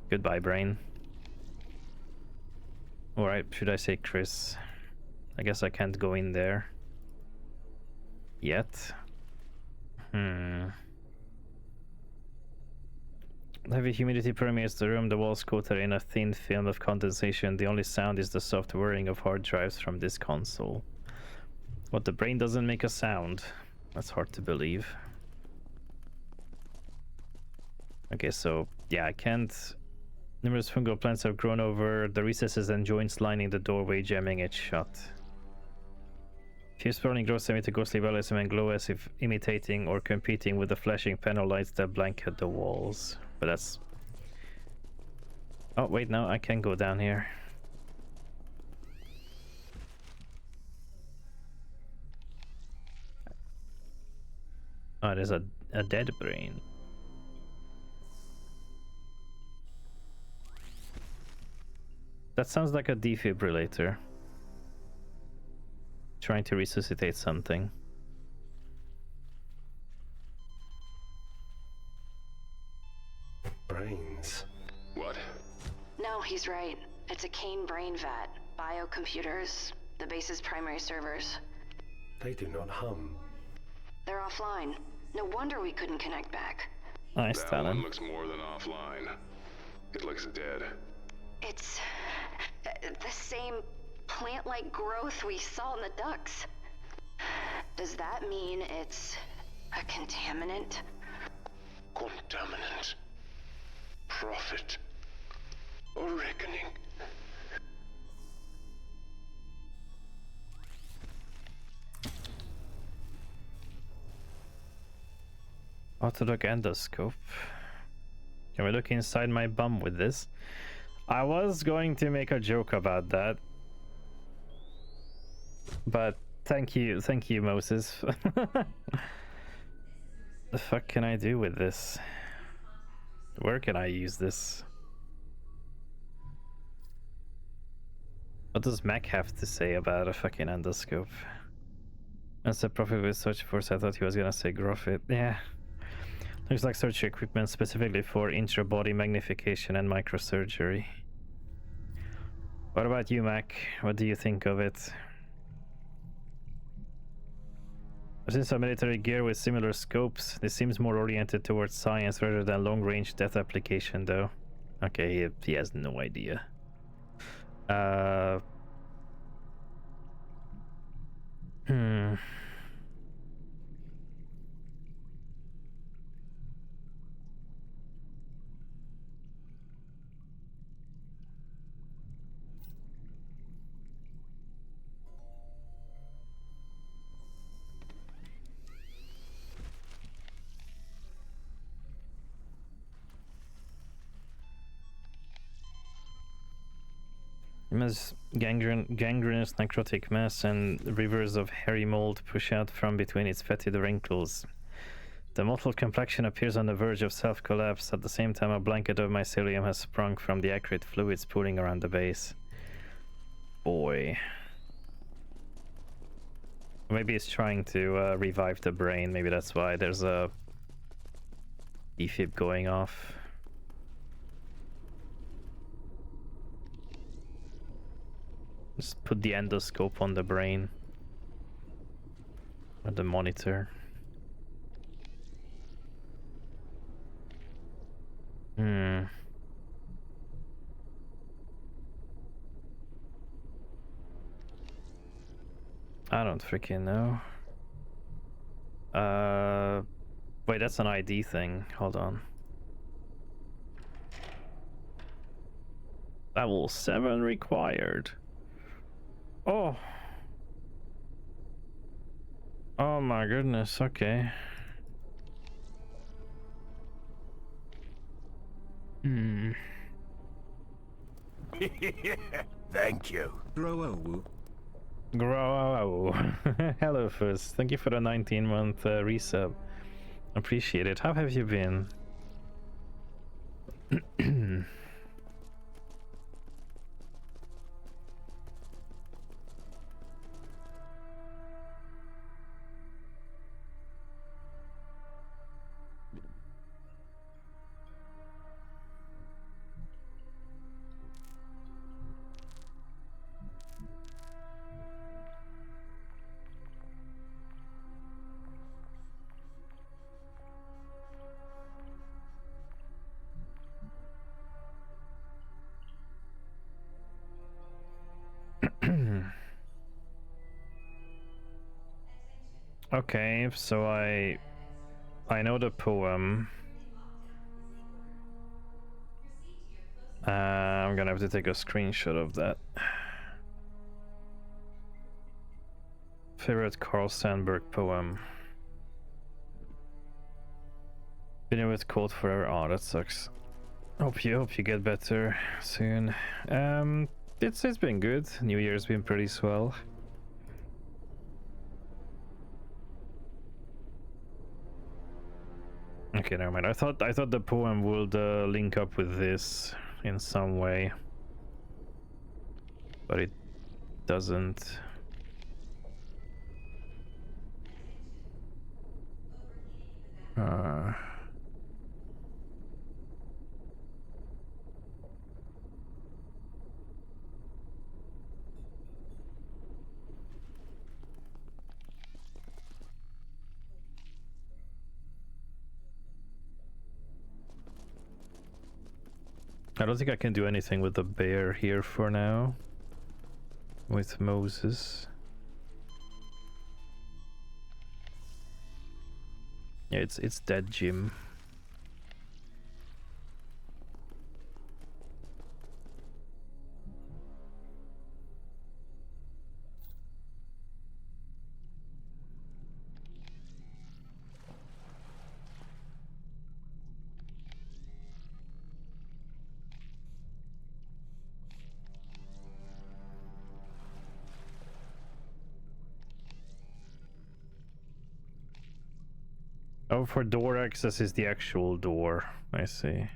Goodbye, brain. Alright, should I say Chris? I guess I can't go in there. Yet. Heavy humidity permeates the room. The walls coated in a thin film of condensation. The only sound is the soft whirring of hard drives from this console. What, the brain doesn't make a sound? That's hard to believe. Okay, so yeah, I can't. Numerous fungal plants have grown over the recesses and joints lining the doorway, jamming it shut. Few sprawling growths emit a ghostly violet and glow as if imitating or competing with the flashing panel lights that blanket the walls. But that's... Oh, wait, no, I can go down here. Oh, there's a dead brain. That sounds like a defibrillator. Trying to resuscitate something. Brains. What? No, he's right. It's a Kane brain vat. Biocomputers. The base's primary servers. They do not hum. They're offline. No wonder we couldn't connect back. Nice, that Talon. one looks more than offline. It looks dead. It's the same plant-like growth we saw in the ducts. Does that mean it's a contaminant? Contaminant. Profit. Or reckoning. Autolock endoscope. Can we look inside my bum with this? I was going to make a joke about that. But thank you, Moses. The fuck can I do with this? Where can I use this? What does Mac have to say about a fucking endoscope? As a profit with search force, I thought he was gonna say Gruffit. Yeah. Looks like surgery equipment specifically for intra-body magnification and microsurgery. What about you, Mac? What do you think of it? I've seen some military gear with similar scopes. This seems more oriented towards science rather than long-range death application, though. Okay, he has no idea. Hmm. As gangrenous necrotic mass and rivers of hairy mold push out from between its fetid wrinkles. The mottled complexion appears on the verge of self-collapse. At the same time, a blanket of mycelium has sprung from the acrid fluids pooling around the base. Boy. Maybe it's trying to revive the brain. Maybe that's why there's a defib going off. Just put the endoscope on the brain. Or the monitor. I don't freaking know. Wait, that's an ID thing. Hold on. Level 7 required. Oh. Oh my goodness, okay. Thank you. Grow. Hello, Fuzz. Thank you for the 19-month resub. Appreciate it. How have you been? Okay, so I know the poem. I'm gonna have to take a screenshot of that. Favorite Carl Sandburg poem. Been with cold forever. Oh, that sucks. Hope you get better soon. It's been good. New Year's been pretty swell. Okay, never mind. I thought the poem would link up with this in some way, but it doesn't. I don't think I can do anything with the bear here for now. With Moses. Yeah, it's dead, Jim. Oh, for door access is the actual door. I see.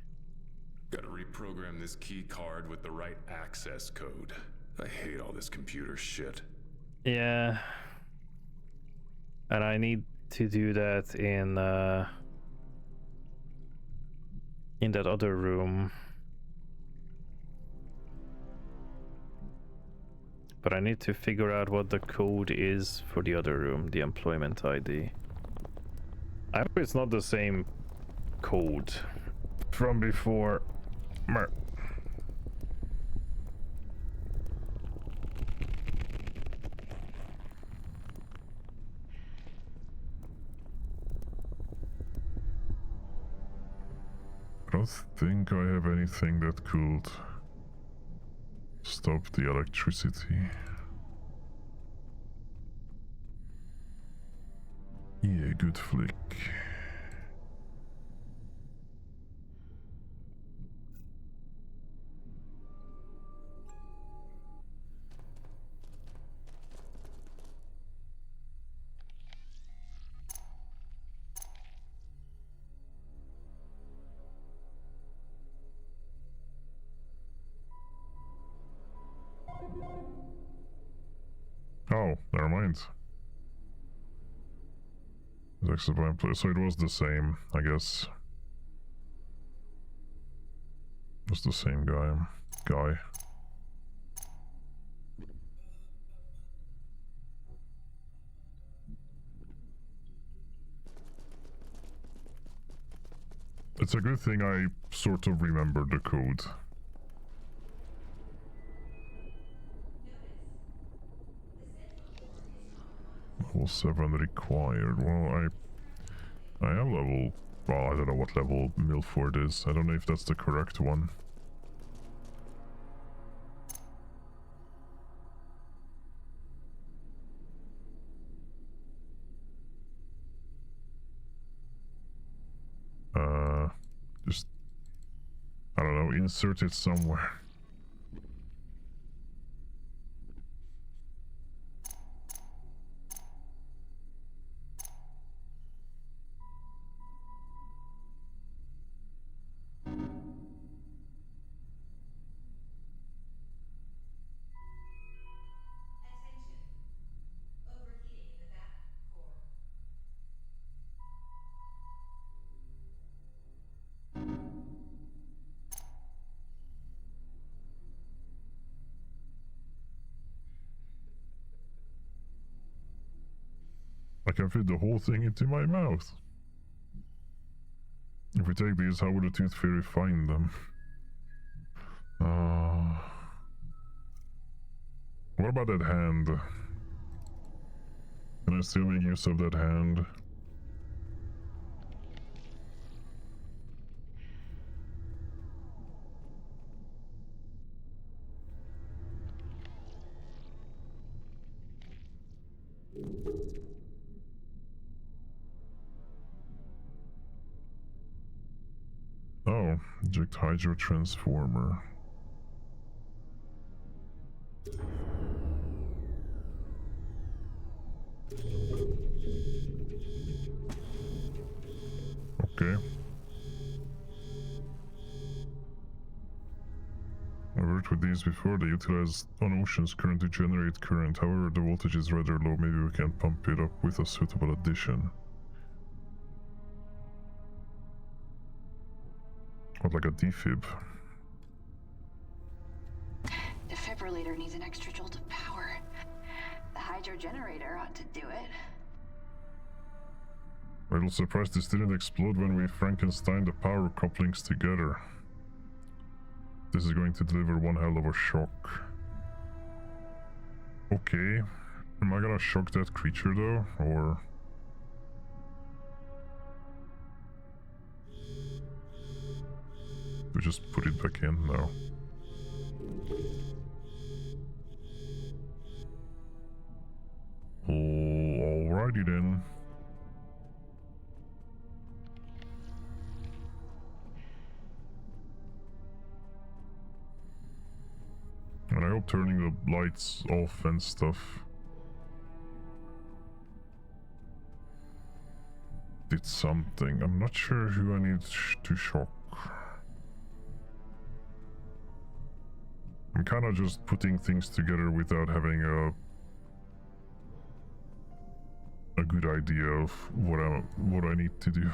Gotta reprogram this key card with the right access code. I hate all this computer shit. Yeah. And I need to do that in that other room. But I need to figure out what the code is for the other room, the employment ID. I hope it's not the same code from before. Mer. I don't think I have anything that could stop the electricity. Yeah, good flick. Oh, never mind. It's actually by employee, so it was the same, I guess. It was the same guy. It's a good thing I sort of remember the code. Level 7 required. Well, I am level... Well, I don't know what level Milford is. I don't know if that's the correct one. Just... I don't know, insert it somewhere. I can fit the whole thing into my mouth. If we take these, how would the Tooth Fairy find them? What about that hand? Can I still make use of that hand? Oh, eject Hydro Transformer. Okay. I worked with these before. They utilize on oceans current to generate current. However, the voltage is rather low. Maybe we can pump it up with a suitable addition. What, like a defib? Defibrillator needs an extra jolt of power. The hydro generator ought to do it. A little surprised this didn't explode when we Frankenstein the power couplings together. This is going to deliver one hell of a shock. Okay. Am I gonna shock that creature though, or... we just put it back in? No. Alrighty then. And I hope turning the lights off and stuff did something. I'm not sure who I need to shock. I'm kind of just putting things together without having a a good idea of what I need to do.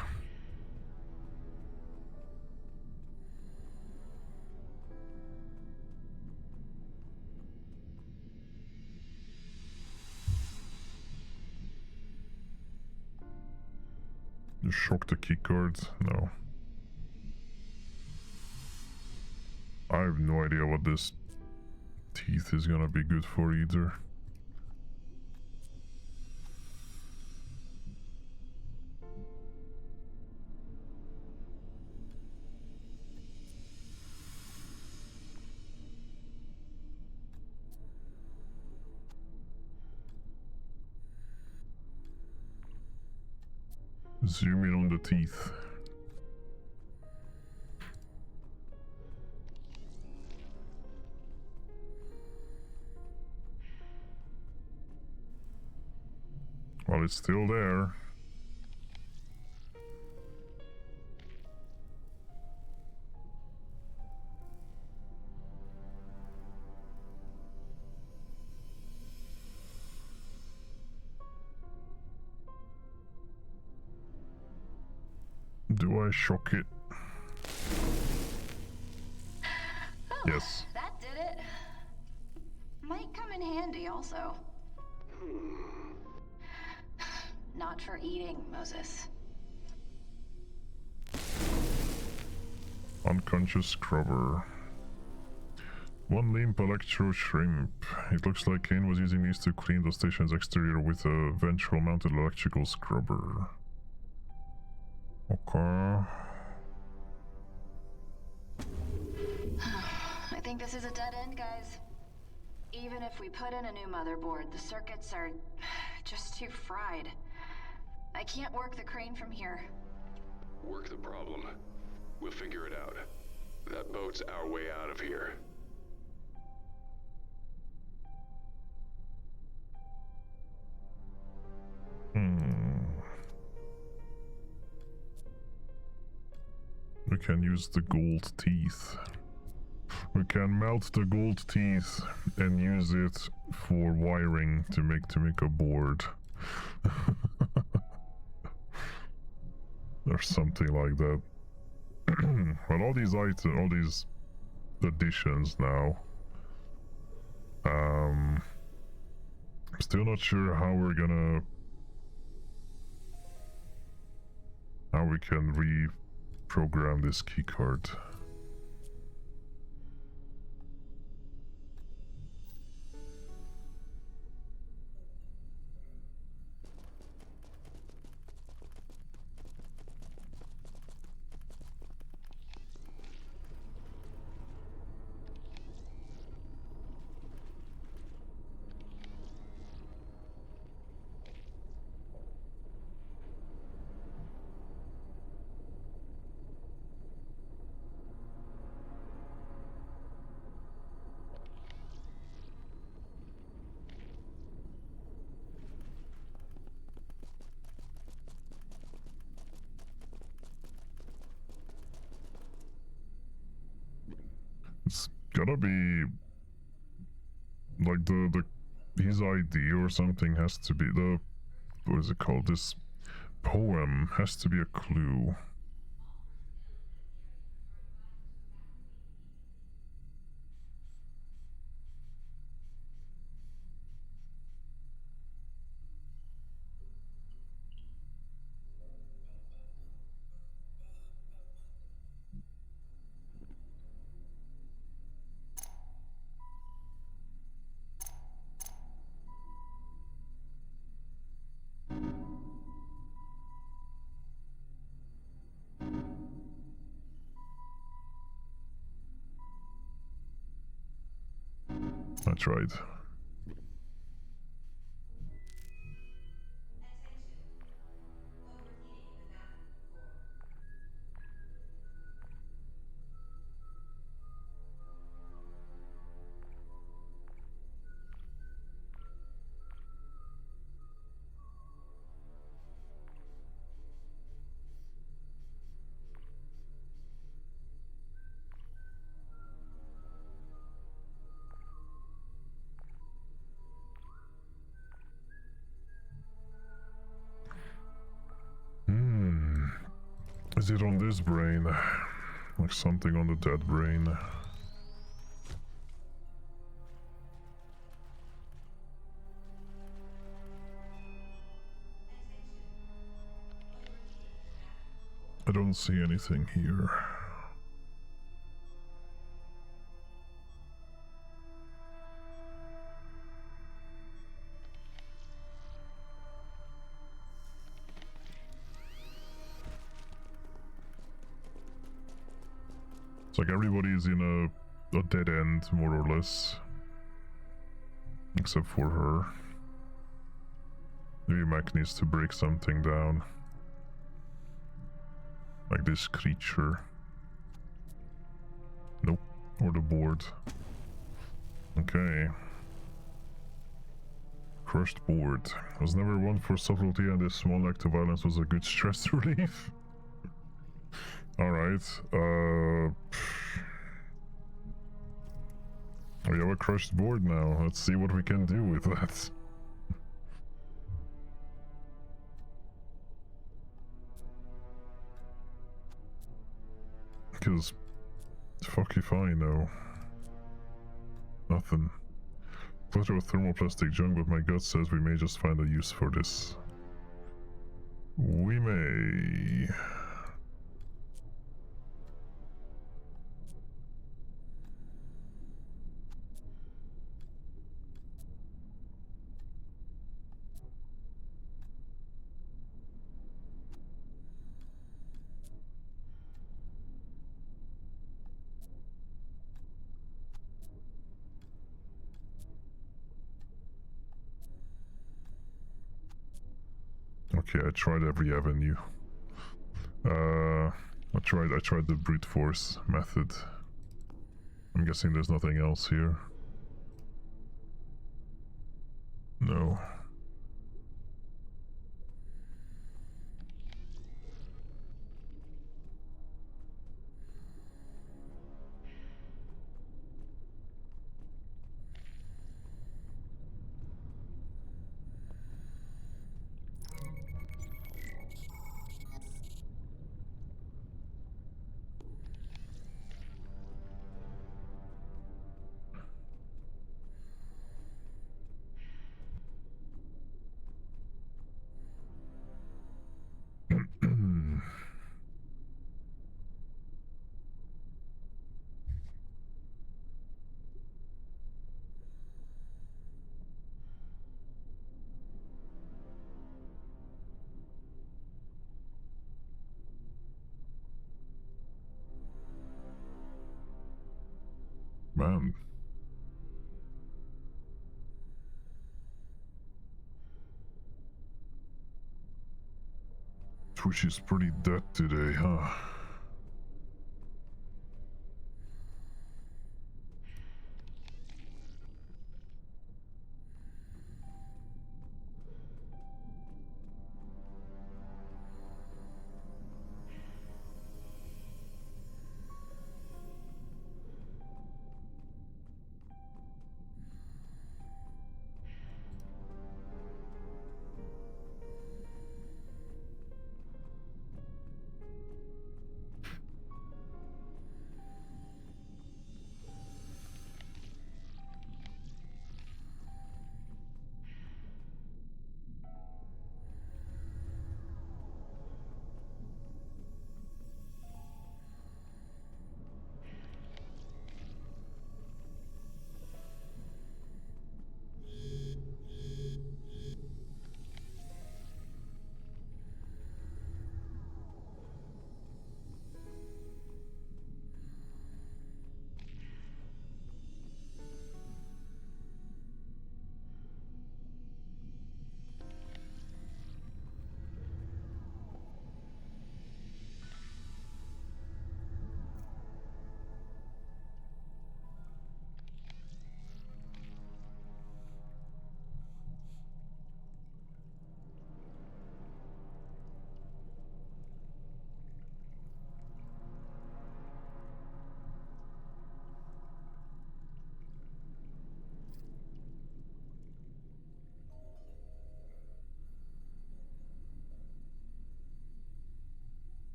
Shock the keycard? No. I have no idea what this teeth is gonna be good for either. Zoom in on the teeth. Well, it's still there. Do I shock it? Yes. That did it. Might come in handy also. Not for eating, Moses. Unconscious scrubber. One limp electro shrimp. It looks like Kane was using these to clean the station's exterior with a ventral mounted electrical scrubber. Okay. I think this is a dead end, guys. Even if we put in a new motherboard, the circuits are just too fried. I can't work the crane from here. Work the problem. We'll figure it out. That boat's our way out of here. We can use the gold teeth. We can melt the gold teeth and use it for wiring to make a board. Or something like that. Well, all these items, all these additions now. I'm still not sure how we can reprogram this keycard. It's gotta be like his ID or something has to be what is it called? This poem has to be a clue. That's right. Is it on this brain? Like something on the dead brain? I don't see anything here. It's like everybody's in a dead end, more or less. Except for her. Maybe Mac needs to break something down. Like this creature. Nope. Or the board. Okay. Crushed board. Was never one for subtlety, and this small act of violence was a good stress relief. Alright. We have a crushed board now. Let's see what we can do with that. Because fuck if I know. Nothing. Clutter of thermoplastic junk, but my gut says we may just find a use for this. We may. Okay, I tried every avenue. I tried the brute force method. I'm guessing there's nothing else here. No. Man. Twitch is pretty dead today, huh?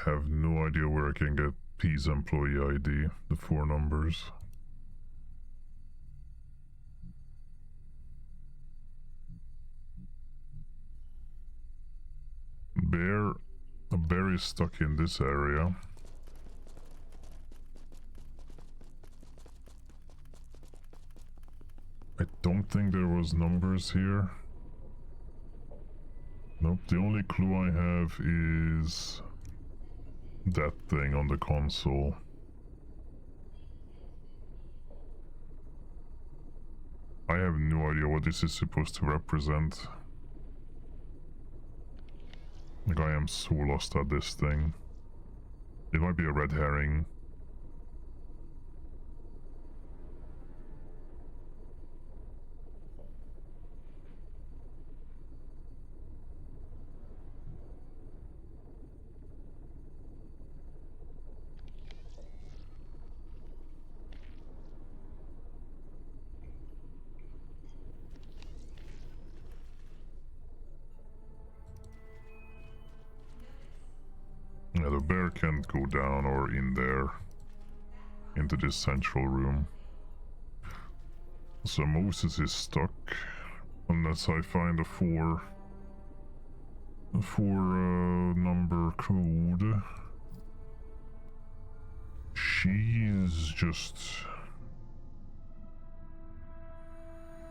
have no idea where I can get P's employee ID, the 4 numbers. A bear is stuck in this area. I don't think there was numbers here. Nope, the only clue I have is that thing on the console. I have no idea what this is supposed to represent. Like, I am so lost at this thing. It might be a red herring. Yeah, the bear can't go down or in there. Into this central room. So Moses is stuck. Unless I find a 4 number code. She is just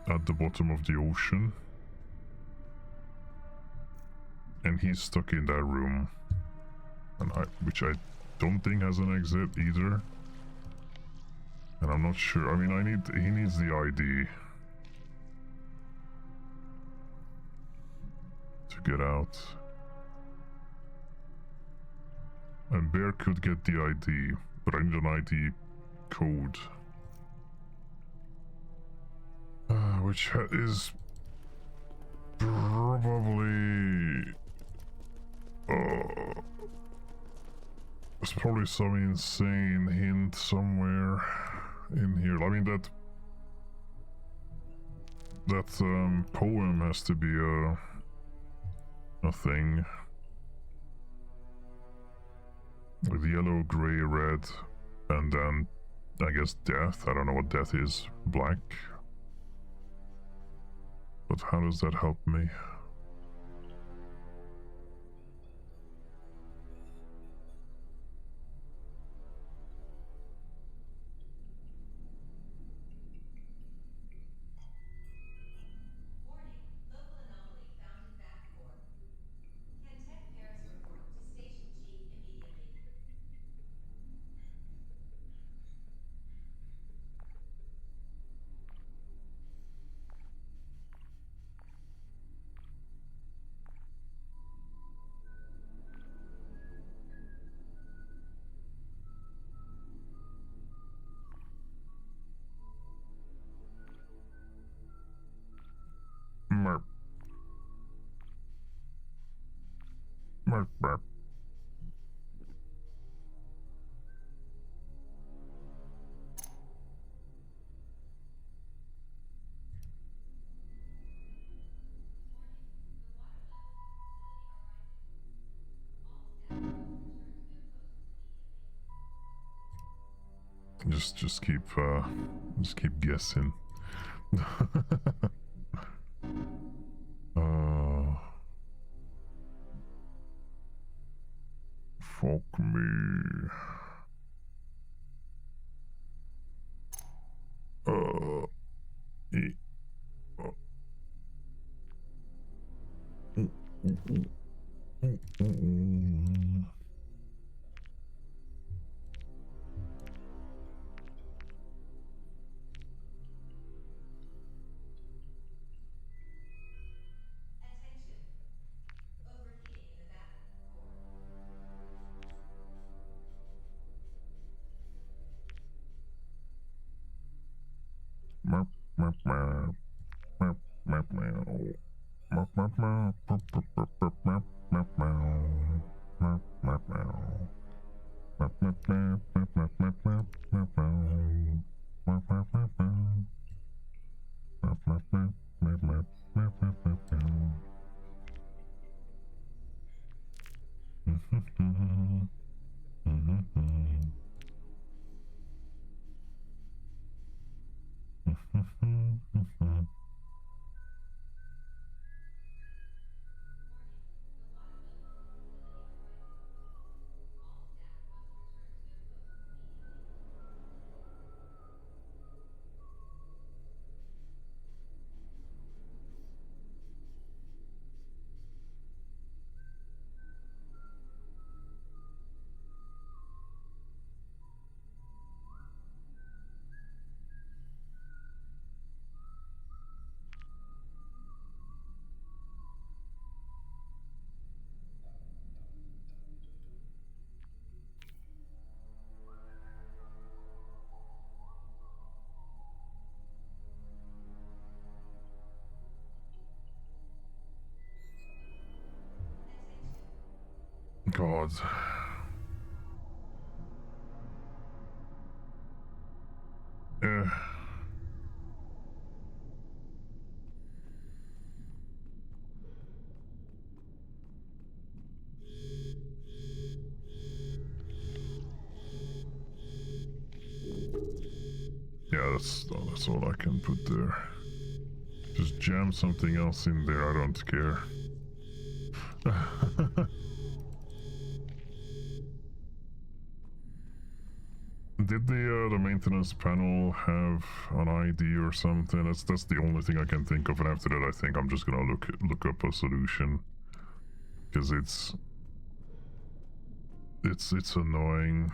at the bottom of the ocean. And he's stuck in that room. And which I don't think has an exit either. And I'm not sure. I mean, he needs the ID to get out. And Bear could get the ID, but I need an ID code. Which is probably... there's probably some insane hint somewhere in here. I mean, that poem has to be a thing. With yellow, gray, red, and then I guess death. I don't know what death is. Black. But how does that help me? Merp. Merp, merp. Just keep guessing. Fuck me. Merp, merp, merp. Merp, merp, merp. Merp, merp, merp. Merp, merp, merp, merp, merp, merp. Merp, merp, merp. Merp, merp, merp, merp, merp, merp, merp, merp, merp. Merp, merp, merp, merp. Merp, merp, merp, merp, merp, merp, merp, merp, merp. God. Yeah. Yeah, that's all I can put there. Just jam something else in there, I don't care. Did the maintenance panel have an ID or something? That's the only thing I can think of, and after that I think I'm just gonna look up a solution. Because it's annoying.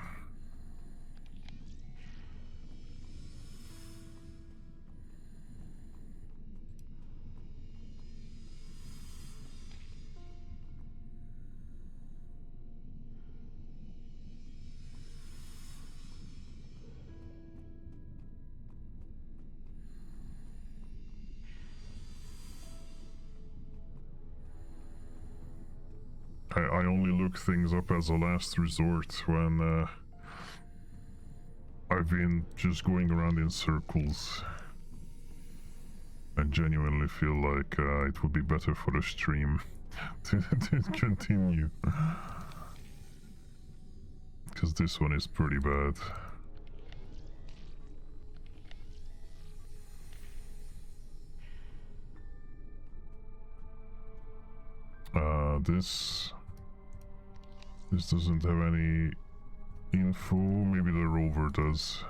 I only look things up as a last resort when I've been just going around in circles. I genuinely feel like it would be better for the stream to continue. Because this one is pretty bad. This doesn't have any info. Maybe the rover does.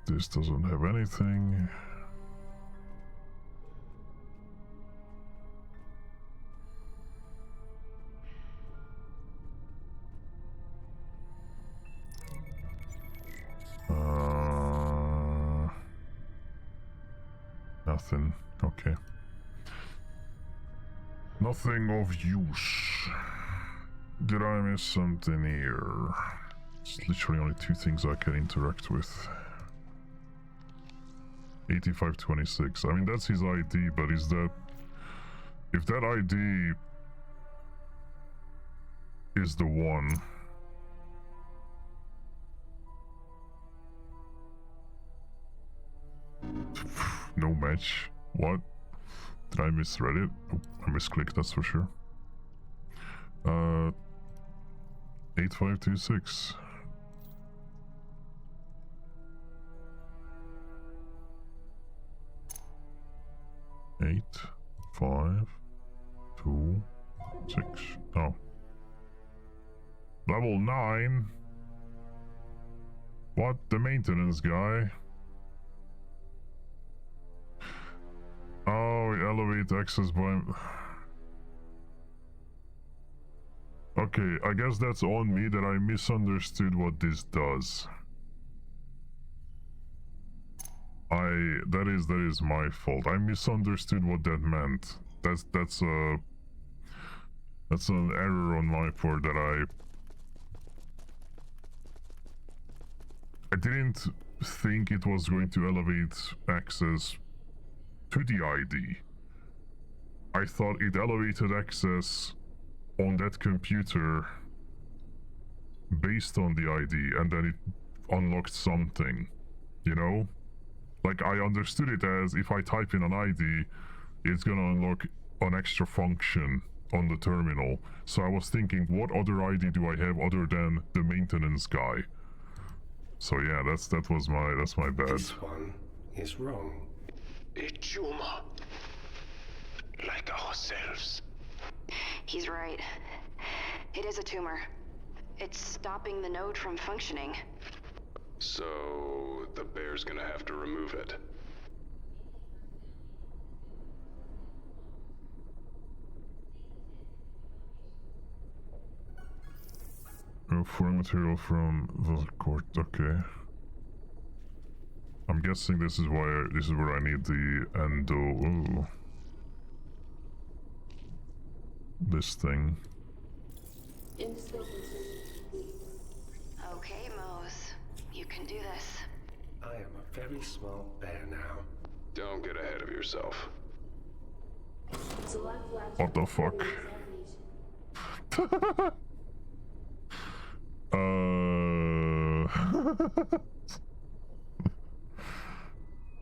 This doesn't have anything. Nothing. Okay. Nothing of use. Did I miss something here? It's literally only two things I can interact with. 8526. I mean, that's his ID, but is that... If that ID is the one... No match. What? Did I misread it? Oh, I misclicked, that's for sure. 8526. Eight, 5, 2, 6. Oh. Level 9? What? The maintenance guy? Oh, elevate access by... Okay, I guess that's on me that I misunderstood what this does. That is my fault. I misunderstood what that meant. That's an error on my part that I didn't think it was going to elevate access to the ID. I thought it elevated access on that computer based on the ID, and then it unlocked something, you know? Like, I understood it as if I type in an ID, it's gonna unlock an extra function on the terminal. So I was thinking, what other ID do I have other than the maintenance guy? So yeah, that's my bad. This one is wrong. A tumor. Like ourselves. He's right. It is a tumor. It's stopping the node from functioning. So the bear's gonna have to remove it. Foreign material from Valcourt. Okay. I'm guessing this is where I need the endo. Ooh. This thing. Okay, Mose. You can do this. I am a very small bear now. Don't get ahead of yourself. What the fuck?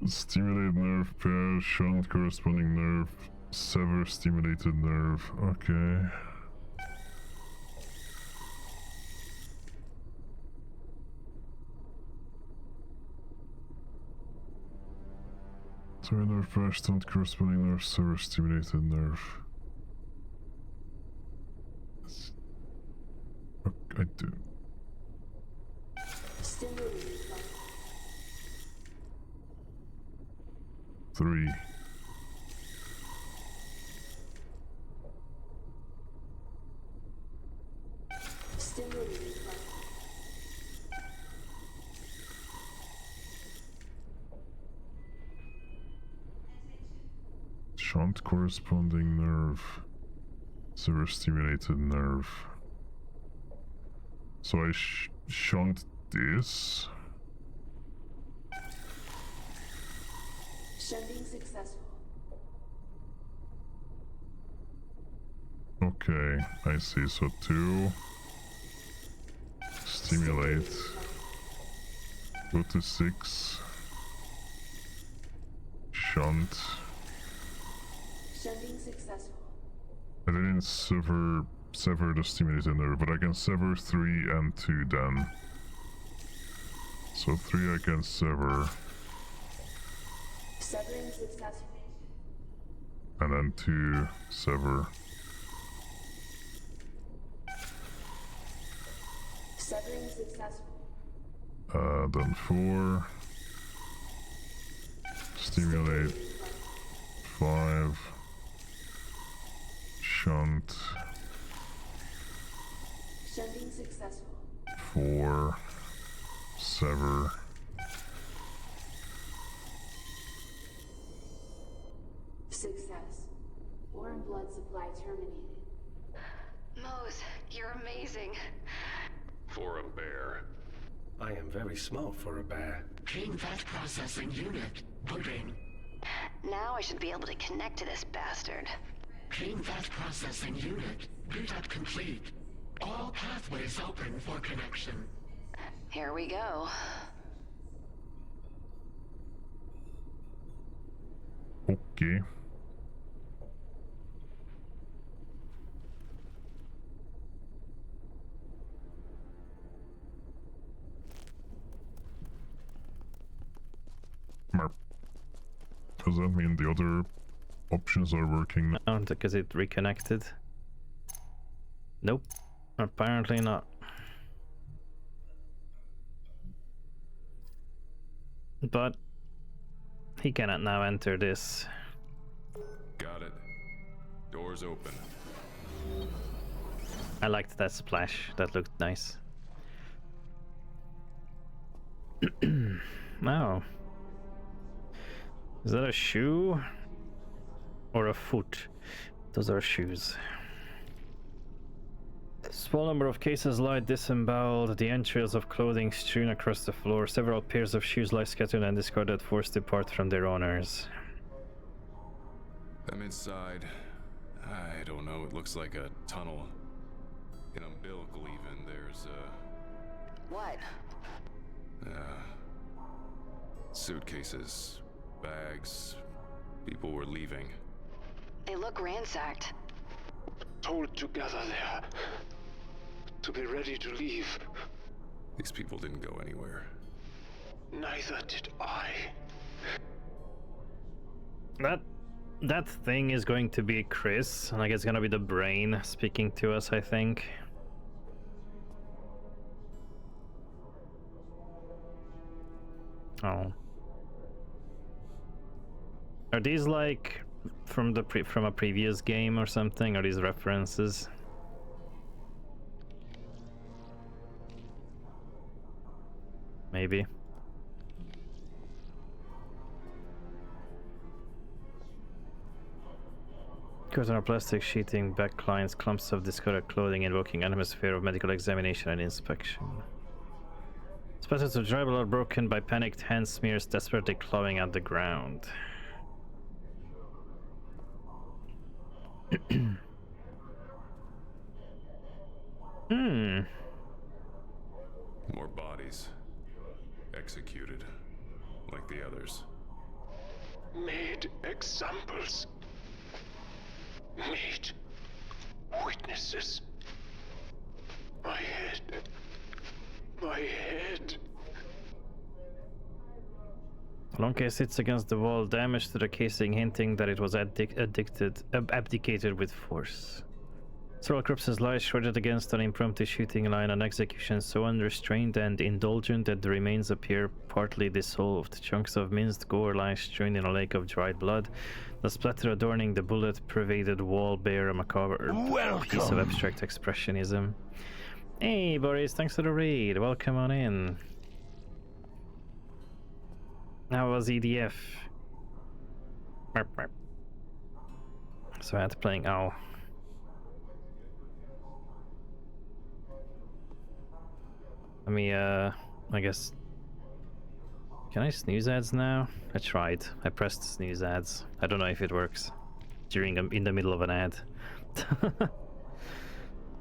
Stimulate nerve pair, shunt corresponding nerve, sever stimulated nerve. Okay. So nerve pair, shunt corresponding nerve, sever stimulated nerve. Okay, I do. Three. Shunt corresponding nerve, sever stimulated nerve. So I shunt this. Shunting successful. Okay, I see. So 2. Stimulate. Go to 6. Shunt. Shunting successful. I didn't sever the stimulated nerve, but I can sever 3 and 2 then. So 3 I can sever. Severing successful. And then 2 sever. Severing successful. Then 4. Stimulate. 5. Shunt. Shunting successful. 4. Sever. Success. Warm blood supply terminated. Mose, you're amazing. For a bear. I am very small for a bear. Clean fat processing unit. Booting. Now I should be able to connect to this bastard. Clean fat processing unit. Boot up complete. All pathways open for connection. Here we go. Okay. Does that mean the other options are working? No, because it reconnected. Nope, apparently not. But he cannot now enter this. Got it. Doors open. I liked that splash. That looked nice. Oh. Is that a shoe? Or a foot? Those are shoes. Small number of cases lie disemboweled, the entrails of clothing strewn across the floor. Several pairs of shoes lie scattered and discarded, forced apart from their owners. I'm inside. I don't know, it looks like a tunnel. An umbilical even, there's What? suitcases, bags. People were leaving. They look ransacked. Told to gather there. To be ready to leave. These people didn't go anywhere. Neither did I. That thing is going to be Chris, like it's gonna be the brain speaking to us, I think. Oh. Are these like from a previous game or something? Are these references? Maybe. Curtain or plastic sheeting, backlines, clumps of discolored clothing invoking an atmosphere of medical examination and inspection. Spatters of dry blood broken by panicked hand smears desperately clawing at the ground. More bodies. Executed. Like the others. Made examples. Made witnesses. My head. My head. Long sits against the wall, damage to the casing hinting that it was abdicated with force. Several corpses lie shredded against an impromptu shooting line, an execution so unrestrained and indulgent that the remains appear partly dissolved. Chunks of minced gore lie strewn in a lake of dried blood. The splatter adorning the bullet-pervaded wall bear a macabre piece of abstract expressionism. Hey Boris, thanks for the raid. Welcome on in. How was EDF? So I had playing OW. Let me, I guess... Can I snooze ads now? I tried. I pressed snooze ads. I don't know if it works. In the middle of an ad.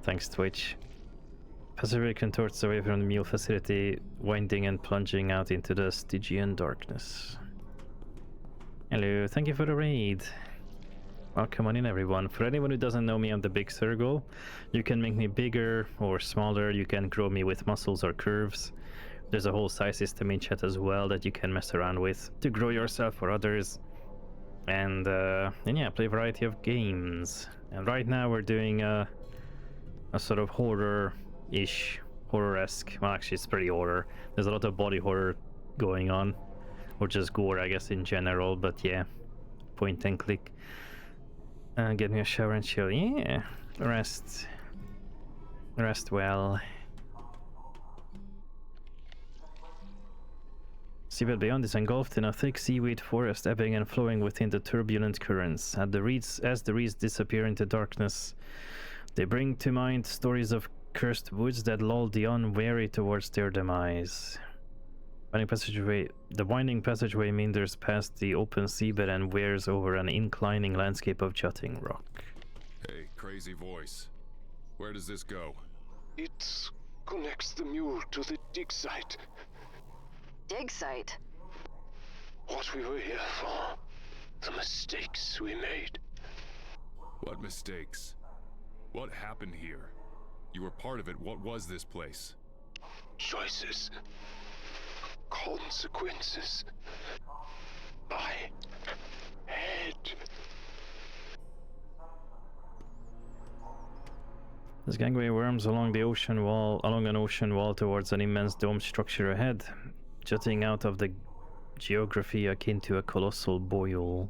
Thanks, Twitch. Passively contorts away from the meal facility, winding and plunging out into the Stygian darkness. Hello, thank you for the raid. Welcome on in, everyone. For anyone who doesn't know me, I'm the Big Circle. You can make me bigger or smaller. You can grow me with muscles or curves. There's a whole size system in chat as well that you can mess around with to grow yourself or others. And yeah, play a variety of games. And right now we're doing a sort of horror-ish, horror-esque. Well, actually, it's pretty horror. There's a lot of body horror going on, or just gore, I guess, in general. But yeah, point and click. Get me a shower and chill. Yeah, rest well. Seabed beyond is engulfed in a thick seaweed forest, ebbing and flowing within the turbulent currents. As the reeds disappear into darkness, they bring to mind stories of cursed woods that lull the unwary towards their demise. The winding passageway meanders past the open seabed and wears over an inclining landscape of jutting rock. Hey, crazy voice. Where does this go? It connects the mule to the dig site. Dig site? What we were here for. The mistakes we made. What mistakes? What happened here? You were part of it. What was this place? Choices. Consequences. My head. This gangway worms along an ocean wall towards an immense dome structure ahead, jutting out of the geography akin to a colossal boil.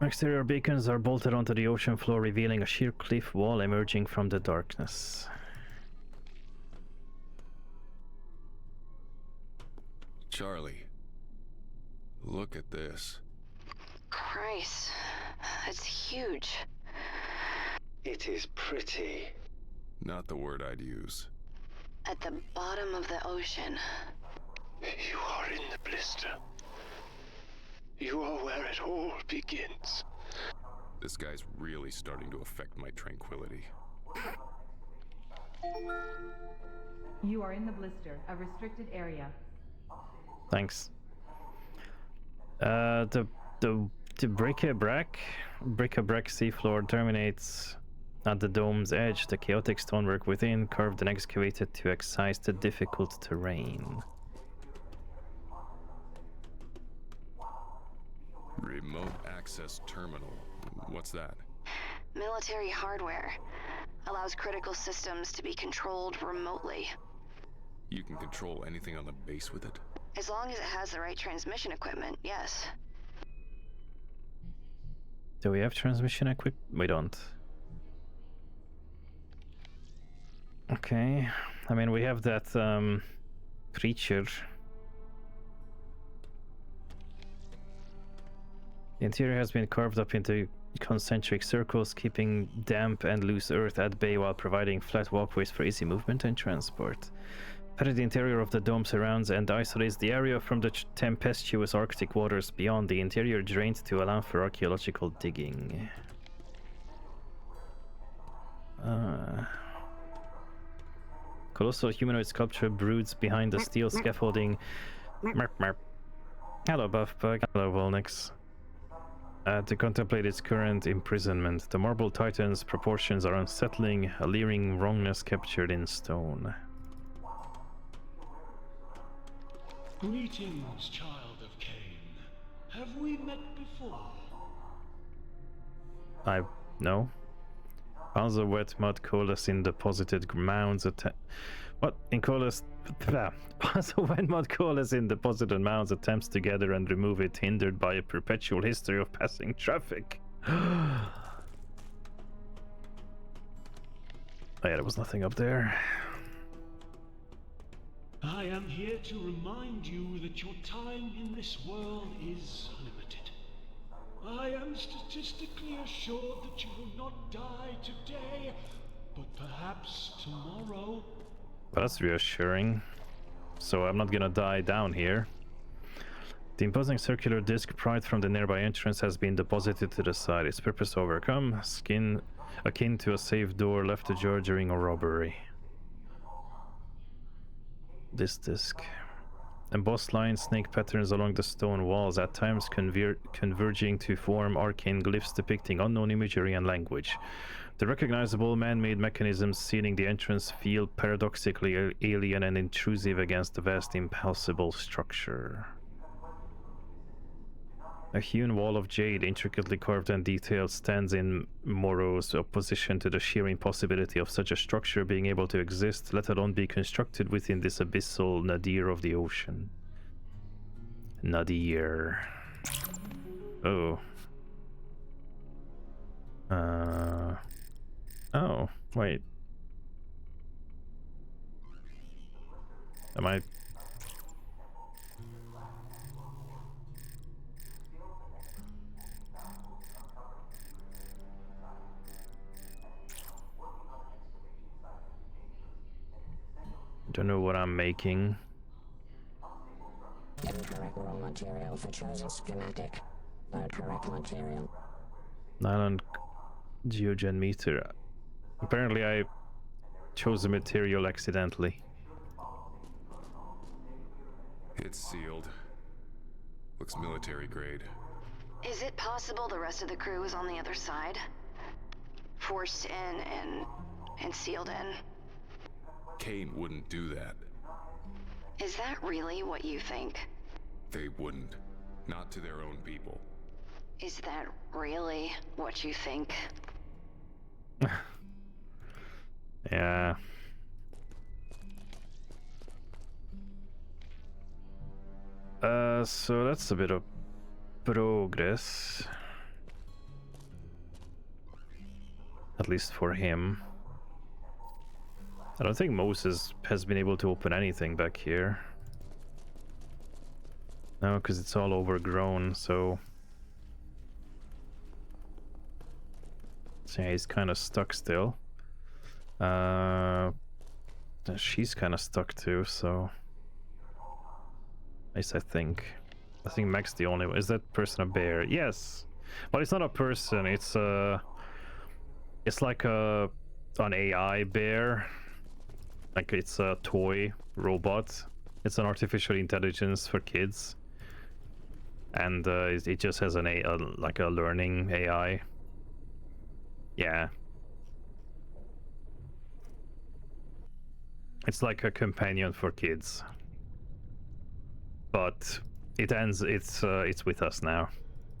Exterior beacons are bolted onto the ocean floor, revealing a sheer cliff wall emerging from the darkness. Charlie, look at this. Christ, it's huge. It is pretty. Not the word I'd use. At the bottom of the ocean. You are in the blister. You are where it all begins. This guy's really starting to affect my tranquility. You are in the blister, a restricted area. Thanks. The bric-a-brac seafloor terminates At the dome's edge, the chaotic stonework within carved and excavated to excise the difficult terrain. Remote access terminal. What's that? Military hardware. Allows critical systems to be controlled remotely. You can control anything on the base with it? As long as it has the right transmission equipment, yes. Do we have transmission equipment? We don't. Okay. I mean, we have that creature. The interior has been carved up into concentric circles, keeping damp and loose earth at bay while providing flat walkways for easy movement and transport. Part of the interior of the dome surrounds and isolates the area from the tempestuous Arctic waters beyond. The interior drained to allow for archaeological digging. Colossal humanoid sculpture broods behind the steel scaffolding. Merp merp. Hello, Buffbug. Hello, Volnix. To contemplate its current imprisonment, the marble titan's proportions are unsettling, a leering wrongness captured in stone. Greetings, child of Cain. Have we met before? No. Piles of wet mud coalesce in deposited mounds. What? In coalesce? Piles of wet mud coalesce in deposited mounds. Attempts to gather and remove it hindered by a perpetual history of passing traffic. Oh yeah, there was nothing up there. I am here to remind you that your time in this world is limited. I am statistically assured that you will not die today, but perhaps tomorrow. That's reassuring. So I'm not gonna die down here. The imposing circular disc pried from the nearby entrance has been deposited to the side. Its purpose overcome, skin akin to a safe door left ajar during a robbery. This disc. Embossed lines, snake patterns along the stone walls, at times converging to form arcane glyphs depicting unknown imagery and language. The recognizable man-made mechanisms sealing the entrance feel paradoxically alien and intrusive against the vast, impassable structure. A hewn wall of jade, intricately carved and detailed, stands in morose opposition to the sheer impossibility of such a structure being able to exist, let alone be constructed within this abyssal nadir of the ocean. Nadir. Oh. Oh, wait. Am I... Don't know what I'm making. Incorrect raw material for chosen schematic. Correct material. Nylon geogen meter. Apparently I chose a material accidentally. It's sealed. Looks military grade. Is it possible the rest of the crew is on the other side? Forced in and sealed in? Cain wouldn't do that. Is that really what you think? They wouldn't. Not to their own people. Is that really what you think? Yeah. So that's a bit of progress. At least for him. I don't think Moses has been able to open anything back here. No, because it's all overgrown, so... So yeah, he's kind of stuck still. She's kind of stuck too, so... At least I think. I think Mac's the only one. Is that person a bear? Yes! Well, it's not a person, it's like an AI bear. Like it's a toy robot. It's an artificial intelligence for kids. And it just has like a learning AI. Yeah. It's like a companion for kids. But it ends. It's with us now,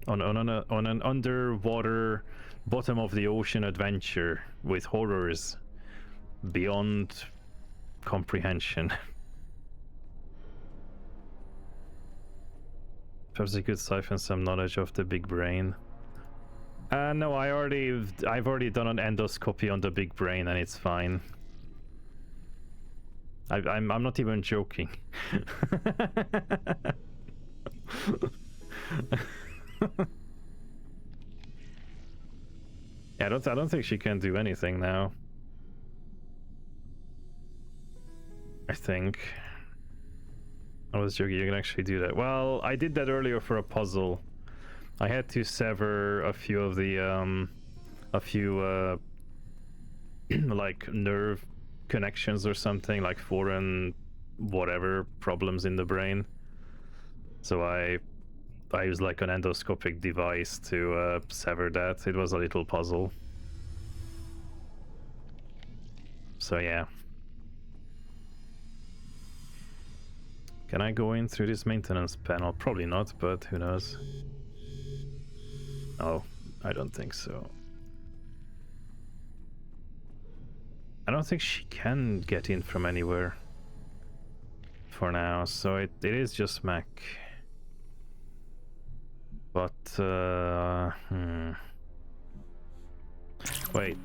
on an underwater, bottom of the ocean adventure with horrors beyond comprehension. Perhaps I could siphon some knowledge of the big brain. No, I've already done an endoscopy on the big brain and it's fine. I'm not even joking. Yeah, I don't think she can do anything now. I think. I was joking, you can actually do that. Well, I did that earlier for a puzzle. I had to sever a few of the like nerve connections or something, like foreign whatever problems in the brain. So I used like an endoscopic device to sever that. It was a little puzzle. So yeah. Can I go in through this maintenance panel? Probably not, but who knows? Oh, I don't think so. I don't think she can get in from anywhere for now, so it is just Mac. But, wait.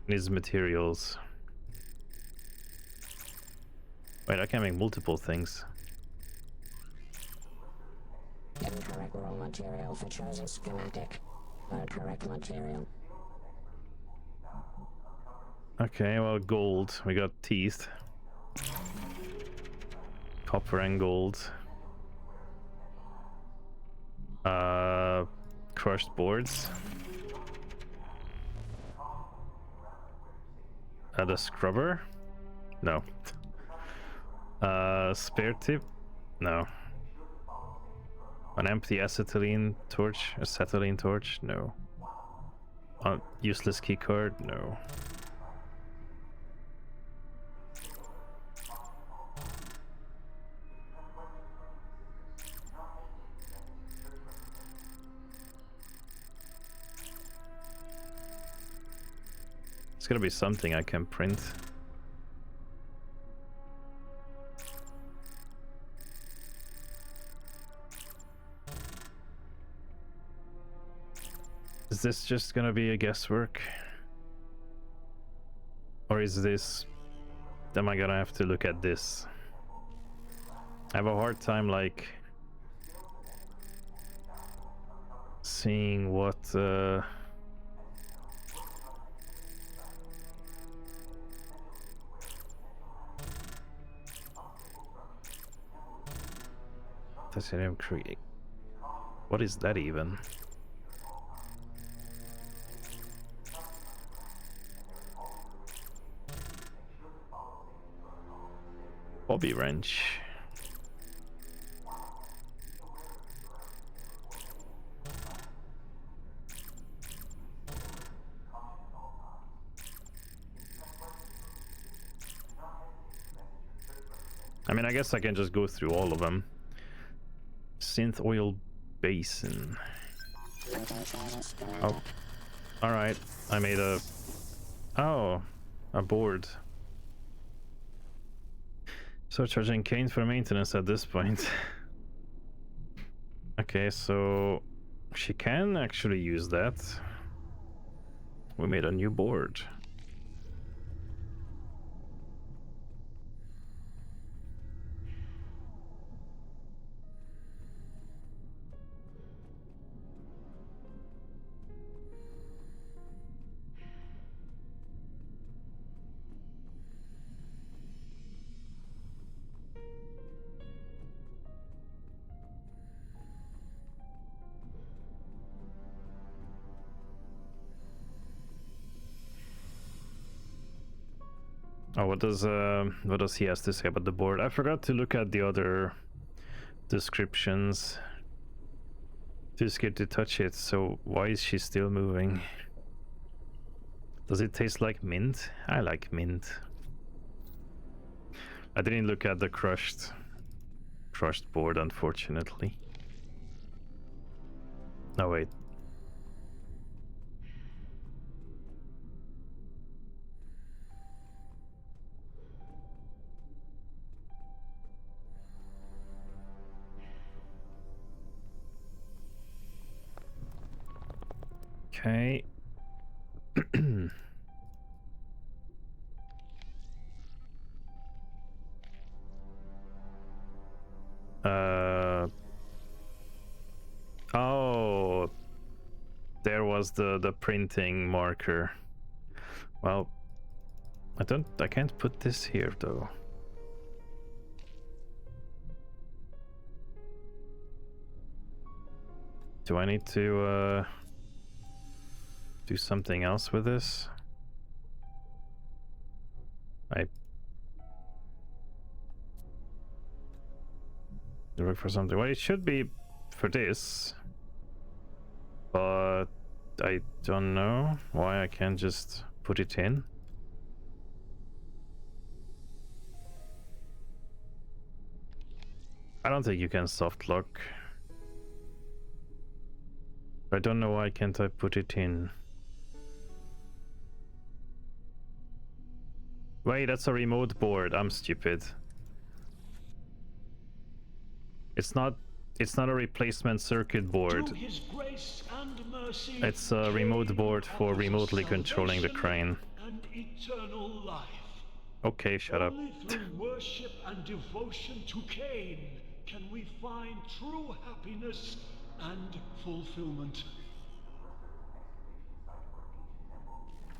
Needs materials. Wait, I can make multiple things. Incorrect raw material for chosen schematic. Correct material. Okay, well, gold. We got teeth. Copper and gold. Crushed boards. The scrubber? No. Spare tip? No. An empty acetylene torch? Acetylene torch? No. Useless keycard? No. It's gonna be something I can print. Is this just gonna be a guesswork? Or is this... Am I gonna have to look at this? I have a hard time, like... seeing what... Titanium create. What is that even? Bobby wrench. I mean, I guess I can just go through all of them. Synth oil basin. Oh, all right. I made a... Oh, a board. So charging Kane for maintenance at this point. Okay, so she can actually use that. We made a new board. Oh, what does he has to say about the board? I forgot to look at the other descriptions. Too scared to touch it, so why is she still moving? Does it taste like mint? I like mint. I didn't look at the crushed board, unfortunately. No, wait. Okay. Oh, there was the printing marker. Well, I can't put this here though. Do I need to do something else with this? I look for something. Well, it should be for this, but I don't know why I can't just put it in. I don't think you can soft lock. I don't know why can't I put it in. Wait, that's a remote board. I'm stupid. It's not a replacement circuit board. It's a remote board for remotely controlling the crane. And eternal life. Okay, shut up. Only through worship and devotion to Cain can we find true happiness and fulfillment.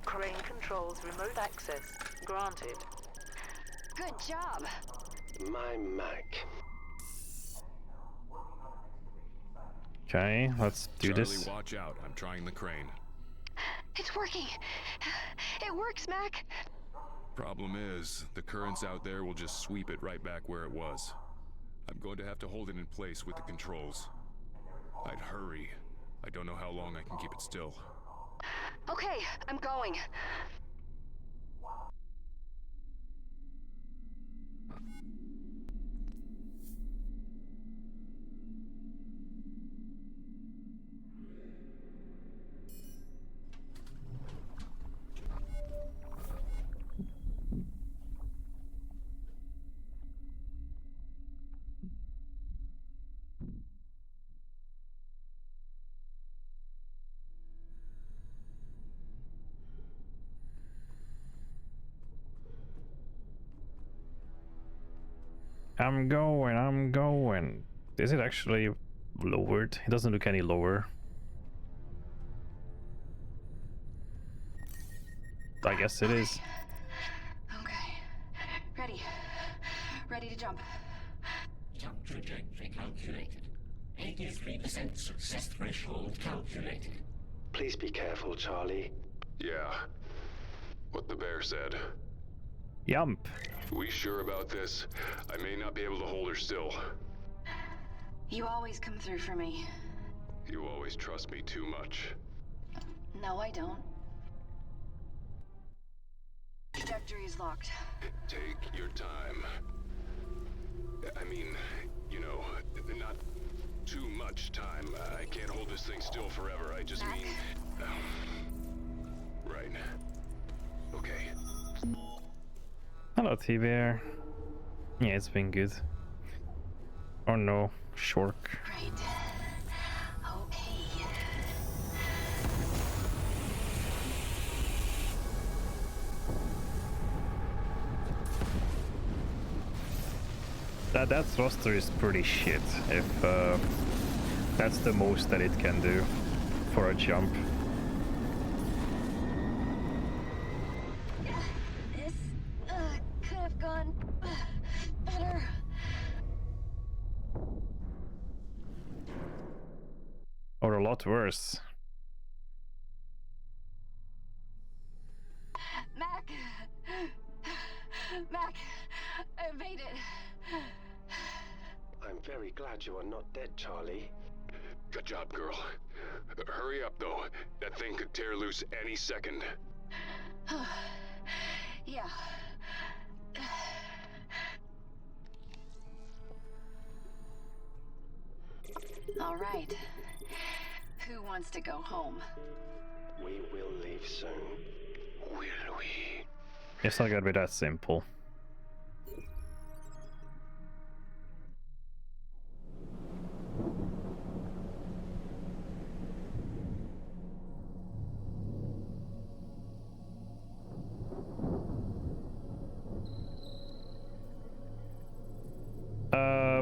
Crane controls remote access granted. Good job. My Mac. Okay, let's do this. Charlie, watch out. I'm trying the crane. It's working. It works, Mac. Problem is, the currents out there will just sweep it right back where it was. I'm going to have to hold it in place with the controls. I'd hurry. I don't know how long I can keep it still. Okay, I'm going. I'm going. Is it actually lowered? It doesn't look any lower. I guess it is. Okay. Ready to jump. Jump trajectory calculated. 83% success threshold calculated. Please be careful, Charlie. Yeah. What the bear said. Yump. We sure about this? I may not be able to hold her still. You always come through for me. You always trust me too much. No, I don't. Trajectory is locked. Take your time. I mean, you know, not too much time. I can't hold this thing still forever. I just mean... right. Okay. Hello, T-Bear. Yeah, it's been good. Oh no, Shork. Right. Okay. That thruster is pretty shit, if that's the most that it can do for a jump. This could have gone better. Or a lot worse. Mac, I made it. I'm very glad you are not dead, Charlie. Good job, girl. Hurry up, though. That thing could tear loose any second. Yeah. All right. Who wants to go home? We will leave soon. Will we? It's not gonna be that simple.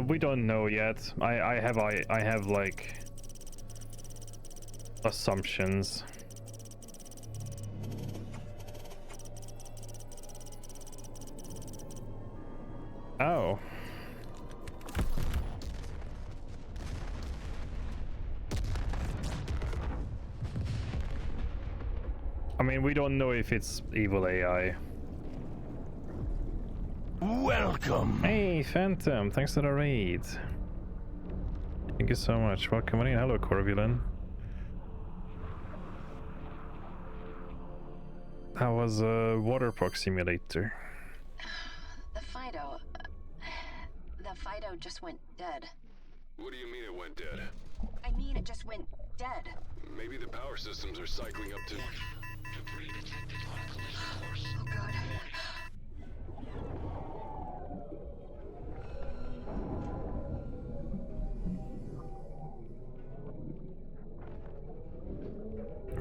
We don't know yet. I have like assumptions. Oh. I mean, we don't know if it's evil AI. Welcome. Hey, Phantom, thanks for the raid. Thank you so much. Welcome on in. Hello, Corvulin. How was Water Park Simulator? The Fido just went dead. What do you mean it went dead? I mean, it just went dead. Maybe the power systems are cycling up to... Oh god.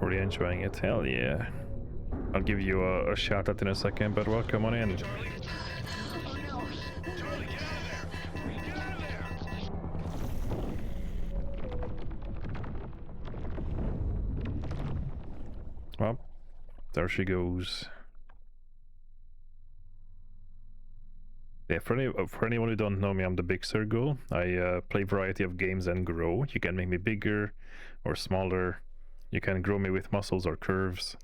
Really enjoying it? Hell yeah. I'll give you a shout out in a second, but welcome on in. Well, there she goes. Yeah, for anyone who don't know me, I'm the Big Circle. I play a variety of games and grow. You can make me bigger or smaller. You can grow me with muscles or curves.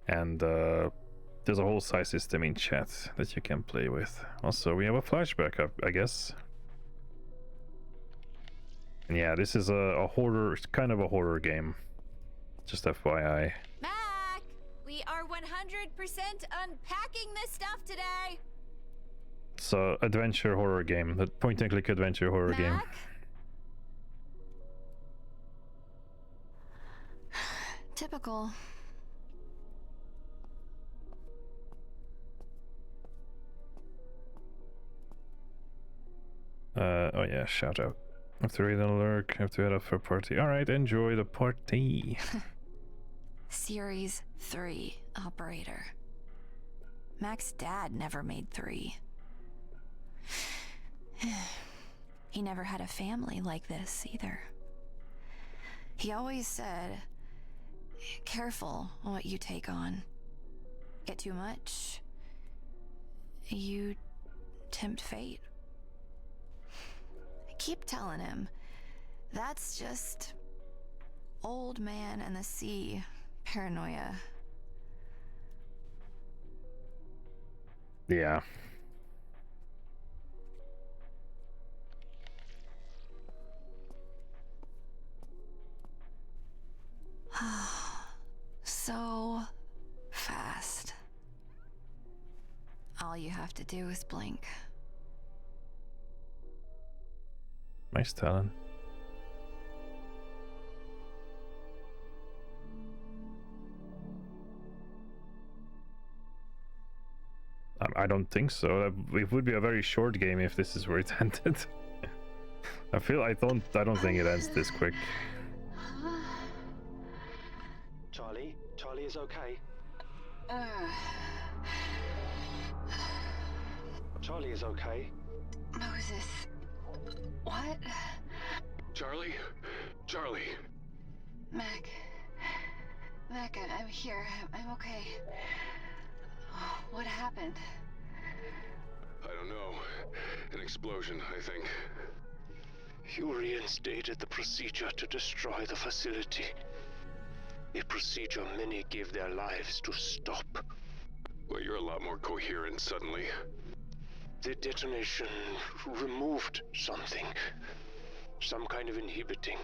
And there's a whole size system in chat that you can play with. Also, we have a flashback up, I guess. And yeah, this is a horror, it's kind of a horror game. Just FYI. Mac, we are 100% unpacking this stuff today. It's a adventure horror game, a point and click adventure horror game. Typical. Oh yeah, shout out. Have to read an lurk, have to head up for a party. Alright, enjoy the party. Series 3 operator. Mac's dad never made 3. He never had a family like this either. He always said, careful what you take on. Get too much, you tempt fate. I keep telling him, that's just old man and the sea paranoia. Yeah. So fast. All you have to do is blink. Nice talent. I don't think so. It would be a very short game if this is where it ended. I don't think it ends this quick. Charlie is okay. Charlie is okay. Moses. What? Charlie? Charlie. Mac, I'm here. I'm okay. What happened? I don't know. An explosion, I think. You reinstated the procedure to destroy the facility. A procedure many gave their lives to stop. Well, you're a lot more coherent suddenly. The detonation removed something. Some kind of inhibiting.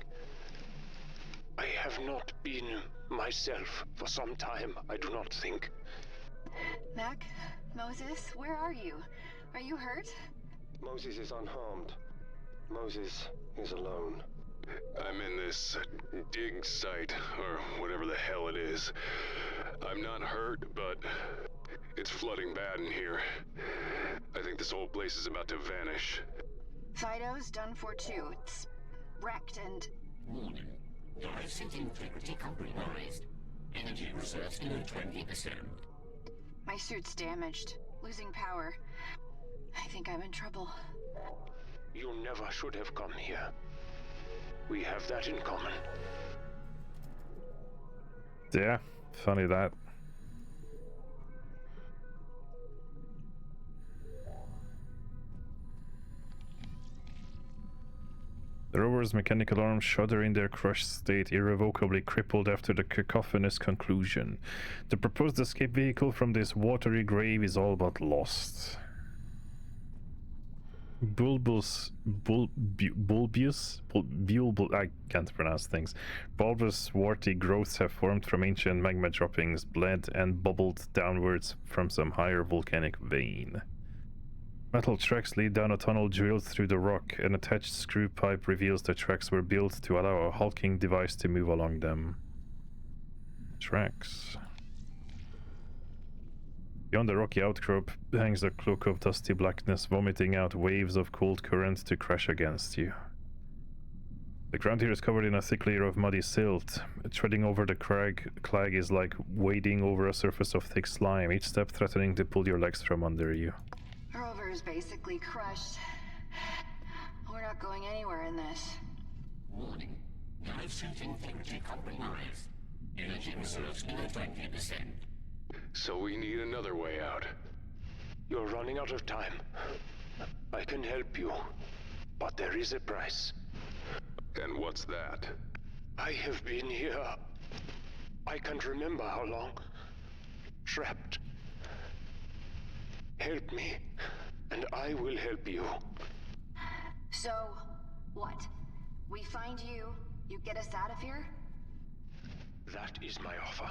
I have not been myself for some time, I do not think. Mac? Moses? Where are you? Are you hurt? Moses is unharmed. Moses is alone. I'm in this dig site, or whatever the hell it is. I'm not hurt, but it's flooding bad in here. I think this whole place is about to vanish. Fido's done for too. It's wrecked and... Warning. Dive suit integrity compromised. Energy reserves below 20%. My suit's damaged. Losing power. I think I'm in trouble. You never should have come here. We have that in common. Yeah, funny that. The rover's mechanical arms shudder in their crushed state, irrevocably crippled after the cacophonous conclusion. The proposed escape vehicle from this watery grave is all but lost. Bulbous, I can't pronounce things. Bulbous, warty growths have formed from ancient magma droppings, bled and bubbled downwards from some higher volcanic vein. Metal tracks lead down a tunnel drilled through the rock. An attached screw pipe reveals the tracks were built to allow a hulking device to move along them. Tracks. Beyond the rocky outcrop hangs a cloak of dusty blackness, vomiting out waves of cold current to crash against you. The ground here is covered in a thick layer of muddy silt. Treading over the clag is like wading over a surface of thick slime, each step threatening to pull your legs from under you. Rover is basically crushed. We're not going anywhere in this. Warning. Dive suit integrity compromised. Energy reserves below 20%. So we need another way out. You're running out of time. I can help you, but there is a price. And what's that? I have been here. I can't remember how long. Trapped. Help me, and I will help you. So, what? We find you, you get us out of here? That is my offer.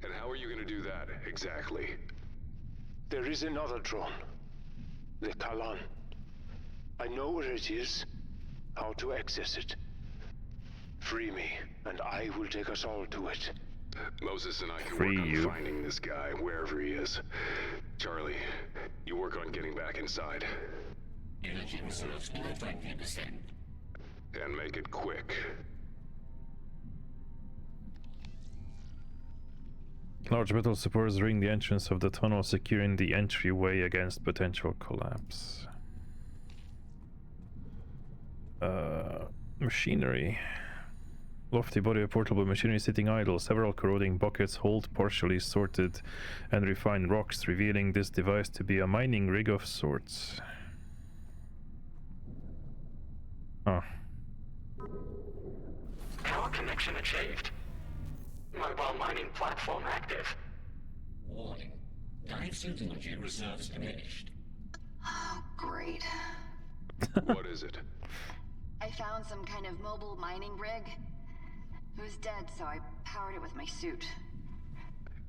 And how are you going to do that, exactly? There is another drone. The Kalan. I know where it is, how to access it. Free me, and I will take us all to it. Moses and I can work on finding this guy, wherever he is. Charlie, you work on getting back inside. Energy reserves below 20%. And make it quick. Large metal supports ring the entrance of the tunnel, securing the entryway against potential collapse. Machinery. Lofty body of portable machinery sitting idle. Several corroding buckets hold partially sorted and refined rocks, revealing this device to be a mining rig of sorts. Huh. Power connection achieved. Mobile mining platform active. Warning. Dive suit energy reserves diminished. Oh, great. What is it? I found some kind of mobile mining rig. It was dead, so I powered it with my suit.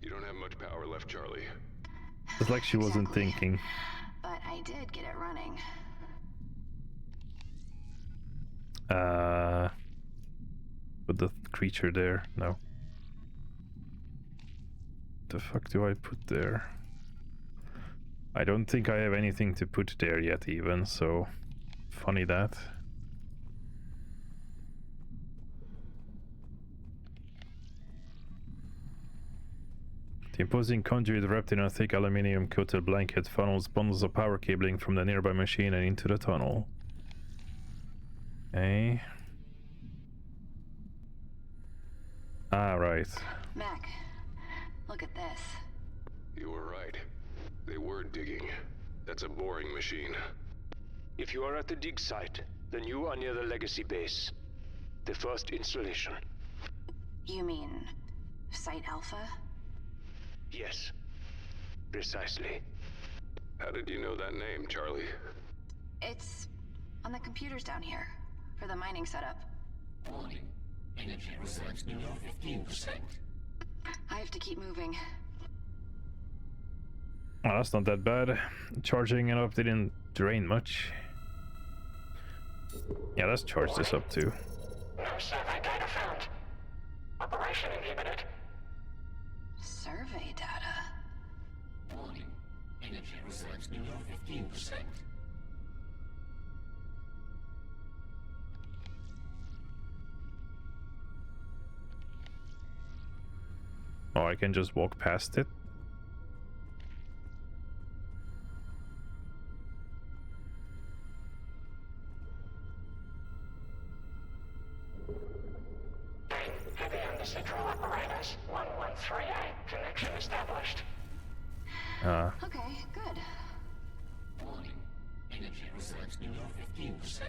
You don't have much power left, Charlie. It's like she wasn't thinking. But I did get it running. Put the creature there? No. The fuck do I put there? I don't think I have anything to put there yet even, so funny that. The imposing conduit wrapped in a thick aluminium coated blanket funnels bundles of power cabling from the nearby machine and into the tunnel. Okay. Ah, right. Mac, look at this. You were right. They were digging. That's a boring machine. If you are at the dig site, then you are near the Legacy base. The first installation. You mean Site Alpha? Yes. Precisely. How did you know that name, Charlie? It's on the computers down here for the mining setup. Warning. Energy reserves below 15%. I have to keep moving. Oh, that's not that bad. Charging it up didn't drain much. Yeah, let's charge this up too. No survey data found. Operation inhibited. Survey data? Warning. Energy reserves below 15%. Oh, I can just walk past it? Heavy on the central apparatus. 1138. Connection established. Okay, good. Warning. Energy reserves below 15%.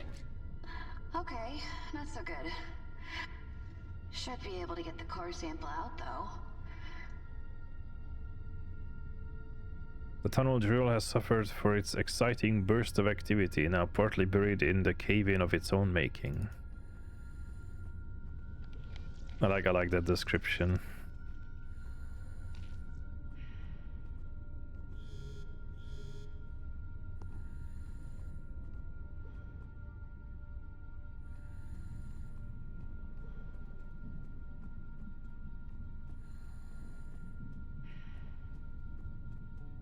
Okay, not so good. Should be able to get the core sample out, though. The tunnel drill has suffered for its exciting burst of activity, now partly buried in the cave-in of its own making. I like that description.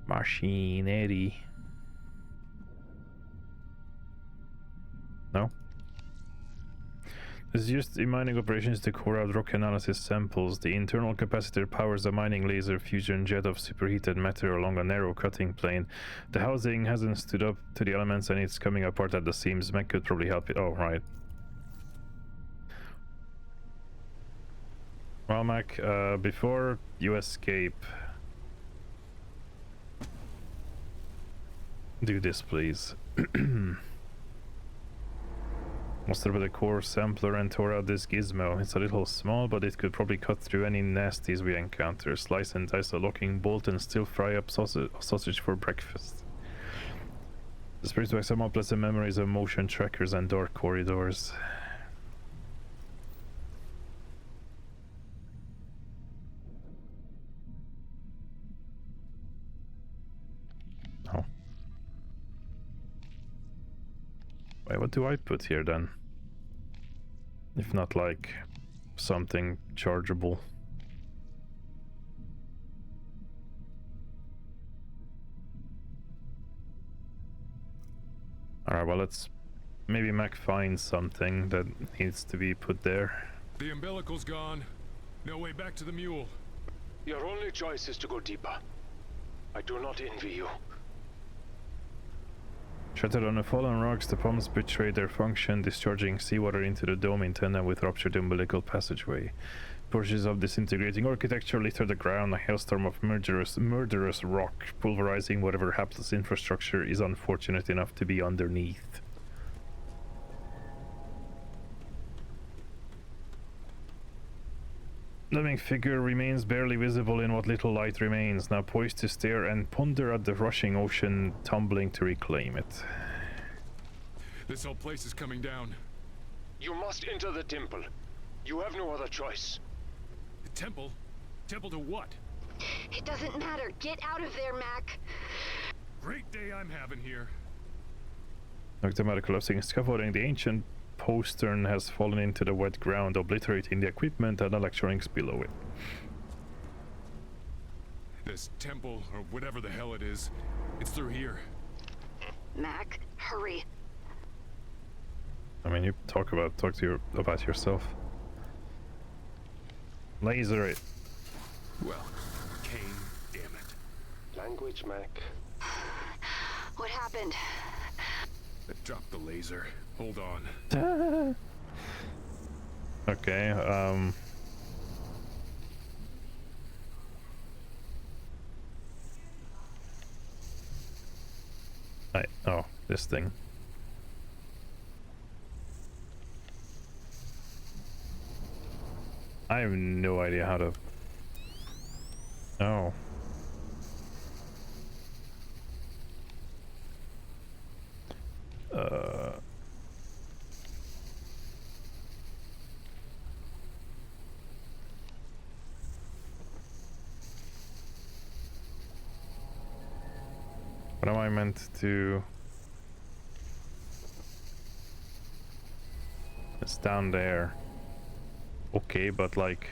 Machinery. No? This is used in mining operations to core out rock analysis samples. The internal capacitor powers a mining laser fusion jet of superheated matter along a narrow cutting plane. The housing hasn't stood up to the elements and it's coming apart at the seams. Mech could probably help it. Oh, right. Well, Mac, before you escape, do this, please. Muster with a core sampler and tore out this gizmo. It's a little small, but it could probably cut through any nasties we encounter. Slice and dice a locking bolt and still fry up sausage for breakfast. The spirits to some unpleasant memories of motion trackers and dark corridors. Oh. Wait, what do I put here then? If not like something chargeable. Alright, well, let's maybe Mac find something that needs to be put there. The umbilical's gone. No way back to the mule. Your only choice is to go deeper. I do not envy you. Shattered on the fallen rocks, the pumps betrayed their function, discharging seawater into the dome in tandem with ruptured umbilical passageway. Portions of disintegrating architecture litter the ground, a hailstorm of murderous rock, pulverizing whatever hapless infrastructure is unfortunate enough to be underneath. Living figure remains barely visible in what little light remains, now poised to stare and ponder at the rushing ocean tumbling to reclaim it. This whole place is coming down. You must enter the temple. You have no other choice. The temple? Temple to what? It doesn't matter. Get out of there, Mac. Great day I'm having here. Dr. Mad collapsing scaffolding, the ancient postern has fallen into the wet ground, obliterating the equipment and electronics below it. This temple, or whatever the hell it is, it's through here. Mac, hurry. I mean, you talk about yourself. Laser it. Well, Kane, damn it. Language, Mac. What happened? I dropped the laser. Hold on. Okay, oh, this thing. I have no idea how to... Oh. What am I meant to... It's down there. Okay, but like...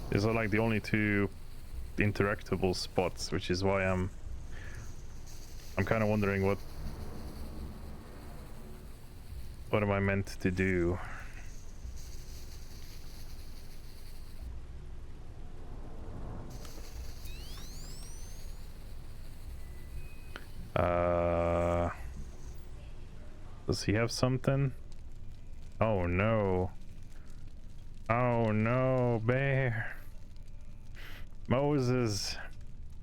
These are like the only two interactable spots, which is why I'm kind of wondering what am I meant to do? Does he have something? Oh no. Oh no, bear. Moses.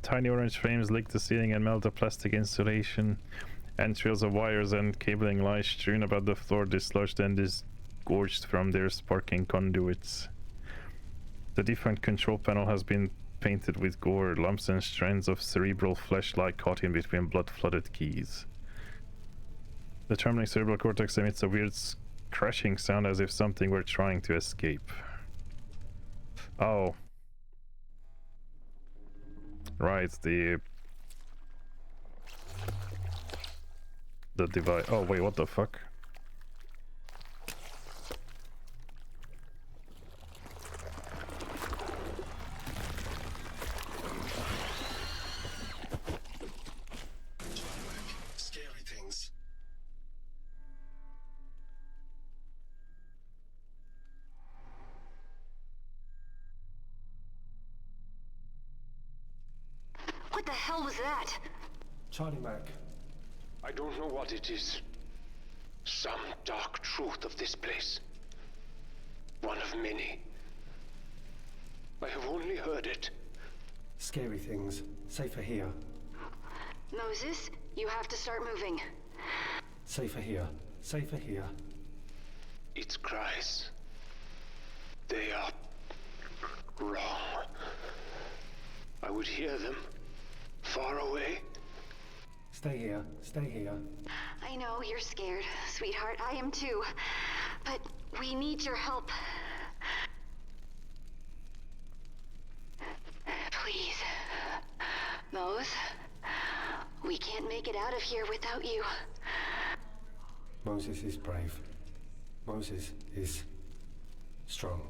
Tiny orange flames lick the ceiling and melt the plastic insulation. And trails of wires and cabling lie strewn about the floor, dislodged and disgorged from their sparking conduits. The defunct control panel has been painted with gore. Lumps and strands of cerebral flesh lie caught in between blood-flooded keys. The trembling cerebral cortex emits a weird crashing sound as if something were trying to escape. Oh. Right, the device. Oh wait, what the fuck? Scary things. What the hell was that? Charlie Mac. I don't know what it is. Some dark truth of this place. One of many. I have only heard it. Scary things. Safer here. Moses, you have to start moving. Safer here. Safer here. Its cries. They are wrong. I would hear them. Far away. Stay here. Stay here. I know you're scared, sweetheart. I am too. But we need your help. Please. Mose, we can't make it out of here without you. Moses is brave. Moses is strong.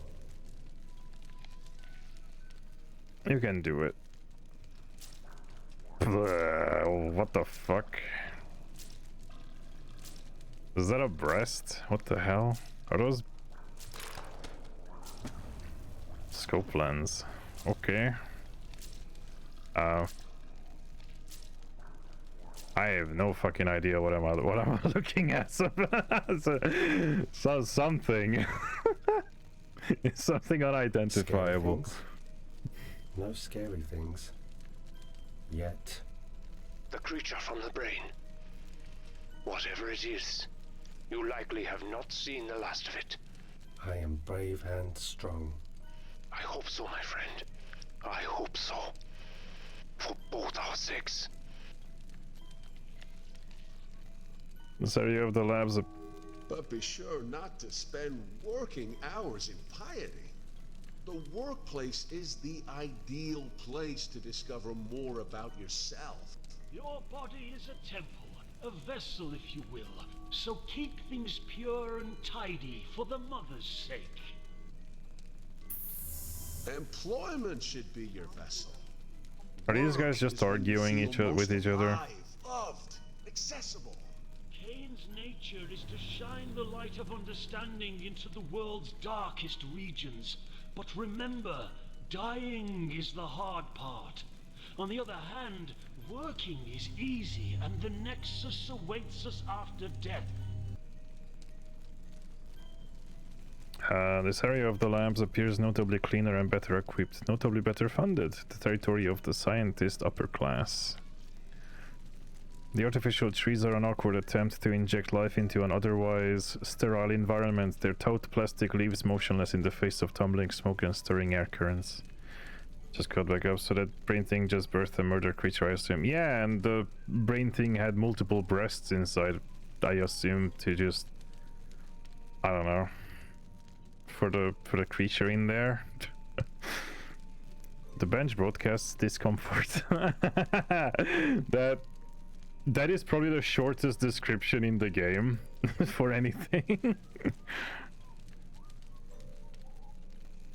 You can do it. What the fuck? Is that a breast? What the hell? Are those scope lens? Okay. I have no fucking idea what I'm looking at. So something. It's something unidentifiable. No scary things. Yet. The creature from the brain. Whatever it is, you likely have not seen the last of it. I am brave and strong. I hope so, my friend. I hope so. For both our sakes. So you have the labs. But be sure not to spend working hours in piety. The workplace is the ideal place to discover more about yourself. Your body is a temple, a vessel, if you will. So keep things pure and tidy for the mother's sake. Employment should be your vessel. Are these guys just arguing with each other? Alive, loved, accessible. Cain's nature is to shine the light of understanding into the world's darkest regions. But remember, dying is the hard part. On the other hand, working is easy, and the Nexus awaits us after death. This area of the labs appears notably cleaner and better equipped, notably better funded, the territory of the scientist upper class. The artificial trees are an awkward attempt to inject life into an otherwise sterile environment. Their taut plastic leaves motionless in the face of tumbling smoke and stirring air currents. Just got back up, so that brain thing just birthed a murder creature, I assume. Yeah, and the brain thing had multiple breasts inside, I assume, to just... I don't know. For the creature in there. The bench broadcasts discomfort. That is probably the shortest description in the game for anything.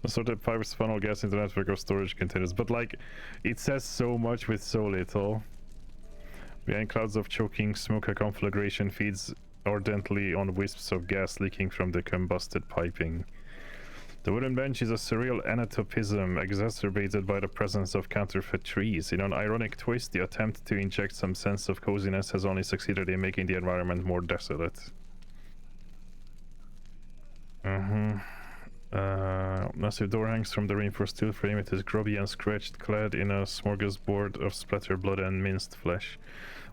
Assorted pipes funnel gas into the network of storage containers, but like, it says so much with so little. Behind clouds of choking smoke, a conflagration feeds ardently on wisps of gas leaking from the combusted piping. The wooden bench is a surreal anatopism exacerbated by the presence of counterfeit trees. In an ironic twist, the attempt to inject some sense of coziness has only succeeded in making the environment more desolate. Massive door hangs from the reinforced steel frame. It is grubby and scratched, clad in a smorgasbord of splattered blood and minced flesh.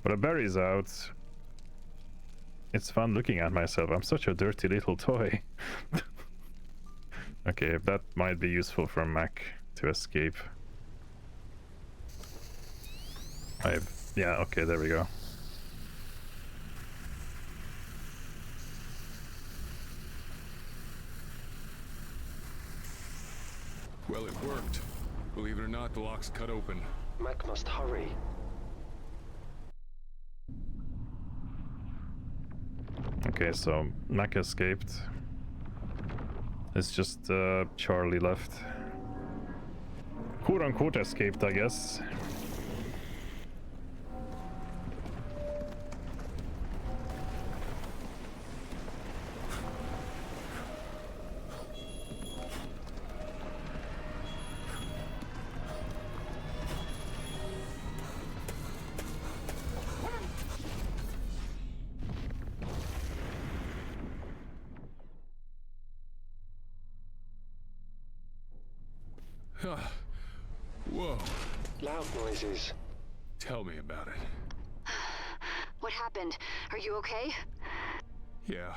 When a berry's out, it's fun looking at myself. I'm such a dirty little toy. Okay, that might be useful for Mac to escape. Yeah, okay, there we go. Well, it worked. Believe it or not, the lock's cut open. Mac must hurry. Okay, so Mac escaped. It's just Charlie left. Quote unquote escaped, I guess. Whoa. Loud noises. Tell me about it. What happened? Are you okay? Yeah.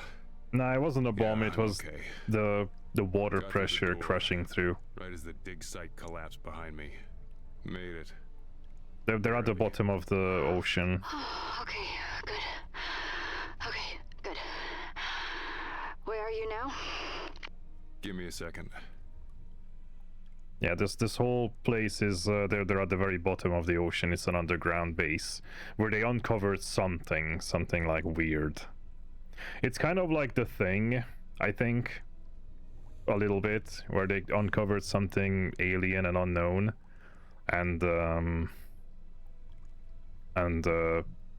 Nah, it wasn't a bomb, it was okay. the water pressure crushing through. Right as the dig site collapsed behind me. Made it. They're at the bottom of the ocean. Okay, good. Okay, good. Where are you now? Give me a second. Yeah, this whole place is they're at the very bottom of the ocean. It's an underground base where they uncovered something like weird. It's kind of like The Thing, I think, a little bit, where they uncovered something alien and unknown, and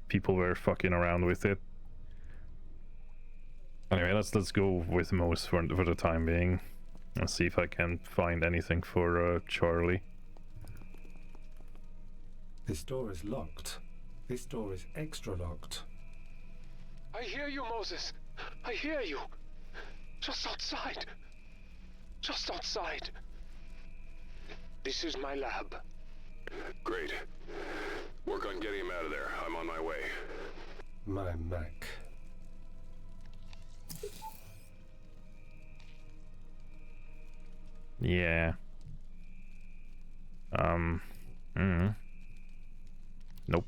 people were fucking around with it. Anyway, let's go with Mose for the time being. Let's see if I can find anything for Charlie. This door is locked. This door is extra locked. I hear you, Moses. I hear you. Just outside. Just outside. This is my lab. Great. Work on getting him out of there. I'm on my way. My Mac. Yeah. Nope.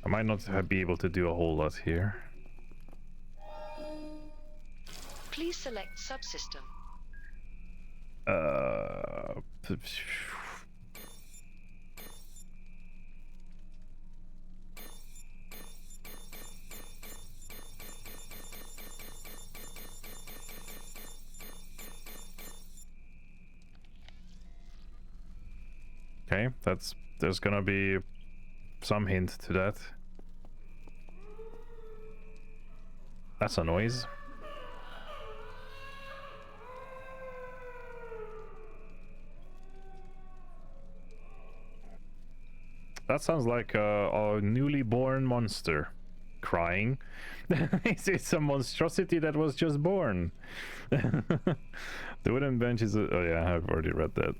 I might not be able to do a whole lot here. Please select subsystem. Okay, there's gonna be some hint to that. That's a noise. That sounds like a newly born monster crying. It's a monstrosity that was just born. The wooden bench is oh yeah, I've already read that.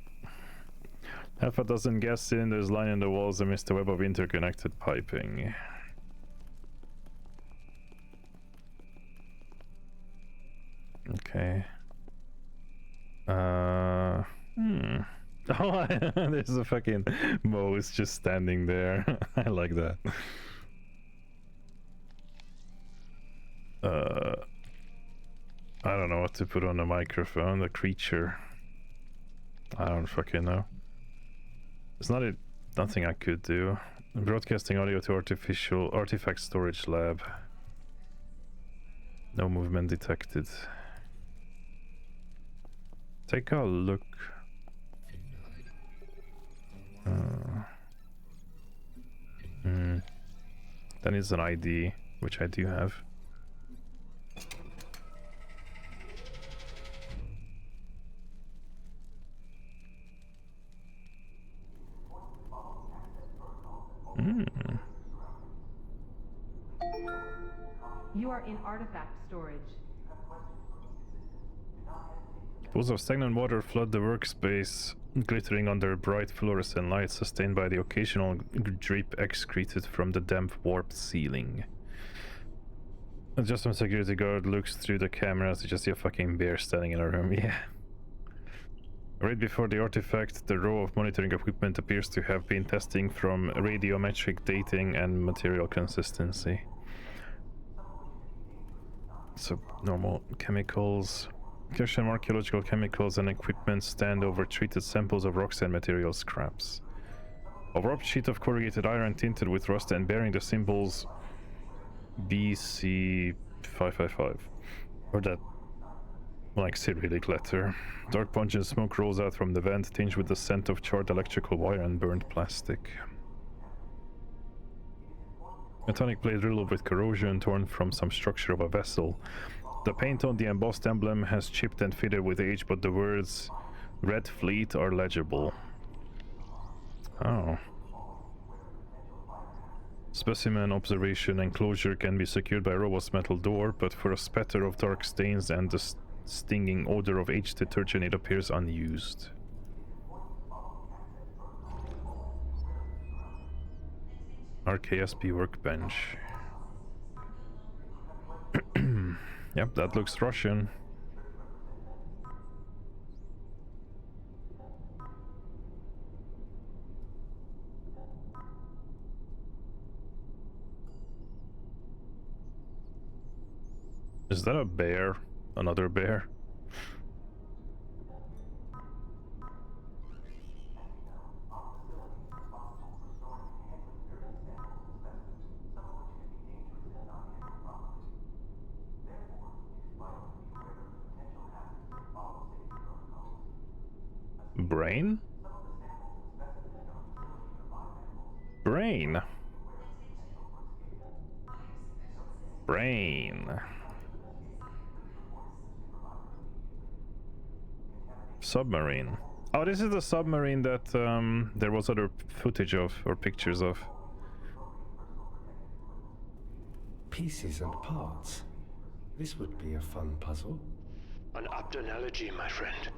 Half a dozen gas cylinders lining the walls amidst a web of interconnected piping. Okay. Oh, there's a fucking Moe's just standing there. I like that. I don't know what to put on the microphone. The creature. I don't fucking know. It's nothing I could do. Broadcasting audio to artificial artifact storage lab. No movement detected. Take a look. Then it's an ID, which I do have. You are in artifact storage. Pools of stagnant water flood the workspace, glittering under bright fluorescent light sustained by the occasional drip excreted from the damp warped ceiling. Adjustment security guard looks through the cameras to just see a fucking bear standing in a room. Yeah. Right before the artifact, the row of monitoring equipment appears to have been testing from radiometric dating and material consistency. So, normal chemicals. Question archaeological chemicals and equipment stand over treated samples of rocks and material scraps. A warped sheet of corrugated iron tinted with rust and bearing the symbols BC555. Or that, like, Cyrillic letter. Dark pungent smoke rolls out from the vent, tinged with the scent of charred electrical wire and burnt plastic. Metallic plate riddled with corrosion, torn from some structure of a vessel. The paint on the embossed emblem has chipped and faded with age, but the words Red Fleet are legible. Oh. Specimen observation enclosure can be secured by a robust metal door, but for a spatter of dark stains and the stinging odor of aged detergent, it appears unused. RKSP workbench. Yep, that looks Russian. Is that a bear? Another bear? Brain? Brain. Brain. Submarine. Oh, this is the submarine that there was other footage of, or pictures of. Pieces and parts. This would be a fun puzzle. An apt analogy, my friend.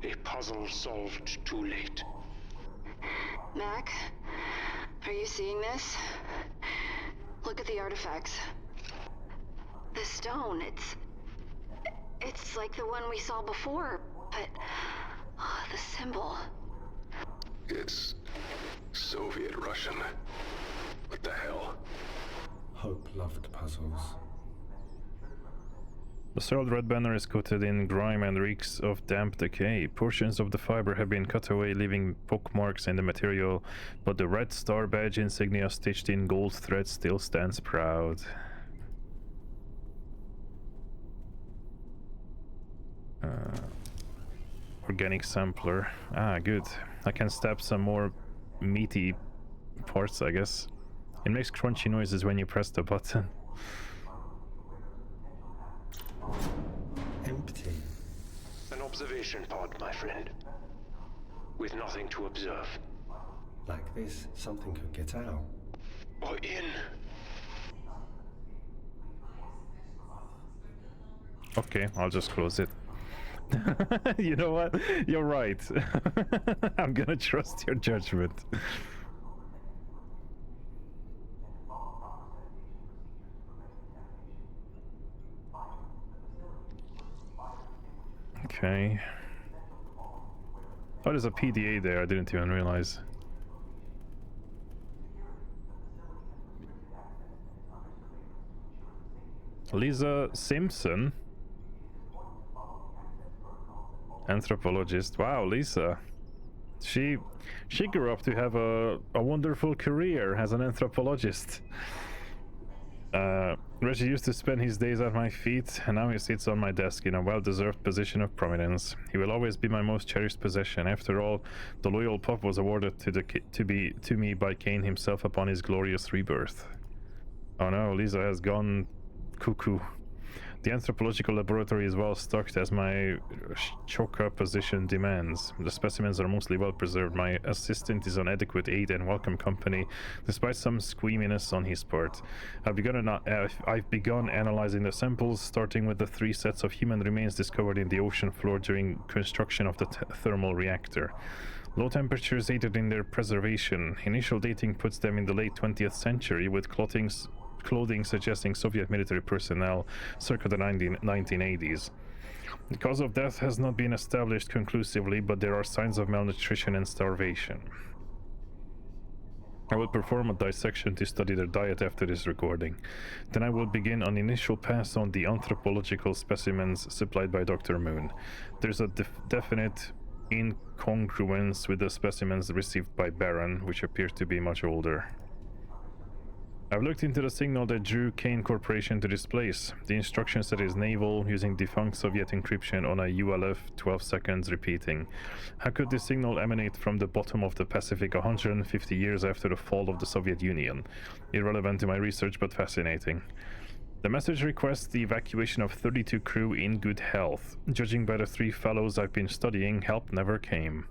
A puzzle solved too late. Mac, are you seeing this? Look at the artifacts. The stone, it's like the one we saw before, but the symbol. It's Soviet Russian. What the hell? Hope loved puzzles. The soiled red banner is coated in grime and reeks of damp decay. Portions of the fiber have been cut away, leaving pockmarks in the material, but the red star badge insignia stitched in gold thread still stands proud. Organic sampler. Ah, good. I can stab some more meaty parts, I guess. It makes crunchy noises when you press the button. Empty. An observation pod, my friend. With nothing to observe. Like this, something could get out. Or in. Okay, I'll just close it. You know what? You're right. I'm gonna trust your judgment. Okay. Oh, there's a PDA there, I didn't even realize. Lisa Simpson? Anthropologist. Wow, Lisa. She grew up to have a wonderful career as an anthropologist. Reggie used to spend his days at my feet, and now he sits on my desk in a well-deserved position of prominence. He will always be my most cherished possession. After all, the loyal pup was awarded to me by Kane himself upon his glorious rebirth. Oh no, Lisa has gone cuckoo. The anthropological laboratory is well stocked as my choker position demands. The specimens are mostly well preserved. My assistant is on adequate aid and welcome company, despite some squeaminess on his part. I've begun analyzing the samples, starting with the 3 sets of human remains discovered in the ocean floor during construction of the thermal reactor. Low temperatures aided in their preservation. Initial dating puts them in the late 20th century, with clothing suggesting Soviet military personnel circa the 1980s. The cause of death has not been established conclusively, but there are signs of malnutrition and starvation. I will perform a dissection to study their diet after this recording. Then I will begin an initial pass on the anthropological specimens supplied by Dr. Moon. There's a definite incongruence with the specimens received by Baron, which appear to be much older. I've looked into the signal that drew Kane Corporation to this place. The instruction set is naval, using defunct Soviet encryption on a ULF 12 seconds repeating. How could this signal emanate from the bottom of the Pacific 150 years after the fall of the Soviet Union? Irrelevant to my research, but fascinating. The message requests the evacuation of 32 crew in good health. Judging by the 3 fellows I've been studying, help never came.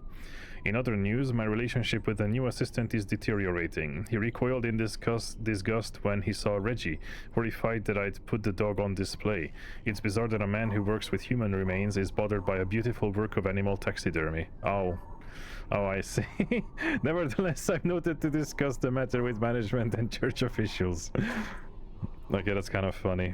In other news, my relationship with the new assistant is deteriorating. He recoiled in disgust when he saw Reggie, horrified that I'd put the dog on display. It's bizarre that a man who works with human remains is bothered by a beautiful work of animal taxidermy. Oh, I see. Nevertheless, I've noted to discuss the matter with management and church officials. Okay, that's kind of funny.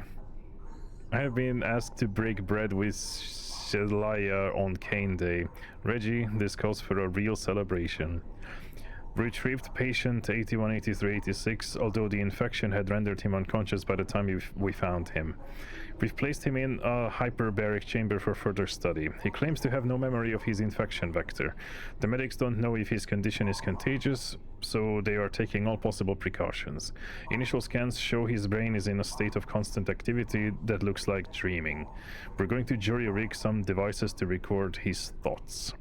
I have been asked to break bread with Shelia on Kane Day. Reggie, this calls for a real celebration. Retrieved patient 818386, although the infection had rendered him unconscious by the time we found him. We've placed him in a hyperbaric chamber for further study. He claims to have no memory of his infection vector. The medics don't know if his condition is contagious, so they are taking all possible precautions. Initial scans show his brain is in a state of constant activity that looks like dreaming. We're going to jury-rig some devices to record his thoughts.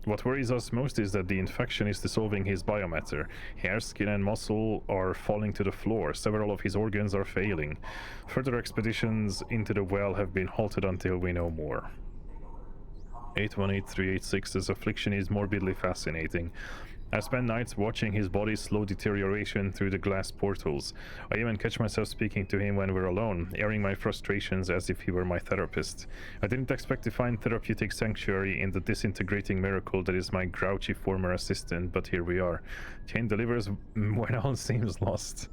What worries us most is that the infection is dissolving his biomatter. Hair, skin and muscle are falling to the floor. Several of his organs are failing. Further expeditions into the well have been halted until we know more. 818386's affliction is morbidly fascinating. I spend nights watching his body's slow deterioration through the glass portals. I even catch myself speaking to him when we're alone, airing my frustrations as if he were my therapist. I didn't expect to find therapeutic sanctuary in the disintegrating miracle that is my grouchy former assistant, but here we are. Kane delivers when all seems lost.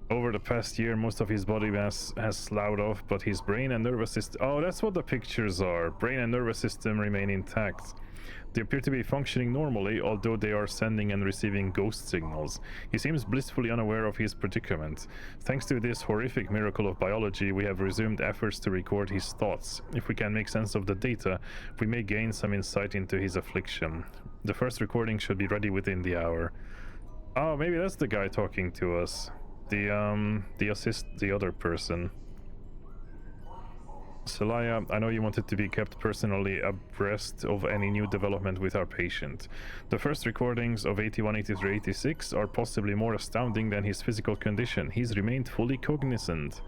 Over the past year, most of his body mass has sloughed off, but his brain and nervous system... Oh, that's what the pictures are. Brain and nervous system remain intact. They appear to be functioning normally, although they are sending and receiving ghost signals. He seems blissfully unaware of his predicament. Thanks to this horrific miracle of biology, we have resumed efforts to record his thoughts. If we can make sense of the data, we may gain some insight into his affliction. The first recording should be ready within the hour. Oh, maybe that's the guy talking to us. The other person. Celaya, I know you wanted to be kept personally abreast of any new development with our patient. The first recordings of 818386 are possibly more astounding than his physical condition. He's remained fully cognizant.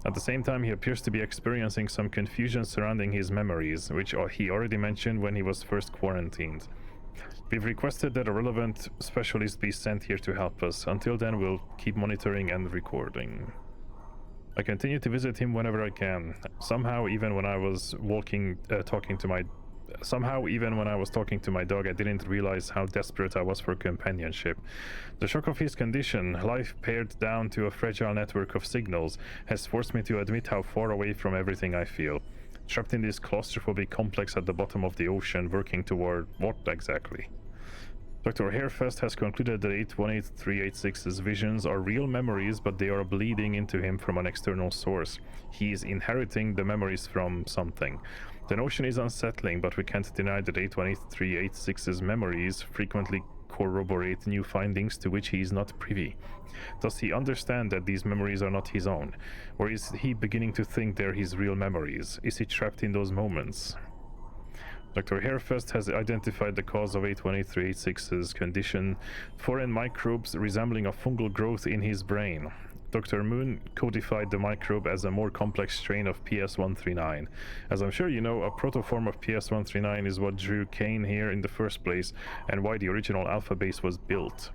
At the same time, he appears to be experiencing some confusion surrounding his memories, which he already mentioned when he was first quarantined. We've requested that a relevant specialist be sent here to help us. Until then, we'll keep monitoring and recording. I continue to visit him whenever I can. Somehow, even when I was talking to my dog, I didn't realize how desperate I was for companionship. The shock of his condition, life pared down to a fragile network of signals, has forced me to admit how far away from everything I feel. Trapped in this claustrophobic complex at the bottom of the ocean, working toward what exactly? Dr. Hairfest has concluded that 818386's visions are real memories, but they are bleeding into him from an external source. He is inheriting the memories from something. The notion is unsettling, but we can't deny that 818386's memories frequently corroborate new findings to which he is not privy. Does he understand that these memories are not his own? Or is he beginning to think they're his real memories? Is he trapped in those moments? Dr. Hairfest has identified the cause of 818386's condition, foreign microbes resembling a fungal growth in his brain. Dr. Moon codified the microbe as a more complex strain of PS139. As I'm sure you know, a protoform of PS139 is what drew Kane here in the first place and why the original alpha base was built.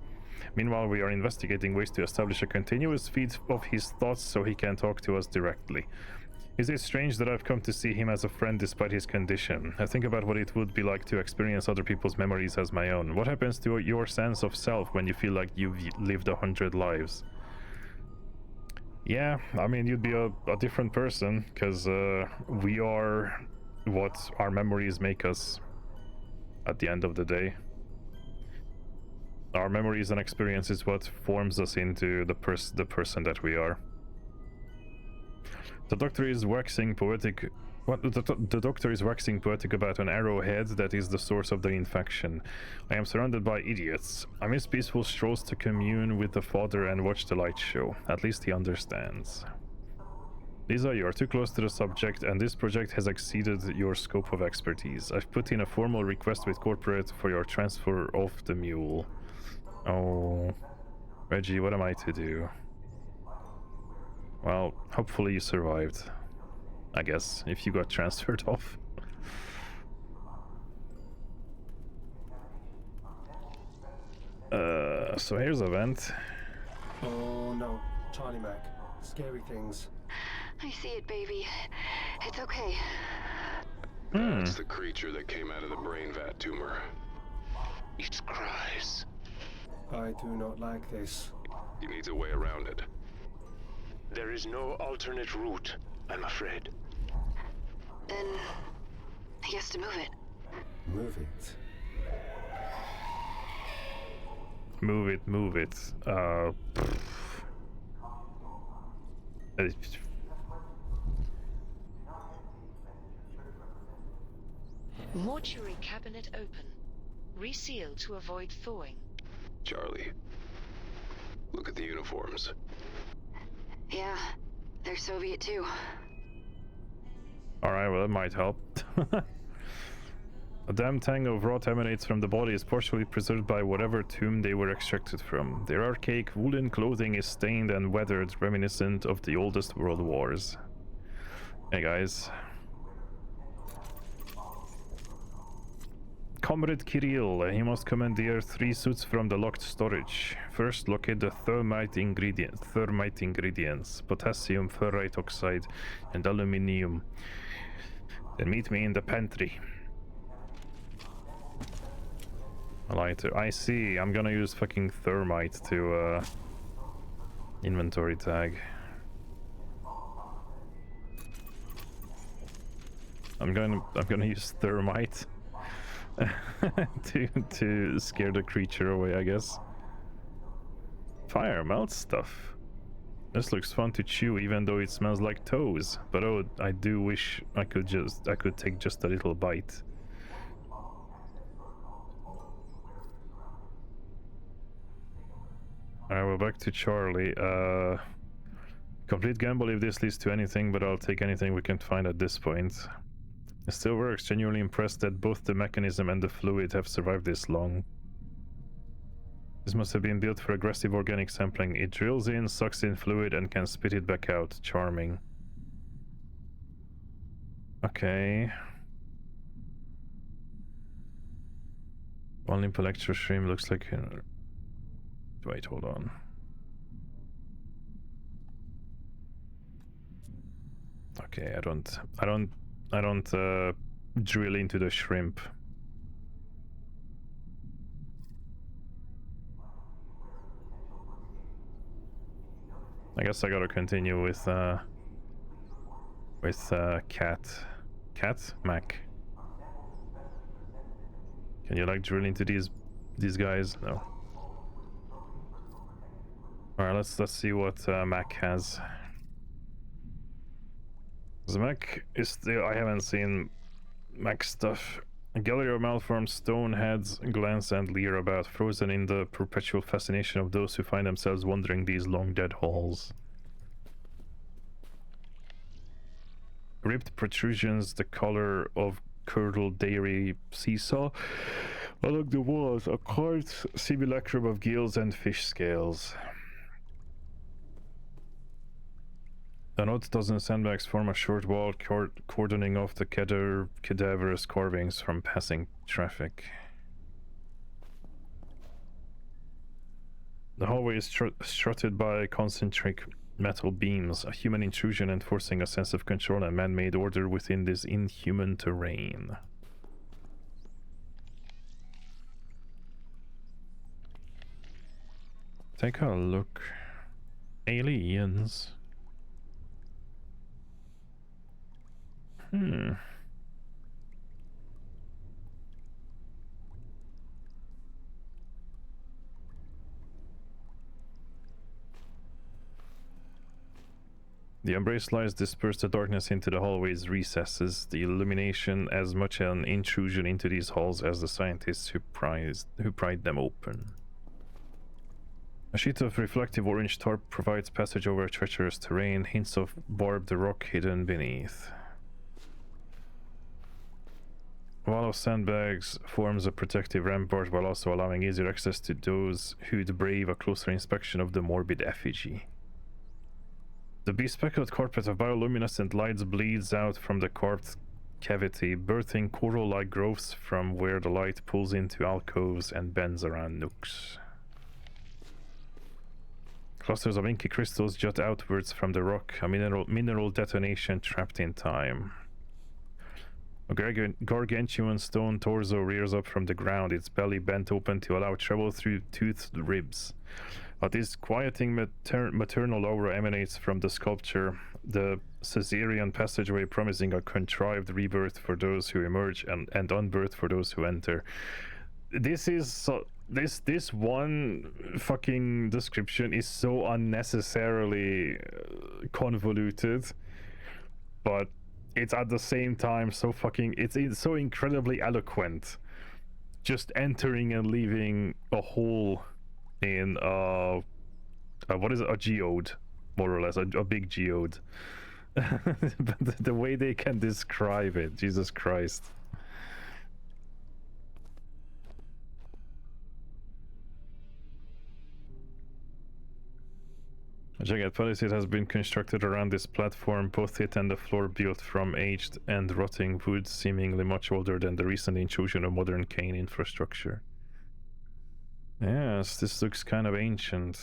Meanwhile, we are investigating ways to establish a continuous feed of his thoughts so he can talk to us directly. Is it strange that I've come to see him as a friend despite his condition? I think about what it would be like to experience other people's memories as my own. What happens to your sense of self when you feel like you've lived 100 lives? Yeah, I mean, you'd be a different person, because we are what our memories make us at the end of the day. Our memories and experience is what forms us into the person that we are. The doctor is waxing poetic. The doctor is waxing poetic about an arrowhead that is the source of the infection. I am surrounded by idiots. I miss peaceful strolls to commune with the Father and watch the light show. At least he understands. Lisa, you are too close to the subject, and this project has exceeded your scope of expertise. I've put in a formal request with corporate for your transfer of the mule. Oh, Reggie, what am I to do? Well, hopefully you survived. I guess, if you got transferred off. So here's a vent. Oh no, Charlie Mac. Scary things. I see it, baby. It's okay. That's the creature that came out of the brain vat tumor. It cries. I do not like this. He needs a way around it. There is no alternate route, I'm afraid. Then he has to move it. Move it. Move it, move it. Mortuary cabinet open. Reseal to avoid thawing. Charlie, look at the uniforms. Yeah, they're Soviet too. Alright, well, that might help. A damn tang of rot emanates from the body is partially preserved by whatever tomb they were extracted from. Their archaic woolen clothing is stained and weathered, reminiscent of the oldest world wars. Hey guys. Comrade Kirill, he must commandeer 3 suits from the locked storage. First, locate the thermite ingredients, potassium ferrite oxide and aluminium. Then meet me in the pantry. A lighter. I see. I'm gonna use fucking thermite to inventory tag. I'm gonna use thermite to scare the creature away, I guess. Fire melts stuff. This looks fun to chew, even though it smells like toes. But oh, I do wish I could take just a little bite. Alright, we're back to Charlie. Complete gamble if this leads to anything, but I'll take anything we can find at this point. It still works. Genuinely impressed that both the mechanism and the fluid have survived this long. This must have been built for aggressive organic sampling. It drills in, sucks in fluid, and can spit it back out. Charming. Okay. One limp electro-stream looks like... Wait, hold on. Okay, I don't drill into the shrimp. I guess I gotta continue with cat. Cat? Mac. Can you like drill into these guys? No. Alright, let's see what Mac has. The Mac is still, I haven't seen Mac stuff. A gallery of malformed stone heads glance and leer about, frozen in the perpetual fascination of those who find themselves wandering these long dead halls. Ripped protrusions the color of curdled dairy seesaw. Along the walls, a carved simulacrum of gills and fish scales. An odd dozen sandbags form a short wall cordoning off the cadaverous carvings from passing traffic. The hallway is strutted by concentric metal beams, a human intrusion enforcing a sense of control and man-made order within this inhuman terrain. Take a look. Aliens. The embrace lights disperse the darkness into the hallway's recesses, the illumination as much an intrusion into these halls as the scientists who pried them open. A sheet of reflective orange tarp provides passage over treacherous terrain, hints of barbed rock hidden beneath. A wall of sandbags forms a protective rampart while also allowing easier access to those who'd brave a closer inspection of the morbid effigy. The bespeckled carpet of bioluminescent lights bleeds out from the carved cavity, birthing coral-like growths from where the light pulls into alcoves and bends around nooks. Clusters of inky crystals jut outwards from the rock, a mineral detonation trapped in time. A gargantuan stone torso rears up from the ground, its belly bent open to allow travel through toothed ribs. A disquieting maternal aura emanates from the sculpture, the Caesarean passageway promising a contrived rebirth for those who emerge and unbirth for those who enter. This is so... This one fucking description is so unnecessarily convoluted, but it's at the same time so fucking... It's so incredibly eloquent. Just entering and leaving a hole in what is it, a geode, more or less, a big geode. But the way they can describe it, Jesus Christ. A jagged palisade has been constructed around this platform, both it and the floor built from aged and rotting wood, seemingly much older than the recent intrusion of modern Kane infrastructure. Yes, this looks kind of ancient.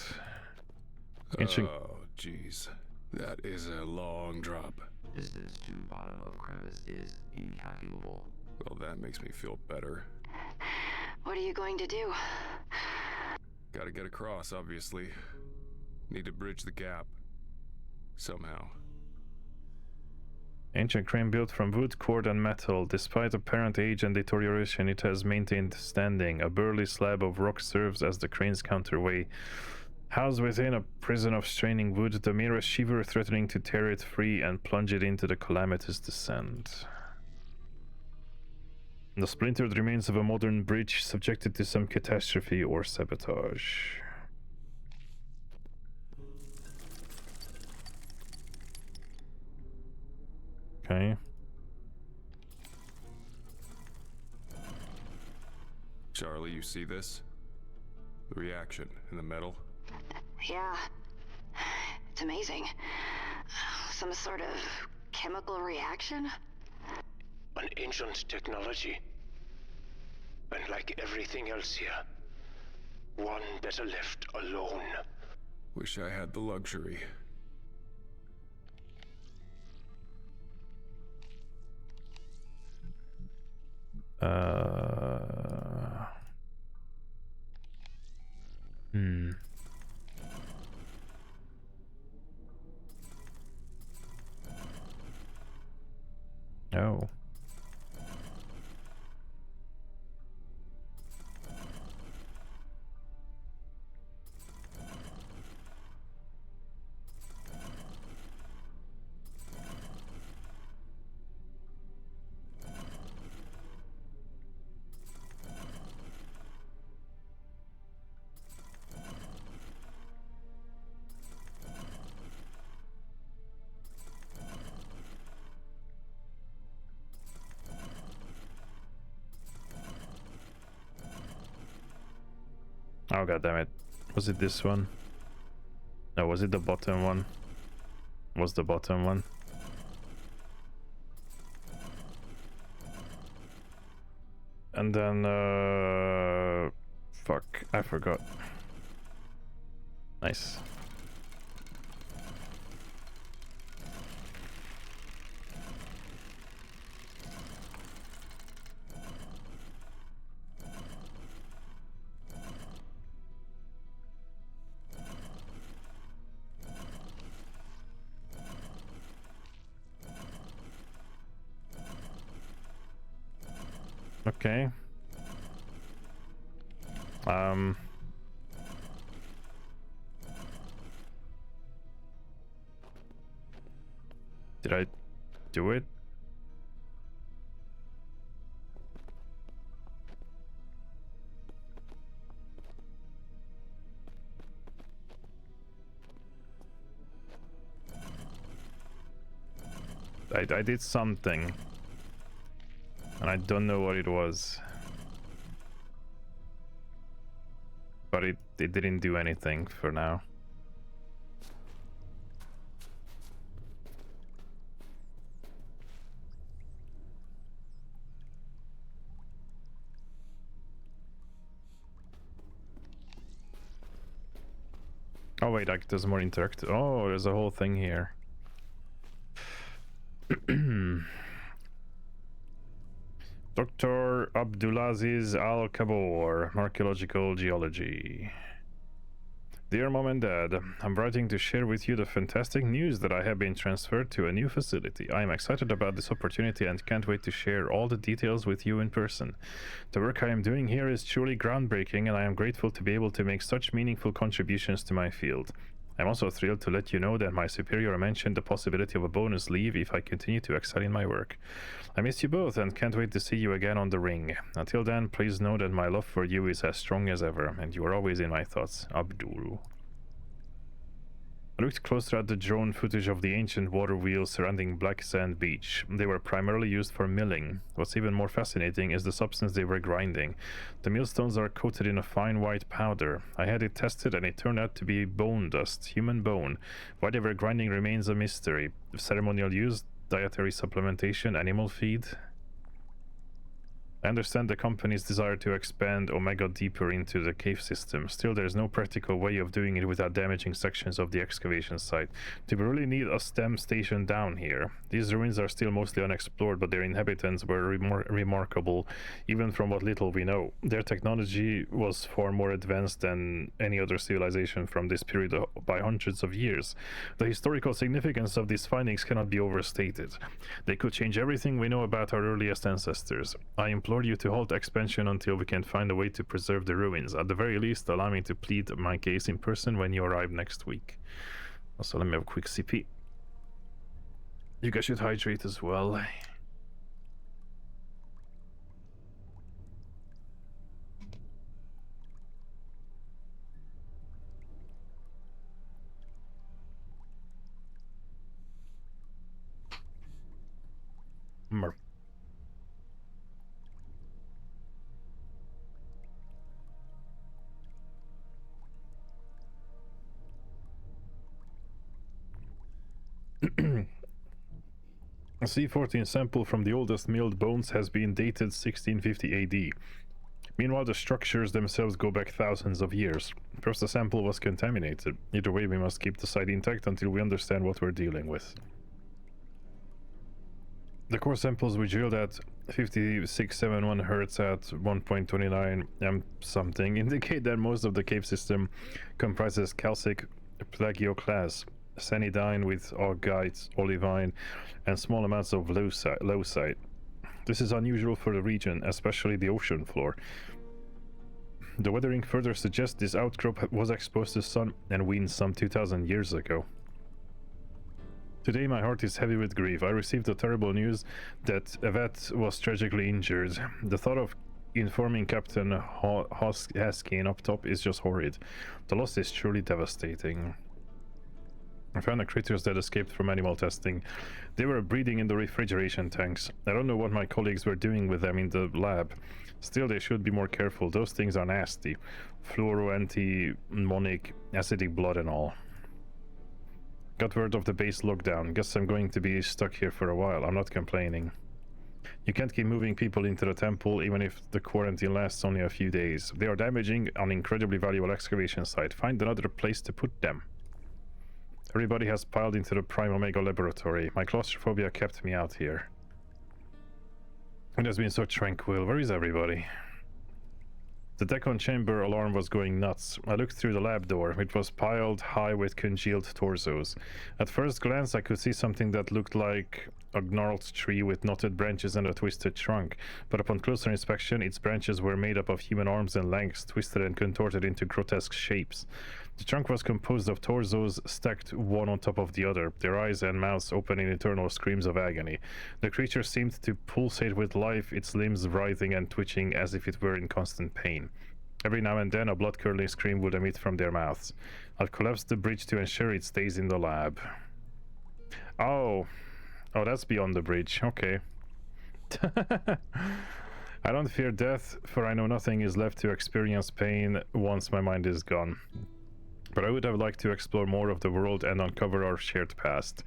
Oh, jeez. That is a long drop. Distance to bottom of crevice is incalculable. Well, that makes me feel better. What are you going to do? Gotta get across, obviously. Need to bridge the gap. Somehow. Ancient crane built from wood, cord, and metal. Despite apparent age and deterioration, it has maintained standing. A burly slab of rock serves as the crane's counterweight. Housed within a prison of straining wood, the merest shiver threatening to tear it free and plunge it into the calamitous descent. The splintered remains of a modern bridge subjected to some catastrophe or sabotage. Okay. Charlie, you see this? The reaction in the metal? Yeah. It's amazing. Some sort of chemical reaction? An ancient technology. And like everything else here, one better left alone. Wish I had the luxury. Oh. Oh god damn it. Was it this one? No, was it the bottom one? Was the bottom one? And then fuck, I forgot. Nice. Okay. Did I do it? I did something. And I don't know what it was. But it didn't do anything for now. Oh wait, like there's more interactive. Oh, there's a whole thing here. Dr. Abdulaziz Al-Kabor, Archaeological Geology. Dear Mom and Dad, I'm writing to share with you the fantastic news that I have been transferred to a new facility. I am excited about this opportunity and can't wait to share all the details with you in person. The work I am doing here is truly groundbreaking, and I am grateful to be able to make such meaningful contributions to my field. I'm also thrilled to let you know that my superior mentioned the possibility of a bonus leave if I continue to excel in my work. I miss you both and can't wait to see you again on the ring. Until then, please know that my love for you is as strong as ever, and you are always in my thoughts. Abdul. I looked closer at the drone footage of the ancient water wheels surrounding Black Sand Beach. They were primarily used for milling. What's even more fascinating is the substance they were grinding. The millstones are coated in a fine white powder. I had it tested and it turned out to be bone dust, human bone. Why they were grinding remains a mystery. Ceremonial use, dietary supplementation, animal feed. I understand the company's desire to expand Omega deeper into the cave system. Still, there is no practical way of doing it without damaging sections of the excavation site. Do we really need a STEM station down here? These ruins are still mostly unexplored, but their inhabitants were remarkable, even from what little we know. Their technology was far more advanced than any other civilization from this period by hundreds of years. The historical significance of these findings cannot be overstated. They could change everything we know about our earliest ancestors. I implore you to halt expansion until we can find a way to preserve the ruins. At the very least, allow me to plead my case in person when you arrive next week. Also, let me have a quick CP. You guys should hydrate as well. Mer. A C-14 sample from the oldest milled bones has been dated 1650 AD. Meanwhile, the structures themselves go back thousands of years. Perhaps the sample was contaminated. Either way, we must keep the site intact until we understand what we're dealing with. The core samples we drilled at 5671 Hz at 1.29 m something indicate that most of the cave system comprises calcic plagioclase, sanidine with augite, olivine, and small amounts of leucite. This is unusual for the region, especially the ocean floor. The weathering further suggests this outcrop was exposed to sun and wind some 2000 years ago. Today my heart is heavy with grief. I received the terrible news that Yvette was tragically injured. The thought of informing Captain Haskin up top is just horrid. The loss is truly devastating. I found the critters that escaped from animal testing. They were breeding in the refrigeration tanks. I don't know what my colleagues were doing with them in the lab. Still, they should be more careful. Those things are nasty. Fluoro, antimonic, acidic blood and all. Got word of the base lockdown. Guess I'm going to be stuck here for a while. I'm not complaining. You can't keep moving people into the temple even if the quarantine lasts only a few days. They are damaging an incredibly valuable excavation site. Find another place to put them. Everybody has piled into the Prime Omega laboratory. My claustrophobia kept me out here. It has been so tranquil. Where is everybody? The Decon chamber alarm was going nuts. I looked through the lab door. It was piled high with congealed torsos. At first glance, I could see something that looked like a gnarled tree with knotted branches and a twisted trunk, but upon closer inspection, its branches were made up of human arms and legs, twisted and contorted into grotesque shapes. The trunk was composed of torsos stacked one on top of the other, their eyes and mouths open in eternal screams of agony. The creature seemed to pulsate with life, its limbs writhing and twitching as if it were in constant pain. Every now and then a blood-curdling scream would emit from their mouths. I've collapsed the bridge to ensure it stays in the lab. Oh, that's beyond the bridge. Okay. I don't fear death, for I know nothing is left to experience pain once my mind is gone. But I would have liked to explore more of the world and uncover our shared past.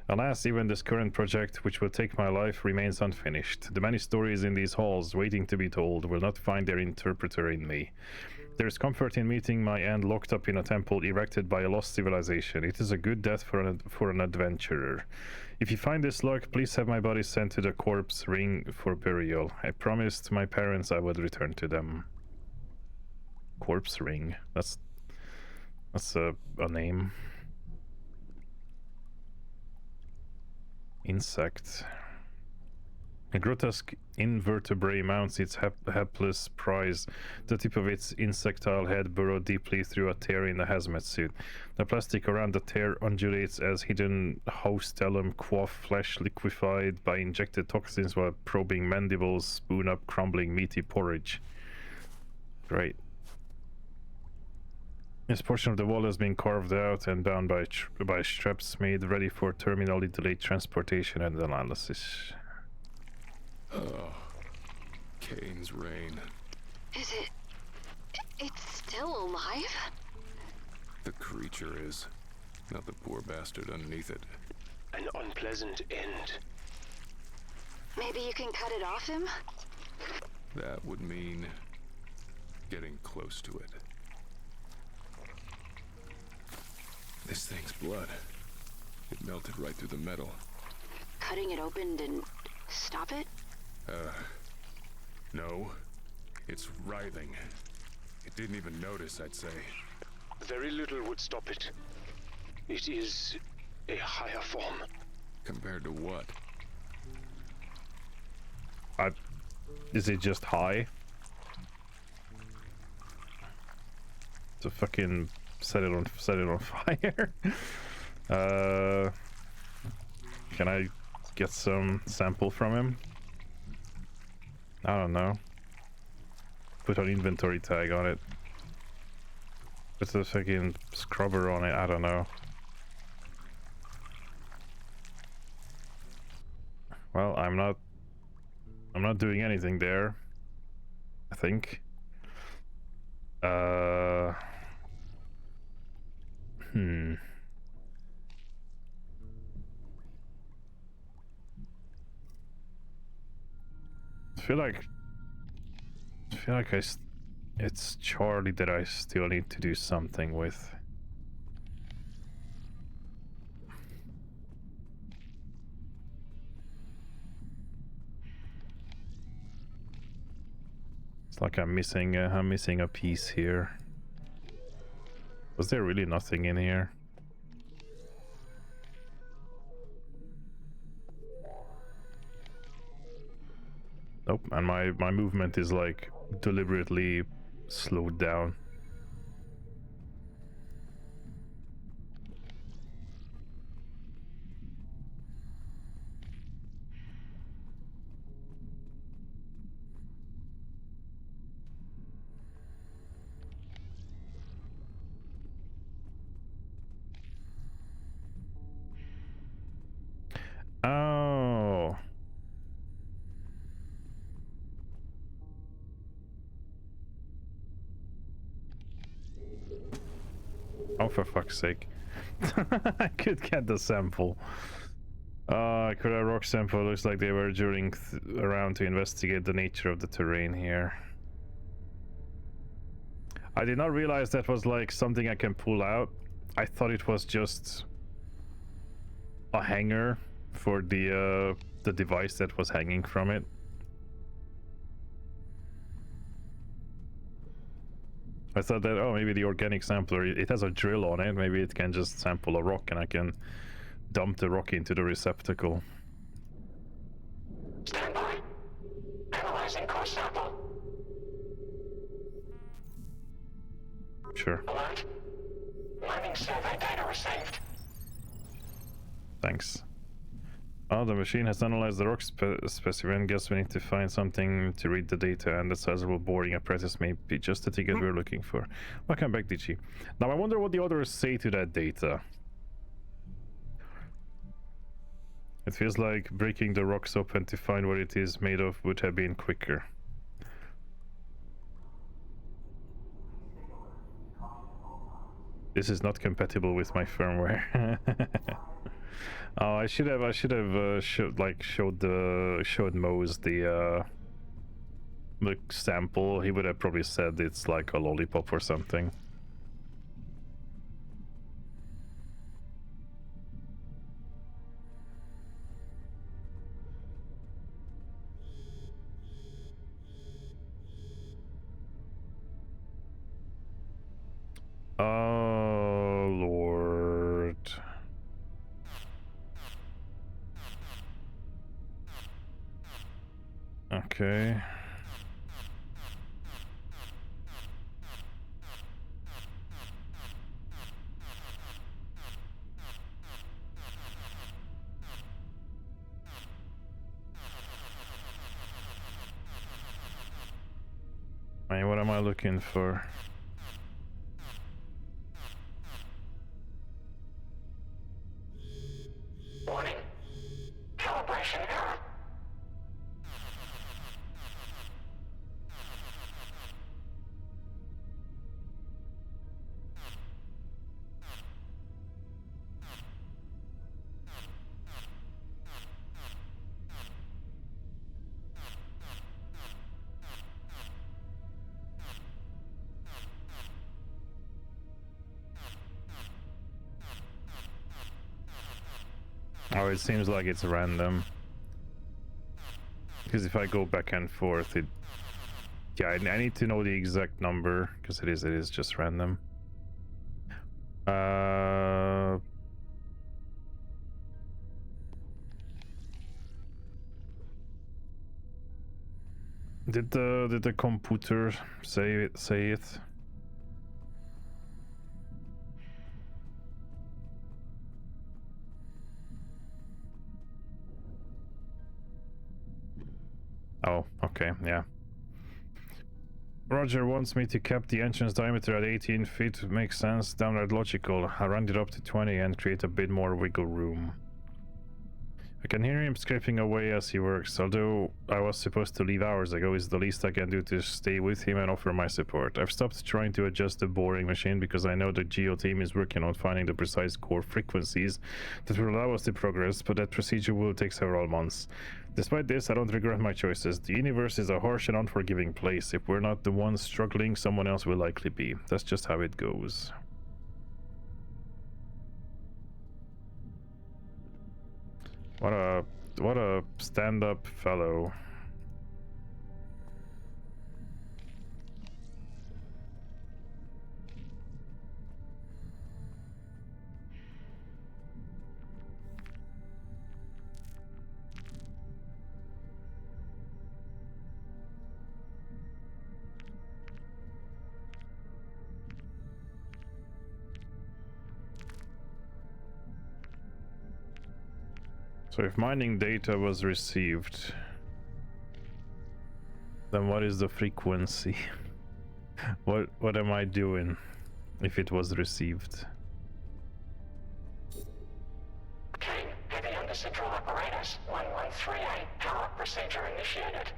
Alas, even this current project, which will take my life, remains unfinished. The many stories in these halls, waiting to be told, will not find their interpreter in me. There is comfort in meeting my end locked up in a temple erected by a lost civilization. It is a good death for an adventurer. If you find this luck, please have my body sent to the corpse ring for burial. I promised my parents I would return to them. Corpse ring. That's a name. Insect. A grotesque invertebrate mounts its hapless prize. The tip of its insectile head burrowed deeply through a tear in the hazmat suit. The plastic around the tear undulates as hidden haustellum quaff flesh liquefied by injected toxins while probing mandibles spoon up crumbling meaty porridge. Great. This portion of the wall has been carved out and bound by straps made ready for terminally delayed transportation and analysis. Oh, Kane's reign. Is it... it's still alive? The creature is, not the poor bastard underneath it. An unpleasant end. Maybe you can cut it off him? That would mean getting close to it. This thing's blood. It melted right through the metal. Cutting it open didn't stop it? No. It's writhing. It didn't even notice, I'd say. Very little would stop it. It is a higher form. Compared to what? Is it just high? To fucking set it on fire. Can I get some sample from him? I don't know. Put an inventory tag on it. Put a fucking scrubber on it. I don't know. Well, I'm not doing anything there, I think. I feel like it's Charlie that I still need to do something with. It's like I'm missing a piece here. Was there really nothing in here? Nope, and my movement is like deliberately slowed down. Oh, for fuck's sake. I could get the sample. Could a rock sample? Looks like they were journeying around to investigate the nature of the terrain here. I did not realize that was like something I can pull out. I thought it was just a hanger for the device that was hanging from it. I thought that, oh, maybe the organic sampler, it has a drill on it, maybe it can just sample a rock and I can dump the rock into the receptacle. Stand by. Analyzing core sample. Sure. Alert. Mining survey data received. Thanks. Oh, the machine has analyzed the rock specimen. Guess we need to find something to read the data, and the sizable boring apparatus may be just the ticket we're looking for. Welcome back, DG. Now I wonder what the others say to that data. It feels like breaking the rocks open to find what it is made of would have been quicker. This is not compatible with my firmware. Oh, I should have showed Mose the sample. He would have probably said it's like a lollipop or something. Oh, Lord. Okay. I mean, what am I looking for? Warning. Calibration error. Oh, it seems like it's random. Because if I go back and forth, it... Yeah, I need to know the exact number, because it is just random. Did the computer say it? Oh, okay, yeah. Roger wants me to cap the entrance diameter at 18 feet. Makes sense, downright logical. I'll round it up to 20 and create a bit more wiggle room. I can hear him scraping away as he works. Although I was supposed to leave hours ago, is the least I can do to stay with him and offer my support. I've stopped trying to adjust the boring machine because I know the Geo team is working on finding the precise core frequencies that will allow us to progress, but that procedure will take several months. Despite this, I don't regret my choices. The universe is a harsh and unforgiving place. If we're not the ones struggling, someone else will likely be. That's just how it goes. What a stand-up fellow. So if mining data was received, then what is the frequency? What am I doing if it was received? Kane, heavy under central apparatus. 1138. Power procedure initiated.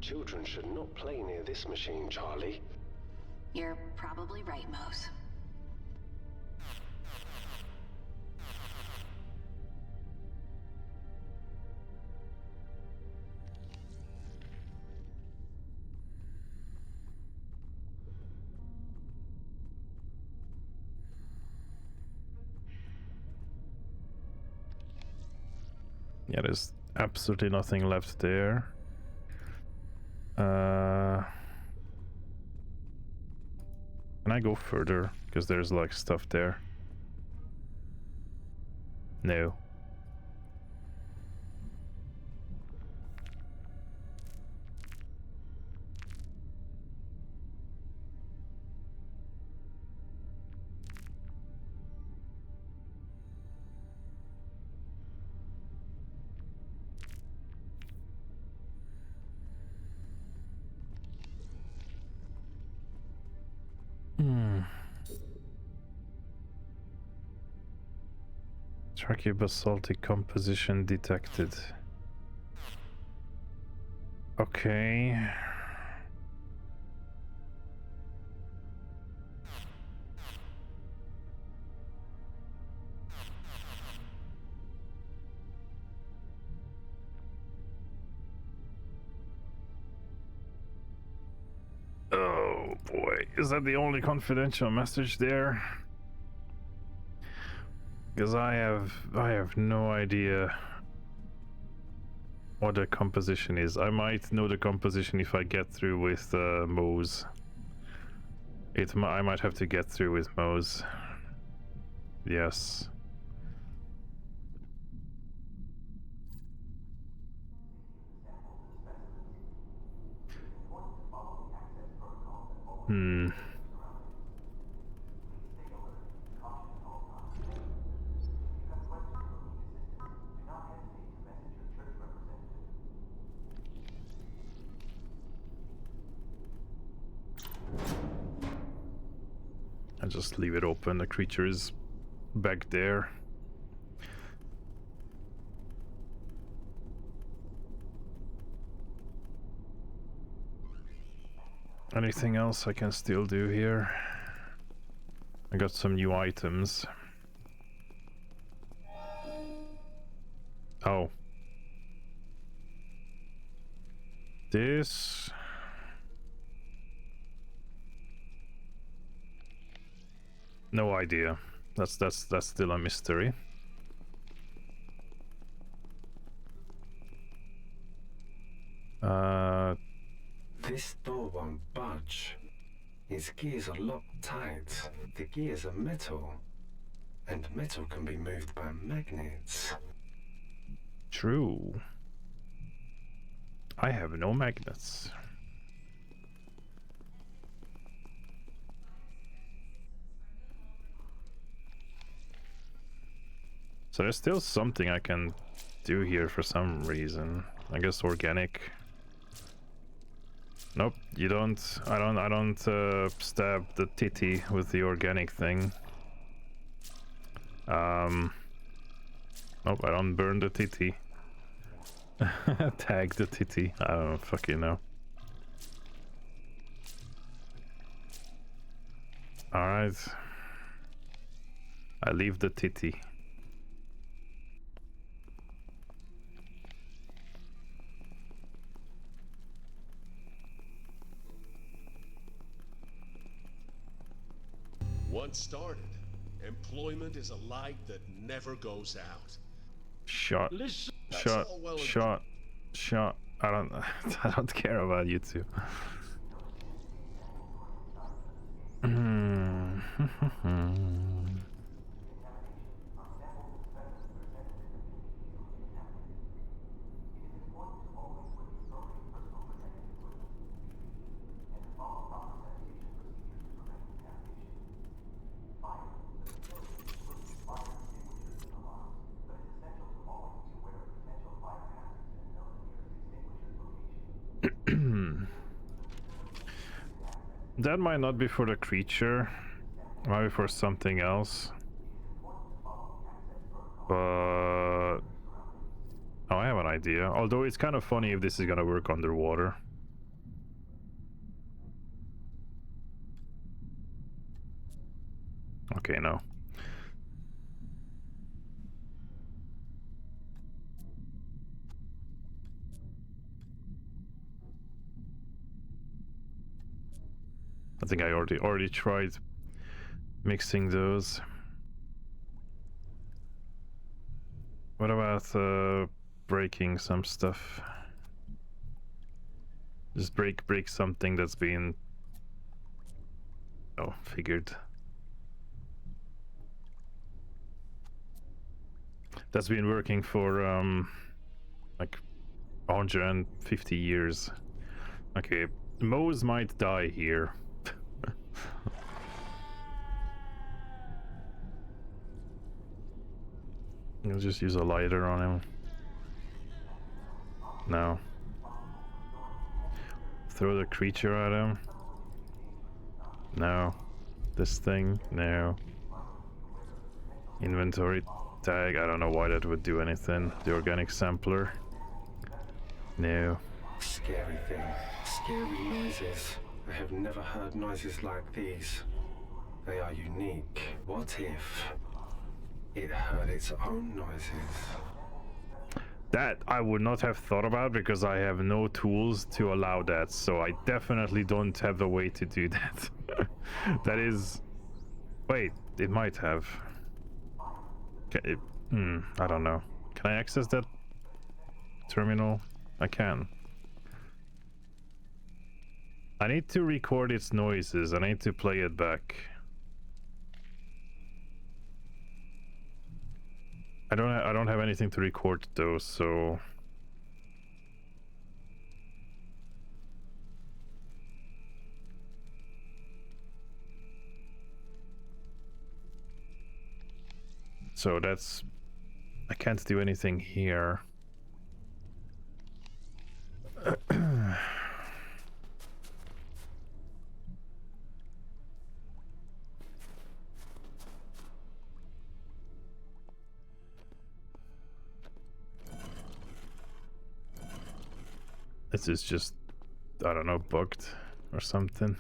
Children should not play near this machine, Charlie. You're probably right, Mose. Yeah, there's absolutely nothing left there. Can I go further? Because there's like stuff there. No. Trachybasaltic composition detected. Okay. Oh boy, is that the only confidential message there? Because I have no idea what the composition is. I might know the composition if I get through with Mose. I might have to get through with Mose. Yes. I just leave it open. The creature is back there. Anything else I can still do here? I got some new items. Oh. This... No idea. That's still a mystery. This door won't budge. Its gears are locked tight. The gears are metal. And metal can be moved by magnets. True. I have no magnets. So there's still something I can do here for some reason. I guess organic. Nope, you don't. I don't stab the titty with the organic thing. Nope, I don't burn the titty. Tag the titty. I don't fucking know. Alright. I leave the titty. Once started, employment is a light that never goes out. Shot. Listen, Shot. well Shot. Shot. I don't care about you two. That might not be for the creature, might be for something else. But oh, I have an idea. Although it's kind of funny if this is gonna work underwater. Okay, no. I think I already tried mixing those. What about breaking some stuff. Just break something that's been figured. That's been working for like 150 years. Okay, Moe's might die here. I'll just use a lighter on him. No. Throw the creature at him. No. This thing. No. Inventory tag. I don't know why that would do anything. The organic sampler. No. Scary thing. Scary noises. I have never heard noises like these. They are unique. What if it heard its own noises? That I would not have thought about because I have no tools to allow that, so I definitely don't have the way to do that. That is... Wait, it might have. I don't know. Can I access that terminal? I can. I need to record its noises. I need to play it back. I don't have anything to record though, so that's, I can't do anything here. This is just, I don't know, bugged or something.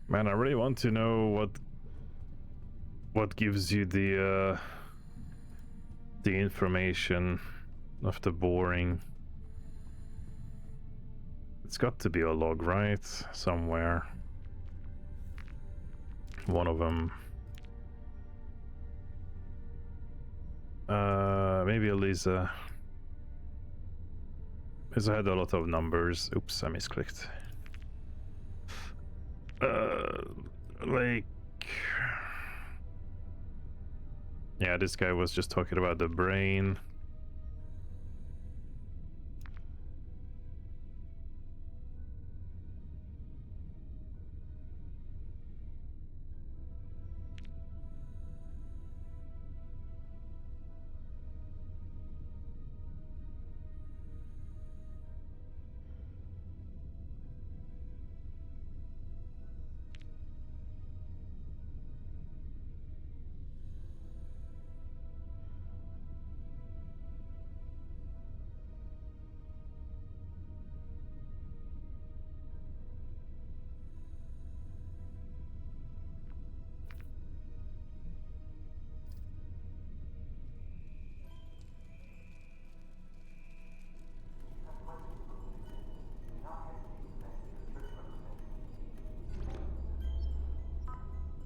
Man, I really want to know what gives you the information of the boring. It's got to be a log, right? Somewhere. One of them. Maybe Elisa. Because I had a lot of numbers. Oops, I misclicked. Like, yeah, this guy was just talking about the brain.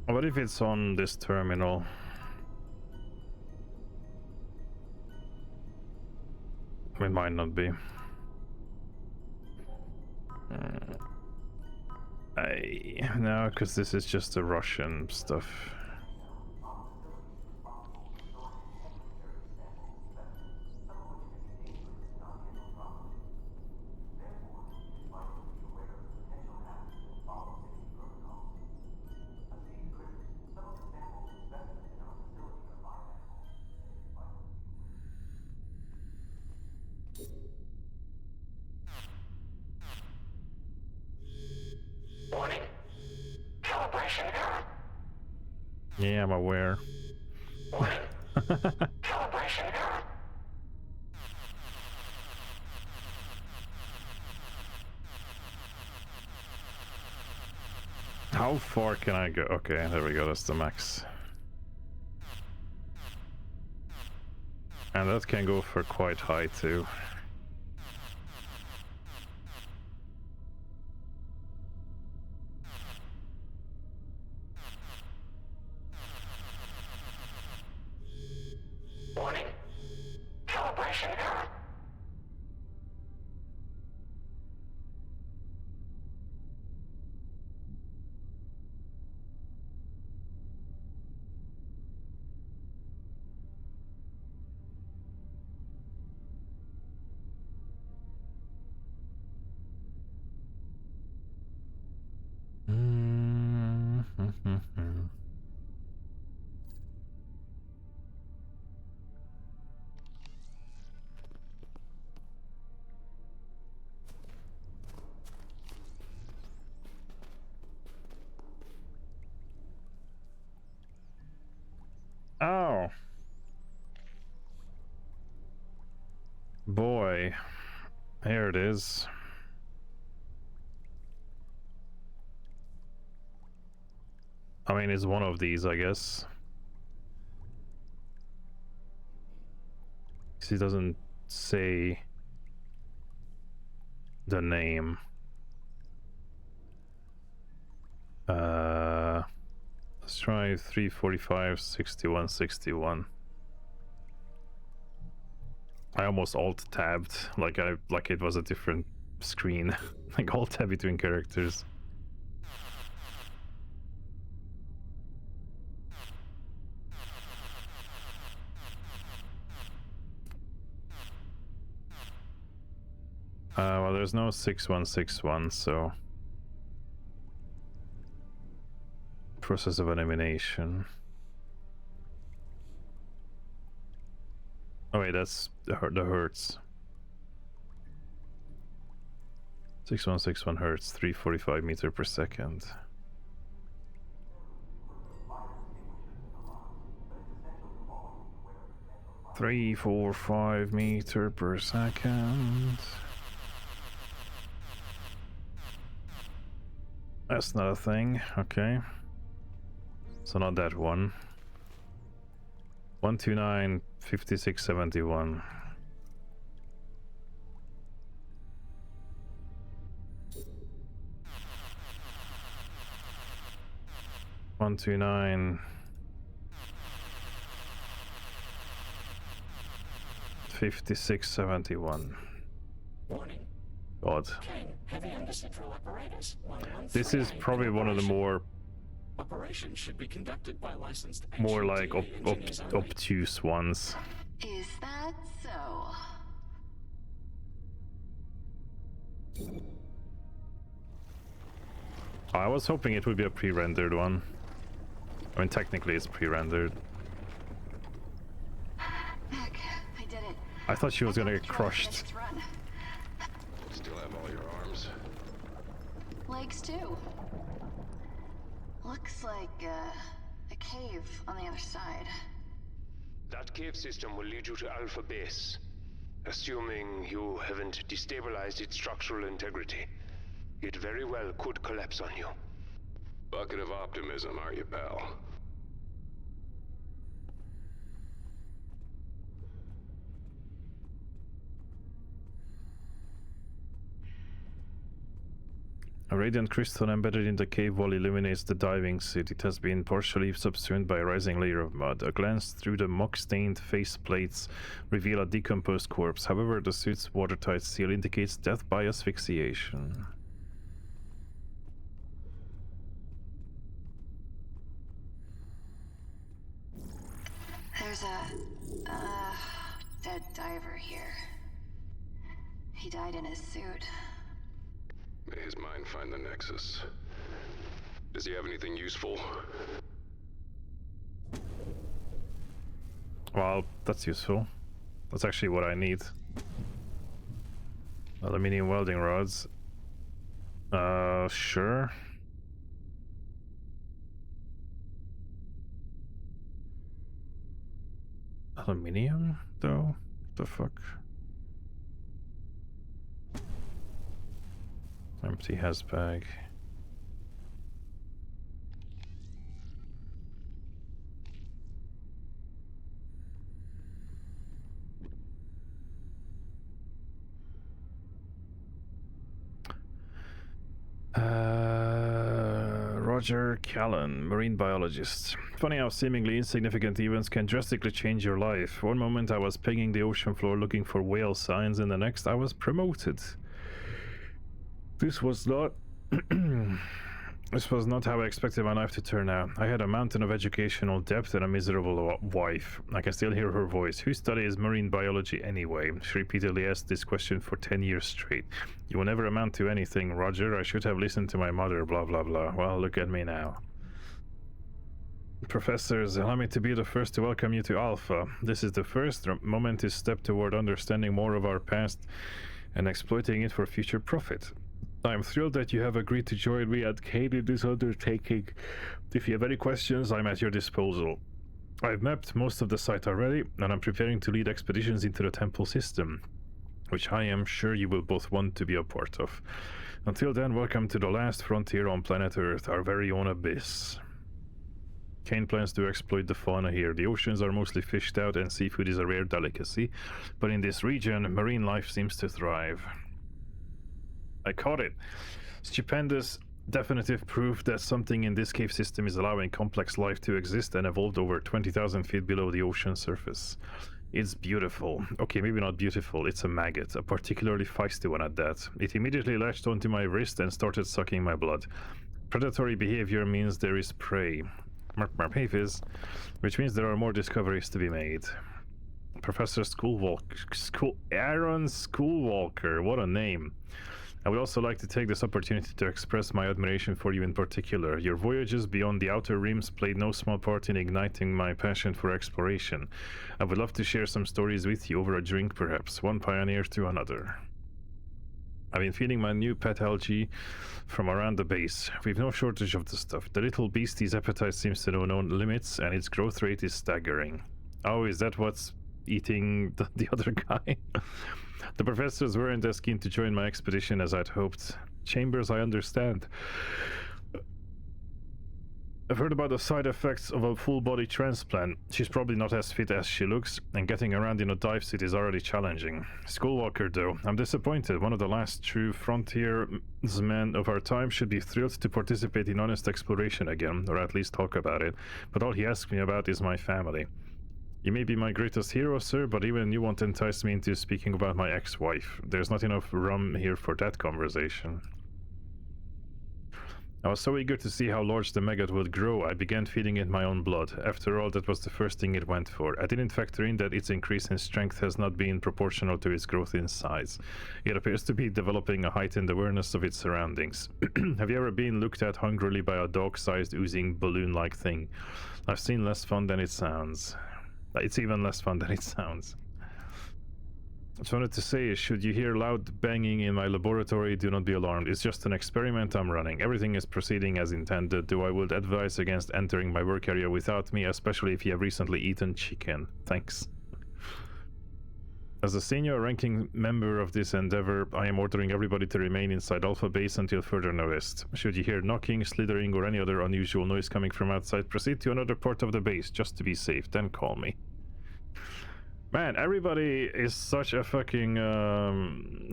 What if it's on this terminal? It might not be. No, because this is just the Russian stuff. Warning. Calibration error. Yeah, I'm aware. Warning. Calibration error. How far can I go? Okay, there we go, that's the max. And that can go for quite high too. Warning. Calibration error. Oh. Boy. Here it is. I mean, it's one of these, I guess. He doesn't say the name. Let's try 345 61 61. I almost alt tabbed like it was a different screen. Like alt tab between characters. Well, there's no 6161, so process of elimination. Oh wait, that's the hertz. 6161 hertz, 345 meter per second. Three, 4, 5 meter per second. That's not a thing. Okay. So not that one. 129 5671. One, 2, 9, 5671. Warning. God. Heavy undecipherable apparatus. This is probably one of the more Operation should be conducted by licensed more like engineers only. obtuse ones. Is that so? I was hoping it would be a pre-rendered one. I mean, technically it's pre-rendered. Heck, I did it. I thought she was gonna get crushed. Still have all your arms? Legs too. Looks like a cave on the other side. That cave system will lead you to Alpha Base, assuming you haven't destabilized its structural integrity. It very well could collapse on you. Bucket of optimism, aren't you, pal? A radiant crystal embedded in the cave wall illuminates the diving suit. It has been partially subsumed by a rising layer of mud. A glance through the muck-stained faceplates reveal a decomposed corpse. However, the suit's watertight seal indicates death by asphyxiation. There's a dead diver here. He died in his suit. May his mind find the Nexus. Does he have anything useful? Well, that's useful. That's actually what I need. Aluminium welding rods. Sure. Aluminium, though? The fuck? Empty has bag. Roger Callan, marine biologist. Funny how seemingly insignificant events can drastically change your life. One moment I was pinging the ocean floor looking for whale signs, and the next I was promoted. This was not This was not how I expected my life to turn out. I had a mountain of educational depth and a miserable wife. I can still hear her voice. Who studies marine biology anyway? She repeatedly asked this question for 10 years straight. You will never amount to anything, Roger. I should have listened to my mother, blah blah blah. Well, look at me now. Professors, allow me to be the first to welcome you to Alpha. This is the first momentous step toward understanding more of our past and exploiting it for future profit. I am thrilled that you have agreed to join me and Kane in this undertaking. If you have any questions, I'm at your disposal. I've mapped most of the site already, and I'm preparing to lead expeditions into the temple system, which I am sure you will both want to be a part of. Until then, welcome to the last frontier on planet Earth, our very own abyss. Kane plans to exploit the fauna here. The oceans are mostly fished out and seafood is a rare delicacy, but in this region, marine life seems to thrive. I caught it. Stupendous, definitive proof that something in this cave system is allowing complex life to exist and evolved over 20,000 feet below the ocean surface. It's beautiful. Okay, maybe not beautiful, it's a maggot, a particularly feisty one at that. It immediately latched onto my wrist and started sucking my blood. Predatory behavior means there is prey. Which means there are more discoveries to be made. Professor Aaron Schoolwalker, what a name. I would also like to take this opportunity to express my admiration for you in particular. Your voyages beyond the outer rims played no small part in igniting my passion for exploration. I would love to share some stories with you over a drink perhaps, one pioneer to another. I've been feeding my new pet algae from around the base. We've no shortage of the stuff. The little beastie's appetite seems to know no limits, and its growth rate is staggering. Oh, is that what's eating the other guy? The professors weren't as keen to join my expedition as I'd hoped. Chambers, I understand. I've heard about the side effects of a full-body transplant. She's probably not as fit as she looks, and getting around in a dive suit is already challenging. Schoolwalker, though, I'm disappointed. One of the last true frontiersmen of our time should be thrilled to participate in honest exploration again, or at least talk about it. But all he asks me about is my family. You may be my greatest hero, sir, but even you won't entice me into speaking about my ex-wife. There's not enough rum here for that conversation. I was so eager to see how large the maggot would grow, I began feeding it my own blood. After all, that was the first thing it went for. I didn't factor in that its increase in strength has not been proportional to its growth in size. It appears to be developing a heightened awareness of its surroundings. Have you ever been looked at hungrily by a dog-sized oozing balloon-like thing? I've seen less fun than it sounds. It's even less fun than it sounds. I just wanted to say, should you hear loud banging in my laboratory, do not be alarmed. It's just an experiment I'm running. Everything is proceeding as intended, though I would advise against entering my work area without me, especially if you have recently eaten chicken. Thanks. As a senior ranking member of this endeavor, I am ordering everybody to remain inside Alpha Base until further notice. Should you hear knocking, slithering, or any other unusual noise coming from outside, proceed to another part of the base, just to be safe, then call me. Man, everybody is such a fucking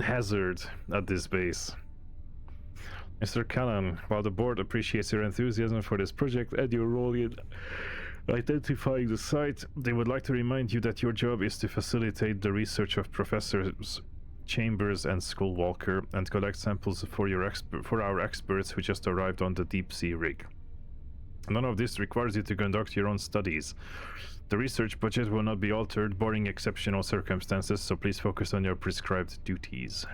hazard at this base. Mr. Callan, while the board appreciates your enthusiasm for this project and your role in identifying the site, they would like to remind you that your job is to facilitate the research of Professors Chambers and Schoolwalker and collect samples for our experts who just arrived on the deep sea rig. None of this requires you to conduct your own studies. The research budget will not be altered, barring exceptional circumstances, so please focus on your prescribed duties.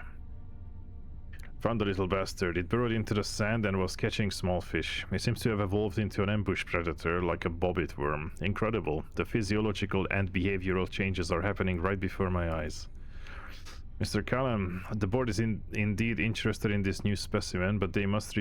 Found the little bastard. It burrowed into the sand and was catching small fish. It seems to have evolved into an ambush predator, like a bobbit worm. Incredible. The physiological and behavioral changes are happening right before my eyes. Mr. Callan, the board is indeed interested in this new specimen, but they must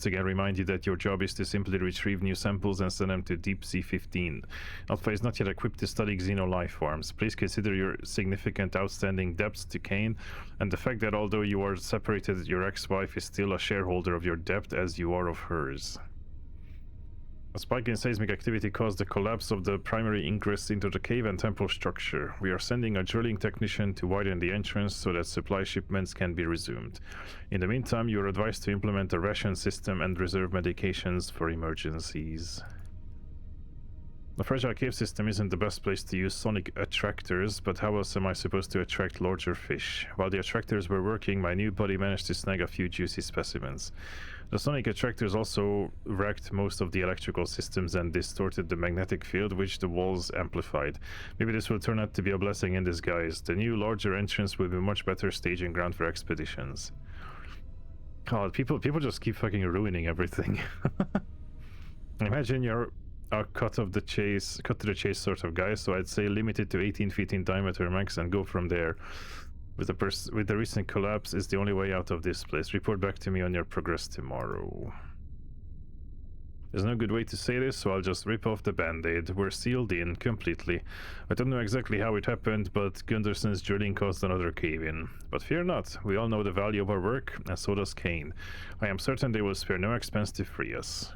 again remind you that your job is to simply retrieve new samples and send them to Deep Sea 15. Alpha is not yet equipped to study xeno-life forms. Please consider your significant outstanding debts to Kane, and the fact that although you are separated, your ex-wife is still a shareholder of your debt as you are of hers. A spike in seismic activity caused the collapse of the primary ingress into the cave and temple structure. We are sending a drilling technician to widen the entrance so that supply shipments can be resumed. In the meantime, you are advised to implement a ration system and reserve medications for emergencies. The fragile cave system isn't the best place to use sonic attractors, but how else am I supposed to attract larger fish? While the attractors were working, my new buddy managed to snag a few juicy specimens. The sonic attractors also wrecked most of the electrical systems and distorted the magnetic field, which the walls amplified. Maybe this will turn out to be a blessing in disguise. The new, larger entrance will be a much better staging ground for expeditions. God, people just keep fucking ruining everything. Imagine you're a cut to the chase sort of guy, so I'd say limit it to 18 feet in diameter max and go from there. With the recent collapse is the only way out of this place. Report back to me on your progress tomorrow. There's no good way to say this, so I'll just rip off the band-aid. We're sealed in completely. I don't know exactly how it happened, but Gunderson's drilling caused another cave-in. But fear not, we all know the value of our work, and so does Kane. I am certain they will spare no expense to free us.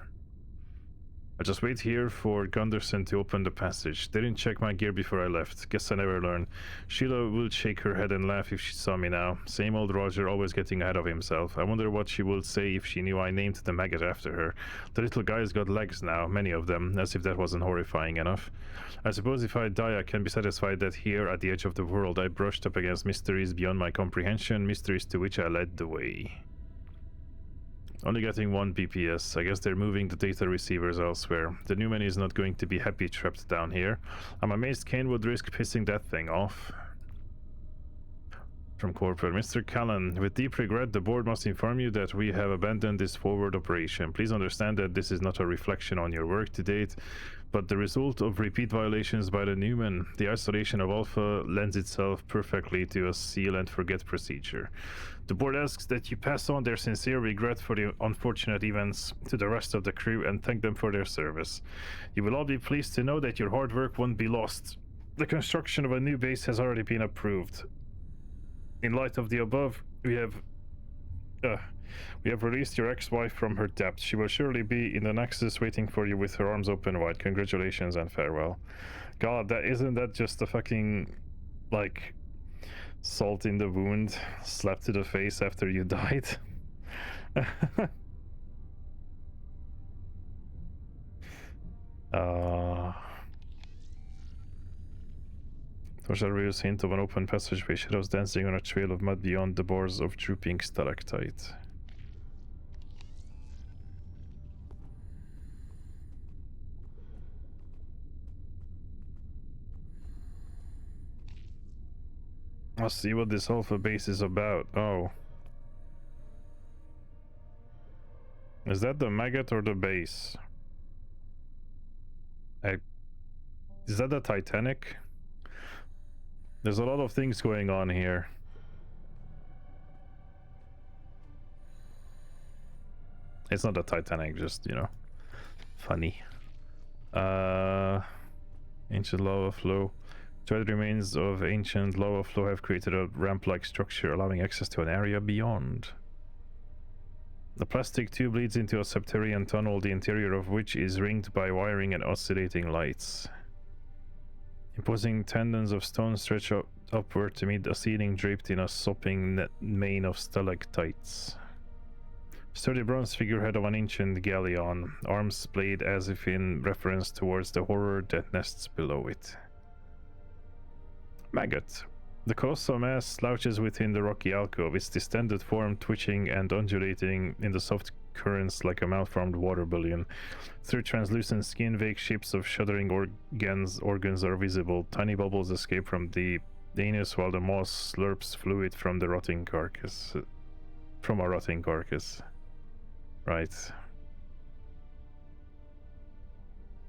I'll just wait here for Gunderson to open the passage. Didn't check my gear before I left. Guess I never learned. Sheila will shake her head and laugh if she saw me now. Same old Roger, always getting ahead of himself. I wonder what she would say if she knew I named the maggot after her. The little guy's got legs now, many of them, as if that wasn't horrifying enough. I suppose if I die, I can be satisfied that here, at the edge of the world, I brushed up against mysteries beyond my comprehension, mysteries to which I led the way. Only getting 1 BPS. I guess they're moving the data receivers elsewhere. The Newman is not going to be happy trapped down here. I'm amazed Kane would risk pissing that thing off. From Corporate. Mr. Callan, with deep regret, the board must inform you that we have abandoned this forward operation. Please understand that this is not a reflection on your work to date, but the result of repeat violations by the Newman. The isolation of Alpha lends itself perfectly to a seal and forget procedure. The board asks that you pass on their sincere regret for the unfortunate events to the rest of the crew and thank them for their service. You will all be pleased to know that your hard work won't be lost. The construction of a new base has already been approved. In light of the above, we have released your ex-wife from her depth. She will surely be in the Nexus waiting for you with her arms open wide. Congratulations and farewell. God, isn't that just a fucking, like, salt in the wound, slap to the face after you died? There's a real hint of an open passageway, shadows dancing on a trail of mud beyond the bars of drooping stalactite. I'll see what this Alpha base is about. Oh. Is that the maggot or the base? Is that the Titanic? There's a lot of things going on here. It's not the Titanic, just, you know, funny. Ancient lava flow. Dried remains of ancient lava flow have created a ramp-like structure, allowing access to an area beyond. The plastic tube leads into a subterranean tunnel, the interior of which is ringed by wiring and oscillating lights. Imposing tendons of stone stretch upward to meet a ceiling draped in a sopping mane of stalactites. Sturdy bronze figurehead of an ancient galleon, arms splayed as if in reference towards the horror that nests below it. Maggot. The colossal mass slouches within the rocky alcove, its distended form twitching and undulating in the soft currents like a malformed water balloon. Through translucent skin, vague shapes of shuddering organs are visible. Tiny bubbles escape from the anus while the moss slurps fluid from the rotting carcass. From a rotting carcass. Right.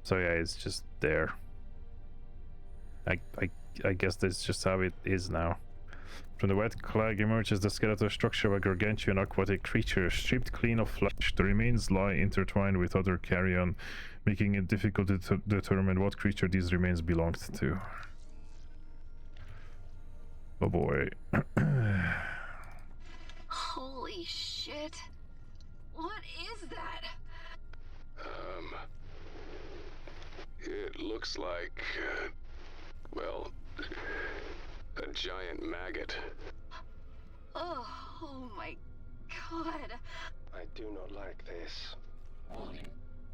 So yeah, it's just there. I guess that's just how it is now. From the wet clag emerges the skeletal structure of a gargantuan aquatic creature, stripped clean of flesh. The remains lie intertwined with other carrion, making it difficult to determine what creature these remains belonged to. Oh boy. Holy shit. What is that? looks like, well, a giant maggot. Oh my god. I do not like this. Warning.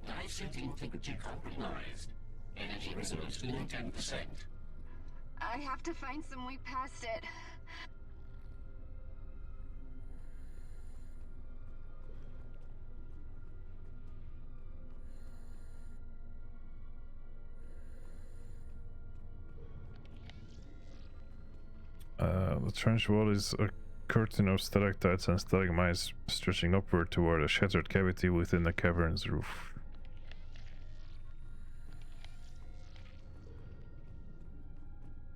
Dive suit integrity compromised. Energy reserves below 10%. I have to find some way past it. The trench wall is a curtain of stalactites and stalagmites stretching upward toward a shattered cavity within the cavern's roof.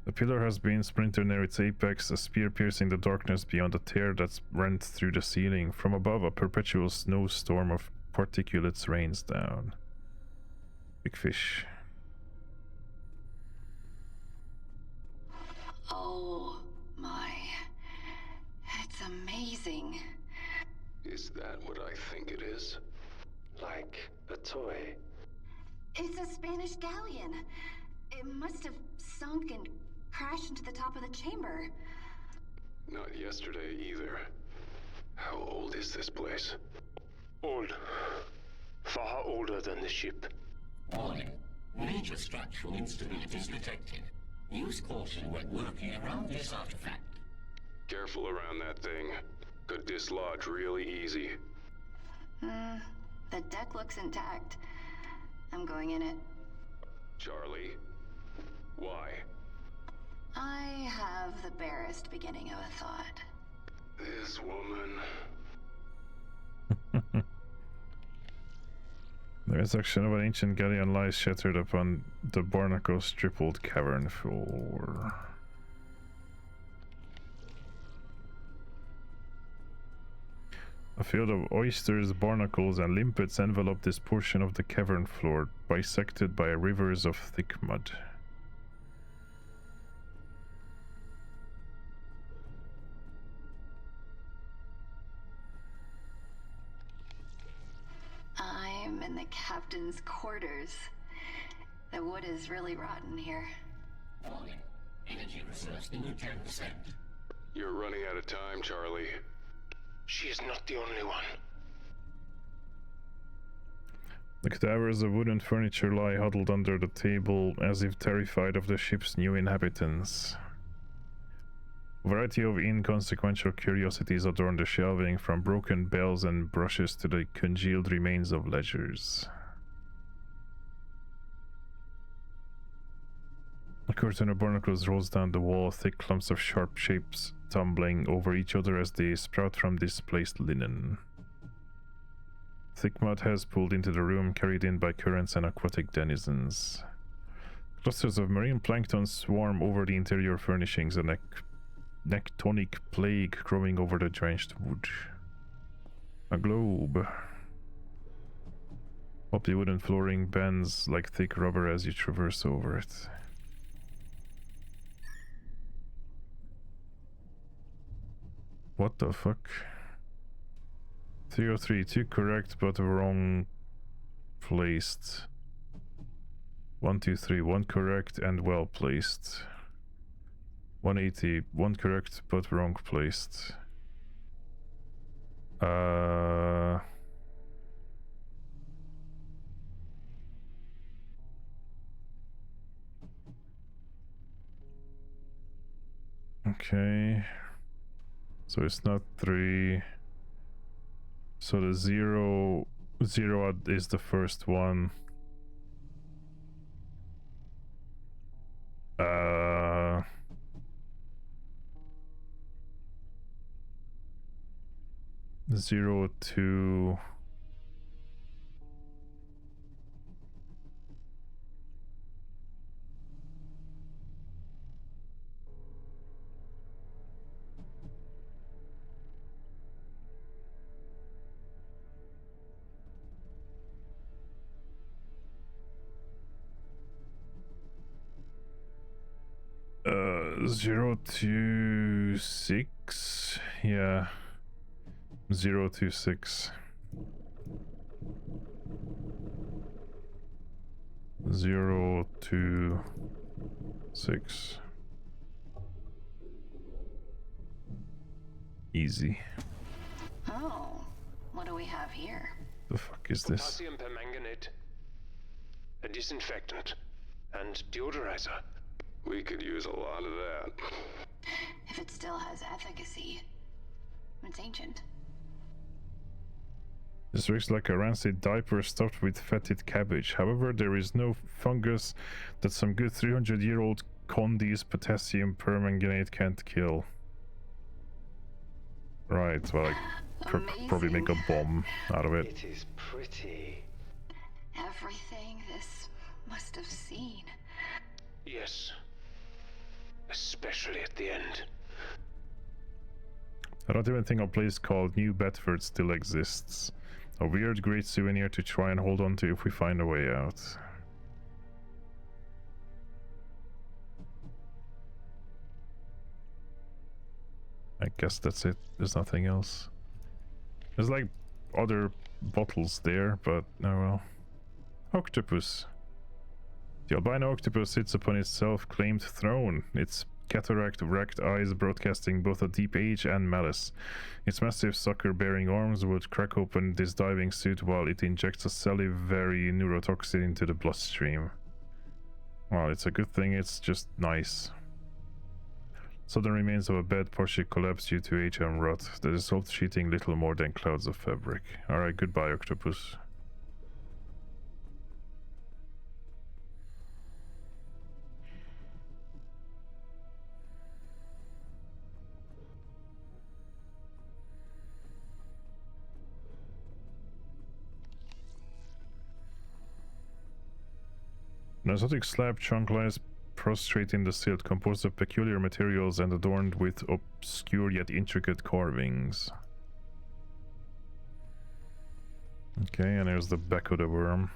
The pillar has been splintered near its apex, a spear piercing the darkness beyond a tear that's rent through the ceiling. From above, a perpetual snowstorm of particulates rains down. Big fish. Oh my. It's amazing. Is that what I think it is? Like a toy. It's a Spanish galleon. It must have sunk and crashed into the top of the chamber. Not yesterday either. How old is this place? Old. Far older than the ship. Warning. Major structural instabilities detected. Use caution when working around this artifact. Careful around that thing. Could dislodge really easy. The deck looks intact. I'm going in it. Charlie? Why? I have the barest beginning of a thought. This woman... The section of an ancient galleon lies shattered upon the barnacle's tripled cavern floor. A field of oysters, barnacles, and limpets envelop this portion of the cavern floor, bisected by rivers of thick mud. I'm in the captain's quarters. The wood is really rotten here. Warning. Energy reserves below 10%. You're running out of time, Charlie. She is not the only one. The cadavers of wooden furniture lie huddled under the table, as if terrified of the ship's new inhabitants. A variety of inconsequential curiosities adorn the shelving, from broken bells and brushes to the congealed remains of ledgers. A curtain of barnacles rolls down the wall, thick clumps of sharp shapes tumbling over each other as they sprout from displaced linen. Thick mud has pulled into the room, carried in by currents and aquatic denizens. Clusters of marine plankton swarm over the interior furnishings, a tectonic plague growing over the drenched wood. A globe. Up the wooden flooring bends like thick rubber as you traverse over it. What the fuck? 303, 2 correct but wrong placed. 123, 1 correct and well placed. 180, 1 correct but wrong placed. Okay. So it's not 3. So the 0 is the first one. 0, 2. Uh, 0, 2, 6. Yeah. 0, 2, 6. 0, 2, 6. Easy. Oh, what do we have here? The fuck is this? Potassium permanganate. A disinfectant. And deodorizer. We could use a lot of that. If it still has efficacy, it's ancient. This looks like a rancid diaper stuffed with fetid cabbage. However, there is no fungus that some good 300-year-old Condi's potassium permanganate can't kill. Right, well, I probably make a bomb out of it. It is pretty. Everything this must have seen. Yes. Especially at the end. I don't even think a place called New Bedford still exists. A weird, great souvenir to try and hold on to if we find a way out. I guess that's it. There's nothing else. There's like other bottles there, but oh well. Octopus. The albino octopus sits upon its self-claimed throne, its cataract-wrecked eyes broadcasting both a deep age and malice. Its massive sucker-bearing arms would crack open this diving suit while it injects a salivary neurotoxin into the bloodstream. Well, it's a good thing it's just nice. Southern remains of a bed partially collapsed due to age and rot, the result sheeting little more than clouds of fabric. Alright, goodbye, octopus. An exotic slab chunk lies prostrate in the silt, composed of peculiar materials and adorned with obscure yet intricate carvings. Okay, and there's the back of the worm.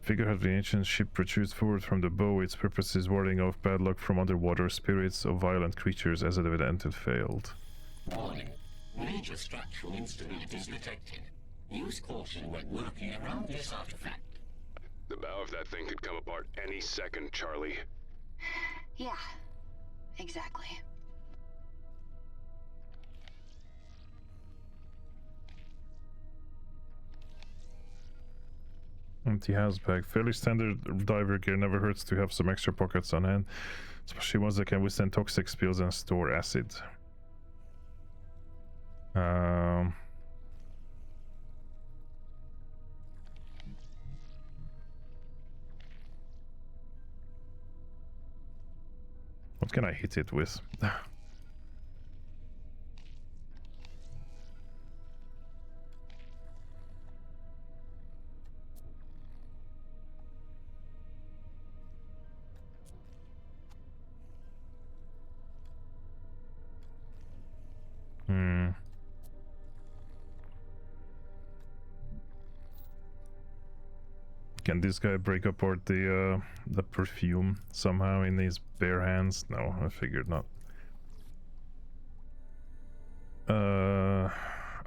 Figurehead of the ancient ship protrudes forward from the bow. Its purpose is warding off bad luck from underwater spirits of violent creatures, as it evidently failed. Warning. Major structural instabilities detected. Use caution when working around this artifact. The bow of that thing could come apart any second, Charlie. Yeah, exactly. Empty house bag. Fairly standard diver gear. Never hurts to have some extra pockets on hand, especially ones that can withstand toxic spills and store acid. What can I hit it with? Can this guy break apart the perfume somehow in his bare hands? No, I figured not. I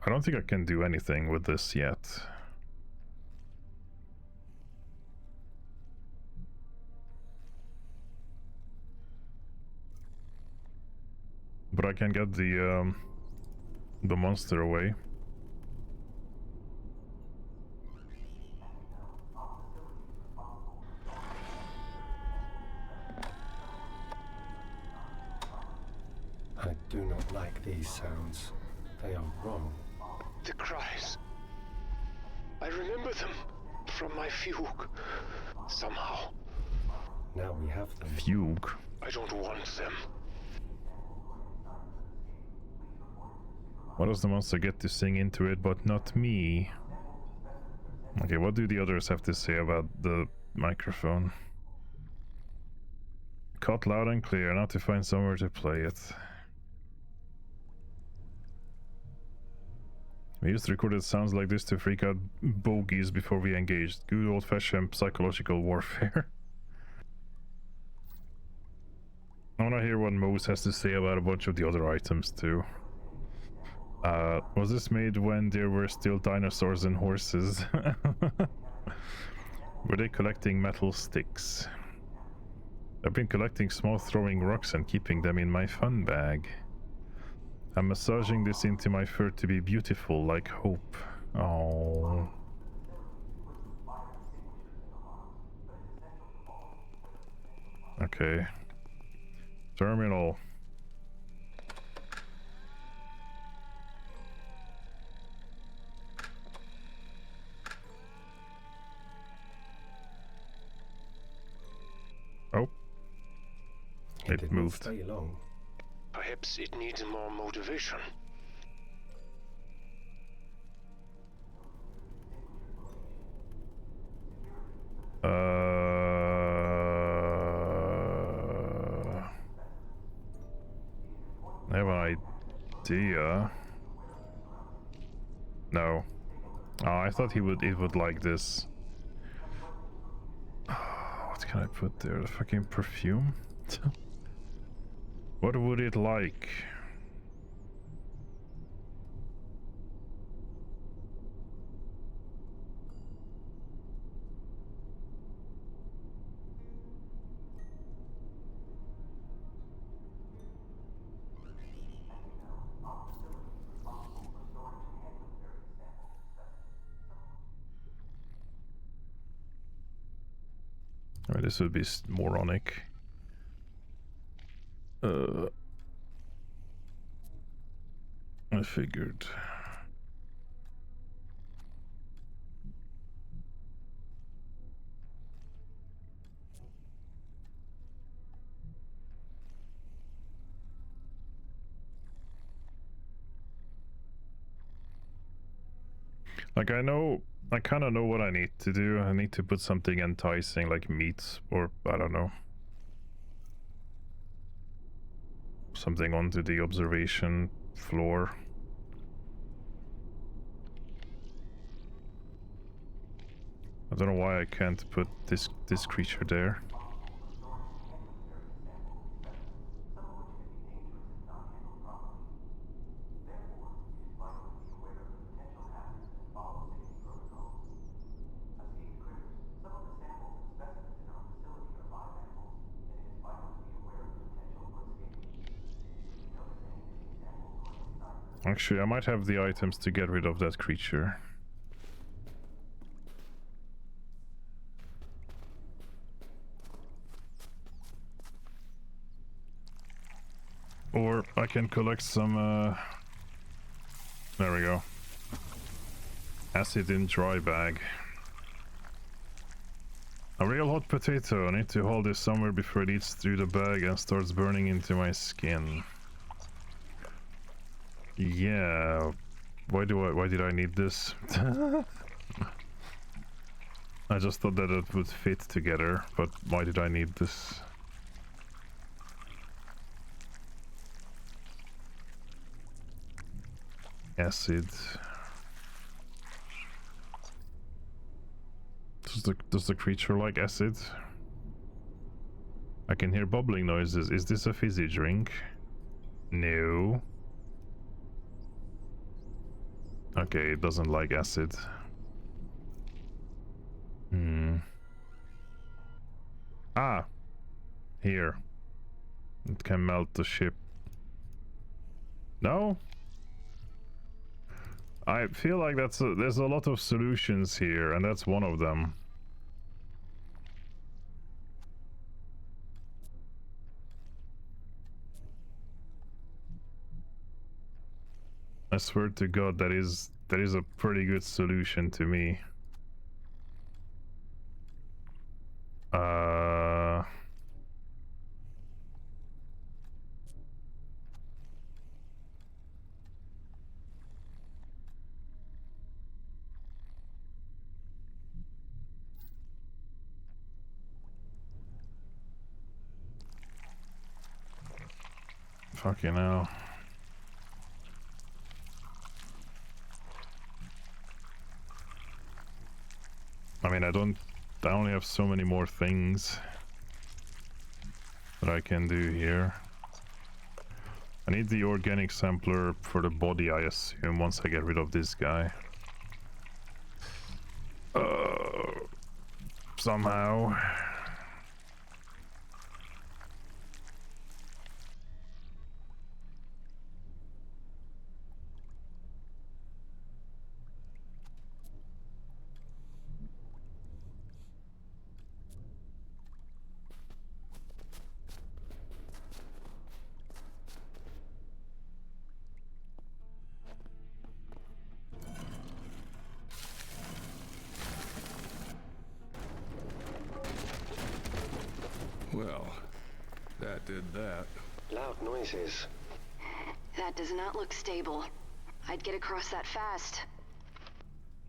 don't think I can do anything with this yet. But I can get the monster away. I do not like these sounds. They are wrong. The cries. I remember them from my fugue. Somehow. Now we have them. Fugue? I don't want them. Why does the monster get to sing into it, but not me? Okay, what do the others have to say about the microphone? Caught loud and clear, now to find somewhere to play it. We used to record sounds like this to freak out bogies before we engaged. Good old-fashioned psychological warfare. I wanna hear what Mose has to say about a bunch of the other items too. Was this made when there were still dinosaurs and horses? Were they collecting metal sticks? I've been collecting small throwing rocks and keeping them in my fun bag. I'm massaging this into my fur to be beautiful, like hope. Oh. Okay. Terminal. Oh. It moved. Stay long. Perhaps it needs more motivation. I have an idea. No. Oh, I thought it would like this. What can I put there? The fucking perfume? What would it like? Alright, this would be moronic. I figured. Like, I kind of know what I need to do. I need to put something enticing, like meat, or I don't know. Something onto the observation floor. I don't know why I can't put this creature there. Actually, I might have the items to get rid of that creature. Or I can collect some, there we go. Acid in dry bag. A real hot potato. I need to hold this somewhere before it eats through the bag and starts burning into my skin. Yeah. Why did I need this? I just thought that it would fit together, but why did I need this? Acid. Does the creature like acid? I can hear bubbling noises. Is this a fizzy drink? No. Okay, it doesn't like acid. Ah! Here. It can melt the ship. No? I feel like there's a lot of solutions here, and that's one of them. I swear to God, that is a pretty good solution to me. Fucking hell. I mean, I only have so many more things that I can do here. I need the organic sampler for the body, I assume, once I get rid of this guy. Somehow. Well, that did that. Loud noises. That does not look stable. I'd get across that fast.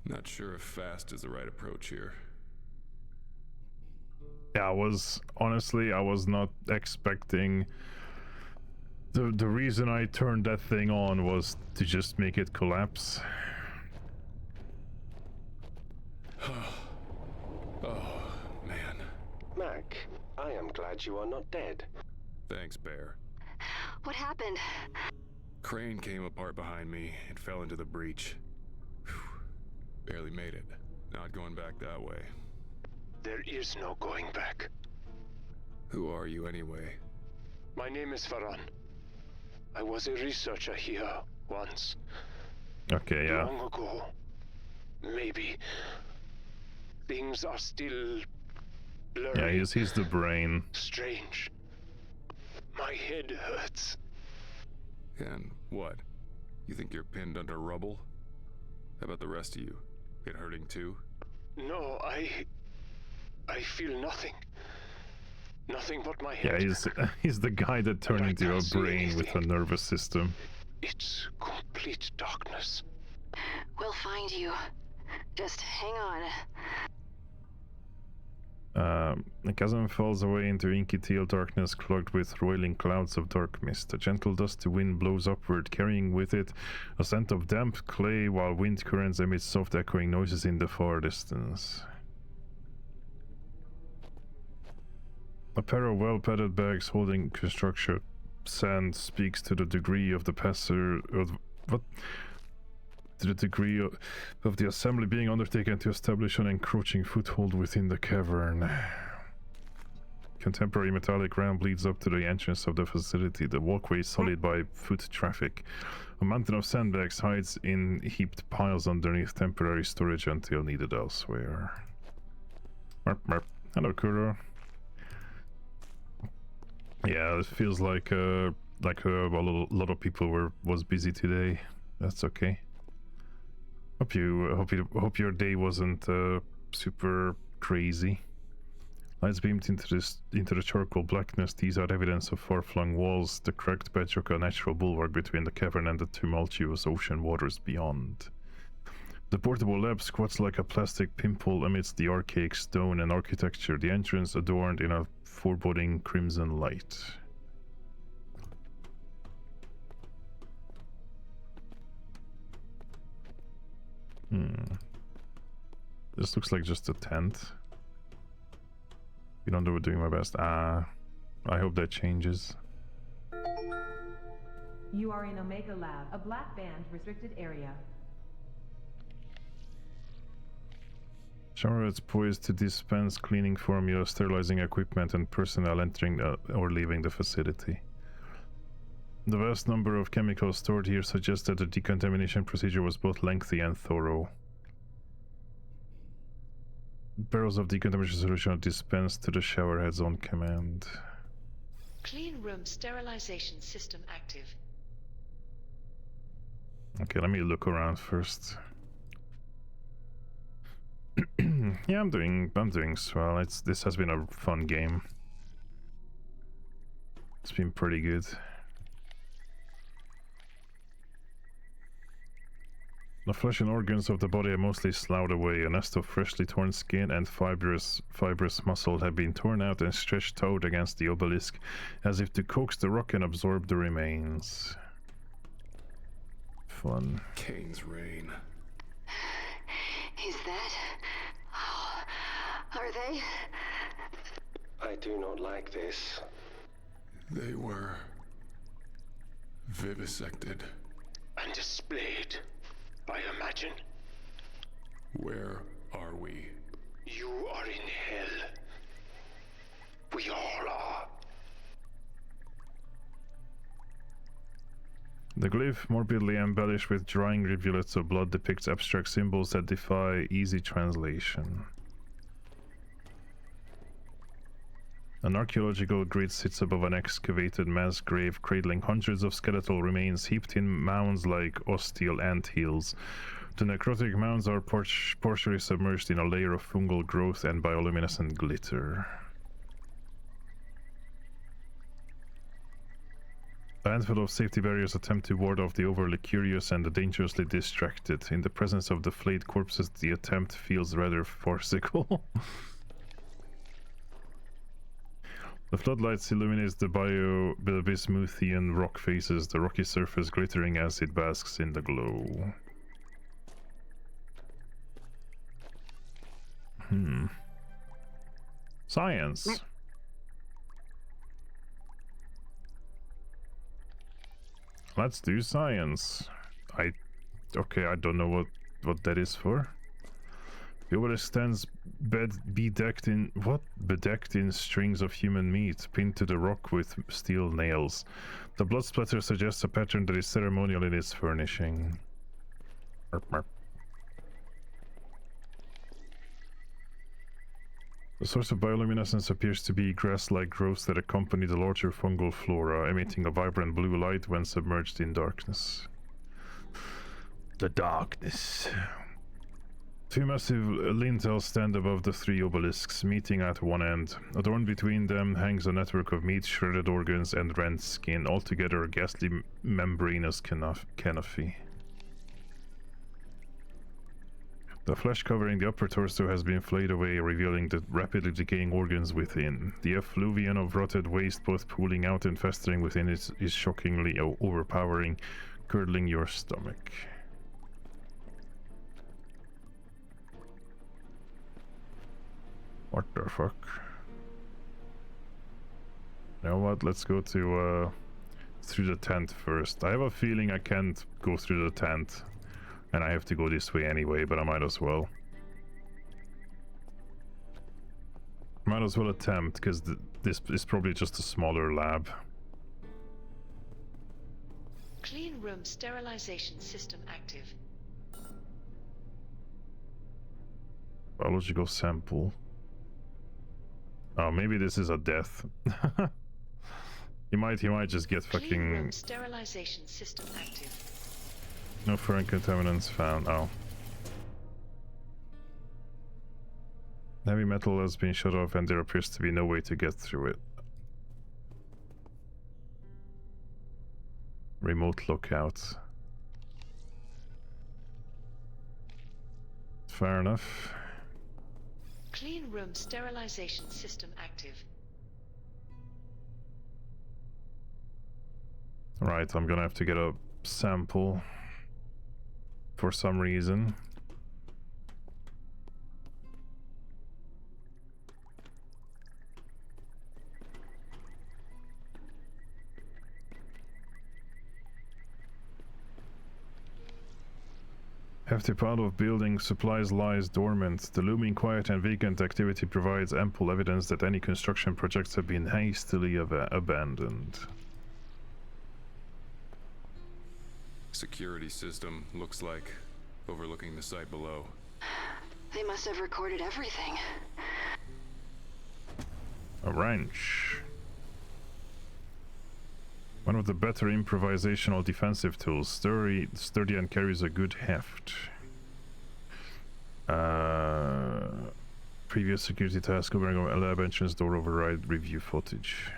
Not sure if fast is the right approach here. Yeah, honestly, I was not expecting... The reason I turned that thing on was to just make it collapse. Oh, man. Mac, I am glad you are not dead. Thanks, Bear. What happened? Crane came apart behind me and fell into the breach. Whew. Barely made it. Not going back that way. There is no going back. Who are you anyway? My name is Farhan. I was a researcher here once. Okay, yeah. Long ago. Maybe. Things are still blurry. Yeah, he's the brain. Strange. My head hurts. And what? You think you're pinned under rubble? How about the rest of you? It hurting too? No, I feel nothing. Nothing but my head. Yeah, he's the guy that turned into a brain with a nervous system. It's complete darkness. We'll find you. Just hang on. The chasm falls away into inky teal darkness clogged with roiling clouds of dark mist. A gentle dusty wind blows upward, carrying with it a scent of damp clay, while wind currents emit soft echoing noises in the far distance. A pair of well-padded bags holding construction sand speaks to the degree of the passer... To the degree of the assembly being undertaken to establish an encroaching foothold within the cavern. Contemporary metallic ramp leads up to the entrance of the facility. The walkway is solid by foot traffic. A mountain of sandbags hides in heaped piles underneath temporary storage until needed elsewhere. Merp, merp. Hello, Kuro. Yeah, it feels like a lot of people was busy today. That's okay. Hope your day wasn't super crazy. Lights beamed into the charcoal blackness. These are evidence of far-flung walls, the cracked bedrock, a natural bulwark between the cavern and the tumultuous ocean waters beyond. The portable lab squats like a plastic pimple amidst the archaic stone and architecture, the entrance adorned in a foreboding crimson light. This looks like just a tent. You don't know, doing my best. I hope that changes. You are in Omega Lab, a black band restricted area. Shower is poised to dispense cleaning formula, sterilizing equipment, and personnel entering or leaving the facility. The vast number of chemicals stored here suggests that the decontamination procedure was both lengthy and thorough. Barrels of decontamination solution are dispensed to the shower heads on command. Clean room sterilization system active. Okay, let me look around first. Yeah, I'm doing swell. This has been a fun game. It's been pretty good. The flesh and organs of the body are mostly sloughed away. A nest of freshly torn skin and fibrous muscle have been torn out and stretched out against the obelisk, as if to coax the rock and absorb the remains. Fun. Kane's reign. Is that... Oh, are they? I do not like this. They were Vivisected. And displayed, I imagine. Where are we? You are in hell. We all are. The glyph, morbidly embellished with drying rivulets of blood, depicts abstract symbols that defy easy translation. An archaeological grid sits above an excavated mass grave, cradling hundreds of skeletal remains heaped in mounds like ostial anthills. The necrotic mounds are partially submerged in a layer of fungal growth and bioluminescent glitter. A handful of safety barriers attempt to ward off the overly curious and the dangerously distracted. In the presence of the flayed corpses, the attempt feels rather farcical. The floodlights illuminates the bismuthian rock faces, the rocky surface glittering as it basks in the glow. Science. Let's do science. Okay, I don't know what that is for. The obelisk stands bedecked in strings of human meat, pinned to the rock with steel nails. The blood splatter suggests a pattern that is ceremonial in its furnishing. Merp, merp. The source of bioluminescence appears to be grass-like growths that accompany the larger fungal flora, emitting a vibrant blue light when submerged in darkness. The darkness. Two massive lintels stand above the three obelisks, meeting at one end. Adorned between them hangs a network of meat, shredded organs, and rent skin, altogether a ghastly membranous canopy. The flesh covering the upper torso has been flayed away, revealing the rapidly decaying organs within. The effluvium of rotted waste, both pooling out and festering within it, is shockingly overpowering, curdling your stomach. What the fuck? You know what? Let's go to through the tent first. I have a feeling I can't go through the tent. And I have to go this way anyway, but I might as well. Might as well attempt, because this is probably just a smaller lab. Clean room sterilization system active. Biological sample. Oh, maybe this is a death. He might just get fucking... Clean room sterilization system active. No foreign contaminants found. Oh. Heavy metal has been shut off and there appears to be no way to get through it. Remote lookout. Fair enough. Clean room sterilization system active. Right, I'm gonna have to get a sample. For some reason. Hefty pile of building supplies lies dormant. The looming quiet and vacant activity provides ample evidence that any construction projects have been hastily abandoned. Security system, looks like, overlooking the site below. They must have recorded everything. A wrench. One of the better improvisational defensive tools. Sturdy and carries a good heft. Previous security task covering a lab entrance door override review footage.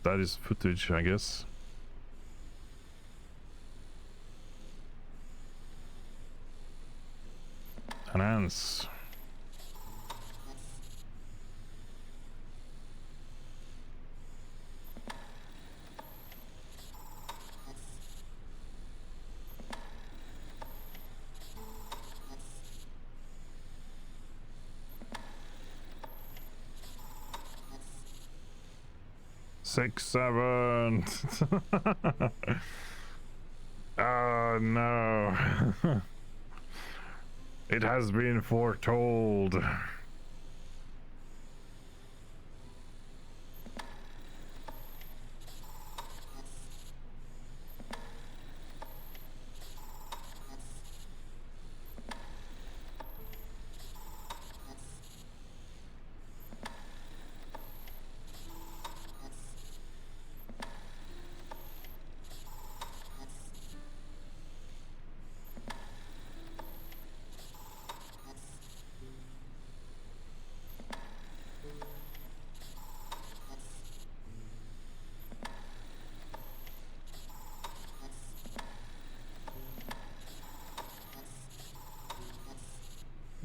That is footage, I guess. Enhance. 6-7. Oh no. It has been foretold.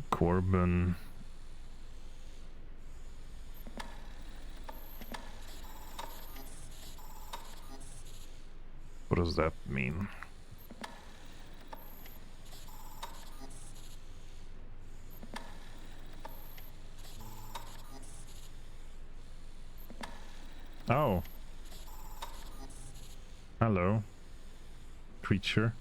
Corbin. What does that mean? Oh. Hello. Creature.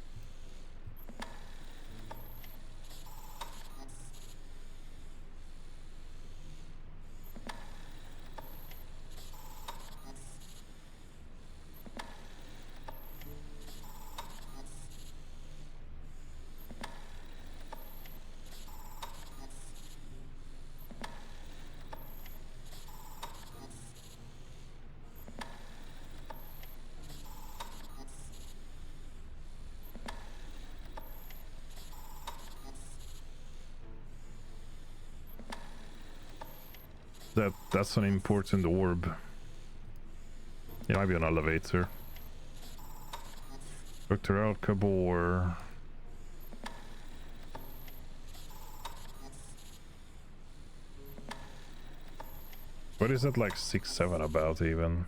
That's an important orb. Yeah, might be an elevator. Dr. Al-Kabor. What is that like 6-7 about even?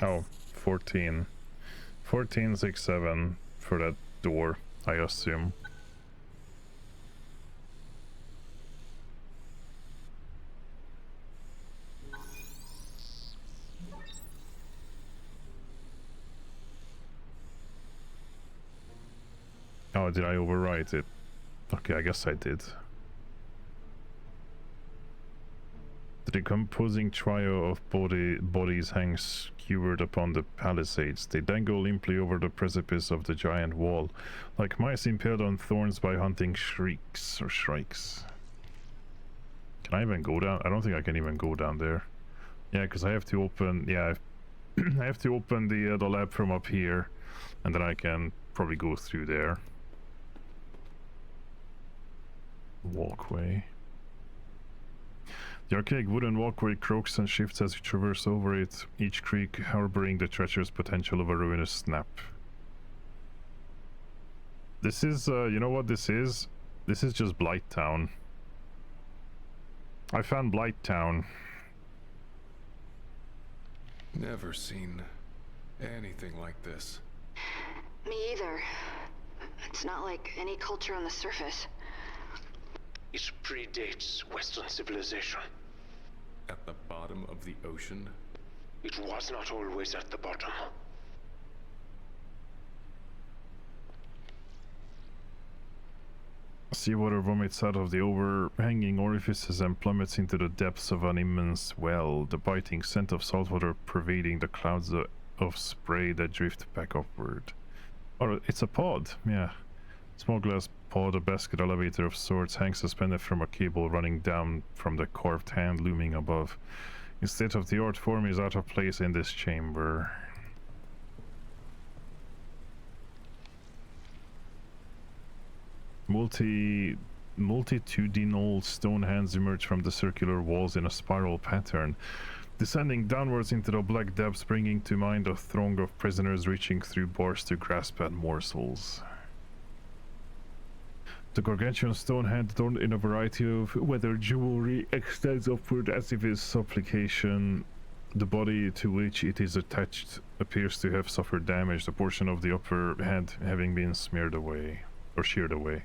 Oh, 14. 14, 6, 7 for that door, I assume. Oh, did I overwrite it? Okay, I guess I did. The decomposing trio of bodies hangs skewered upon the palisades. They dangle limply over the precipice of the giant wall, like mice impaled on thorns by hunting shrieks or shrikes. Can I even go down? I don't think I can even go down there. Yeah, because I have to open. Yeah, I have to open the lab from up here, and then I can probably go through there. Walkway. The archaic wooden walkway croaks and shifts as you traverse over it, each creak harboring the treacherous potential of a ruinous snap. This is, you know what this is? This is just Blight Town. I found Blight Town. Never seen anything like this. Me either. It's not like any culture on the surface. It predates Western civilization. At the bottom of the ocean? It was not always at the bottom. Seawater vomits out of the overhanging orifices and plummets into the depths of an immense well, the biting scent of saltwater pervading the clouds of spray that drift back upward. Oh, it's a pod, yeah. Small glass pod, a basket elevator of sorts, hangs suspended from a cable running down from the carved hand looming above. Its state-of-the-art form is out of place in this chamber. Multitudinal stone hands emerge from the circular walls in a spiral pattern, descending downwards into the black depths, bringing to mind a throng of prisoners reaching through bars to grasp at morsels. The gargantuan stone hand, adorned in a variety of weathered jewelry, extends upward as if its supplication The body to which it is attached appears to have suffered damage, the portion of the upper head having been smeared away, or sheared away.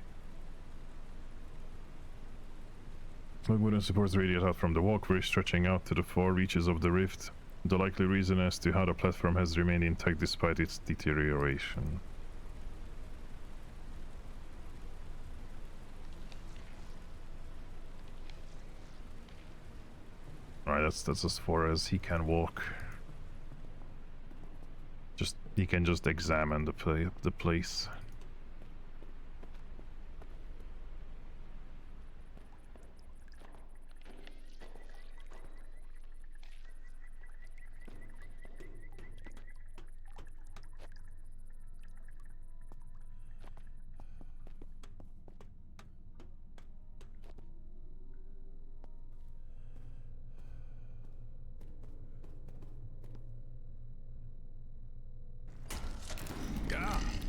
Wooden supports radiate out from the walkway, stretching out to the far reaches of the rift. The likely reason as to how the platform has remained intact despite its deterioration. Alright, that's as far as he can walk. He can just examine the place.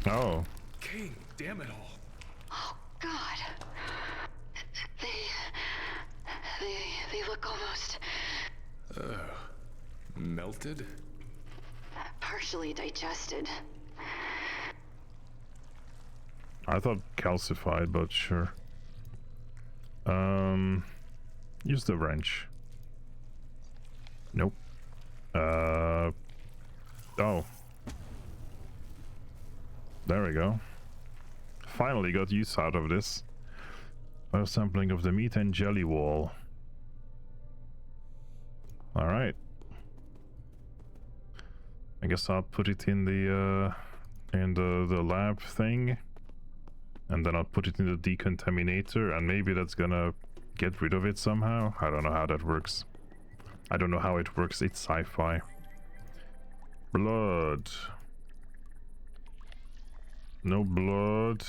Oh. King, damn it all. Oh, God. They look almost... Melted? partially digested. I thought calcified, but sure. Use the wrench. Nope. Oh. There we go. Finally got use out of this. Biosampling of the meat and jelly wall. Alright. I guess I'll put it in the lab thing. And then I'll put it in the decontaminator, and maybe that's gonna get rid of it somehow. I don't know how that works. I don't know how it works. It's sci-fi. Blood. No blood.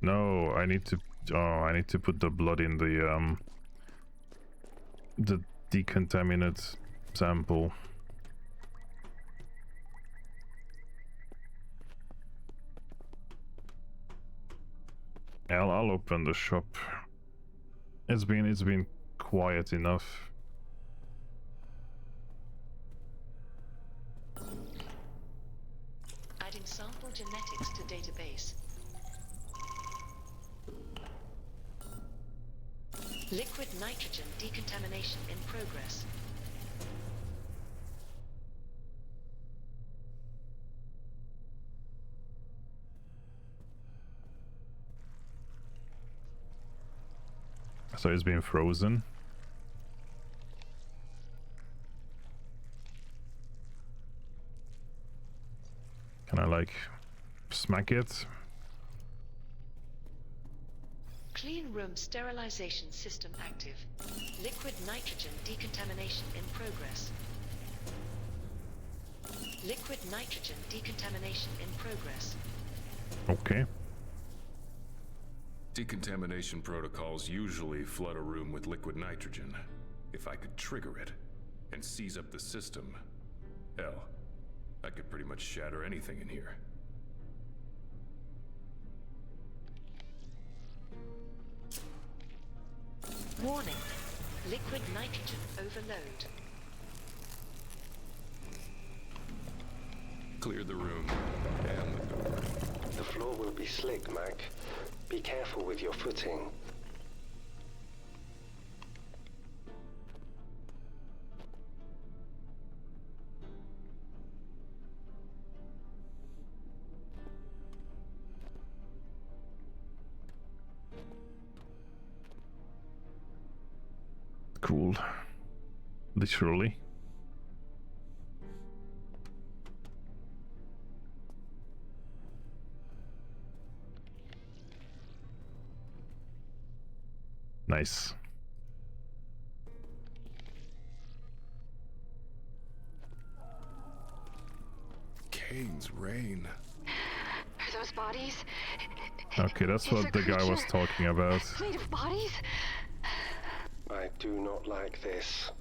No, I need to... Oh, I need to put the blood in the decontaminate sample. I'll open the shop. It's been quiet enough. Adding sample genetics to database. Liquid nitrogen decontamination in progress. So it's been frozen. Can I like smack it? Clean room sterilization system active. Liquid nitrogen decontamination in progress. Liquid nitrogen decontamination in progress. Okay. Decontamination protocols usually flood a room with liquid nitrogen. If I could trigger it and seize up the system, hell, I could pretty much shatter anything in here. Warning. Liquid nitrogen overload. Clear the room and the door. The floor will be slick, Mac. Be careful with your footing. Cool. Literally. Nice. Kane's rain. Are those bodies? Okay, that's what the guy was talking about. Made of bodies? I do not like this.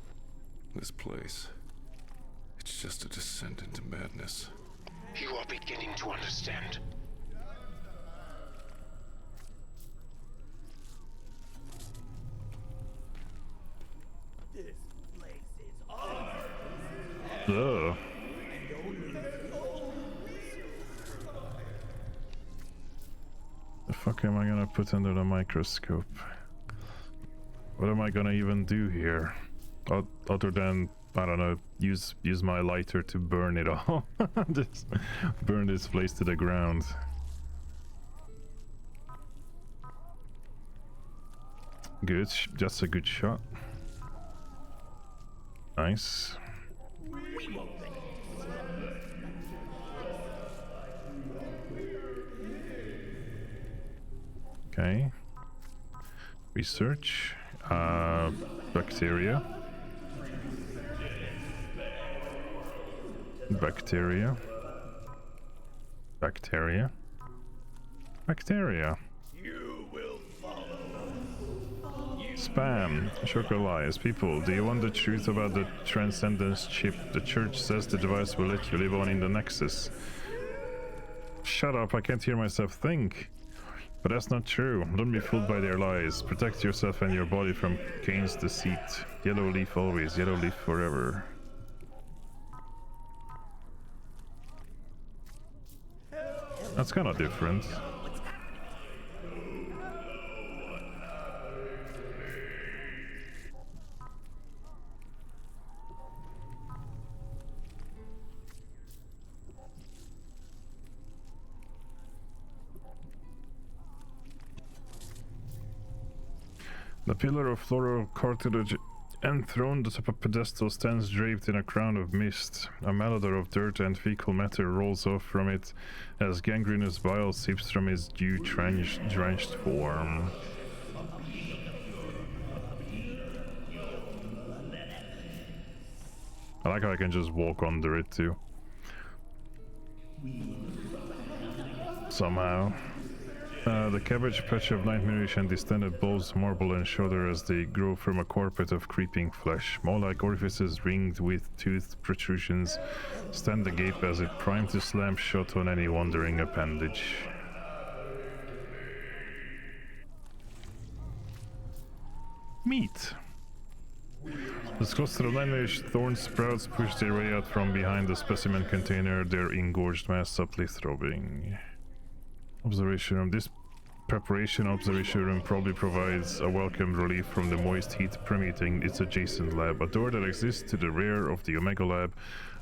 This place. It's just a descent into madness. You are beginning to understand. This place is ours. Ugh. The fuck am I gonna put under the microscope? What am I gonna even do here? Other than, I don't know, use my lighter to burn it all. Just burn this place to the ground. Good, just a good shot. Nice. Okay. Research. Bacteria. Bacteria. Bacteria. Bacteria. Spam. Chocolize. People, do you want the truth about the Transcendence chip? The church says the device will let you live on in the Nexus. Shut up, I can't hear myself think. But that's not true. Don't be fooled by their lies. Protect yourself and your body from Kane's deceit. Yellow leaf always, yellow leaf forever. That's kind of different. The pillar of floral cartilage enthroned atop a pedestal stands draped in a crown of mist. A malodor of dirt and fecal matter rolls off from it as gangrenous bile seeps from his dew-drenched form. I like how I can just walk under it too. Somehow. The cabbage patch of nightmarish and distended balls marble and shudder as they grow from a carpet of creeping flesh. More like orifices ringed with toothed protrusions stand agape as it primed to slam shut on any wandering appendage. Meat! This cluster of nightmarish thorn sprouts push their way out from behind the specimen container, their engorged mass subtly throbbing. Observation room. This preparation observation room probably provides a welcome relief from the moist heat permeating its adjacent lab. A door that exists to the rear of the Omega lab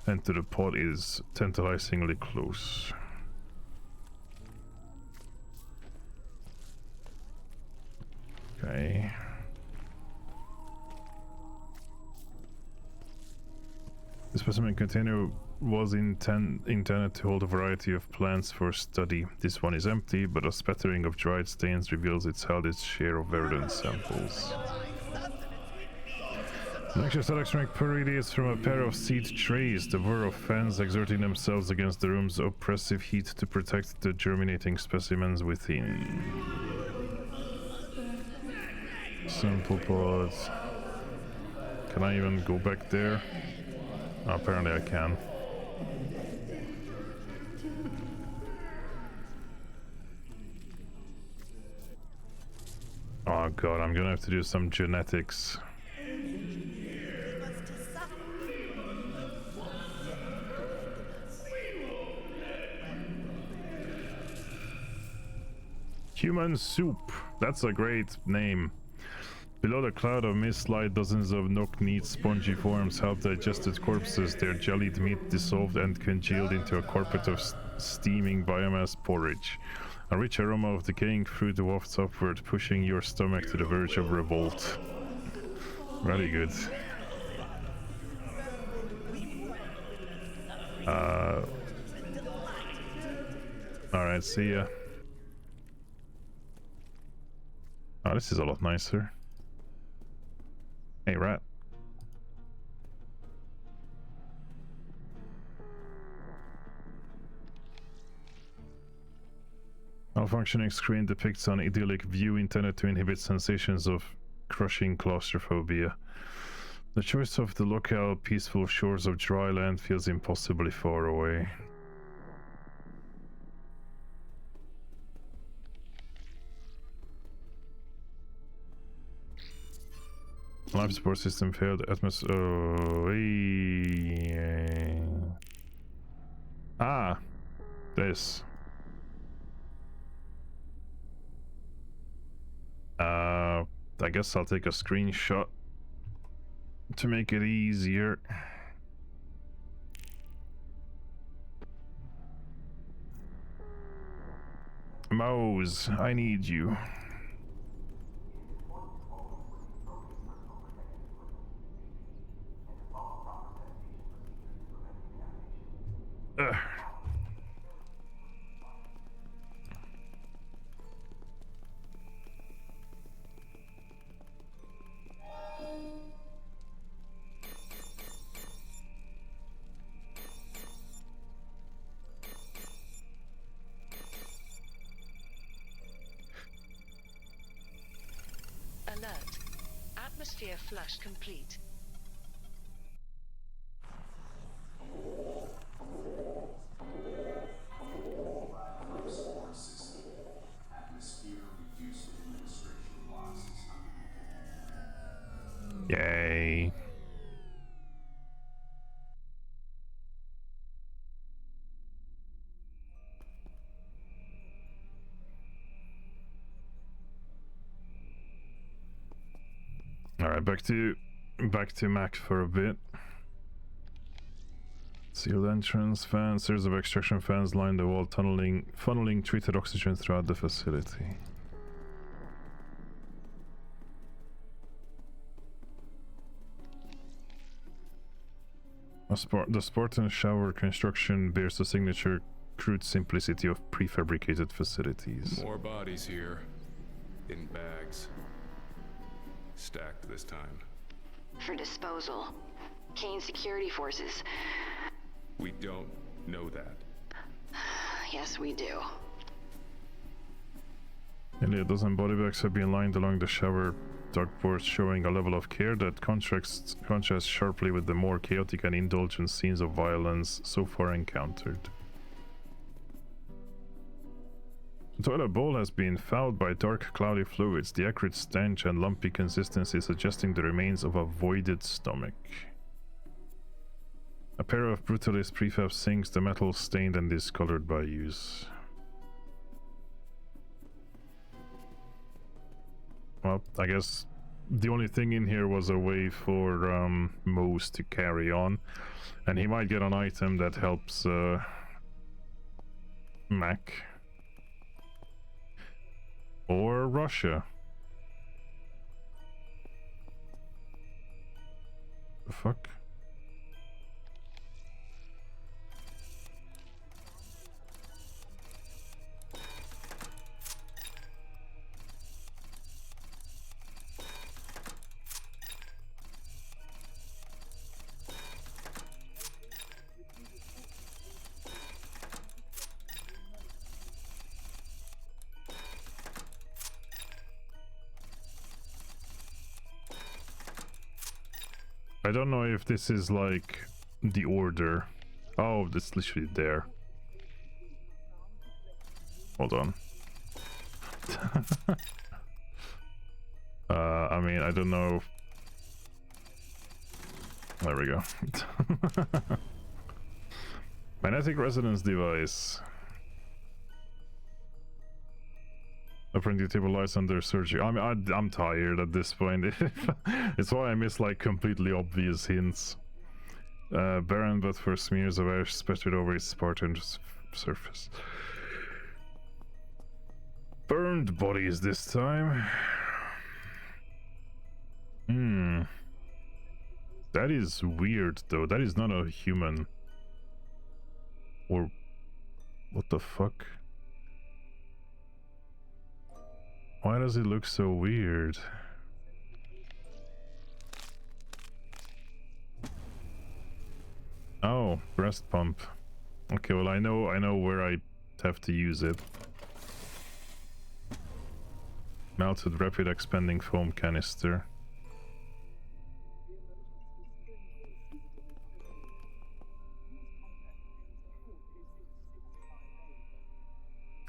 and to the pod is tantalizingly close. Okay. The specimen container was intended to hold a variety of plants for study. This one is empty, but a spattering of dried stains reveals it's held its share of verdant samples. Lecture electronic radiates from a pair of seed trays, the whir of fans exerting themselves against the room's oppressive heat to protect the germinating specimens within. Sample pods. Can I even go back there? Apparently I can. Oh god, I'm gonna have to do some genetics. Human soup. That's a great name. Below the cloud of mist lie dozens of knock-kneed spongy forms, half-digested corpses, their jellied meat dissolved and congealed into a carpet of steaming biomass porridge. A rich aroma of decaying fruit wafts upward, pushing your stomach to the verge of revolt. Very good. Alright, see ya. Oh, this is a lot nicer. Hey, rat. Malfunctioning screen depicts an idyllic view intended to inhibit sensations of crushing claustrophobia. The choice of the locale peaceful shores of dry land feels impossibly far away. Life support system failed. Atmosphere. Oh, hey. Ah, this. I guess I'll take a screenshot to make it easier. Mose, I need you. Ugh. Alert. Atmosphere flush complete. Yay. Alright, back to Mac for a bit. Sealed entrance, fans, series of extraction fans line the wall, funneling treated oxygen throughout the facility. The Spartan shower construction bears the signature crude simplicity of prefabricated facilities. More bodies here. In bags. Stacked this time. For disposal. Kane security forces. We don't know that. Yes, we do. Nearly a dozen body bags have been lined along the shower ductboards, showing a level of care that contrasts sharply with the more chaotic and indulgent scenes of violence so far encountered. The toilet bowl has been fouled by dark, cloudy fluids, the acrid stench and lumpy consistency suggesting the remains of a voided stomach. A pair of brutalist prefab sinks, the metal stained and discolored by use. Well, I guess the only thing in here was a way for Mose to carry on, and he might get an item that helps Mac or Russia. The fuck? I don't know if this is like the order. Oh, that's literally there. Hold on. I mean, I don't know. There we go. Magnetic resonance device. A printing table lies under surgery. I'm tired at this point. It's why I miss like completely obvious hints. Barren but for smears of ash spattered over its Spartan surface. Burned bodies this time. That is weird though. That is not a human. Or what the fuck? Why does it look so weird? Oh, breast pump. Okay, well I know where I have to use it. Melted rapid expanding foam canister.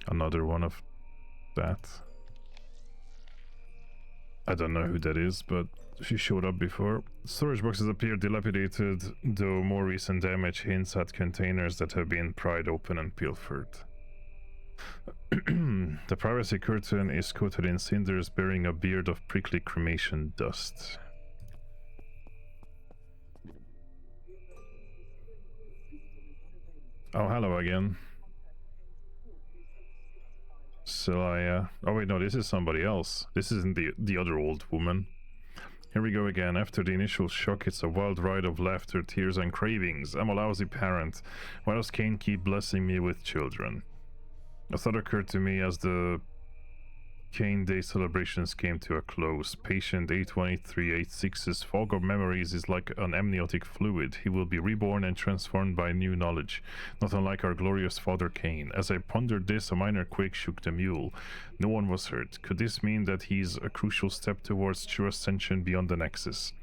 Another one of that. I don't know who that is, but she showed up before. Storage boxes appear dilapidated, though more recent damage hints at containers that have been pried open and pilfered. The privacy curtain is coated in cinders, bearing a beard of prickly cremation dust. Oh, hello again. Celia. Oh wait, no, this is somebody else. This isn't the other old woman. Here we go again. After the initial shock, it's a wild ride of laughter, tears, and cravings. I'm a lousy parent. Why does Kane keep blessing me with children? A thought occurred to me as the Kane Day celebrations came to a close. Patient 818386's fog of memories is like an amniotic fluid. He will be reborn and transformed by new knowledge, not unlike our glorious father Kane. As I pondered this, a minor quake shook the mule. No one was hurt. Could this mean that he's a crucial step towards true ascension beyond the Nexus?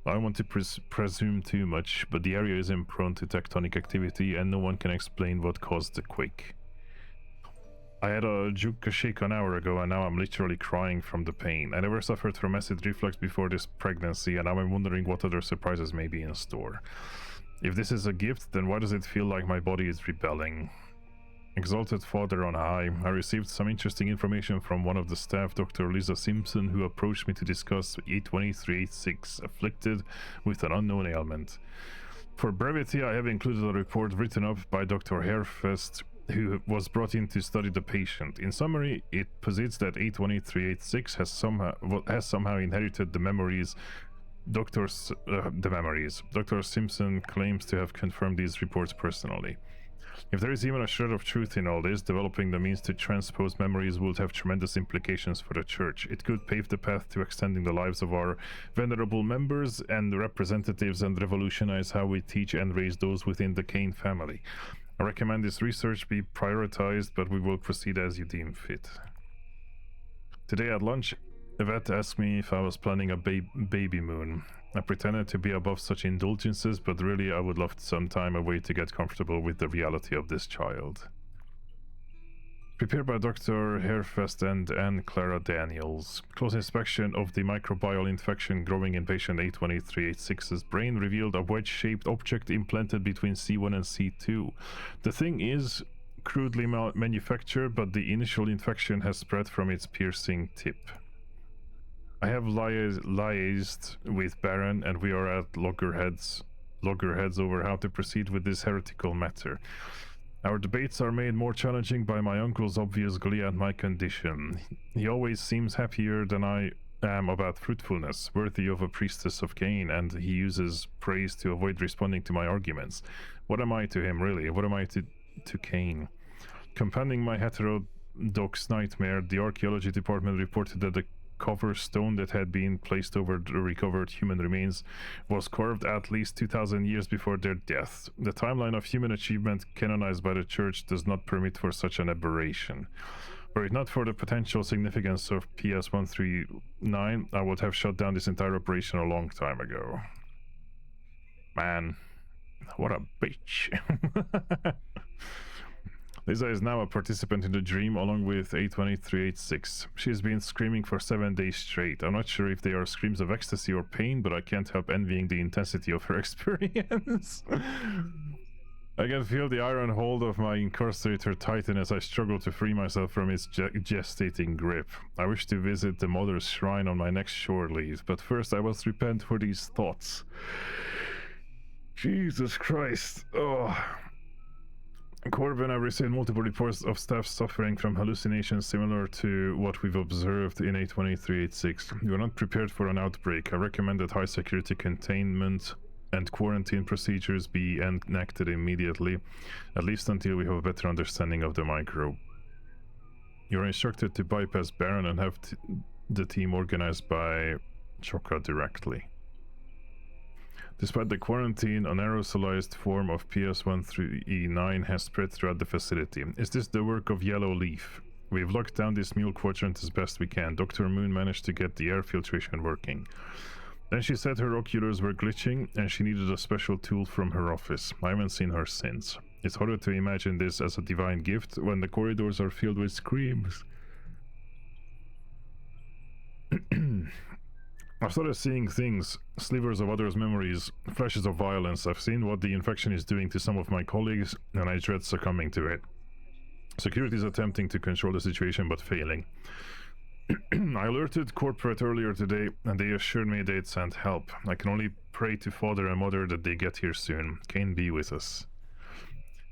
I don't want to presume too much, but the area isn't prone to tectonic activity and no one can explain what caused the quake. I had a juke shake an hour ago and now I'm literally crying from the pain. I never suffered from acid reflux before this pregnancy and now I'm wondering what other surprises may be in store. If this is a gift, then why does it feel like my body is rebelling? Exalted Father on high, I received some interesting information from one of the staff, Dr. Lisa Simpson, who approached me to discuss 82386, afflicted with an unknown ailment. For brevity, I have included a report written up by Dr. Hairfest, who was brought in to study the patient. In summary, it posits that 818386 has somehow inherited the memories. Dr. Simpson claims to have confirmed these reports personally. If there is even a shred of truth in all this, developing the means to transpose memories would have tremendous implications for the Church. It could pave the path to extending the lives of our venerable members and representatives and revolutionize how we teach and raise those within the Kane family. I recommend this research be prioritized, but we will proceed as you deem fit. Today at lunch, Yvette asked me if I was planning a baby moon. I pretended to be above such indulgences, but really I would love some time away to get comfortable with the reality of this child. Prepared by Dr. Hairfest and Anne Clara Daniels. Close inspection of the microbial infection growing in patient 818386's brain revealed a wedge-shaped object implanted between C1 and C2. The thing is crudely manufactured, but the initial infection has spread from its piercing tip. I have liaised with Baron and we are at loggerheads over how to proceed with this heretical matter. Our debates are made more challenging by my uncle's obvious glee at my condition. He always seems happier than I am about fruitfulness, worthy of a priestess of Cain, and he uses praise to avoid responding to my arguments. What am I to him, really? What am I to Cain? Compounding my heterodox nightmare, the archaeology department reported that the cover stone that had been placed over the recovered human remains was carved at least 2,000 years before their death. The timeline of human achievement canonized by the Church does not permit for such an aberration. Were it not for the potential significance of PS-139, I would have shut down this entire operation a long time ago. Man, what a bitch. Lisa is now a participant in the dream along with 818386. She has been screaming for 7 days straight. I'm not sure if they are screams of ecstasy or pain, but I can't help envying the intensity of her experience. I can feel the iron hold of my incarcerator tighten as I struggle to free myself from its gestating grip. I wish to visit the Mother's Shrine on my next shore leave, but first I must repent for these thoughts. Jesus Christ. Oh. Corbin, I've received multiple reports of staff suffering from hallucinations similar to what we've observed in 818386. You are not prepared for an outbreak. I recommend that high security containment and quarantine procedures be enacted immediately, at least until we have a better understanding of the microbe. You are instructed to bypass Baron and have the team organized by Chokra directly. Despite the quarantine, an aerosolized form of PS-139 has spread throughout the facility. Is this the work of Yellow Leaf? We've locked down this mule quadrant as best we can. Dr. Moon managed to get the air filtration working. Then she said her oculars were glitching and she needed a special tool from her office. I haven't seen her since. It's harder to imagine this as a divine gift when the corridors are filled with screams. I've started seeing things, slivers of others' memories, flashes of violence. I've seen what the infection is doing to some of my colleagues, and I dread succumbing to it. Security is attempting to control the situation, but failing. I alerted corporate earlier today, and they assured me they'd send help. I can only pray to Father and Mother that they get here soon. Kane be with us.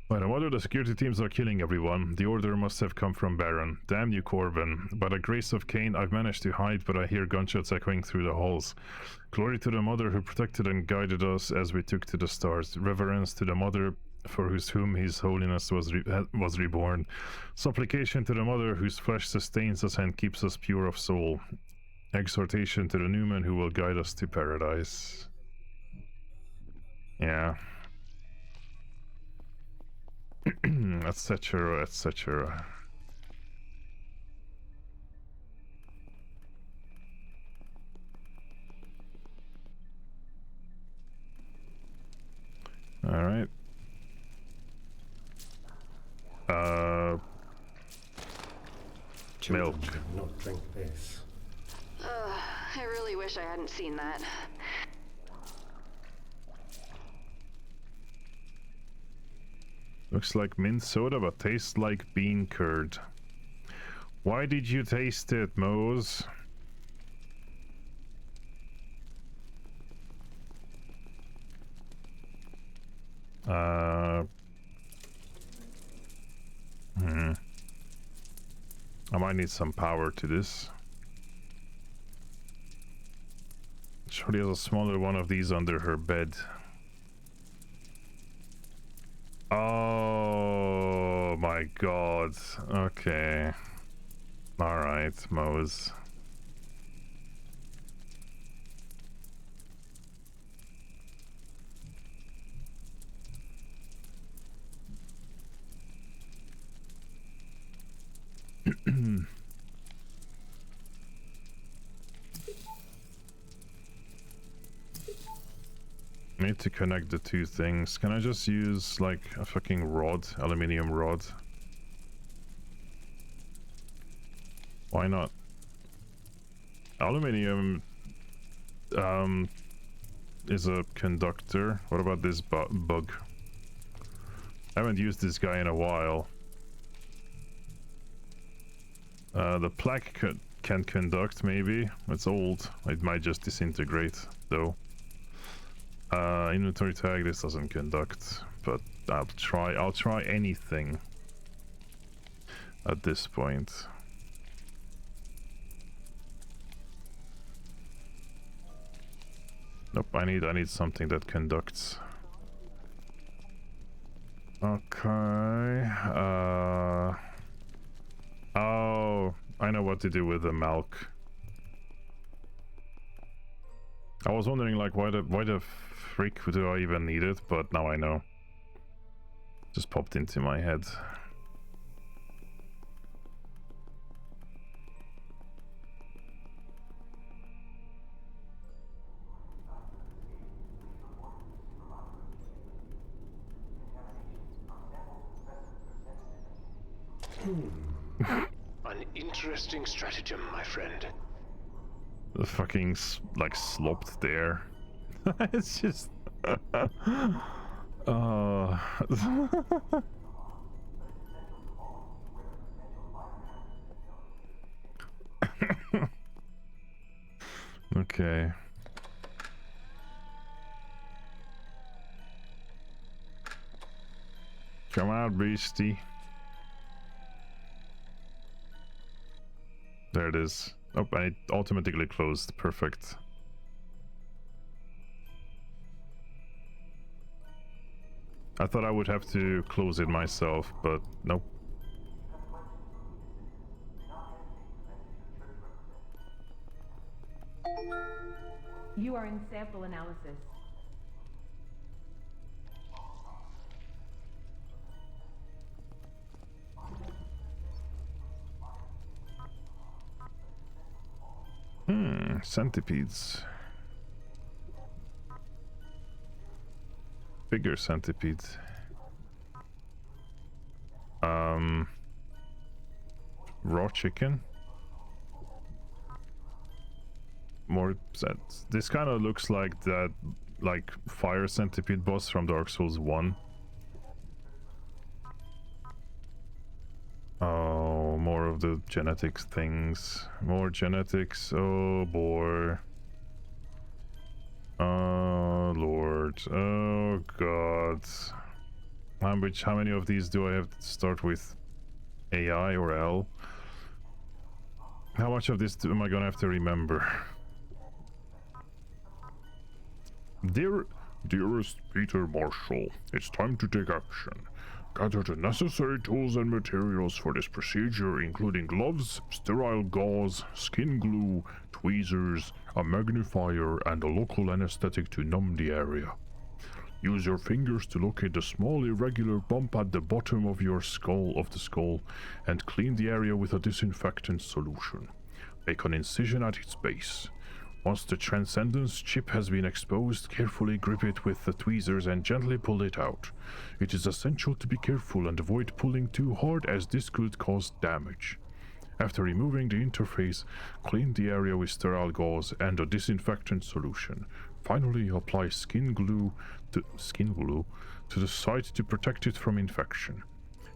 By the mother, the security teams are killing everyone. The order must have come from Baron. Damn you, Corbin. By the grace of Kane, I've managed to hide, but I hear gunshots echoing through the halls. Glory to the mother who protected and guided us as we took to the stars. Reverence to the mother for whom his holiness was reborn. Supplication to the mother whose flesh sustains us and keeps us pure of soul. Exhortation to the Newman who will guide us to paradise. Yeah. Etc., etc. All right. Children Milk. should not drink this. I really wish I hadn't seen that. Looks like mint soda, but tastes like bean curd. Why did you taste it, Mose? I might need some power to this. Shorty has a smaller one of these under her bed. Oh my god. Okay. Alright, Mose. Need to connect the two things. Can I just use like a fucking rod, aluminium rod? Why not? Aluminium is a conductor. What about this bug? I haven't used this guy in a while. The plaque can conduct, maybe. It's old. It might just disintegrate, though. Inventory tag, this doesn't conduct, but I'll try anything at this point. Nope, I need something that conducts. Okay. Oh, I know what to do with the milk. I was wondering like why the freak do I even need it, but now I know. Just popped into my head. An interesting stratagem, my friend. The fucking like slopped there. It's just okay. Come out, beastie. There it is. Oh, and it automatically closed. Perfect. I thought I would have to close it myself, but nope. You are in sample analysis. Centipedes. Bigger centipedes. Raw chicken. more sets. This kind of looks like that, like fire centipede boss from Dark Souls 1. Oh, more of the genetics things. More genetics. Oh boy. Oh lord. Oh god. How many of these do I have to start with? AI or L? How much of this am I gonna have to remember? Dearest Peter Marshall, it's time to take action. Gather the necessary tools and materials for this procedure, including gloves, sterile gauze, skin glue, tweezers, a magnifier, and a local anesthetic to numb the area. Use your fingers to locate the small irregular bump at the bottom of your skull, and clean the area with a disinfectant solution. Make an incision at its base. Once the Transcendence chip has been exposed, carefully grip it with the tweezers and gently pull it out. It is essential to be careful and avoid pulling too hard, as this could cause damage. After removing the interface, clean the area with sterile gauze and a disinfectant solution. Finally, apply skin glue to the site to protect it from infection.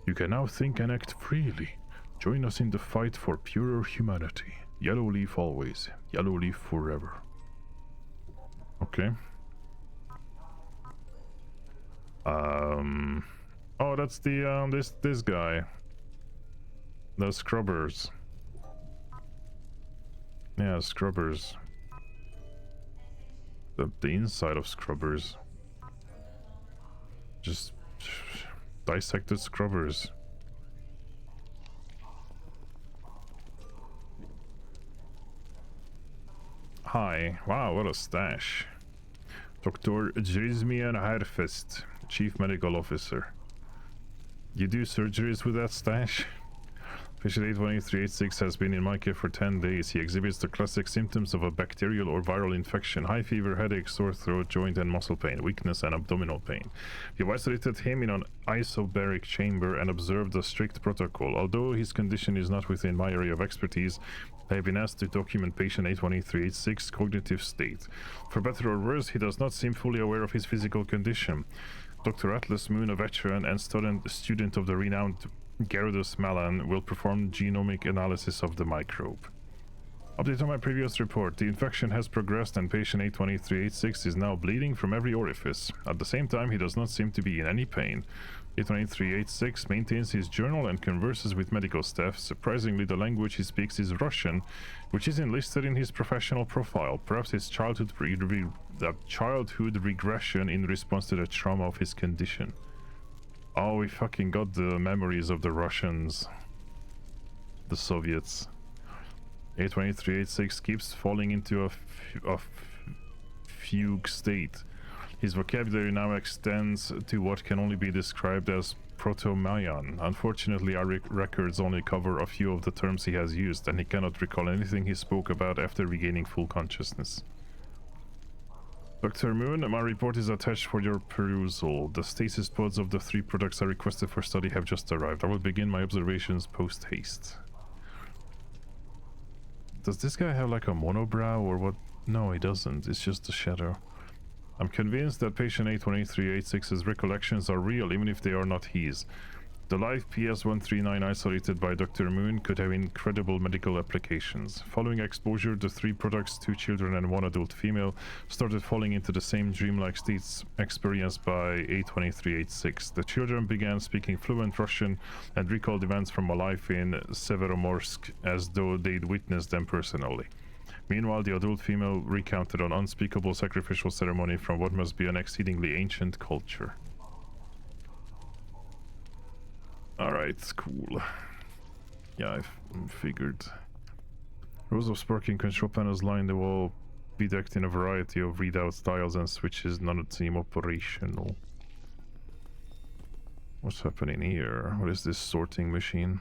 You can now think and act freely. Join us in the fight for purer humanity. Yellow leaf always, yellow leaf forever. Okay. Oh, that's the this guy. The scrubbers. Yeah, scrubbers. The inside of scrubbers. Just dissected scrubbers. Hi. Wow, what a stash. Dr. Jrizmian Harfest, Chief Medical Officer. You do surgeries with that stash? Patient 818386 has been in my care for 10 days. He exhibits the classic symptoms of a bacterial or viral infection: high fever, headache, sore throat, joint and muscle pain, weakness, and abdominal pain. You've isolated him in an isobaric chamber and observed a strict protocol. Although his condition is not within my area of expertise, I have been asked to document patient 818386's cognitive state. For better or worse, he does not seem fully aware of his physical condition. Dr. Atlas Moon, a veteran and student of the renowned Gerardus Malan, will perform genomic analysis of the microbe. Update on my previous report. The infection has progressed and patient 818386 is now bleeding from every orifice. At the same time, he does not seem to be in any pain. 818386 maintains his journal and converses with medical staff. Surprisingly, the language he speaks is Russian, which isn't listed in his professional profile. Perhaps his childhood regression in response to the trauma of his condition. Oh, we fucking got the memories of the Russians. The Soviets. 818386 keeps falling into a fugue state. His vocabulary now extends to what can only be described as Proto-Mayan. Unfortunately, our records only cover a few of the terms he has used, and he cannot recall anything he spoke about after regaining full consciousness. Dr. Moon, my report is attached for your perusal. The stasis pods of the 3 products I requested for study have just arrived. I will begin my observations post-haste. Does this guy have like a monobrow or what? No, he doesn't. It's just a shadow. I'm convinced that patient 818386's recollections are real, even if they are not his. The live PS-139 isolated by Dr. Moon could have incredible medical applications. Following exposure, the 3 products, 2 children and 1 adult female, started falling into the same dreamlike states experienced by 818386. The children began speaking fluent Russian and recalled events from a life in Severomorsk as though they'd witnessed them personally. Meanwhile, the adult female recounted an unspeakable sacrificial ceremony from what must be an exceedingly ancient culture. Alright, cool. Yeah, I figured. Rows of sparking control panels line the wall, bedecked in a variety of readout styles and switches. None seem operational. What's happening here? What is this sorting machine?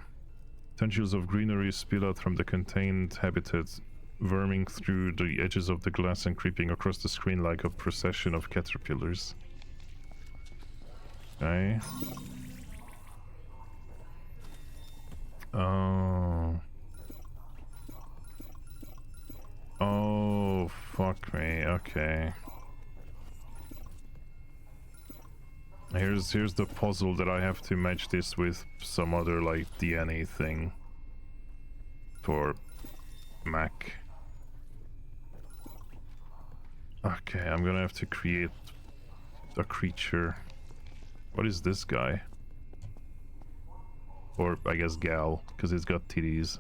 Tendrils of greenery spill out from the contained habitat, worming through the edges of the glass and creeping across the screen like a procession of caterpillars. Okay. Oh. Oh, fuck me. Okay. Here's the puzzle that I have to match this with some other like DNA thing for Mac. Okay, I'm gonna have to create a creature. What is this guy? Or I guess gal, because it's got titties.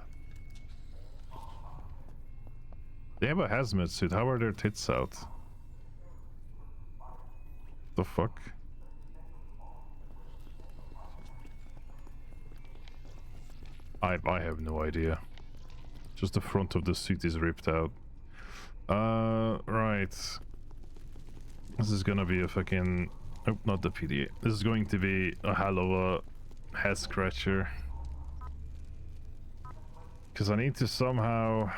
They have a hazmat suit. How are their tits out? The fuck? I have no idea. Just the front of the suit is ripped out. Right. This is gonna be a fucking... Oh, not the PDA. This is going to be a hell of a head scratcher. Because I need to somehow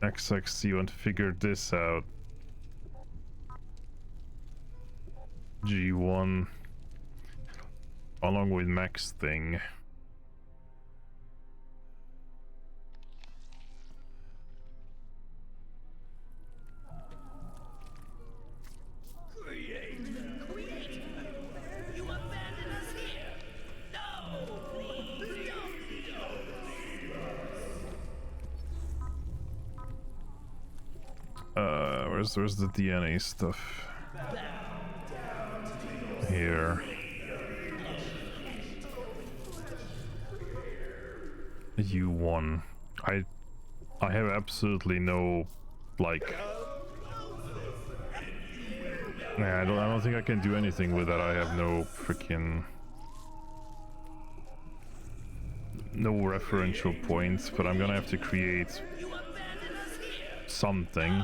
XXC and figure this out. G1 along with Max thing. Where's the DNA stuff? Here. U1. I have absolutely no like. Yeah, I don't think I can do anything with that. I have no freaking referential points, but I'm gonna have to create something.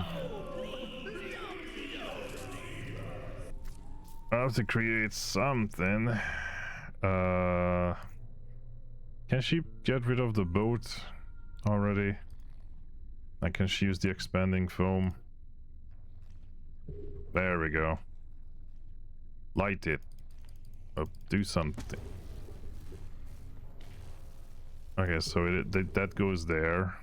I have to create something. Can she get rid of the boat already? And can she use the expanding foam? There we go. Light it. Oh, do something. Okay, so that goes there.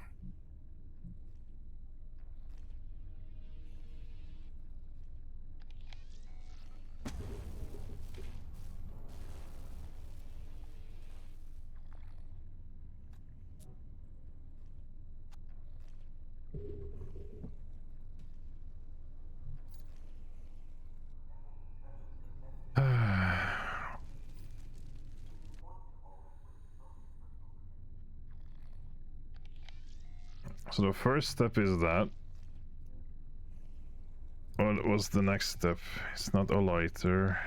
So the first step is that. What was the next step? It's not a lighter.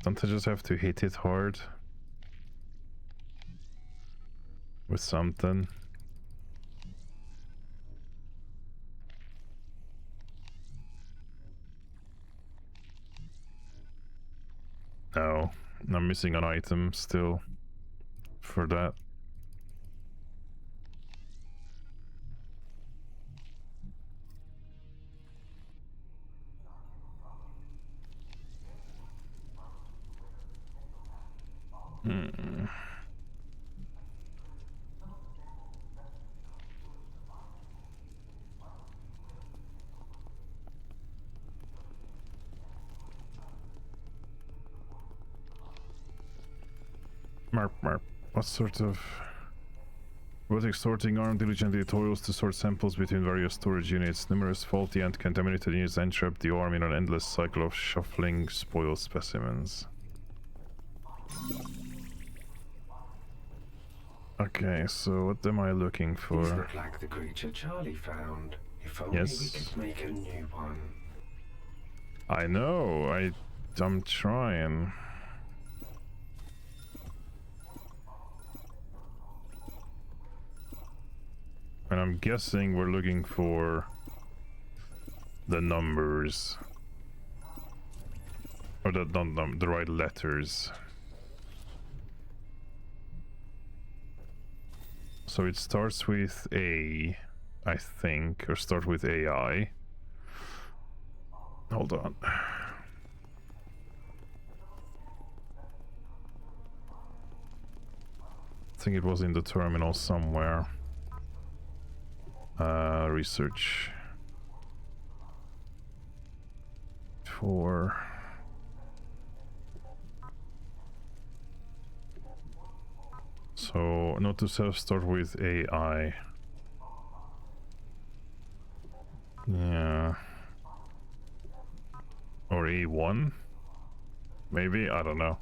Don't I just have to hit it hard? With something? No, I'm missing an item still for that. Marp. What sort of robotic sorting arm diligently toils to sort samples between various storage units. Numerous faulty and contaminated units entrap the arm in an endless cycle of shuffling spoiled specimens. Okay, so what am I looking for? These look like the creature Charlie found. If only we could make a new one. I know, I'm trying. And I'm guessing we're looking for the numbers. Or the right letters. So it starts with A, I think, or start with AI. Hold on. I think it was in the terminal somewhere. Research. 4. So, not to start with AI. Yeah. Or A1? Maybe? I don't know.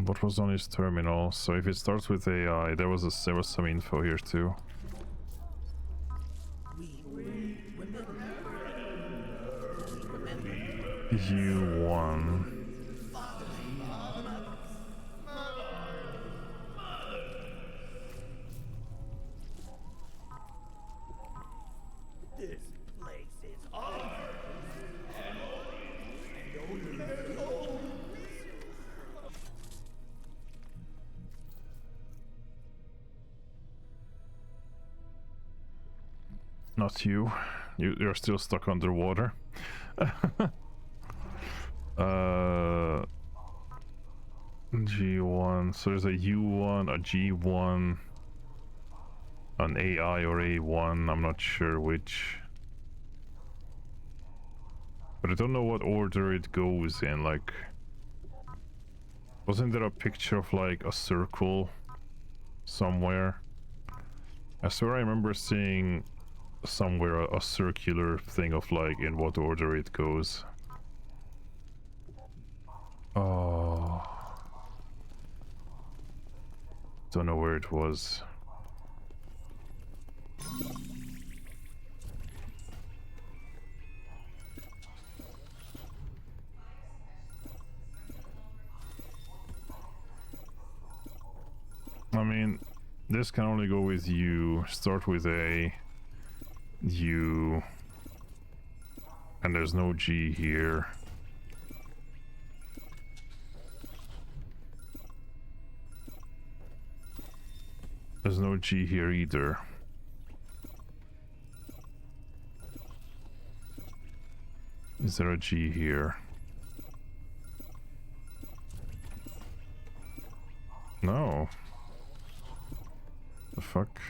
What was on his terminal? So if it starts with AI, there was some info here too. U1. This place is ours. And only yours. Not you. You're still stuck underwater. G1. So there's a U1, a G1, an AI or A1. I'm not sure which. But I don't know what order it goes in. Like, wasn't there a picture of like a circle somewhere? I swear I remember seeing somewhere a circular thing of like in what order it goes. Oh, don't know where it was. I mean, this can only go with U. Start with A, U, and there's no G here. There's no G here either. Is there a G here? No. The fuck?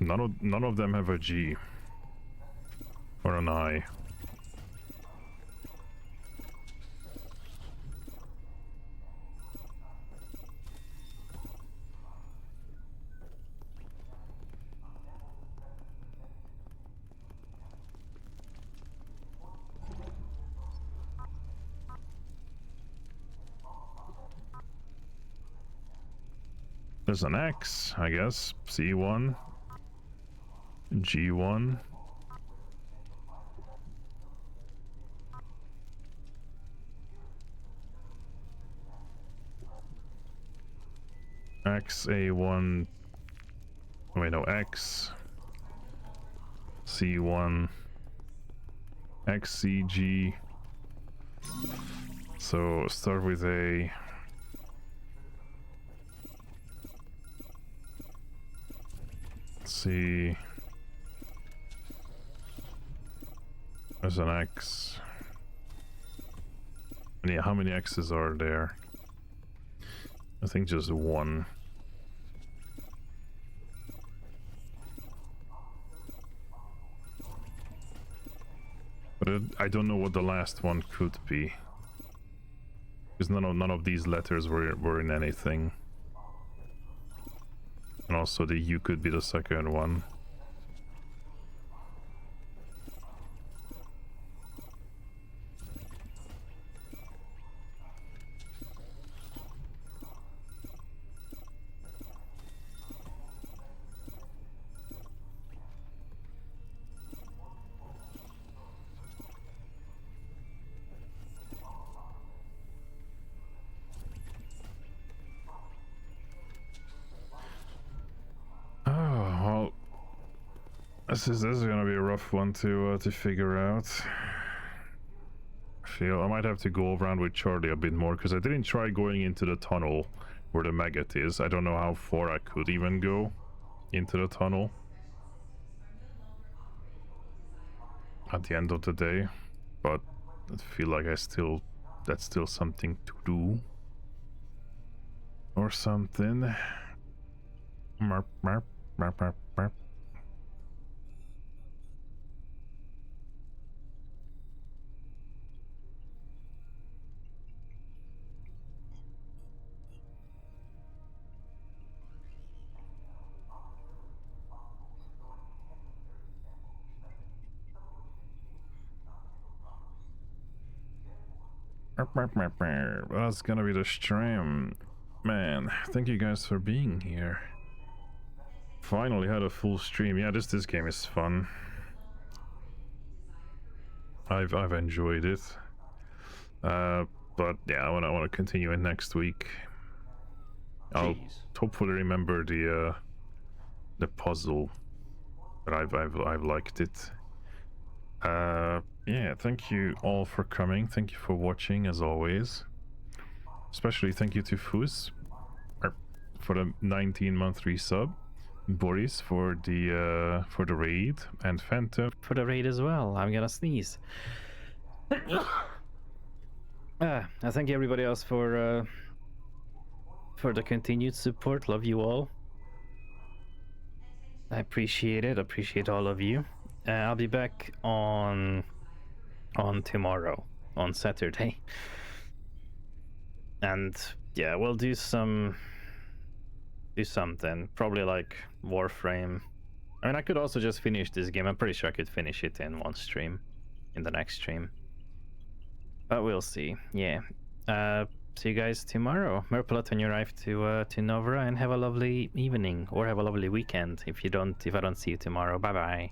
None of them have a G or an I. There's an X, I guess. C1. G1. X, A1. Wait, no, X. C1. X, C, G. So start with A. C. There's an X. And yeah, how many X's are there? I think just one. But I don't know what the last one could be. Because none of these letters were in anything. And also the U could be the second one. This is gonna be a rough one to figure out. I feel I might have to go around with Charlie a bit more because I didn't try going into the tunnel where the maggot is. I don't know how far I could even go into the tunnel at the end of the day, but I feel like that's still something to do or something. Marp, marp, marp, marp, marp. That's gonna be the stream. Man, thank you guys for being here. Finally had a full stream. Yeah, this game is fun. I've enjoyed it. But yeah, I wanna continue it next week. I'll hopefully remember the puzzle, but I've liked it. Yeah, thank you all for coming. Thank you for watching as always. Especially thank you to Fuz for the 19-month resub, Boris for the raid, and Phantom for the raid as well. I'm gonna sneeze. I thank everybody else for the continued support. Love you all. I appreciate it. Appreciate all of you. I'll be back on tomorrow, on Saturday, and yeah, we'll do something, probably like Warframe. I mean, I could also just finish this game. I'm pretty sure I could finish it in one stream, in the next stream, but we'll see. Yeah, see you guys tomorrow. Merpalot when you arrive to Novra, and have a lovely evening, or have a lovely weekend if I don't see you tomorrow. Bye bye.